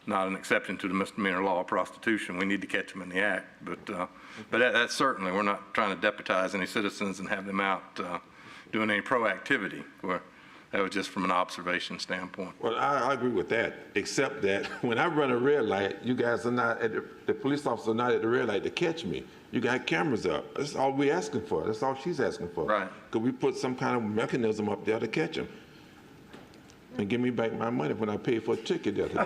not an exception to the misdemeanor law of prostitution. We need to catch them in the act. But that's certainly, we're not trying to deputize any citizens and have them out doing any proactivity. That was just from an observation standpoint. Well, I agree with that, except that when I run a red light, you guys are not, the police officers are not at the red light to catch me. You got cameras up. That's all we're asking for. That's all she's asking for. Right. Could we put some kind of mechanism up there to catch them? And give me back my money when I paid for a ticket the other day.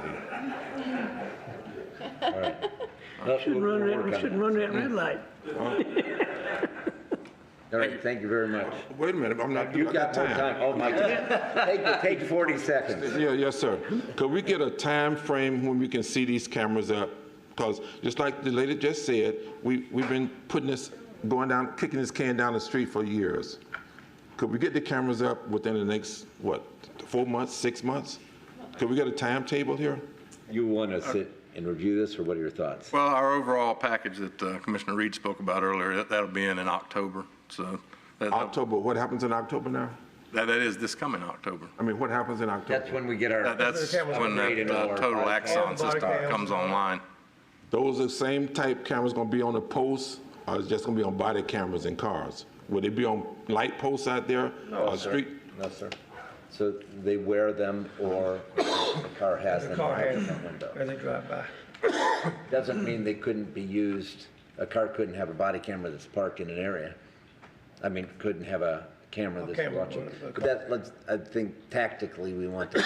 All right. We shouldn't run that red light. All right, thank you very much. Wait a minute, I'm not doing You've got more time. Oh, my God. Take 40 seconds. Yeah, yes, sir. Could we get a time frame when we can see these cameras up? Because just like the lady just said, we've been putting this, kicking this can down the street for years. Could we get the cameras up within the next, 4 months, 6 months? Could we get a timetable here? You want to sit and review this, or what are your thoughts? Well, our overall package that Commissioner Reed spoke about earlier, that'll be in October. So October, what happens in October now? that is this coming October. I mean, what happens in October? That's when we get our. That's when that total Axon system comes online. Those are the same type cameras going to be on the posts, or it's just going to be on body cameras in cars? Will they be on light posts out there? No, sir. Street? No, sir. So they wear them, or the car has them out the window. As they drive by. Doesn't mean they couldn't be used. A car couldn't have a body camera that's parked in an area. I mean, couldn't have a camera that's watching. But I think tactically we want to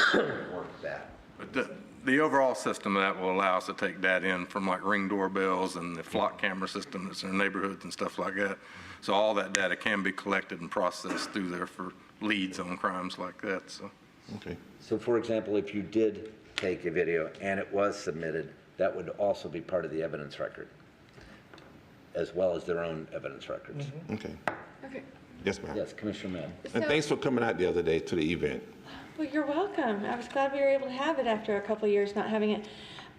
work that. But the overall system of that will allow us to take that in from like Ring doorbells and the flock camera system that's in neighborhoods and stuff like that. So all that data can be collected and processed through there for leads on crimes like that. So. Okay. So for example, if you did take a video and it was submitted, that would also be part of the evidence record, as well as their own evidence records. Mm-hmm. Okay. Okay. Yes, ma'am. Yes, Commissioner Mann. And thanks for coming out the other day to the event. Well, you're welcome. I was glad we were able to have it after a couple of years not having it.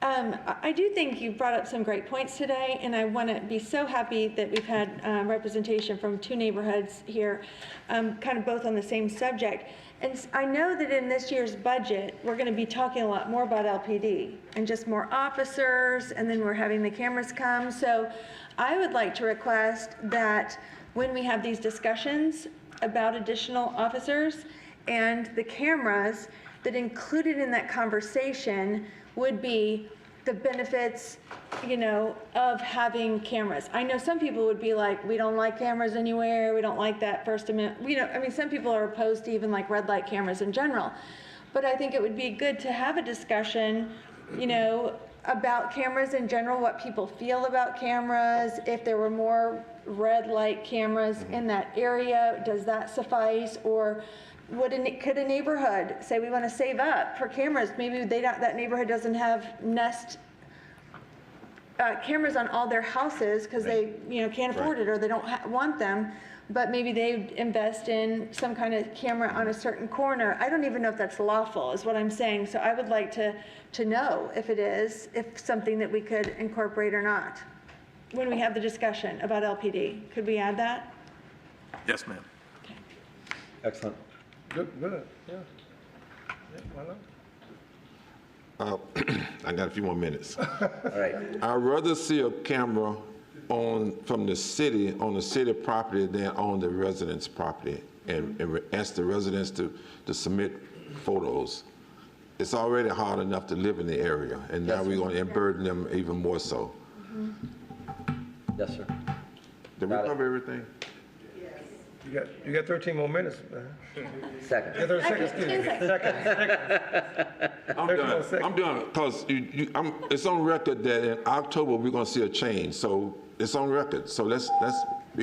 I do think you brought up some great points today, and I want to be so happy that we've had representation from two neighborhoods here, kind of both on the same subject. And I know that in this year's budget, we're going to be talking a lot more about LPD and just more officers, and then we're having the cameras come. So I would like to request that when we have these discussions about additional officers and the cameras, that included in that conversation would be the benefits, of having cameras. I know some people would be like, we don't like cameras anywhere, we don't like that First Amendment. Some people are opposed to even like red light cameras in general. But I think it would be good to have a discussion, about cameras in general, what people feel about cameras, if there were more red light cameras in that area, does that suffice? Or could a neighborhood say we want to save up for cameras? Maybe that neighborhood doesn't have Nest cameras on all their houses because they can't afford it, or they don't want them, but maybe they invest in some kind of camera on a certain corner. I don't even know if that's lawful, is what I'm saying. So I would like to know if something that we could incorporate or not when we have the discussion about LPD. Could we add that? Yes, ma'am. Excellent. Good, yeah. Why not? I got a few more minutes. All right. I'd rather see a camera from the city, on the city property, than on the residents' property, and ask the residents to submit photos. It's already hard enough to live in the area, and now we're going to burden them even more so. Yes, sir. Did we cover everything? You got 13 more minutes, man. Second. Yeah, 30 seconds, excuse me. Second. I'm done, because it's on record that in October, we're going to see a change. So it's on record. So we're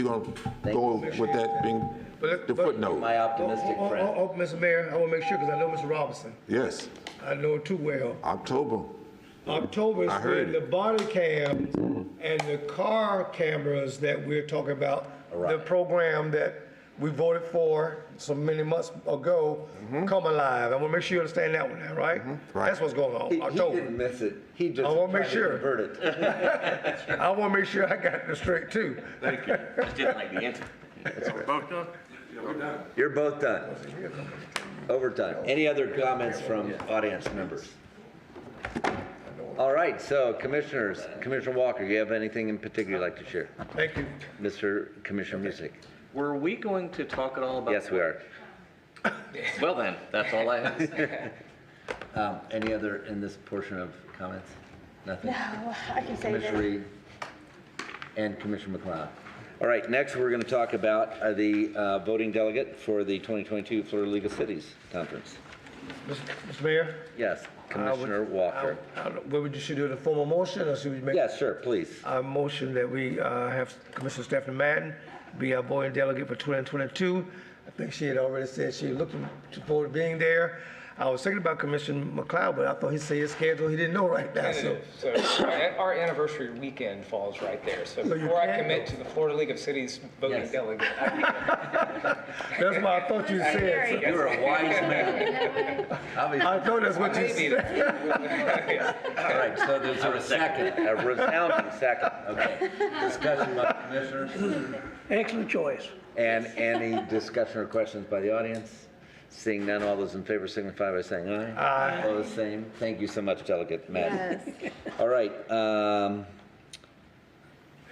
going to go with that being The footnote. My optimistic friend. Mr. Mayor, I want to make sure, because I know Mr. Robinson. Yes, I know him too well. October. October is I heard when the it. body cams and the car cameras that we're talking about, the Right. program that we voted for so many months ago, come alive. I want to make sure you understand that one now, right? Right. That's what's going on, He October. didn't miss it. He just I wanna make tried to sure. convert it. I want to make sure I got it straight too. Thank you. Just didn't like the answer. You're both done. Overtime. Any other comments from audience members? All right, so commissioners, Commissioner Walker, you have anything in particular you'd like to share? Thank you. Mr. Commissioner Music? Were we going to talk at all about? Yes, we are. Well then, that's all I have. Any other in this portion of comments? Nothing? No, I can say Commissioner Reed and Commissioner McLeod. All right, next we're going to talk about the voting delegate for the 2022 Florida League of Cities Conference. Mr. Mayor? Yes, Commissioner Walker. What would you should do, the formal motion, or should we make? Yes, sure, please. I motion that we have Commissioner Stephanie Madden be our voting delegate for 2022. I think she had already said she was looking forward to being there. I was thinking about Commissioner McLeod, but I thought he said his schedule, he didn't know right now, so. So our anniversary weekend falls right there. So So you before I can commit go. to the Florida League of Cities voting Yes. delegate, That's what I thought you said. You're a wise man. I thought that's what you maybe. said. All right, so there's a second, a resounding second. Okay. Discussion by the commissioners Excellent choice. and any discussion or questions by the audience? Seeing none, all those in favor signify by saying aye. Aye. Opposed, same. Thank you so much, Delegate Madden. All right.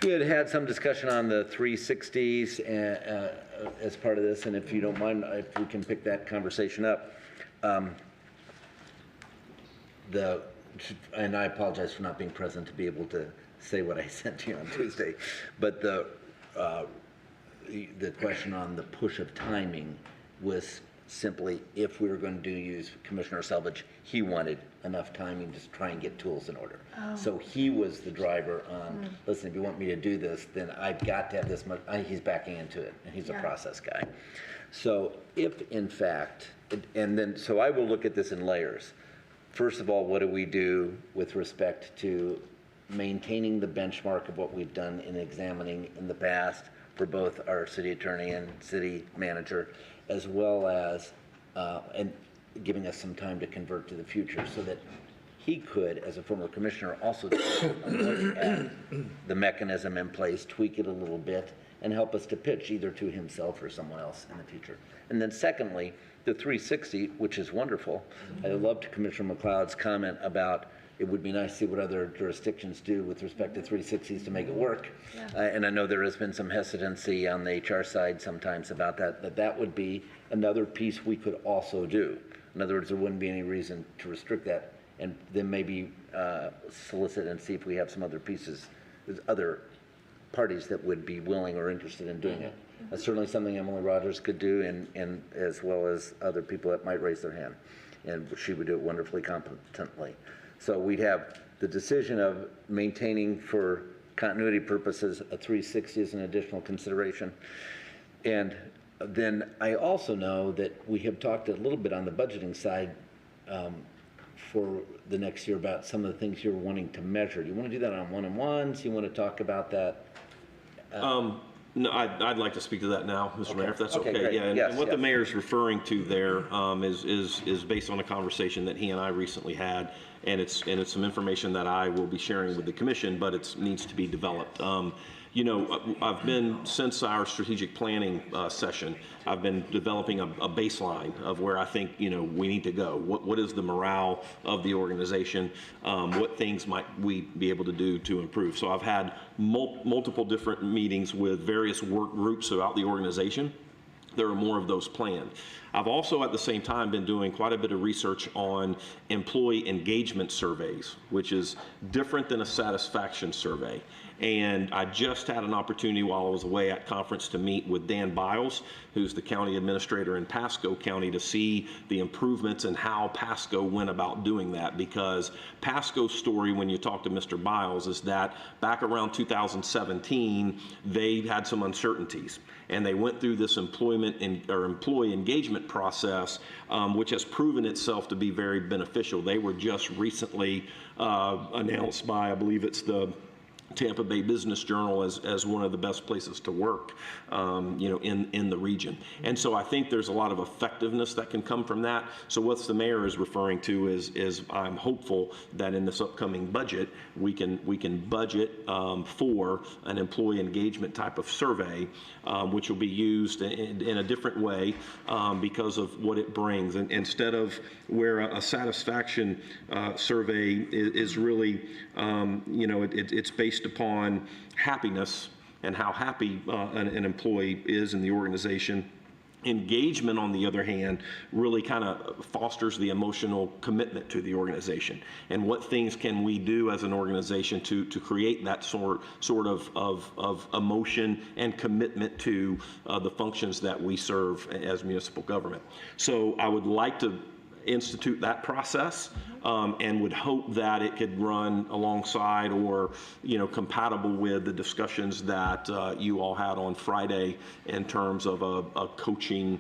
We had some discussion on the 360s as part of this, and if you don't mind, if we can pick that conversation up. And I apologize for not being present to be able to say what I sent to you on Tuesday, but the question on the push of timing was simply if we were going to use Commissioner Selvage, he wanted enough timing to try and get tools in order. So he was the driver on, listen, if you want me to do this, then I've got to have this much, he's backing into it, and he's a process guy. So if in fact, so I will look at this in layers. First of all, what do we do with respect to maintaining the benchmark of what we've done in examining in the past for both our city attorney and city manager, as well as and giving us some time to convert to the future so that he could, as a former commissioner, also look at the mechanism in place, tweak it a little bit, and help us to pitch either to himself or someone else in the future. And then secondly, the 360, which is wonderful. I loved Commissioner McLeod's comment about it would be nice to see what other jurisdictions do with respect to 360s to make it work. And I know there has been some hesitancy on the HR side sometimes about that, but that would be another piece we could also do. In other words, there wouldn't be any reason to restrict that, and then maybe solicit and see if we have some other pieces, other parties that would be willing or interested in doing it. That's certainly something Emily Rogers could do, and as well as other people that might raise their hand. And she would do it wonderfully competently. So we'd have the decision of maintaining for continuity purposes a 360 as an additional consideration. And then I also know that we have talked a little bit on the budgeting side for the next year about some of the things you're wanting to measure. Do you want to do that on one-on-ones? You want to talk about that? No, I'd like to speak to that now, Mr. Mayor, if that's Okay, okay. great. Yeah, Yes, and what the yes. mayor's referring to there is based on a conversation that he and I recently had, and it's some information that I will be sharing with the commission, but it needs to be developed. You know, I've been, since our strategic planning session, I've been developing a baseline of where I think, you know, we need to go. What is the morale of the organization? What things might we be able to do to improve? So I've had multiple different meetings with various work groups throughout the organization. There are more of those planned. I've also at the same time been doing quite a bit of research on employee engagement surveys, which is different than a satisfaction survey. And I just had an opportunity while I was away at conference to meet with Dan Biles, who's the county administrator in Pasco County, to see the improvements and how Pasco went about doing that. Because Pasco's story, when you talk to Mr. Biles, is that back around 2017, they had some uncertainties. And they went through this employee engagement process, which has proven itself to be very beneficial. They were just recently announced by, I believe it's the Tampa Bay Business Journal as one of the best places to work, in the region. And so I think there's a lot of effectiveness that can come from that. So what the mayor is referring to is I'm hopeful that in this upcoming budget, we can budget for an employee engagement type of survey, which will be used in a different way because of what it brings. And instead of where a satisfaction survey is really, it's based upon happiness and how happy an employee is in the organization. Engagement, on the other hand, really kind of fosters the emotional commitment to the organization. And what things can we do as an organization to create that sort of emotion and commitment to the functions that we serve as municipal government. So I would like to institute that process and would hope that it could run alongside or compatible with the discussions that you all had on Friday in terms of a coaching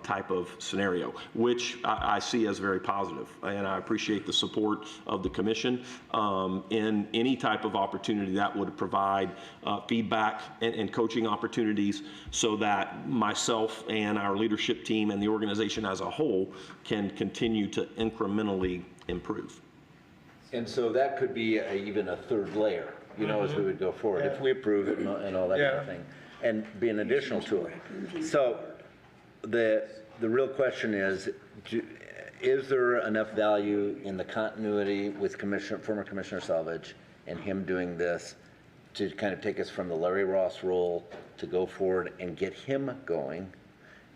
type of scenario, which I see as very positive. And I appreciate the support of the commission in any type of opportunity that would provide feedback and coaching opportunities so that myself and our leadership team and the organization as a whole can continue to incrementally improve. And so that could be even a third layer, as we would go forward, if we approve it and all that kind of thing, and be an additional tool. So the real question is there enough value in the continuity with former Commissioner Salvage and him doing this to kind of take us from the Larry Ross role to go forward and get him going,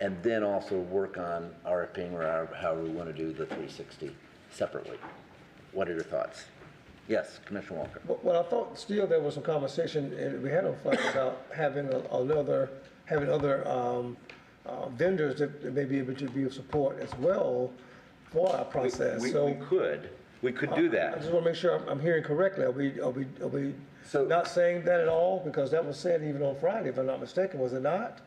and then also work on RFPing or however we want to do the 360 separately? What are your thoughts? Yes, Commissioner Walker. Well, I thought still there was some conversation, and we had on Friday about having other vendors that may be able to be of support as well for our process. We could do that. I just want to make sure I'm hearing correctly. Are we not saying that at all? Because that was said even on Friday, if I'm not mistaken, was it not?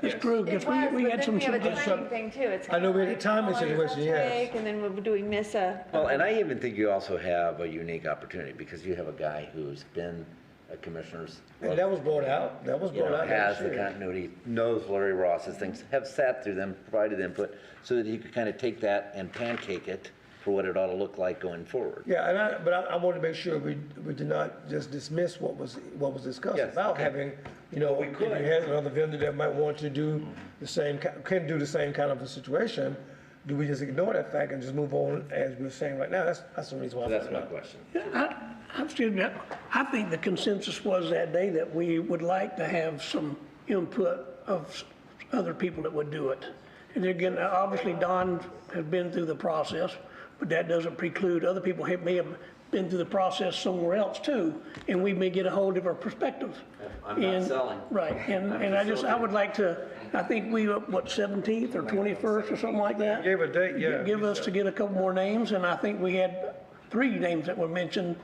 It's true, because we had some. We have a timing thing too. It's I know we had a like, timing how long does situation, that yes. take? And then do we miss a? Well, and I even think you also have a unique opportunity because you have a guy who's been a commissioner's. And that was brought out. That was brought out. Has the continuity, knows Larry Ross's things, have sat through them, provided input, so that he could kind of take that and pancake it for what it ought to look like going forward. Yeah, but I want to make sure we did not just dismiss what was discussed about having, if you had another vendor that might want to do the same, can do the same kind of a situation, do we just ignore that fact and just move on as we're saying right now? That's the reason why. That's my question. I think the consensus was that day that we would like to have some input of other people that would do it. And again, obviously Don has been through the process, but that doesn't preclude other people may have been through the process somewhere else too, and we may get a whole different perspective. I'm not selling. Right, and I would like to, I think we, 17th or 21st or something like that? Gave a date, yeah. Give us to get a couple more names, and I think we had 3 names that were mentioned,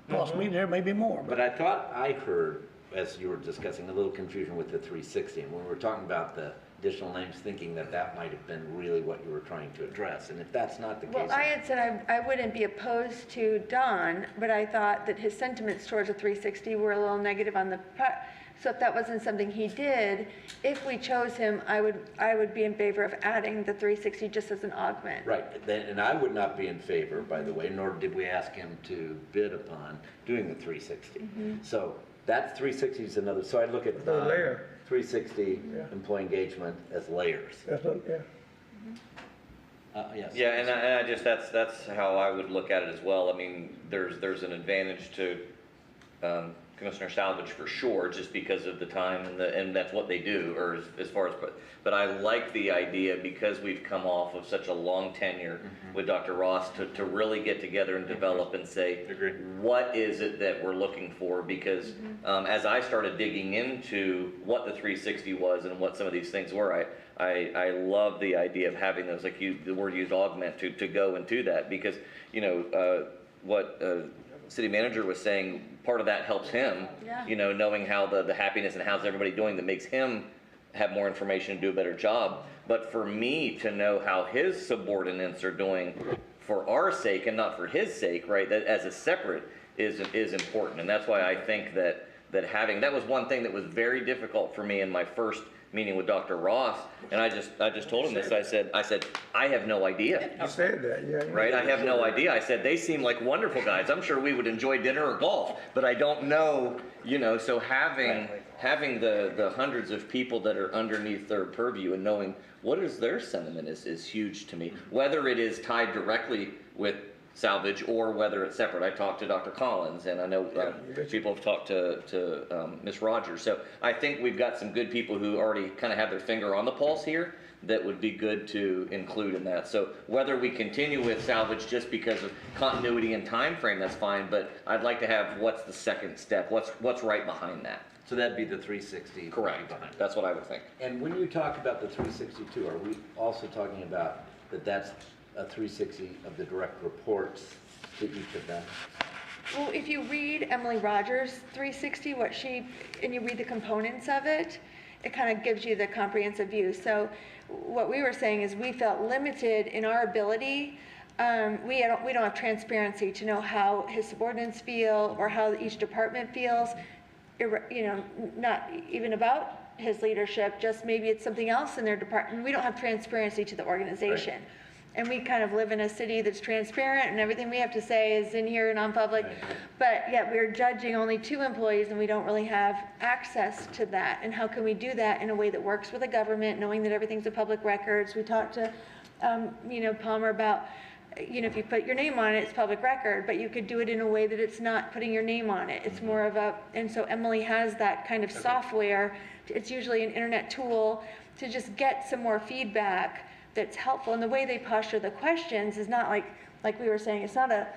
possibly there may be more. But I thought I heard, as you were discussing, a little confusion with the 360, and when we were talking about the additional names, thinking that might have been really what you were trying to address. And if that's not the case. Well, I had said I wouldn't be opposed to Don, but I thought that his sentiments towards a 360 were a little negative on the part. So if that wasn't something he did, if we chose him, I would be in favor of adding the 360 just as an augment. Right, and I would not be in favor, by the way, nor did we ask him to bid upon doing the 360. So that 360 is another, so I look at layer. 360 employee engagement as layers. Yes. Yeah, and I just, that's how I would look at it as well. I mean, there's an advantage to Commissioner Salvage for sure, just because of the time and that's what they do, or as far as, but I like the idea because we've come off of such a long tenure with Dr. Ross to really get together and develop and say, what is it that we're looking for? Because as I started digging into what the 360 was and what some of these things were, I love the idea of having those, like the word used, augment, to go into that, because, you know, what city manager was saying, part of that helps him, you know, knowing how the happiness and how's everybody doing, that makes him have more information and do a better job. But for me to know how his subordinates are doing for our sake and not for his sake, right, that as a separate is important. And that's why I think that having, that was one thing that was very difficult for me in my first meeting with Dr. Ross, and I just told him this. I said, I have no idea. You said that, yeah. Right, I have no idea. I said, they seem like wonderful guys. I'm sure we would enjoy dinner or golf, but I don't know, you know, so having the hundreds of people that are underneath their purview and knowing what is their sentiment is huge to me. Whether it is tied directly with salvage or whether it's separate. I talked to Dr. Collins, and I know people have talked to Ms. Rogers. So I think we've got some good people who already kind of have their finger on the pulse here that would be good to include in that. So whether we continue with salvage just because of continuity and time frame, that's fine, but I'd like to have what's the second step, what's right behind that. So that'd be the 360. Correct. That's what I would think. And when you talk about the 362, are we also talking about that's a 360 of the direct reports to each of them? Well, if you read Emily Rogers' 360, and you read the components of it, it kind of gives you the comprehensive view. So what we were saying is we felt limited in our ability. We don't have transparency to know how his subordinates feel or how each department feels, you know, not even about his leadership, just maybe it's something else in their department. We don't have transparency to the organization. Right. And we kind of live in a city that's transparent and everything we have to say is in here and on public, but yet we're judging only 2 employees and we don't really have access to that. And how can we do that in a way that works with the government, knowing that everything's a public records? We talked to, you know, Palmer about, you know, if you put your name on it, it's public record, but you could do it in a way that it's not putting your name on it. It's more of a, and so Emily has that kind of software. It's usually an internet tool to just get some more feedback that's helpful. And the way they posture the questions is not like we were saying, it's not a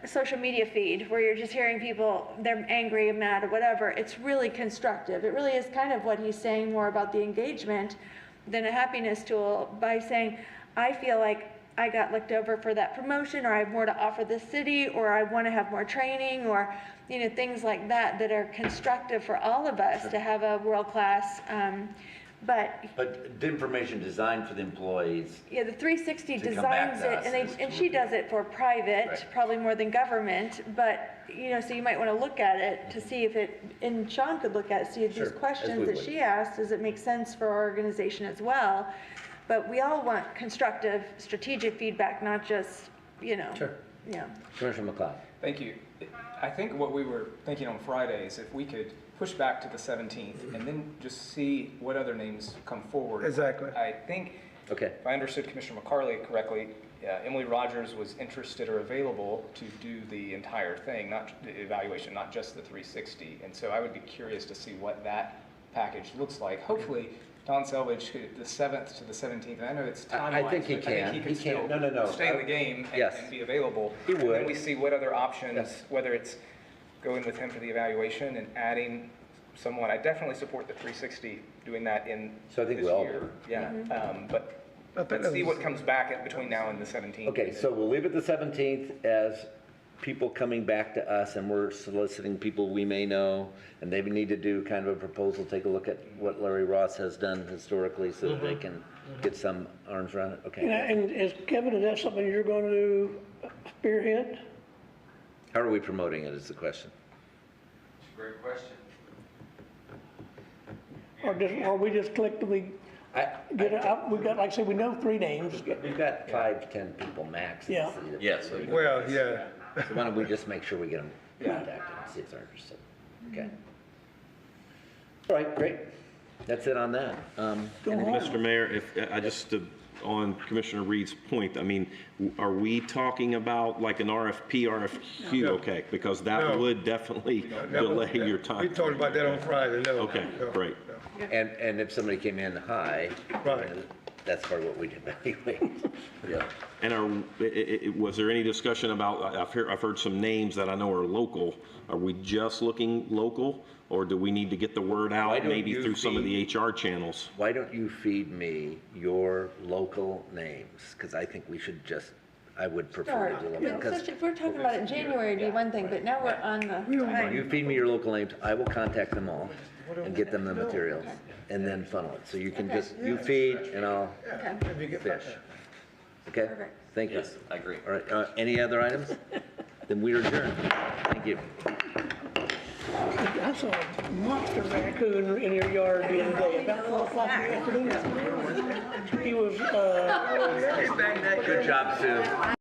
social media feed where you're just hearing people, they're angry and mad or whatever. It's really constructive. It really is kind of what he's saying, more about the engagement than a happiness tool, by saying, I feel like I got looked over for that promotion, or I have more to offer the city, or I want to have more training, or, you know, things like that that are constructive for all of us to have a world-class, but information designed for the employees. Yeah, the 360 designs it, and she does it for private, probably more than government, but, you know, so you might want to look at it to see if it, and Sean could look at it, see if these questions that she asked, does it make sense for our organization as well? But we all want constructive, strategic feedback, not just, you know. Sure. Yeah. Commissioner McLeod. Thank you. I think what we were thinking on Friday is if we could push back to the 17th and then just see what other names come forward. Exactly. I think, if I understood Commissioner McCarley correctly, Emily Rogers was interested or available to do the entire thing, not the evaluation, not just the 360. And so I would be curious to see what that package looks like. Hopefully, Don Selvage, the 7th to the 17th, and I know it's time-wise, I think he can. I think he could still No. stay in the game and be available. He would. And then we see what other options, whether it's going with him for the evaluation and adding someone. I definitely support the 360, doing that in So I think this we all year. do. Yeah, but let's see what comes back between now and the 17th. Okay, so we'll leave it the 17th as people coming back to us, and we're soliciting people we may know, and they need to do kind of a proposal, take a look at what Larry Ross has done historically so that they can get some arms around it. Okay. And is Kevin, is that something you're going to spearhead? How are we promoting it is the question. Great question. Or we just collectively get it out? We've got, like I said, we know 3 names. We've got 5 to 10 people max in the city. Yes. Well, yeah. So why don't we just make sure we get them contacted and see if they're interested. Okay. All right, great. That's it on that. Mr. Mayor, if, I just, on Commissioner Reed's point, I mean, are we talking about like an RFP, RFQ? No. Okay, because that No. would definitely delay your time. We talked about that on Friday, no. Okay, no, great. no. And if somebody came in high, Right. that's part of what we do anyway. Yeah. And was there any discussion about, I've heard some names that I know are local. Are we just looking local, or do we need to get the word Why out don't maybe you through some of the HR channels? Why don't you feed me your local names? Because I think we should just, I would prefer to do them. because- If we're talking about it in January, it'd be one thing, but now we're on the. You feed me your local names, I will contact them all and get them the materials and then funnel it. So you can just, you feed and I'll fish. Okay? Thank you. Yes, I agree. All right, any other items? Then we adjourn. Thank you. I saw a monster raccoon in your yard the other day, about 4 o'clock in the afternoon. He was, Good job, Sue.